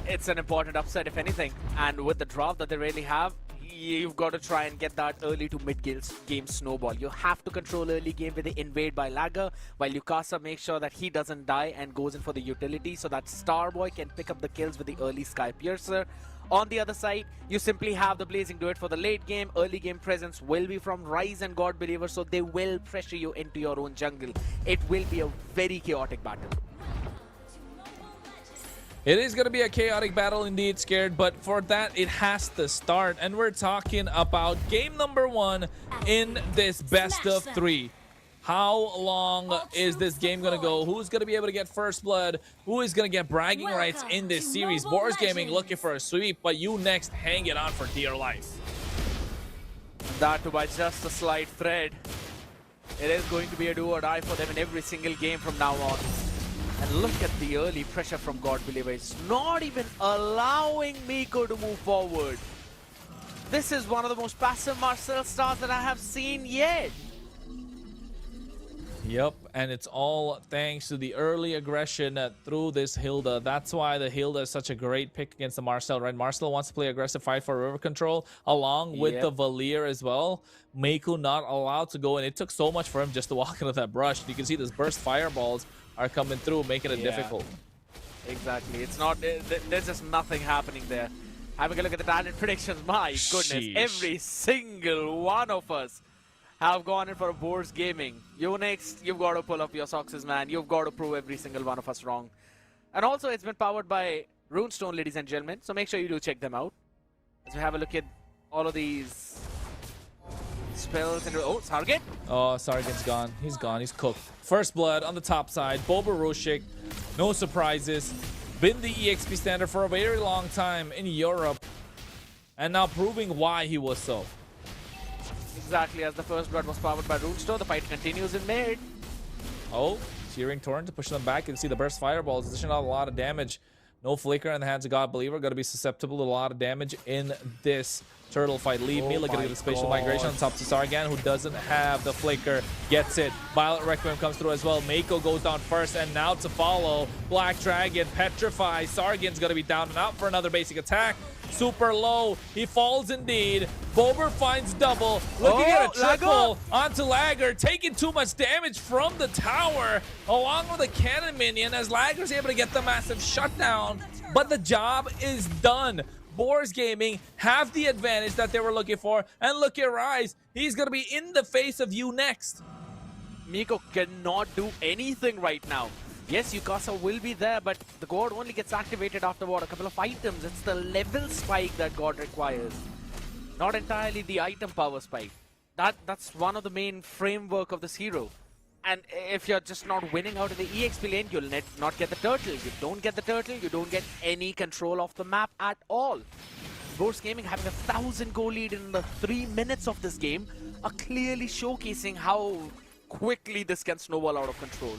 It's an important upset, if anything. And with the draft that they really have, you've got to try and get that early to mid game snowball. You have to control early game with the invade by Lager, while Yukasa makes sure that he doesn't die and goes in for the utility so that Starboy can pick up the kills with the early Sky Piercer. On the other side, you simply have the Blazing Duet for the late game. Early game presence will be from Rise and God Believer, so they will pressure you into your own jungle. It will be a very chaotic battle. It is going to be a chaotic battle indeed, Scared, but for that, it has to start. And we're talking about game number 1 in this best of 3. How long is this game going to go? Who's going to be able to get first blood? Who is going to get bragging rights in this series? Boris Gaming looking for a sweep, but you next hang it on for dear life. That by just a slight thread. It is going to be a do or die for them in every single game from now on. And look at the early pressure from God Believer. It's not even allowing Miko to move forward. This is one of the most passive Marcel stars that I have seen yet. Yep, and it's all thanks to the early aggression through this Hilda. That's why the Hilda is such a great pick against the Marcel, right? Marcel wants to play aggressive fight for river control along with the Valier as well. Mako not allowed to go, and it took so much for him just to walk into that brush. You can see those burst fireballs are coming through, making it difficult. Exactly. It's not. There's just nothing happening there. Having a look at the talent predictions, my goodness, every single one of us have gone in for a Boars Gaming. You next, you've got to pull up your socks, man. You've got to prove every single one of us wrong. And also, it's been powered by Runestone, ladies and gentlemen. So make sure you do check them out. As we have a look at all of these spells. And oh, Sargent. Oh, Sargent's gone. He's gone. He's cooked. First blood on the top side. Boba Rushik. No surprises. Been the EXP standard for a very long time in Europe. And now proving why he was so. Exactly, as the first blood was powered by Runestone, the fight continues in mid. Oh, Searing Torrent to push them back. You can see the burst fireballs dishing out a lot of damage. No flicker in the hands of God Believer. Going to be susceptible to a lot of damage in this turtle fight. Leave me. Look at the spatial migration on top to Sargan, who doesn't have the flicker. Gets it. Violet Requiem comes through as well. Mako goes down first, and now to follow. Black Dragon, Petrify. Sargan's going to be down and out for another basic attack. Super low. He falls indeed. Bober finds double. Looking at a triple onto Lagger. Taking too much damage from the tower along with a cannon minion as Lagger's able to get the massive shutdown. But the job is done. Boars Gaming have the advantage that they were looking for. And look at Rise. He's going to be in the face of you next. Miko cannot do anything right now. Yes, Yukasa will be there, but the God only gets activated after what? A couple of items. It's the level spike that God requires. Not entirely the item power spike. That's one of the main framework of this hero. And if you're just not winning out of the EXP lane, you'll not get the turtle. You don't get the turtle, you don't get any control of the map at all. Boars Gaming having 1,000 goal lead in the 3 minutes of this game are clearly showcasing how quickly this can snowball out of control.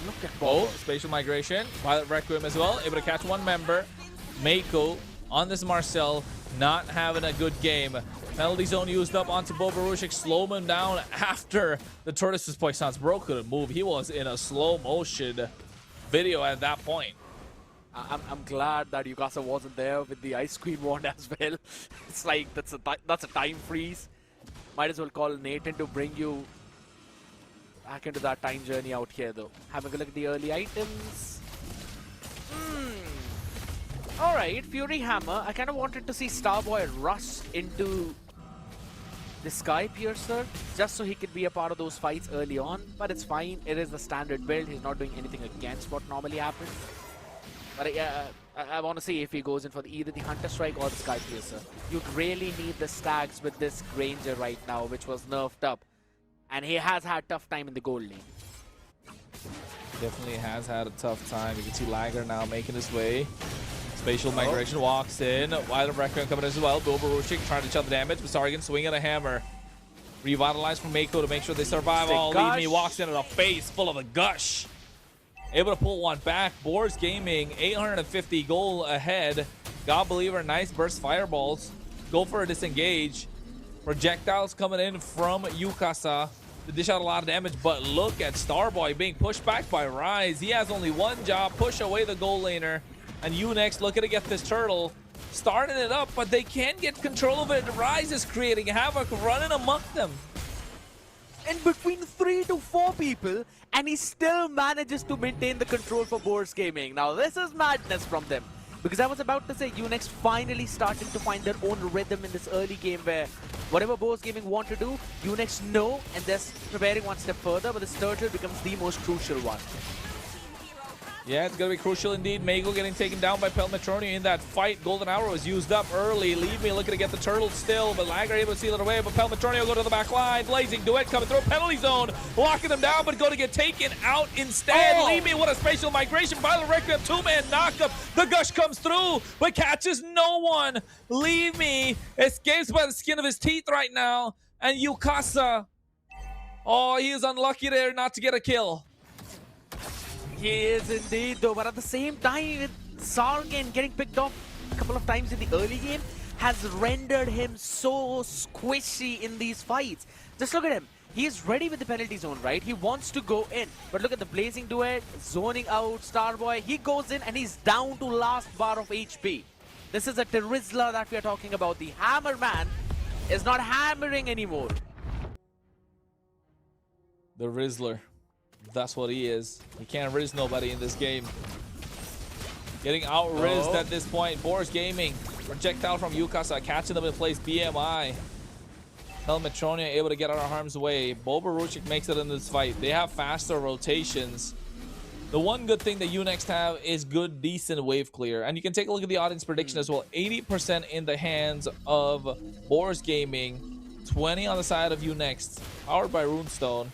Look at Bob. Spatial migration. Violet Requiem as well. Able to catch one member. Mako on this Marcel. Not having a good game. Penalty zone used up onto Boba Rushik. Slow him down after the Tortoise's Poissons. Bro couldn't move. He was in a slow motion video at that point. I'm glad that Yukasa wasn't there with the ice cream wand as well. It's like that's a time freeze. Might as well call Nathan to bring you back into that time journey out here though. Having a look at the early items. Alright, Fury Hammer. I kind of wanted to see Starboy rush into the Sky Piercer just so he could be a part of those fights early on. But it's fine. It is the standard build. He's not doing anything against what normally happens. But I want to see if he goes in for either the Hunter Strike or the Sky Piercer. You'd really need the stacks with this Granger right now, which was nerfed up. And he has had tough time in the gold lane. Definitely has had a tough time. You can see Lagger now making his way. Spatial migration walks in. Violet Requiem coming in as well. Boba Rushik trying to chop the damage. But Sargan swinging a hammer. Revitalize from Mako to make sure they survive. Oh, Leave Me walks into the face full of a gush. Able to pull one back. Boars Gaming 850 goal ahead. God Believer, nice burst fireballs. Go for a disengage. Projectiles coming in from Yukasa to dish out a lot of damage, but look at Starboy being pushed back by Rise. He has only one job, push away the goal laner. And Unex looking to get this turtle, starting it up, but they can't get control of it. Rise is creating havoc, running amok them. And between 3 to 4 people, and he still manages to maintain the control for Boars Gaming. Now this is madness from them. Because I was about to say, Unex finally starting to find their own rhythm in this early game where whatever Boars Gaming want to do, Unex know, and they're preparing one step further, but this turtle becomes the most crucial one. Yeah, it's going to be crucial indeed. Mako getting taken down by Pelmetronio in that fight. Golden Hour was used up early. Leave Me looking to get the turtle still, but Lagger able to seal it away. But Pelmetronio go to the back line. Blazing Duet coming through. Penalty zone. Locking them down, but going to get taken out instead. Leave Me, what a spatial migration. Violet Requiem, two-man knockup. The gush comes through, but catches no one. Leave Me escapes by the skin of his teeth right now. And Yukasa Oh, he is unlucky there not to get a kill. He is indeed, though. But at the same time, Sargon getting picked off a couple of times in the early game has rendered him so squishy in these fights. Just look at him. He is ready with the penalty zone, right? He wants to go in. But look at the Blazing Duet, zoning out Starboy. He goes in and he's down to last bar of HP. This is a Terizla that we are talking about. The Hammer Man is not hammering anymore. The Rizzler. That's what he is. He can't riz nobody in this game. Getting out-rizzed at this point. Boris Gaming. Projectile from Yukasa catching them in place. BMI. Helmetronia able to get out of harm's way. Bobaruchik makes it in this fight. They have faster rotations. The one good thing that Unext have is good, decent wave clear. And you can take a look at the audience prediction as well. 80% in the hands of Boris Gaming. 20 on the side of Unext. Powered by Runestone.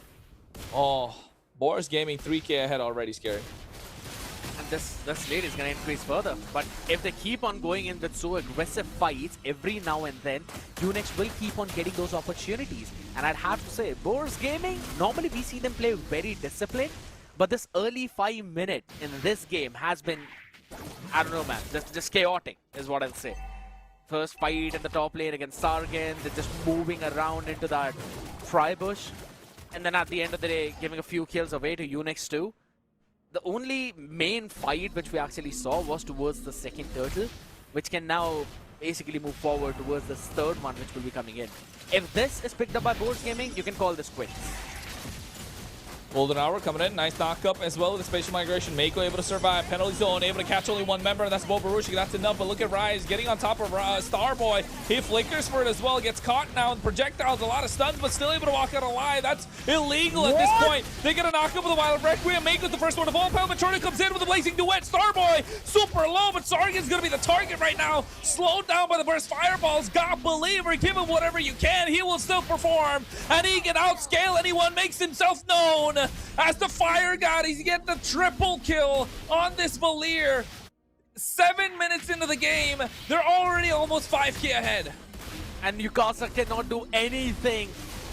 Oh, Boris Gaming 3K ahead already. Scary. And this lead is going to increase further. But if they keep on going in with so aggressive fights every now and then, Unext will keep on getting those opportunities. And I'd have to say, Boris Gaming, normally we see them play very disciplined. But this early 5 minute in this game has been, I don't know, man, just chaotic is what I'll say. First fight in the top lane against Sargon, they're just moving around into that fry bush. And then at the end of the day, giving a few kills away to Unext too. The only main fight which we actually saw was towards the second turtle, which can now basically move forward towards this third one, which will be coming in. If this is picked up by Boris Gaming, you can call this quits. Golden Hour coming in. Nice knock-up as well with the spatial migration. Mako able to survive. Penalty zone able to catch only one member. That's Bobaruchik. That's enough. But look at Rise getting on top of Starboy. He flickers for it as well. Gets caught now. Projectiles, a lot of stuns, but still able to walk out alive. That's illegal at this point. They get a knock-up with the Wild Requiem. Mako's the first one to fall. Pelmatrona comes in with the Blazing Duet. Starboy super low, but Sargon's going to be the target right now. Slowed down by the burst fireballs. God believer, give him whatever you can. He will still perform. And he can outscale anyone. Makes himself known as the Fire God. He's getting the triple kill on this Valir. 7 minutes into the game, they're already almost 5k ahead. And Yukasa cannot do anything.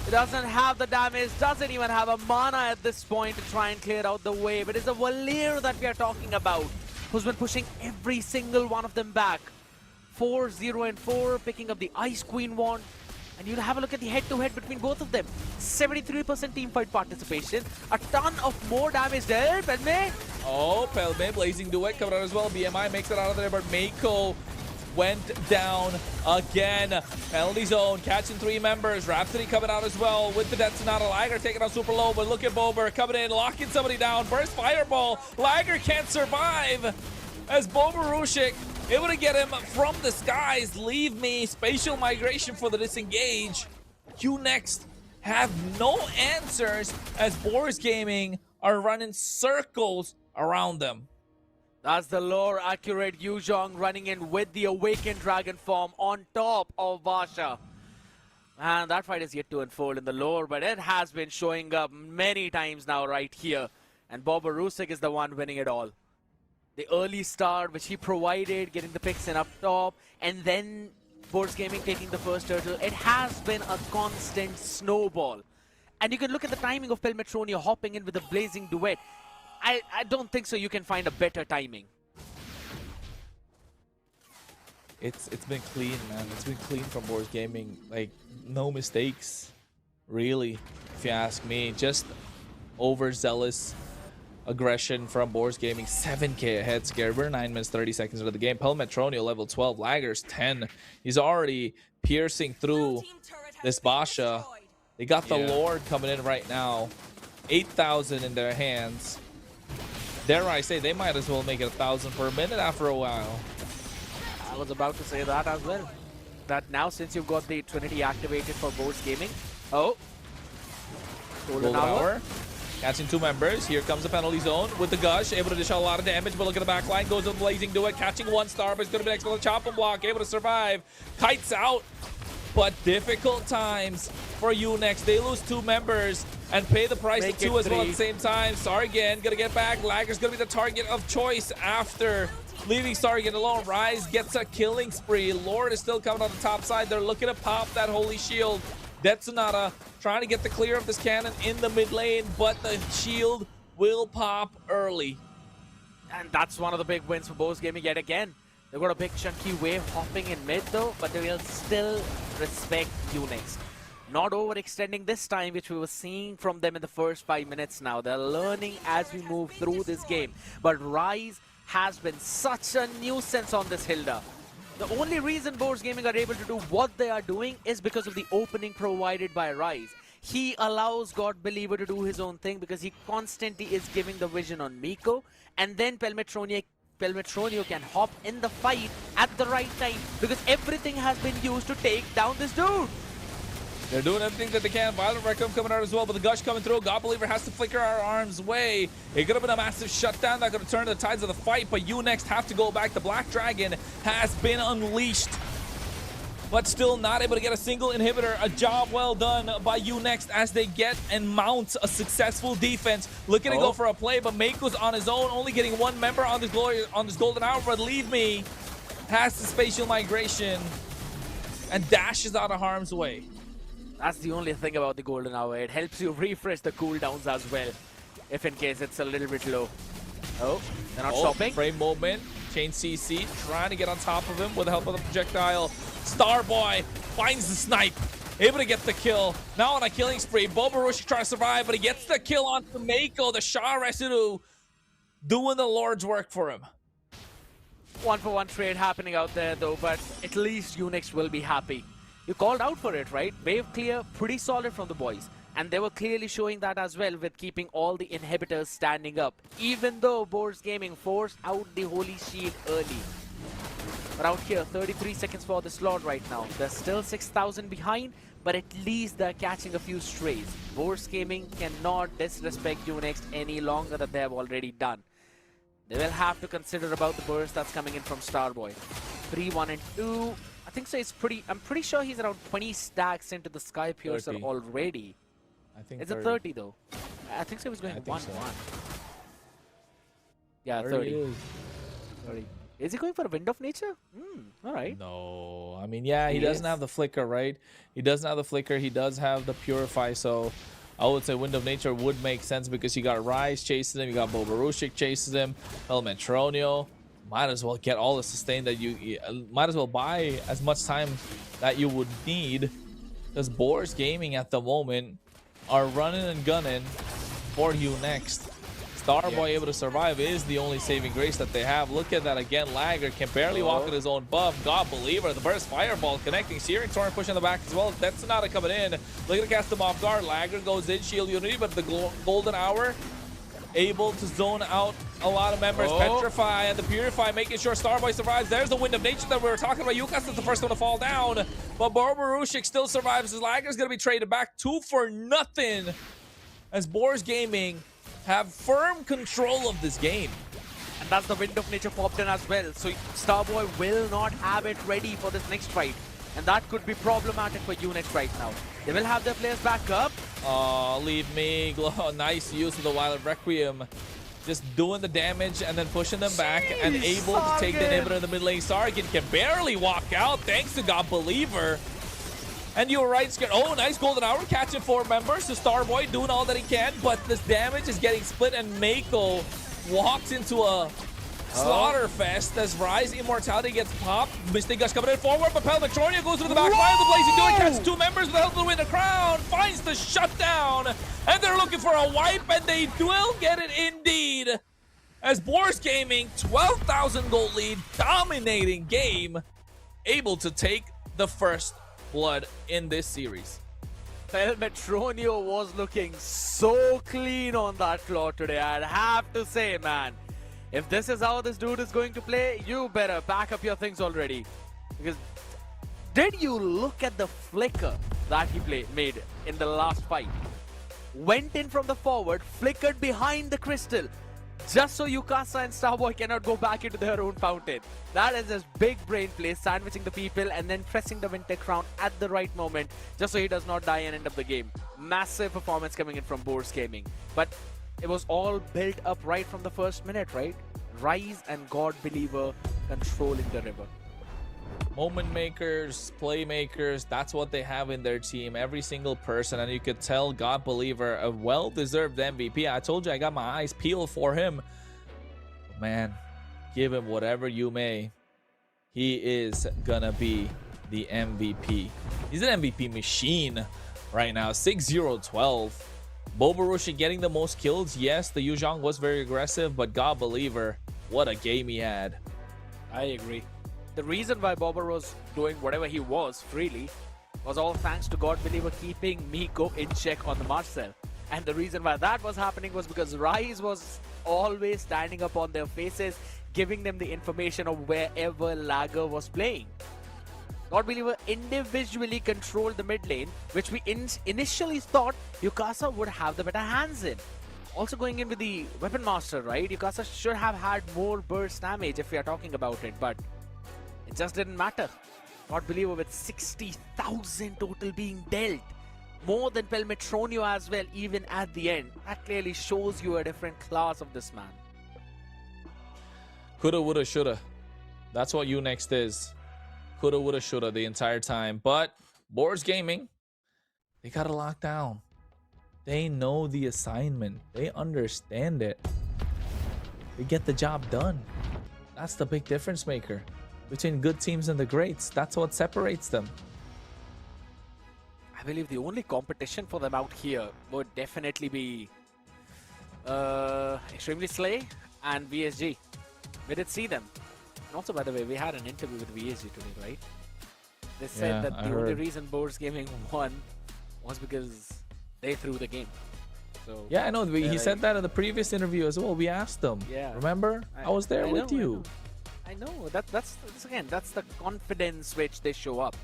It doesn't have the damage, doesn't even have a mana at this point to try and clear out the wave. It is a Valir that we are talking about, who's been pushing every single one of them back. 4, 0, and 4, picking up the Ice Queen wand. And you'll have a look at the head-to-head between both of them. 73% teamfight participation. A ton of more damage there, Pelme. Oh, Pelme, Blazing Duet coming out as well. BMI makes it out of there, but Mako went down again. Penalty zone, catching 3 members. Rhapsody coming out as well with the Death Sonata. Liger taking out super low, but look at Bober coming in, locking somebody down. Burst Fireball. Liger can't survive as Bobaruchik able to get him from the skies. Leave me. Spatial migration for the disengage. Unext have no answers as Boris Gaming are running circles around them. That's the lore accurate Yuzhong running in with the Awakened Dragon form on top of Vasha. And that fight is yet to unfold in the lore, but it has been showing up many times now right here. And Bobaruchik is the one winning it all. The early start which he provided, getting the picks in up top, and then Boris Gaming taking the first turtle. It has been a constant snowball. And you can look at the timing of Pelmetronia hopping in with the Blazing Duet. I don't think so you can find a better timing. It's been clean, man. It's been clean from Boris Gaming. Like, no mistakes, really, if you ask me. Just overzealous aggression from Boris Gaming. 7k ahead, scared. We're 9 minutes 30 seconds into the game. Pelmetronio level 12, Laggers 10. He's already piercing through this Basha. They got the Lord coming in right now. 8,000 in their hands. Dare I say, they might as well make it 1,000 per minute after a while. I was about to say that as well. That now, since you've got the Trinity activated for Boris Gaming. Oh. Golden Hour. Catching 2 members. Here comes the penalty zone with the Gush. Able to dish out a lot of damage, but look at the back line. Goes to the Blazing Duet. Catching 1 star, but it's going to be next to the chop and block. Able to survive. Kites out. But difficult times for Unext. They lose 2 members and pay the price of 2 as well at the same time. Sargon going to get back. Lagger's going to be the target of choice after leaving Sargon alone. Rise gets a killing spree. Lord is still coming on the top side. They're looking to pop that Holy Shield. Detsunata trying to get the clear of this cannon in the mid lane, but the shield will pop early. And that's one of the big wins for Boars Gaming yet again. They've got a big chunky wave hopping in mid though, but they will still respect Unix. Not overextending this time, which we were seeing from them in the first 5 minutes now. They're learning as we move through this game. But Rise has been such a nuisance on this Hilda. The only reason Boars Gaming are able to do what they are doing is because of the opening provided by Rise. He allows God Believer to do his own thing because he constantly is giving the vision on Miko, and then Pelmetronio can hop in the fight at the right time because everything has been used to take down this dude. They're doing everything that they can. Violent Requiem coming out as well, but the Gush coming through. God Believer has to flicker our arms way. It could have been a massive shutdown that could have turned the tides of the fight, but Unext have to go back. The Black Dragon has been unleashed, but still not able to get a single inhibitor. A job well done by Unext as they get and mount a successful defense. Looking to go for a play, but Mako's on his own, only getting one member on this golden hour, but Leave Me has the spatial migration and dashes out of harm's way. That's the only thing about the golden hour. It helps you refresh the cooldowns as well, if in case it's a little bit low. Oh, they're not stopping. Frame movement. Chain CC trying to get on top of him with the help of the projectile. Starboy finds the snipe. Able to get the kill. Now on a killing spree. Bobarush trying to survive, but he gets the kill on Mako. The Shah Residue doing the Lord's work for him. 1-for-1 trade happening out there though, but at least Unix will be happy. You called out for it, right? Wave clear, pretty solid from the boys. And they were clearly showing that as well with keeping all the inhibitors standing up. Even though Boars Gaming forced out the Holy Shield early. But out here, 33 seconds for the slot right now. They're still 6,000 behind, but at least they're catching a few strays. Boars Gaming cannot disrespect Unix any longer than they have already done. They will have to consider about the burst that's coming in from Starboy. 3, 1, and 2. I think so. It's pretty. I'm pretty sure he's around 20 stacks into the Sky Piercer 30. already. I think it's 30. a 30 though. I think so. He was going 1-1. So. Yeah, 30. 30. Is he going for a Wind of Nature? All right. No, I mean, yeah, he doesn't have the flicker, right? He doesn't have the flicker. He does have the Purify, so I would say Wind of Nature would make sense because you got Rise chasing him, you got Bobarushik chasing him, Elementronio. Might as well get all the sustain that you might as well buy as much time that you would need, because Boars Gaming at the moment are running and gunning for you next. Starboy able to survive is the only saving grace that they have. Look at that again. Lagger can barely walk with his own buff. God Believer, the burst fireball connecting. Searing Torrent pushing the back as well. That's not coming in. Looking to cast them off guard. Lagger goes in, shield unity, but the golden hour able to zone out a lot of members. Petrify and the Purify making sure Starboy survives. There's the Wind of Nature that we were talking about. Yukas is the first one to fall down, but Bobarushik still survives. His Lagger's going to be traded back 2 for nothing as Boars Gaming have firm control of this game. And that's the Wind of Nature popped in as well. So Starboy will not have it ready for this next fight. And that could be problematic for Unix right now. They will have their players back up. Oh, Leave Me. Nice use of the Wild Requiem. Just doing the damage and then pushing them back and able to take the inhibitor in the mid lane. Sargin can barely walk out thanks to God Believer. And you were right, scared. Oh, nice golden hour catching 4 members. So Starboy doing all that he can, but this damage is getting split and Mako walks into a slaughter fest as Rise Immortality gets popped. Mystic Gush coming in forward, but Pelmetronio goes through the back line of the Blazing Duel, catches 2 members with the help of the Win the Crown, finds the shutdown, and they're looking for a wipe, and they will get it indeed. As Boars Gaming, 12,000 gold lead, dominating game, able to take the first blood in this series. Pelmetronio was looking so clean on that floor today, I'd have to say, man. If this is how this dude is going to play, you better pack up your things already. Because did you look at the flicker that he made in the last fight? Went in from the forward, flickered behind the crystal, just so Yukasa and Starboy cannot go back into their own fountain. That is his big brain play, sandwiching the people and then pressing the Winter Crown at the right moment, just so he does not die and end up the game. Massive performance coming in from Boars Gaming. But it was all built up right from the first minute, right? Rise and God Believer controlling the river. moment makers, playmakers, that's what they have in their team, every single person. And you could tell God Believer, a well-deserved MVP. I told you I got my eyes peeled for him. But man, give him whatever you may. He is gonna be the MVP. He's an MVP machine right now. 6-0-12. Bobarushi getting the most kills. Yes, the Yuzhong was very aggressive, but God Believer, what a game he had. I agree. The reason why Bobber was doing whatever he was freely was all thanks to God Believer keeping Miko in check on the Marcel. And the reason why that was happening was because Rise was always standing up on their faces, giving them the information of wherever Lager was playing. God Believer individually controlled the mid lane, which we initially thought Yukasa would have the better hands in. Also going in with the Weapon Master, right? Yukasa should have had more burst damage if we are talking about it, but it just didn't matter. God Believer with 60,000 total being dealt. More than Pelmetronio as well, even at the end. That clearly shows you a different class of this man. Coulda, woulda, shoulda. That's what you next is. Coulda, woulda, shoulda the entire time. But Boars Gaming, they got it locked down. They know the assignment. They understand it. They get the job done. That's the big difference maker between good teams and the greats. That's what separates them. I believe the only competition for them out here would definitely be Extremely Slay and VSG. We did see them. And also, by the way, we had an interview with VSG today, right? They said that the only reason Boars Gaming won was because they threw the game. So yeah, I know. He said that in the previous interview as well. We asked him. Yeah. Remember? I was there with you. I know. That's again, that's the confidence which they show up.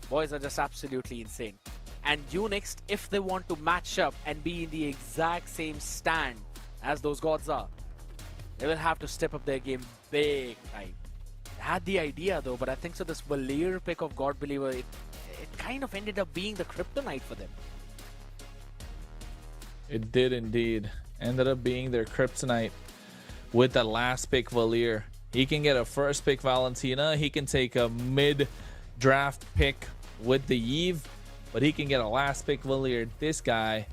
Boys are just absolutely insane. And Unix, if they want to match up and be in the exact same stand as those gods are, they will have to step up their game big time. They had the idea though, but I think so this Valir pick of God Believer, it kind of ended up being the kryptonite for them. It did indeed. Ended up being their kryptonite with the last pick Valir. He can get a first pick Valentina. He can take a mid-draft pick with the Eve, but he can get a last pick Valir. This guy,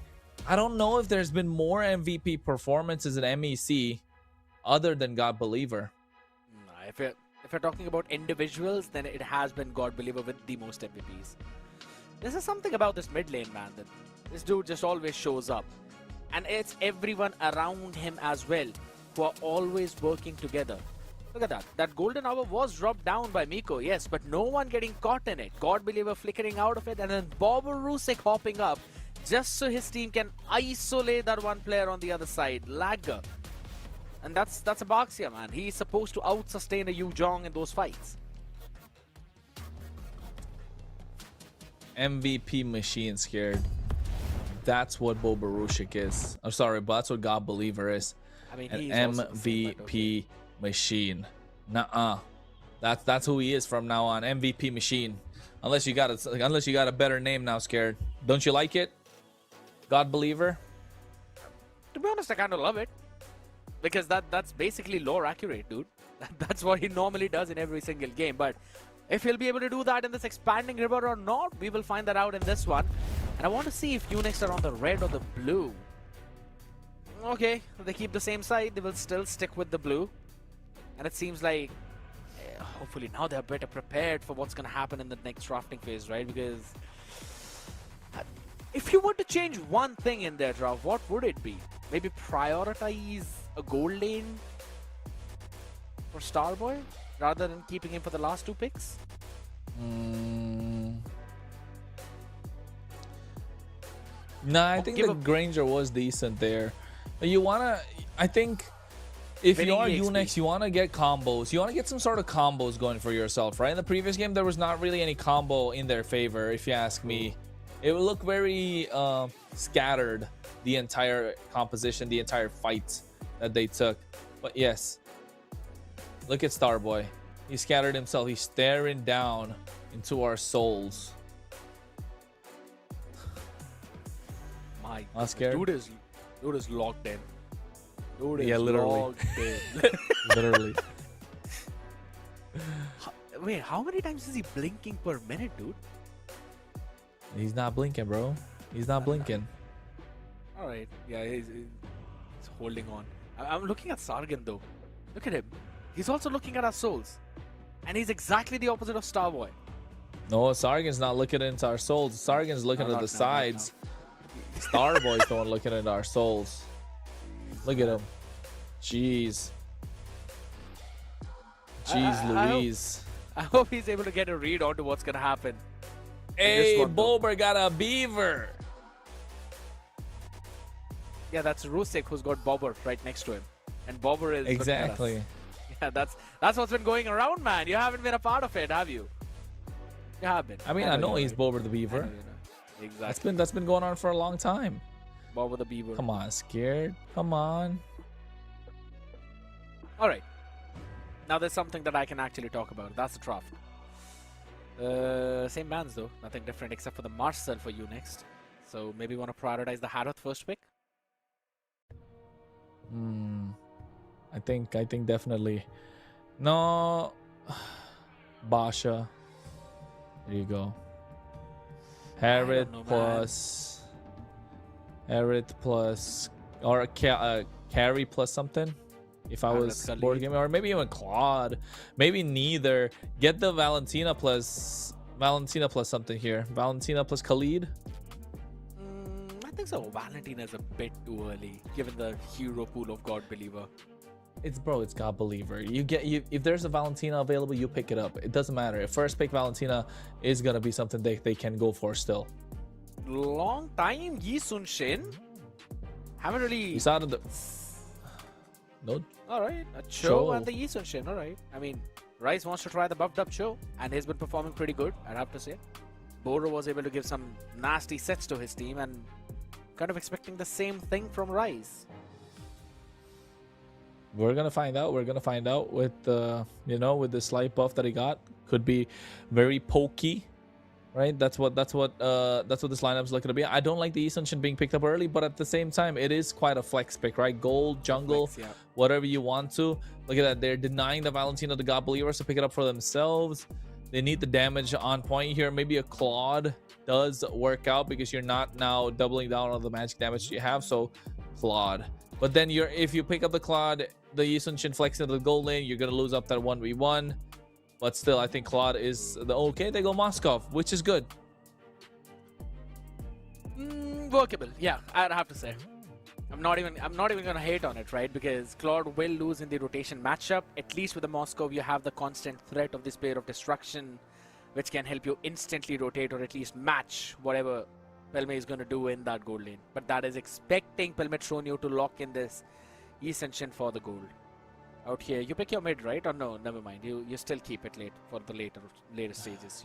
I don't know if there's been more MVP performances in MEC other than God Believer. If you're talking about individuals, then it has been God Believer with the most MVPs. This is something about this mid lane, man, that this dude just always shows up. And it's everyone around him as well who are always working together. Look at that. That golden hour was dropped down by Miko, yes, but no one getting caught in it. God Believer flickering out of it, and then Bobarusek hopping up just so his team can isolate that one player on the other side, Lager. And that's a Baxia, man. He's supposed to out-sustain a Yu Zhong in those fights. MVP machine scared. That's what Bobarushik is. I'm sorry, but that's what God Believer is. I mean, an MVP machine. Nuh-uh. That's who he is from now on. MVP machine. Unless you got a better name now, scared. Don't you like it? God Believer? To be honest, I kind of love it. Because that's basically lore accurate, dude. That's what he normally does in every single game. But if he'll be able to do that in this expanding river or not, we will find that out in this one. And I want to see if Unix are on the red or the blue. Okay, if they keep the same side, they will still stick with the blue. And it seems like, hopefully now they're better prepared for what's going to happen in the next drafting phase, right? Because if you were to change one thing in their draft, what would it be? Maybe prioritize a gold lane for Starboy rather than keeping him for the last two picks? Nah, I think the Granger was decent there. I think if you are Unix, you want to get combos. You want to get some sort of combos going for yourself, right? In the previous game, there was not really any combo in their favor, if you ask me. It would look very scattered, the entire composition, the entire fight that they took. But yes, look at Starboy. He scattered himself. He's staring down into our souls. My scared? dude is locked in. Dude is literally. locked in. Literally. Wait, how many times is he blinking per minute, dude? He's not blinking, bro. He's not blinking. All right. Yeah, he's holding on. I'm looking at Sargon, though. Look at him. He's also looking at our souls. And he's exactly the opposite of Starboy. No, Sargon's not looking into our souls. Sargon's looking No, at the not now, not sides. Starboy's the one looking at our souls. Look at him. Jeez. Jeez Louise. I hope he's able to get a read onto what's going to happen. Hey, Bober got a beaver. Yeah, that's Rusik who's got Bobber right next to him. And Bobber is looking at us. Exactly. Yeah, that's what's been going around, man. You haven't been a part of it, have you? You have been. I mean, I know he's right. Bober the beaver. I know, you know. Exactly. That's been going on for a long time. Bobber the beaver. Come on, scared. Come on. All right. Now there's something that I can actually talk about. That's the draft. Same bands though. Nothing different except for the Marcel for you next. So maybe you want to prioritize the Haroth first pick? I think definitely. No. Basha. There you go. Harriet plus. Harriet plus. Or carry plus something. If I was board game, or maybe even Claude, maybe neither. Get the Valentina plus something here. Valentina plus Khalid. I think so. Valentina's a bit too early, given the hero pool of God Believer. It's God Believer. If there's a Valentina available, you pick it up. It doesn't matter. If first pick Valentina is gonna be something they can go for still. Long time, Yi Sun Shin. Haven't really. He's out of the. No. All right, a Cho and the Yi Sun Shin. All right. I mean, Rice wants to try the buffed up Cho, and he's been performing pretty good, I'd have to say. Boro was able to give some nasty sets to his team, and kind of expecting the same thing from Rice. We're gonna find out. We're gonna find out with with the slight buff that he got. Could be very pokey, right? That's what this lineup's looking to be. I don't like the Esunshin being picked up early, but at the same time, it is quite a flex pick, right? Gold, jungle, Flex, yeah. whatever you want to. Look at that. They're denying the Valentina the God Believers to pick it up for themselves. They need the damage on point here. Maybe a Claude does work out because you're not now doubling down on the magic damage you have. So Claude. But then if you pick up the Claude, the Esunshin flex into the gold lane, you're gonna lose up that 1v1. But still, I think Claude is the okay. They go Moskov, which is good. Workable, yeah. I'd have to say. I'm not even gonna hate on it, right? Because Claude will lose in the rotation matchup. At least with the Moskov, you have the constant threat of the Spear of Destruction, which can help you instantly rotate or at least match whatever Pelme is gonna do in that gold lane. But that is expecting Pelmetronio to lock in this Ascension for the gold. Out here, you pick your mid, right? Or no, never mind. You still keep it late for the later stages.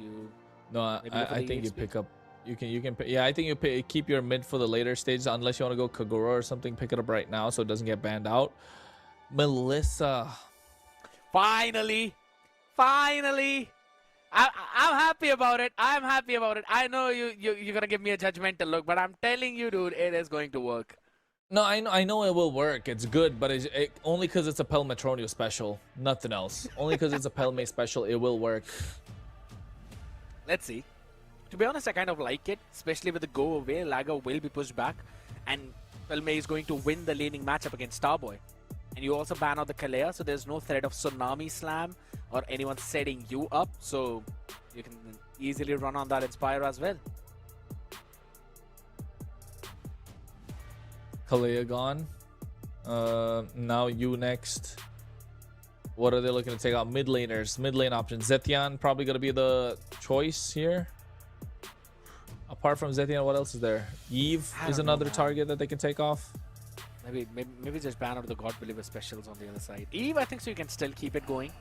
I think you pick up. You can. Yeah, I think you keep your mid for the later stages unless you want to go Kagura or something. Pick it up right now so it doesn't get banned out. Melissa. Finally. I'm happy about it. I know you're gonna give me a judgmental look, but I'm telling you, dude, it is going to work. No, I know it will work. It's good, but only because it's a Pelmetronio special. Nothing else. Only because it's a Pelme special, it will work. Let's see. To be honest, I kind of like it, especially with the go away. Lager will be pushed back, and Pelme is going to win the laning matchup against Starboy. And you also ban out the Kalea, so there's no threat of Tsunami Slam or anyone setting you up. So you can easily run on that Inspire as well. Kalea gone. Now you next. What are they looking to take out? Mid laners, mid lane options. Zetian probably going to be the choice here. Apart from Zetian, what else is there? Eve is another target that they can take off. Maybe just ban out the God Believer specials on the other side. Eve, I think so you can still keep it going,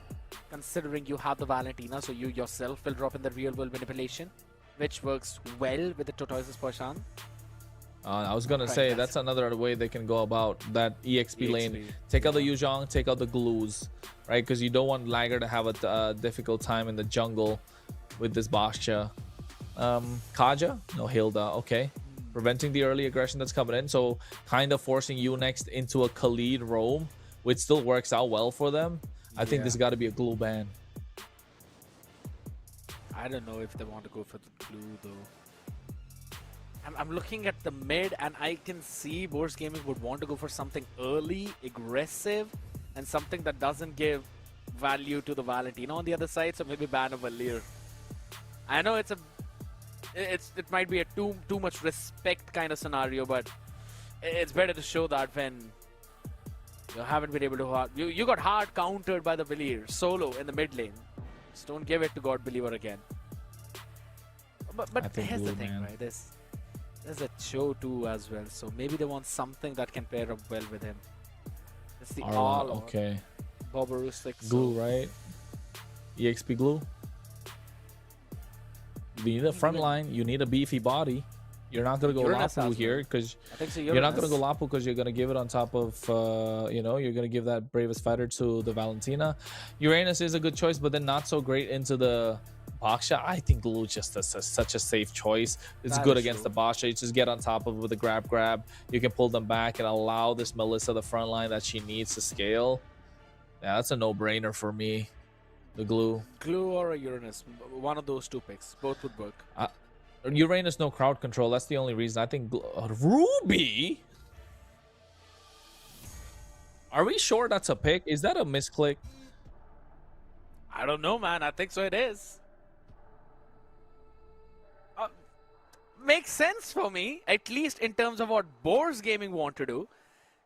considering you have the Valentina, so you yourself will drop in the real world manipulation, which works well with the Tortoises Pershan. I was gonna say that's another way they can go about that EXP lane. Take out the Yuzhong, take out the glues, right? Because you don't want Lager to have a difficult time in the jungle with this Basha. Kaja? No, Hilda. Okay. Preventing the early aggression that's coming in. So kind of forcing you next into a Khalid roam, which still works out well for them. I think this got to be a glue ban. I don't know if they want to go for the glue though. I'm looking at the mid and I can see Boars Gaming would want to go for something early, aggressive, and something that doesn't give value to the Valentino on the other side, so maybe ban a Valir. I know it might be a too much respect kind of scenario, but it's better to show that when you haven't been able to you got hard countered by the Valir solo in the mid lane. Just don't give it to God Believer again. But here's the thing, right? There's a Cho too as well, so maybe they want something that can pair up well with him. It's the all okay. Bobarustic. Glue, right? EXP glue. You need a front line. You need a beefy body. You're not gonna go Lapu here because you're not gonna go Lapu because you're gonna give it on top of you're gonna give that bravest fighter to the Valentina. Uranus is a good choice, but then not so great into the Baksha. I think glue just such a safe choice. It's good against the Baksha. You just get on top of it with a grab. You can pull them back and allow this Melissa the front line that she needs to scale. Yeah, that's a no-brainer for me. The glue. Glue or a Uranus. One of those two picks. Both would work. Uranus, no crowd control. That's the only reason. I think Ruby? Are we sure that's a pick? Is that a misclick? I don't know, man. I think so it is. Makes sense for me, at least in terms of what Boars Gaming want to do.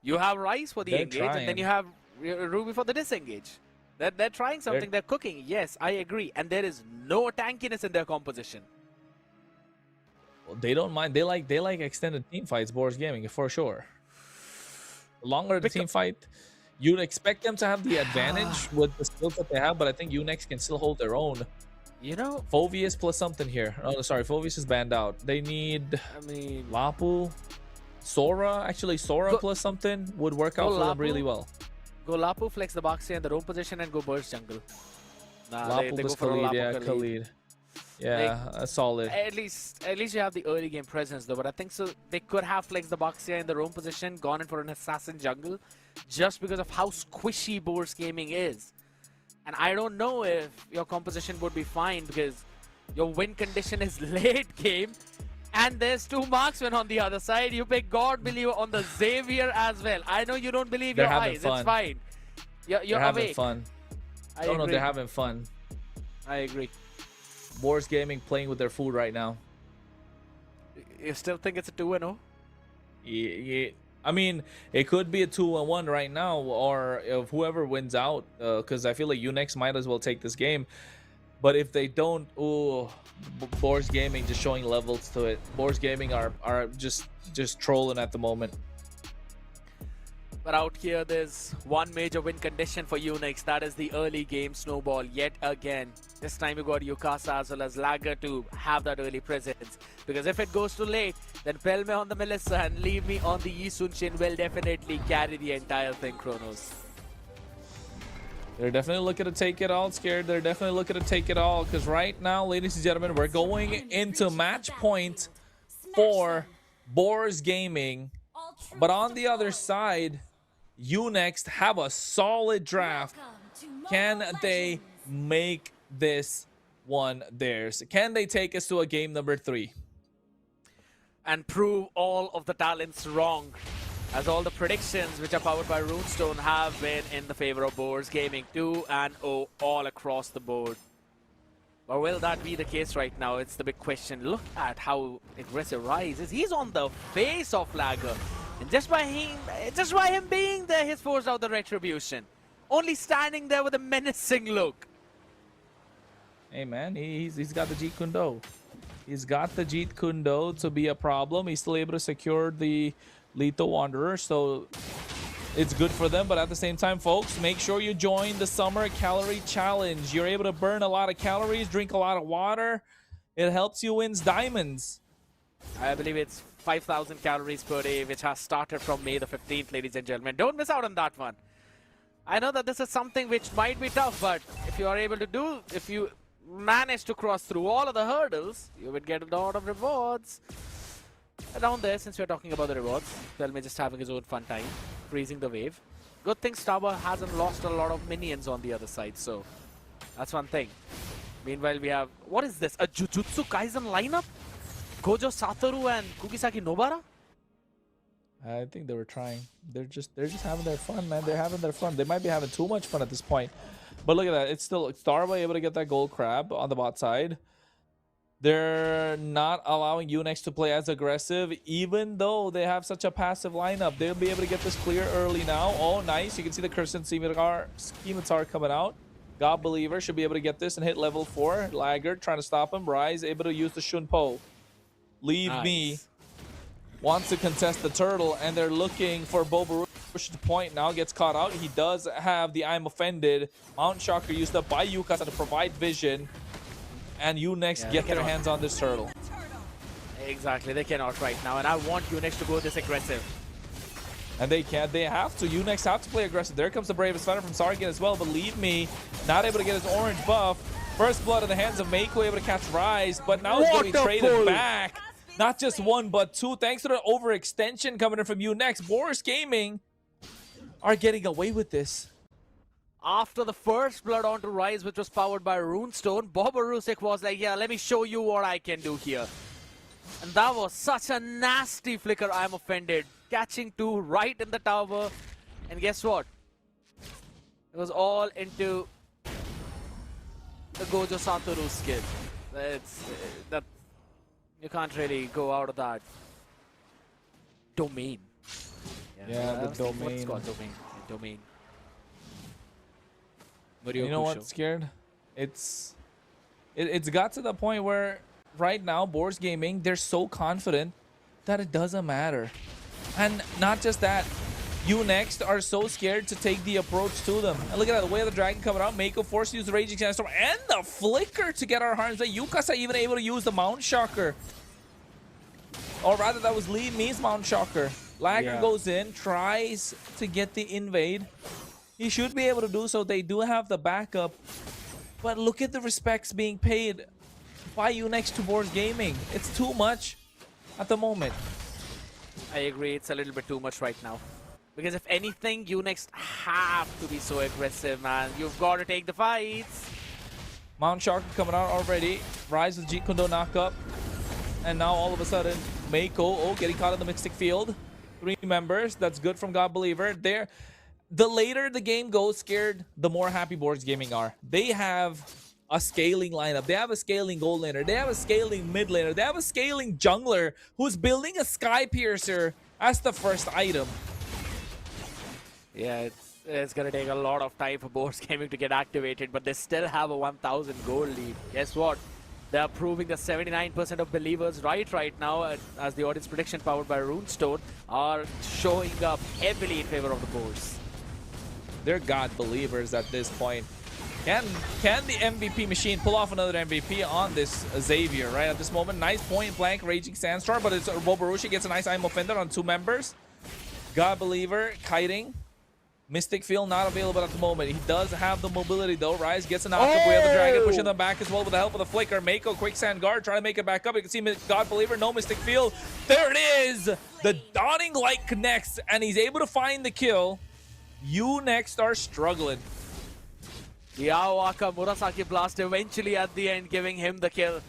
You have Rice for the engage, and then you have Ruby for the disengage. They're trying something. They're cooking. Yes, I agree. And there is no tankiness in their composition. They don't mind. They like extended team fights. Boars Gaming for sure. The longer the team fight, you'd expect them to have the advantage with the skills that they have. But I think Unex can still hold their own. You know, Phoveus plus something here. Oh, sorry, Phoveus is banned out. They need. Lapu, Sora. Actually, Sora plus something would work out for them really well. Go Lapu, flex the Baxia in their own position, and go Burst jungle. Lapu plus Khalid, yeah, Khalid. Yeah, that's solid. At least you have the early game presence though, but I think so they could have flexed the Baxia in their own position, gone in for an assassin jungle, just because of how squishy Boars Gaming is. And I don't know if your composition would be fine because your win condition is late game, and there's two marksmen on the other side. You pick God Believer on the Xavier as well. I know you don't believe your eyes. Fun. It's fine. You're having awake. Fun. No, they're having fun. I agree. Boars Gaming playing with their food right now. You still think it's a 2-0? Yeah. I mean, it could be a 2-1 right now, or if whoever wins out, because I feel like Unex might as well take this game. But if they don't, Boars Gaming just showing levels to it. Boars Gaming are just trolling at the moment. But out here, there's one major win condition for Unex. That is the early game snowball yet again. This time you got Yukasa as well as Lager to have that early presence. Because if it goes too late, then Pelme on the Melissa and leave me on the Yi Sun-shin will definitely carry the entire thing, Kronos. They're definitely looking to take it all, Scared. They're definitely looking to take it all. Because right now, ladies and gentlemen, we're going into match point for Boars Gaming. But on the other side, Unex have a solid draft. Can they make this one theirs? Can they take us to a game number 3? And prove all of the talents wrong, as all the predictions which are powered by Runestone have been in the favor of Boars Gaming. 2-0 all across the board. Or will that be the case right now? It's the big question. Look at how aggressive Rise is. He's on the face of Lager. And just by him being there, he's forced out the retribution. Only standing there with a menacing look. Hey man, he's got the Jeet Kundo. He's got the Jeet Kundo to be a problem. He's still able to secure the Lethal Wanderer, so it's good for them. But at the same time, folks, make sure you join the Summer Calorie Challenge. You're able to burn a lot of calories, drink a lot of water. It helps you win diamonds. I believe it's 5,000 calories per day, which has started from May the 15th, ladies and gentlemen. Don't miss out on that one. I know that this is something which might be tough, but if you are able to if you manage to cross through all of the hurdles, you would get a lot of rewards. Around there, since we're talking about the rewards, Pelme just having his own fun time, freezing the wave. Good thing Starber hasn't lost a lot of minions on the other side, so that's one thing. Meanwhile, we have, what is this? A Jujutsu Kaisen lineup? Gojo Satoru and Kugisaki Nobara? I think they were trying. They're just having their fun, man. They're having their fun. They might be having too much fun at this point. But look at that. It's still Starboy able to get that gold crab on the bot side. They're not allowing Unix to play as aggressive, even though they have such a passive lineup. They'll be able to get this clear early now. Oh, nice. You can see the Kirsten Scimitar coming out. God Believer should be able to get this and hit level 4. Laggard trying to stop him. Rise able to use the Shunpo. Leave me. Wants to contest the turtle, and they're looking for Bobarush to point now. Gets caught out. He does have the I'm offended. Mount Shocker used up by Yukasa to provide vision. And Unix get their hands on this turtle. Exactly, they cannot right now, and I want Unix to go this aggressive. And they can't, they have to. Unix have to play aggressive. There comes the Bravest Fighter from Sargin as well, believe me. Not able to get his orange buff. First blood in the hands of Mako, able to catch Rise, but now it's going to be traded back. Not just 1, but 2. Thanks to the overextension coming in from Unix. Boris Gaming are getting away with this. After the first blood onto Rise, which was powered by Runestone, Bobarusek was like, yeah, let me show you what I can do here. And that was such a nasty flicker, I'm offended. Catching 2 right in the tower. And guess what? It was all into the Gojo Satoru skill. That you can't really go out of that domain. Yeah, the domain. What's called domain? Domain. You know what's scared? It's got to the point where right now Boars Gaming, they're so confident that it doesn't matter. And not just that, Unext are so scared to take the approach to them. And look at that, the way of the dragon coming out. Mako forced to use the Raging Sandstorm and the flicker to get our harms. Yukasa even able to use the Mount Shocker. Or rather, that was Lee Me's Mount Shocker. Lagger goes in, tries to get the invade. He should be able to do so. They do have the backup. But look at the respects being paid by Unix to Boars Gaming. It's too much at the moment. I agree, it's a little bit too much right now. Because if anything, Unix have to be so aggressive, man. You've got to take the fights. Mount Shocker coming out already. Rise with Jeet Kundo knock up. And now all of a sudden, Mako, getting caught in the Mystic Field. 3 members. That's good from God Believer. There. The later the game goes, Scared, the more happy Boards Gaming are. They have a scaling lineup. They have a scaling gold laner. They have a scaling mid laner. They have a scaling jungler who's building a Sky Piercer as the first item. Yeah, it's going to take a lot of time for Boards Gaming to get activated, but they still have a 1,000 gold lead. Guess what? They are proving the 79% of believers right now, as the audience prediction powered by Runestone are showing up heavily in favor of the Boars. They're God believers at this point. Can the MVP machine pull off another MVP on this Xavier right at this moment? Nice point blank Raging Sandstorm, but it's Bobarushi gets a nice I'm offender on 2 members. God believer kiting. Mystic Field not available at the moment. He does have the mobility though. Rise gets a knockup. We have the dragon pushing them back as well with the help of the flicker. Mako quicksand guard trying to make it back up. You can see God believer, no Mystic Field. There it is. The Dawning Light connects and he's able to find the kill. You next are struggling. The Awaka Murasaki blast eventually at the end giving him the kill.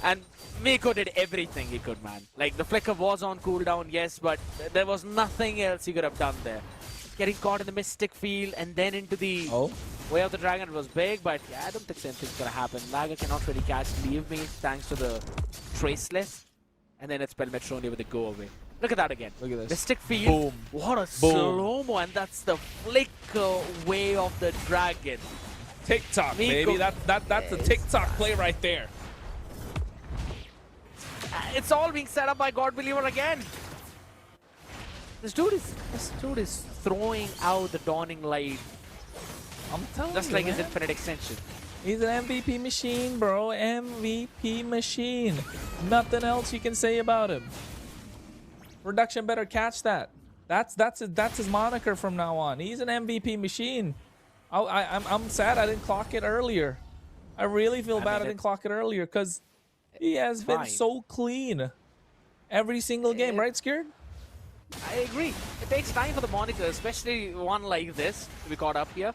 And Miko did everything he could, man. Like, the flicker was on cooldown, yes, but there was nothing else he could have done there. Getting caught in the Mystic Field and then into the Way of the Dragon was big, but yeah, I don't think anything's gonna happen. Lager cannot really catch Leave Me thanks to the Traceless. And then it's Pelmetroni with the go away. Look at that again. Look at this. Mystic Field. Boom. What a slow-mo, and that's the flicker way of the dragon. TikTok, baby. That's a TikTok play right there. It's all being set up by God Believer again. This dude is throwing out the Dawning Light. I'm telling you, just like man. his Infinite Extension. He's an MVP machine, bro. MVP machine. Nothing else you can say about him. Production better catch that. That's his moniker from now on. He's an MVP machine. I'm sad I didn't clock it earlier. I really feel bad I didn't clock it earlier because he has been so clean every single game, right, Scared? I agree. It takes time for the moniker, especially one like this, to be caught up here.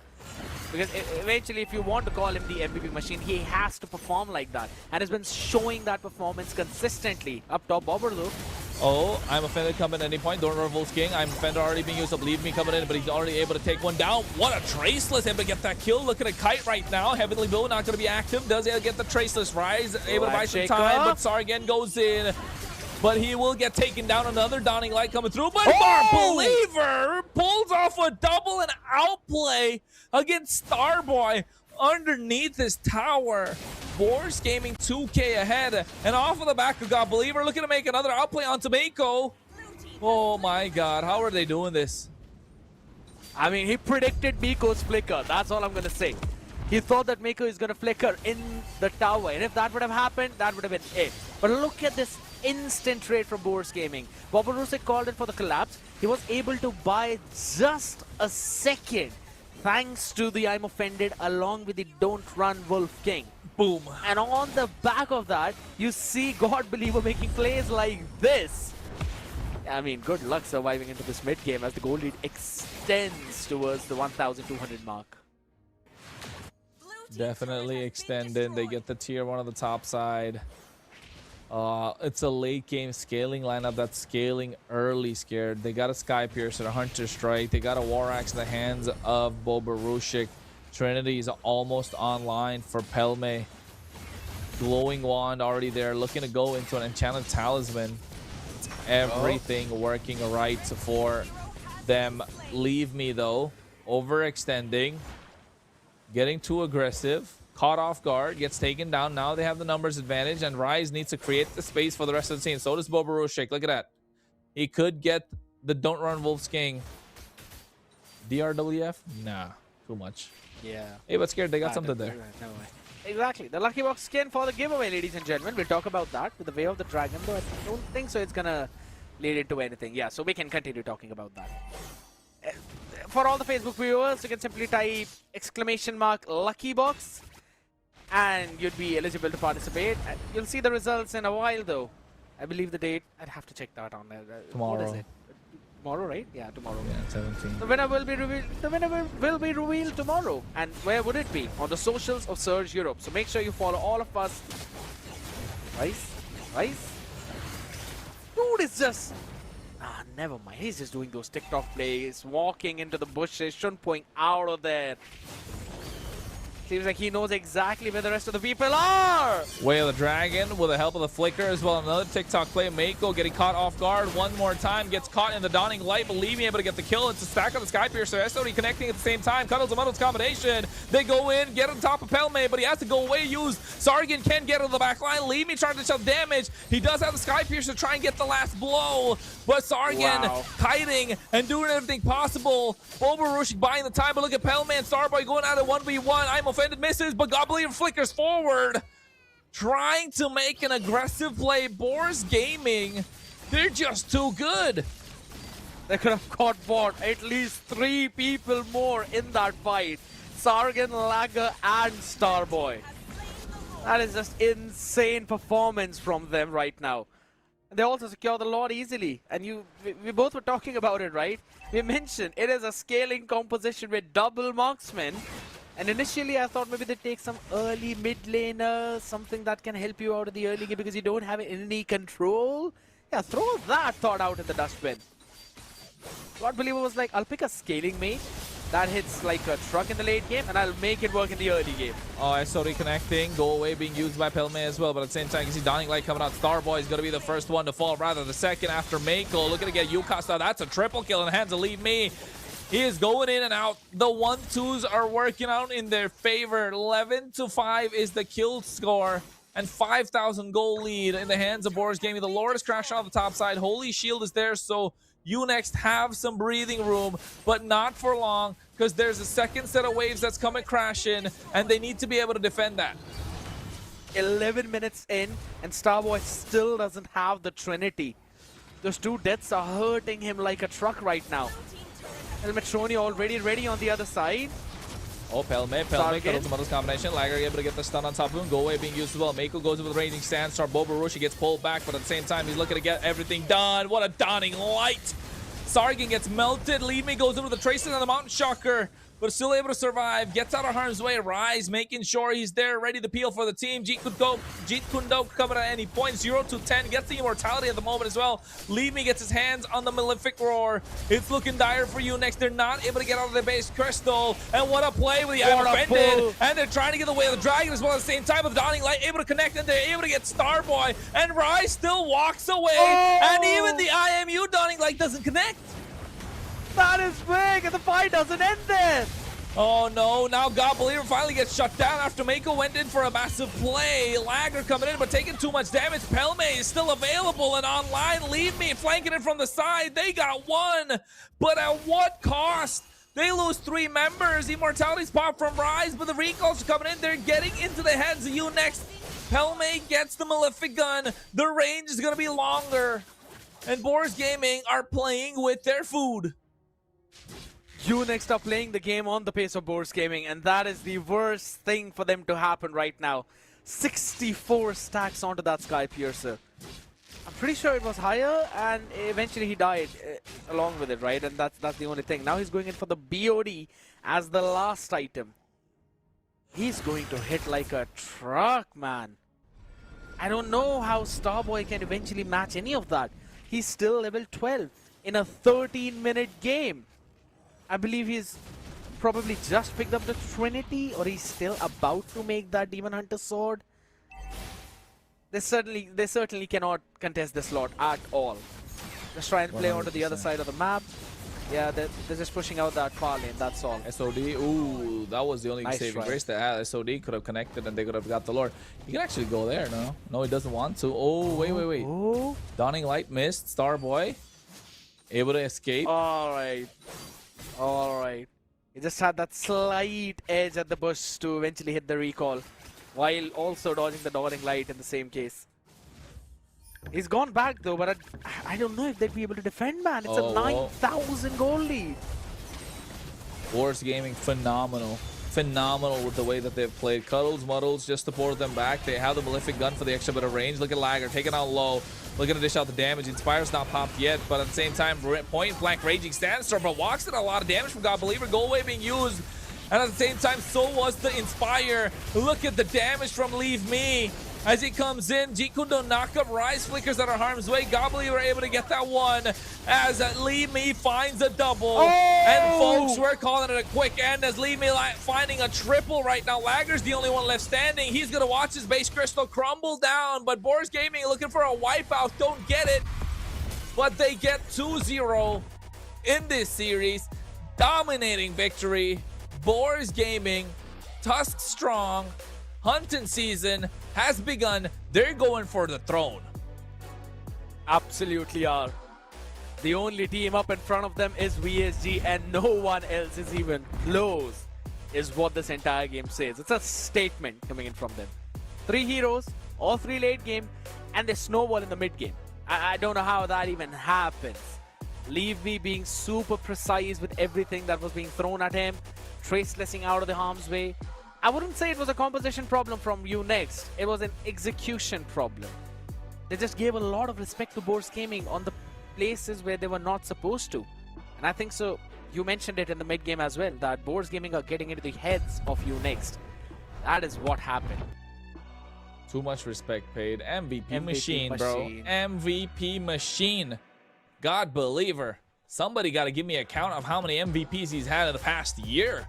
Because eventually, if you want to call him the MVP machine, he has to perform like that. And has been showing that performance consistently. Up top, Bobber though. Oh, I'm offended coming at any point. Don't run Wolf's King. I'm offended already being used up. Leave me coming in, but he's already able to take one down. What a Traceless able to get that kill. Look at a Kite right now. Heavenly Bill not going to be active. Does he get the Traceless Rise? Able to buy some time, but Sargon goes in. But he will get taken down. Another Dawning Light coming through. But Believer pulls off a double and outplay against Starboy underneath his tower. Boars Gaming 2K ahead. And off of the back of God Believer, looking to make another outplay onto Mako. Oh my god, how are they doing this? I mean, he predicted Miko's flicker. That's all I'm going to say. He thought that Mako is going to flicker in the tower. And if that would have happened, that would have been it. But look at this instant trade from Boars Gaming. Boborusek called it for the collapse. He was able to buy just a second thanks to the I'm Offended along with the Don't Run Wolf King. Boom. And on the back of that, you see God Believer making plays like this. I mean, good luck surviving into this mid game as the goal lead extends towards the 1,200 mark. Definitely extended. They get the tier 1 on the top side. It's a late game scaling lineup that's scaling early scared. They got a Sky Piercer, a Hunter Strike. They got a War Axe in the hands of Boborushik. Trinity is almost online for Pelme. Glowing Wand already there, looking to go into an Enchanted Talisman. It's everything working right for them. Leave me though, overextending, getting too aggressive. Caught off guard, gets taken down. Now they have the numbers advantage, and Rise needs to create the space for the rest of the team. So does Boborushik. Look at that. He could get the Don't Run Wolf's King. DRWF? Nah, too much. Yeah. Hey, but scared, they got something there. No way. Exactly. The Lucky Box skin for the giveaway, ladies and gentlemen. We'll talk about that with the Way of the Dragon, though I don't think so it's gonna lead into anything. Yeah, so we can continue talking about that. For all the Facebook viewers, you can simply type !Lucky Box. And you'd be eligible to participate. And you'll see the results in a while, though. I believe the date. I'd have to check that on there. Tomorrow. What is it? Tomorrow, right? Yeah, tomorrow. Yeah, 17. The winner will be revealed. The winner will be revealed tomorrow. And where would it be? On the socials of Surge Europe. So make sure you follow all of us. Rice. Dude is just. Never mind. He's just doing those TikTok plays, walking into the bushes, shunpoing out of there. Seems like he knows exactly where the rest of the people are. Way of the Dragon with the help of the Flicker as well. Another TikTok play. Mako getting caught off guard one more time. Gets caught in the Dawning Light. Believe me, able to get the kill. It's a stack on the Sky Piercer. SOD connecting at the same time. Cuddles and Muddles combination. They go in, get on top of Pelme, but he has to go away. Use Sargon can get on the back line. Leave me trying to shove damage. He does have the Sky Piercer to try and get the last blow. But Sargon kiting and doing everything possible. Boborushik buying the time, but look at Pelme and Starboy going out at 1v1. I'm Offended misses, but God Believer flickers forward. Trying to make an aggressive play. Boars Gaming, they're just too good. They could have caught bought at least 3 people more in that fight. Sargon, Lager, and Starboy. That is just insane performance from them right now. And they also secure the Lord easily. And we both were talking about it, right? We mentioned it is a scaling composition with double marksmen. And initially I thought maybe they'd take some early mid laner, something that can help you out of the early game because you don't have any control. Yeah, throw that thought out in the dustbin. God Believer was like, I'll pick a scaling mate that hits like a truck in the late game and I'll make it work in the early game. Oh, SOD connecting. Go away being used by Pelme as well. But at the same time, you see Dawning Light coming out. Starboy is going to be the first one to fall, rather the second after Mako. Looking to get Yukasta. That's a triple kill in the hands of Leave Me. He is going in and out. The 1-2s are working out in their favor. 11-5 is the kill score. And 5,000 goal lead in the hands of Boars Gaming. The Lord is crashing on the top side. Holy Shield is there, so you next have some breathing room, but not for long, because there's a second set of waves that's coming crashing, and they need to be able to defend that. 11 minutes in, and Starboy still doesn't have the Trinity. Those 2 deaths are hurting him like a truck right now. Elmetroni already ready on the other side. Oh, Pelme cuddles the Mother's combination. Lager able to get the stun on top of him. Go away being used as well. Mako goes with the raging Sandstar. Boborushik gets pulled back, but at the same time, he's looking to get everything done. What a Dawning Light. Sargon gets melted. Lead Me goes in with the Traces on the Mountain Shocker. but still able to survive. Gets out of harm's way. Rise making sure he's there, ready to peel for the team. Jeet Kune coming at any point. 0 to 10. Gets the immortality at the moment as well. Leave Me gets his hands on the Malefic Roar. It's looking dire for you next. They're not able to get out of the base crystal. And what a play with the Iron Offended. And they're trying to get away with the Dragon as well at the same time. With Dawning Light able to connect, and they're able to get Starboy. And Rise still walks away. And even the IMU Dawning Light doesn't connect. That is big, and the fight doesn't end there. Oh no, now God Believer finally gets shut down after Mako went in for a massive play. Lagger coming in, but taking too much damage. Pelme is still available and online. Leave Me flanking it from the side. They got one, but at what cost? They lose 3 members. Immortality's popped from Rise, but the recalls are coming in. They're getting into the heads of you next. Pelme gets the Malefic Gun. The range is going to be longer. And Boars Gaming are playing with their food. You next are playing the game on the pace of Boars Gaming, and that is the worst thing for them to happen right now. 64 stacks onto that Sky Piercer. I'm pretty sure it was higher, and eventually he died along with it, right? And that's the only thing. Now he's going in for the BOD as the last item. He's going to hit like a truck, man. I don't know how Starboy can eventually match any of that. He's still level 12 in a 13-minute game. I believe he's probably just picked up the Trinity, or he's still about to make that Demon Hunter sword. They certainly cannot contest this slot at all. Just try and play 100%. Onto the other side of the map. Yeah, they're just pushing out that far lane, that's all. SOD, ooh, that was the only Nice saving try. grace they had. SOD could have connected and they could have got the Lord. He can actually go there, no? No, he doesn't want to. Oh, wait. Oh. Dawning Light missed. Starboy able to escape. Alright. He just had that slight edge at the bush to eventually hit the recall, while also dodging the Dawning Light in the same case. He's gone back though, but I don't know if they'd be able to defend, man. It's a 9,000 goal lead. Boars Gaming, phenomenal with the way that they've played. Cuddles, Muddles, just to pour them back. They have the Malefic Gun for the extra bit of range. Look at Lagger, taking out low. Looking to dish out the damage. Inspire's not popped yet, but at the same time, point blank Raging Sandstorm, but walks in a lot of damage from God Believer. Goal Wave being used, and at the same time, so was the Inspire. Look at the damage from Leave Me. As he comes in, Jikundo knock up Rise flickers out of harm's way. God Believer able to get that one as Leave Me finds a double. And folks, we're calling it a quick end as Leave Me finding a triple right now. Lagger's the only one left standing. He's going to watch his base crystal crumble down, but Boars Gaming looking for a wipeout. Don't get it, but they get 2-0 in this series. Dominating victory. Boars Gaming, Tusk strong. Hunting season has begun. They're going for the throne. Absolutely are. The only team up in front of them is VSG, and no one else is even close, is what this entire game says. It's a statement coming in from them. 3 heroes, all 3 late game, and they snowball in the mid game. I don't know how that even happens. Leave Me being super precise with everything that was being thrown at him. Tracelessing out of the harm's way. I wouldn't say it was a composition problem from you next. It was an execution problem. They just gave a lot of respect to Boars Gaming on the places where they were not supposed to. And I think so. You mentioned it in the mid game as well, that Boars Gaming are getting into the heads of you next. That is what happened. Too much respect paid. MVP machine, bro. MVP machine. God Believer. Somebody got to give me a count of how many MVPs he's had in the past year.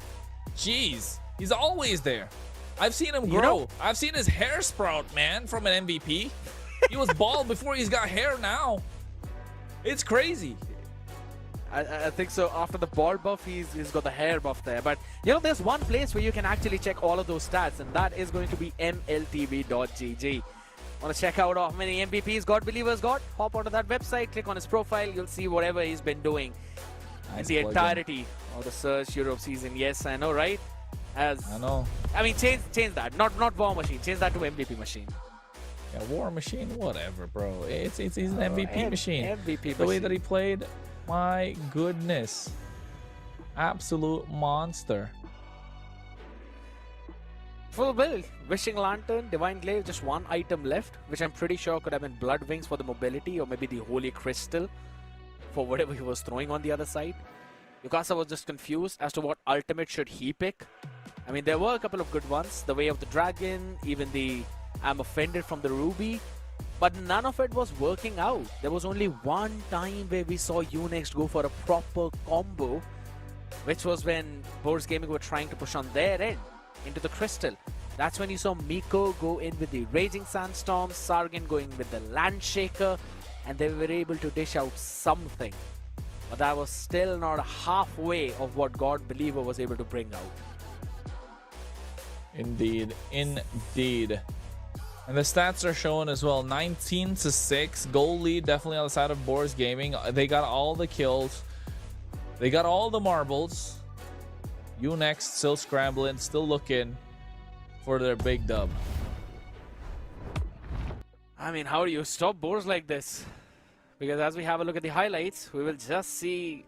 Jeez. He's always there. I've seen him grow. I've seen his hair sprout, man, from an MVP. He was bald before he's got hair now. It's crazy. I think so. After the bald buff, he's got the hair buff there. But, you know, there's one place where you can actually check all of those stats, and that is going to be mltv.gg. Want to check out how many MVPs God Believer's got? Hop onto that website, click on his profile. You'll see whatever he's been doing in the entirety of the Surge Europe season. Yes, I know, right? I know. I mean, change that. Not War Machine. Change that to MVP machine. Yeah, War Machine, whatever, bro. He's an MVP machine. MVP the way that he played, my goodness. Absolute monster. Full build. Wishing Lantern, Divine Glaive, just one item left, which I'm pretty sure could have been Blood Wings for the mobility, or maybe the Holy Crystal for whatever he was throwing on the other side. Yukasa was just confused as to what ultimate should he pick. I mean, there were a couple of good ones. The Way of the Dragon, even the I'm Offended from the Ruby. But none of it was working out. There was only one time where we saw Unext go for a proper combo, which was when Boars Gaming were trying to push on their end into the Crystal. That's when you saw Miko go in with the Raging Sandstorm, Sargon going with the Landshaker, and they were able to dish out something. But that was still not halfway of what God Believer was able to bring out. Indeed, indeed. And the stats are showing as well. 19-6. Goal lead definitely on the side of Boars Gaming. They got all the kills. They got all the marbles. Unext still scrambling, still looking for their big dub. I mean, how do you stop Boars like this? Because as we have a look at the highlights, we will just see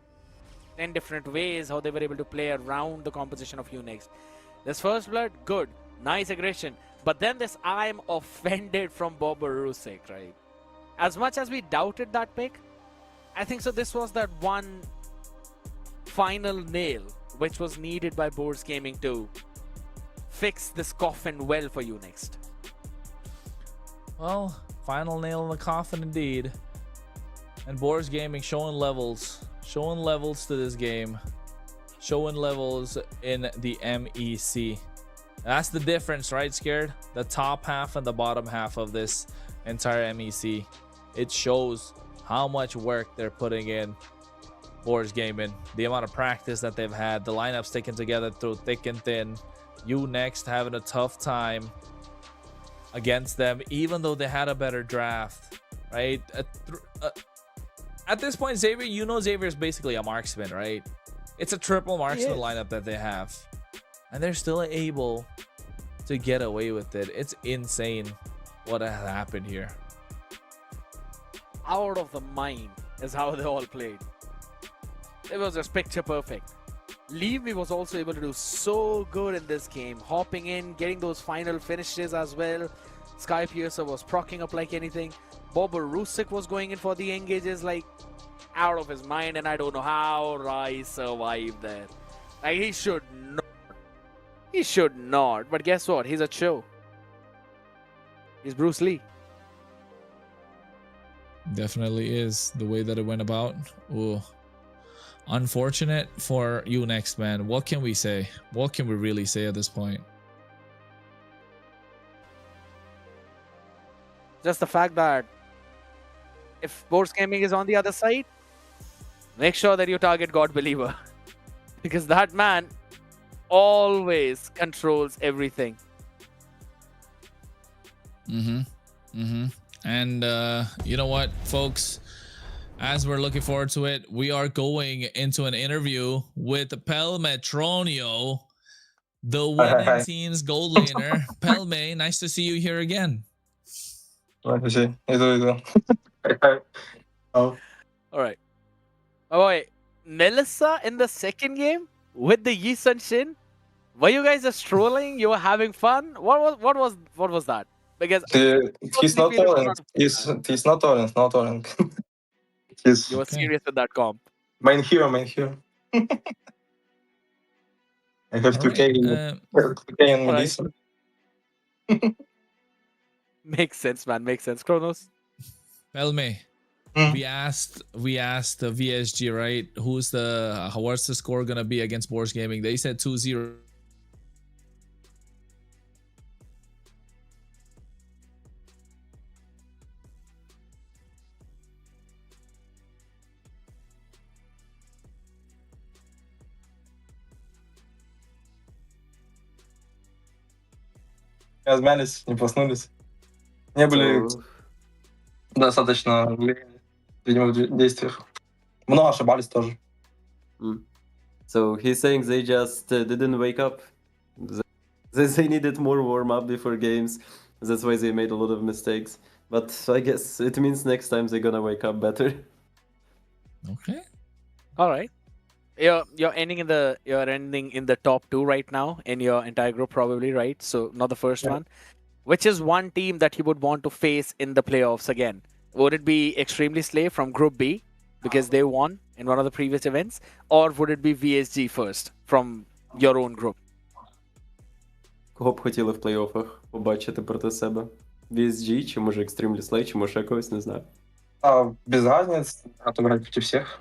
10 different ways how they were able to play around the composition of Unext. This first blood, good. Nice aggression. But then this I'm Offended from Bobber Rusik, right? As much as we doubted that pick, I think so this was that one final nail which was needed by Boars Gaming to fix this coffin well for Unext. Well, final nail in the coffin indeed. And Boars Gaming showing levels to this game, showing levels in the MEC. That's the difference, right, Scared? The top half and the bottom half of this entire MEC. It shows how much work they're putting in. Boars Gaming, the amount of practice that they've had, the lineup sticking together through thick and thin. Unext having a tough time against them, even though they had a better draft, right? At this point, Xavier, you know Xavier is basically a marksman, right? It's a triple marksman lineup that they have. And they're still able to get away with it. It's insane what has happened here. Out of the mind is how they all played. It was just picture perfect. Leave Me was also able to do so good in this game. Hopping in, getting those final finishes as well. Sky Piercer was procking up like anything. Bobber Rusik was going in for the engages like out of his mind, and I don't know how Rai survived there. Like, he should not. He should not. But guess what? He's a Cho. He's Bruce Lee. Definitely is the way that it went about. Ooh. Unfortunate for Unext, man. What can we say? What can we really say at this point? Just the fact that if Boars Gaming is on the other side, make sure that you target God Believer. Because that man always controls everything. And you know what, folks? As we're looking forward to it, we are going into an interview with Pelmetronio, the winning team's gold laner. Pelme, nice to see you here again. Nice to see you. All right. Oh wait, Melissa in the second game with the Yi Sun Shin. Were you guys just trolling? You were having fun? What was that? Because he's not orange. He's not orange. Not orange. You were serious with that comp. Main hero. I have 2K. 2K and Melissa. Makes sense, man. Makes sense. Kronos. Pelme, we asked the VSG, right? What's the score gonna be against Boars Gaming? They said 2-0. Размялись, не проснулись. Не были достаточно, видимо, в действиях. Много ошибались тоже. So he's saying they just didn't wake up. They needed more warm-up before games. That's why they made a lot of mistakes. But I guess it means next time they're gonna wake up better. Okay. All right. You're ending in the top 2 right now in your entire group, probably, right? So not the first one. Which is one team that you would want to face in the playoffs again? Would it be Extremely Slave from Group B because they won in one of the previous events, or would it be VSG first from your own group? Кого б хотіли в плей-оффах побачити проти себе? VSG, чи може Extremely Slay, чи може когось, не знаю. Без разницы, отыграть против всех.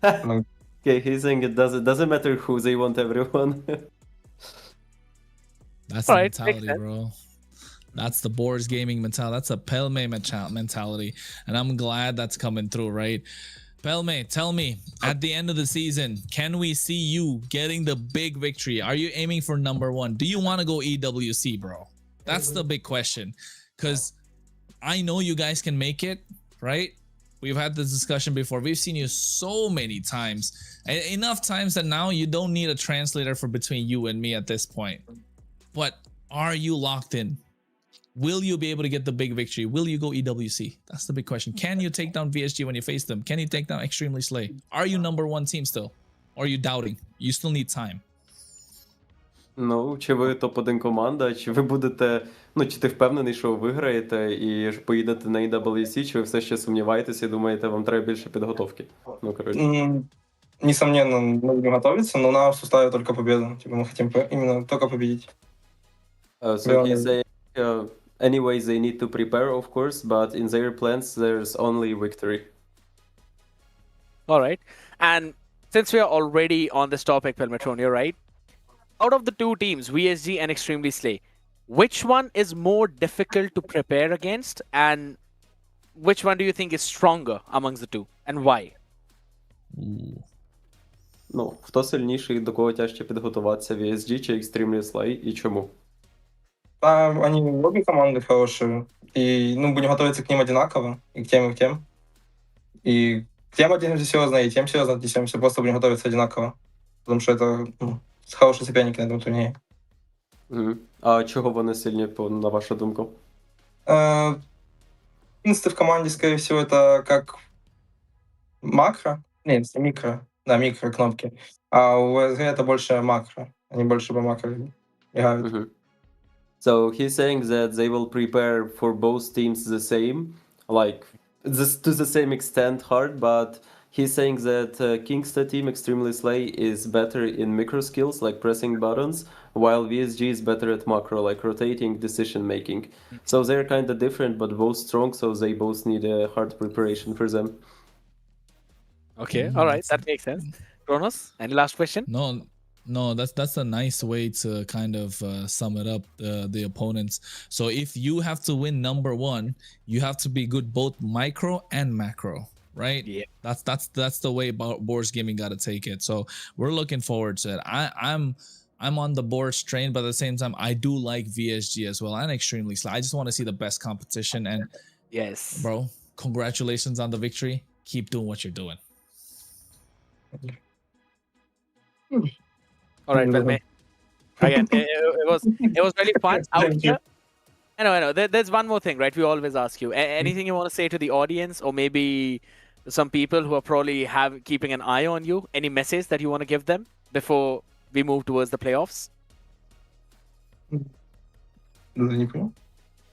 Okay, he's saying it doesn't matter who, they want everyone. That's All the right, makes mentality, sense. bro. That's the Boars gaming mentality. That's a Pelme mentality. And I'm glad that's coming through, right? Pelme, tell me, at the end of the season, can we see you getting the big victory? Are you aiming for #1? Do you want to go EWC, bro? That's the big question. Because I know you guys can make it, right? We've had this discussion before. We've seen you so many times. Enough times that now you don't need a translator for between you and me at this point. But are you locked in? Will you be able to get the big victory? Will you go EWC? That's the big question. Can you take down VSG when you face them? Can you take down Extremely Slay? Are you #1 team still? Or are you doubting? You still need time. Ну, чи ви топ-1 команда, чи ви будете, ну, чи ти впевнений, що ви виграєте і поїдете на EWC, чи ви все ще сумніваєтеся і думаєте, вам треба більше підготовки? Ну, коротше. Несомненно, мы будем готовиться, но у нас в уставе только победа. Типа мы хотим именно только победить. So he's saying, anyways, they need to prepare, of course, but in their plans, there's only victory. All right. And since we are already on this topic, Pelmetronio, right? Out of the two teams, VSG and Extremely Slay, which one is more difficult to prepare against, and which one do you think is stronger amongst the two, and why? Ну, хто сильніший, до кого тяжче підготуватися, VSG чи Extremely Slay, і чому? Они обе команды хорошие, и ну, будем готовиться к ним одинаково, и к тем, и к тем. И к тем оденемся серьезно, и тем серьезно отнесемся, просто будем готовиться одинаково. Потому что это хорошие соперники на этом турнире. А чого вони сильні, на вашу думку? Инсты в команде, скорее всего, это как макро. Нет, не микро. Да, микро кнопки. А у ВСГ это больше макро. Они больше по макро играют. So he's saying that they will prepare for both teams the same, like to the same extent hard, but he's saying that Kingsta team Extremely Slay is better in micro skills like pressing buttons, while VSG is better at macro like rotating, decision making. So they're kind of different, but both strong, so they both need a hard preparation for them. Okay, all right, that makes sense. Kronos, any last question? No, that's a nice way to kind of sum it up, the opponents. So if you have to win #1, you have to be good both micro and macro, right? Yeah. That's the way Boars Gaming got to take it. So we're looking forward to it. I'm on the Boars train, but at the same time, I do like VSG as well and Extremely Slay. I just want to see the best competition. And yes, bro, congratulations on the victory. Keep doing what you're doing. All right, Pelme. Again, it was really fun out here. I know. There's one more thing, right? We always ask you. Anything you want to say to the audience, or maybe some people who are probably keeping an eye on you? Any message that you want to give them before we move towards the playoffs?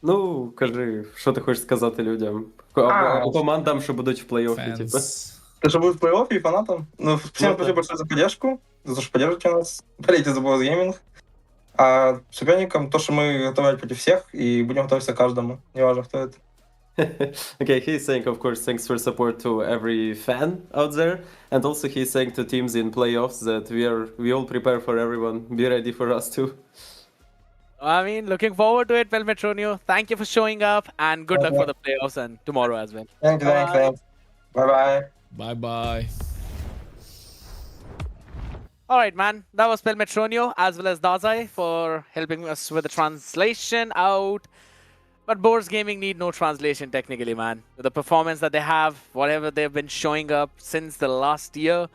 Ну, кажи, що ти хочеш сказати людям? Або командам, що будуть в плей-оффі, типу. Ты что, будет в плей-оффе и фанатам? Ну, всем спасибо большое за поддержку, за то, что поддержите нас. Болейте за Boars Gaming. А соперникам то, что мы готовы против всех, и будем готовиться к каждому. Неважно, кто это. Okay, he's saying, of course, thanks for support to every fan out there. And also he's saying to teams in playoffs that we all prepare for everyone. Be ready for us too. I mean, looking forward to it, Pelmetronio. Thank you for showing up, and good luck for the playoffs and tomorrow as well. Thanks. Bye-bye. Bye-bye. All right, man. That was Pelmetronio as well as Dazai for helping us with the translation out. But Boars Gaming need no translation technically, man. With the performance that they have, whatever they've been showing up since the last year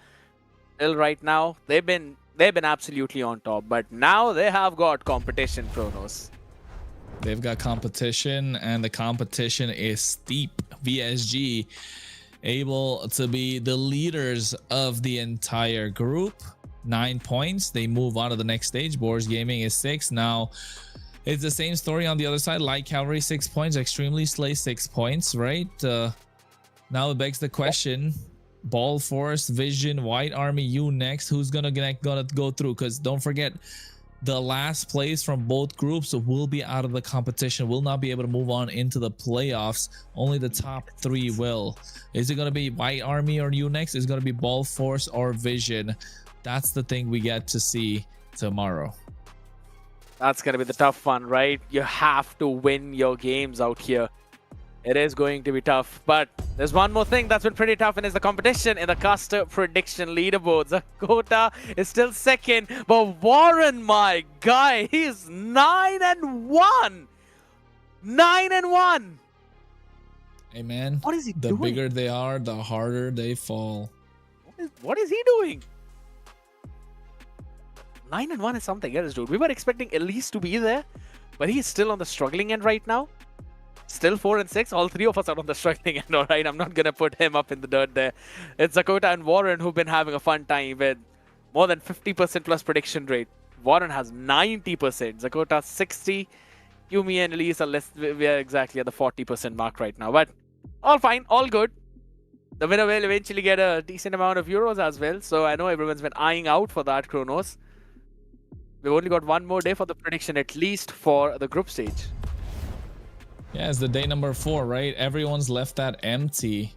till right now, they've been absolutely on top. But now they have got competition, Kronos. They've got competition, and the competition is steep. VSG able to be the leaders of the entire group. 9 points. They move on to the next stage. Boars Gaming is 6. Now, it's the same story on the other side. Light Cavalry, 6 points. Extremely Slay, 6 points, right? Now it begs the question, Ball Force, Vision, White Army, you next. Who's gonna go through? Because don't forget, the last place from both groups will be out of the competition, will not be able to move on into the playoffs. Only the top 3 will. Is it going to be White Army or Unix? Is it going to be Ball Force or Vision? That's the thing we get to see tomorrow. That's going to be the tough one, right? You have to win your games out here. It is going to be tough, but there's one more thing that's been pretty tough, and is the competition in the caster prediction leaderboards. Zakota is still second, but Warren, my guy, he's 9-1. 9-1. Hey man, what is he the doing? bigger they are, the harder they fall. What is he doing? 9-1 is something else, dude. We were expecting Elise to be there, but he's still on the struggling end right now. Still 4-6. All 3 of us are on the struggling end, all right? I'm not going to put him up in the dirt there. It's Zakota and Warren who've been having a fun time with more than 50% plus prediction rate. Warren has 90%. Zakota 60. Yumi and Elise are less. We are exactly at the 40% mark right now. But all fine, all good. The winner will eventually get a decent amount of euros as well. So I know everyone's been eyeing out for that, Kronos. We've only got one more day for the prediction, at least for the group stage. Yeah, it's the day number 4, right? Everyone's left that empty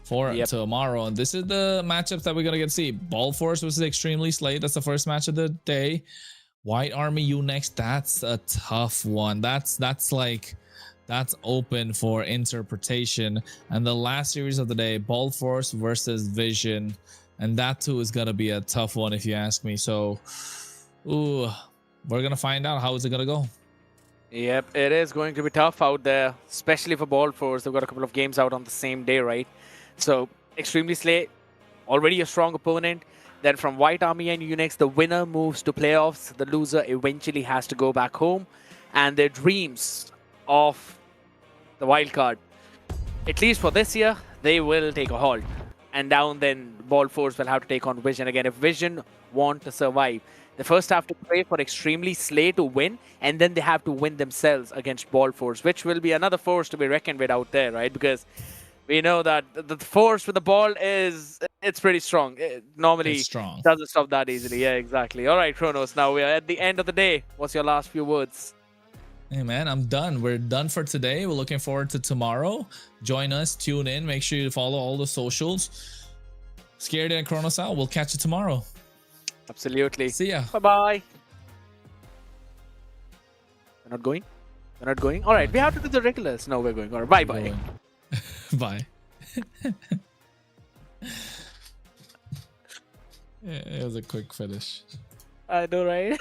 for tomorrow. And this is the matchups that we're going to get to see. Ball Force versus Extremely Slate. That's the first match of the day. White Army, you next. That's a tough one. That's open for interpretation. And the last series of the day, Ball Force versus Vision. And that too is going to be a tough one if you ask me. So, ooh, we're going to find out how is it going to go. Yep, it is going to be tough out there, especially for Ball Force. They've got a couple of games out on the same day, right? So, Extremely Slay, already a strong opponent. Then from White Army and Unix, the winner moves to playoffs. The loser eventually has to go back home. And their dreams of the wild card, at least for this year, they will take a halt. And down then, Ball Force will have to take on Vision again. If Vision want to survive, they first have to pray for Extremely Slay to win, and then they have to win themselves against Ball Force, which will be another force to be reckoned with out there, right? Because we know that the force with the ball it's pretty strong. It normally doesn't stop that easily. Yeah, exactly. All right, Kronos, now we are at the end of the day. What's your last few words? Hey man, I'm done. We're done for today. We're looking forward to tomorrow. Join us, tune in, make sure you follow all the socials. Scared and Kronos out. We'll catch you tomorrow. Absolutely. See ya. Bye-bye. We're not going? We're not going? All right, we have to do the regulars. No, we're going. All right, bye-bye. Bye. Yeah, it was a quick finish. I know, right?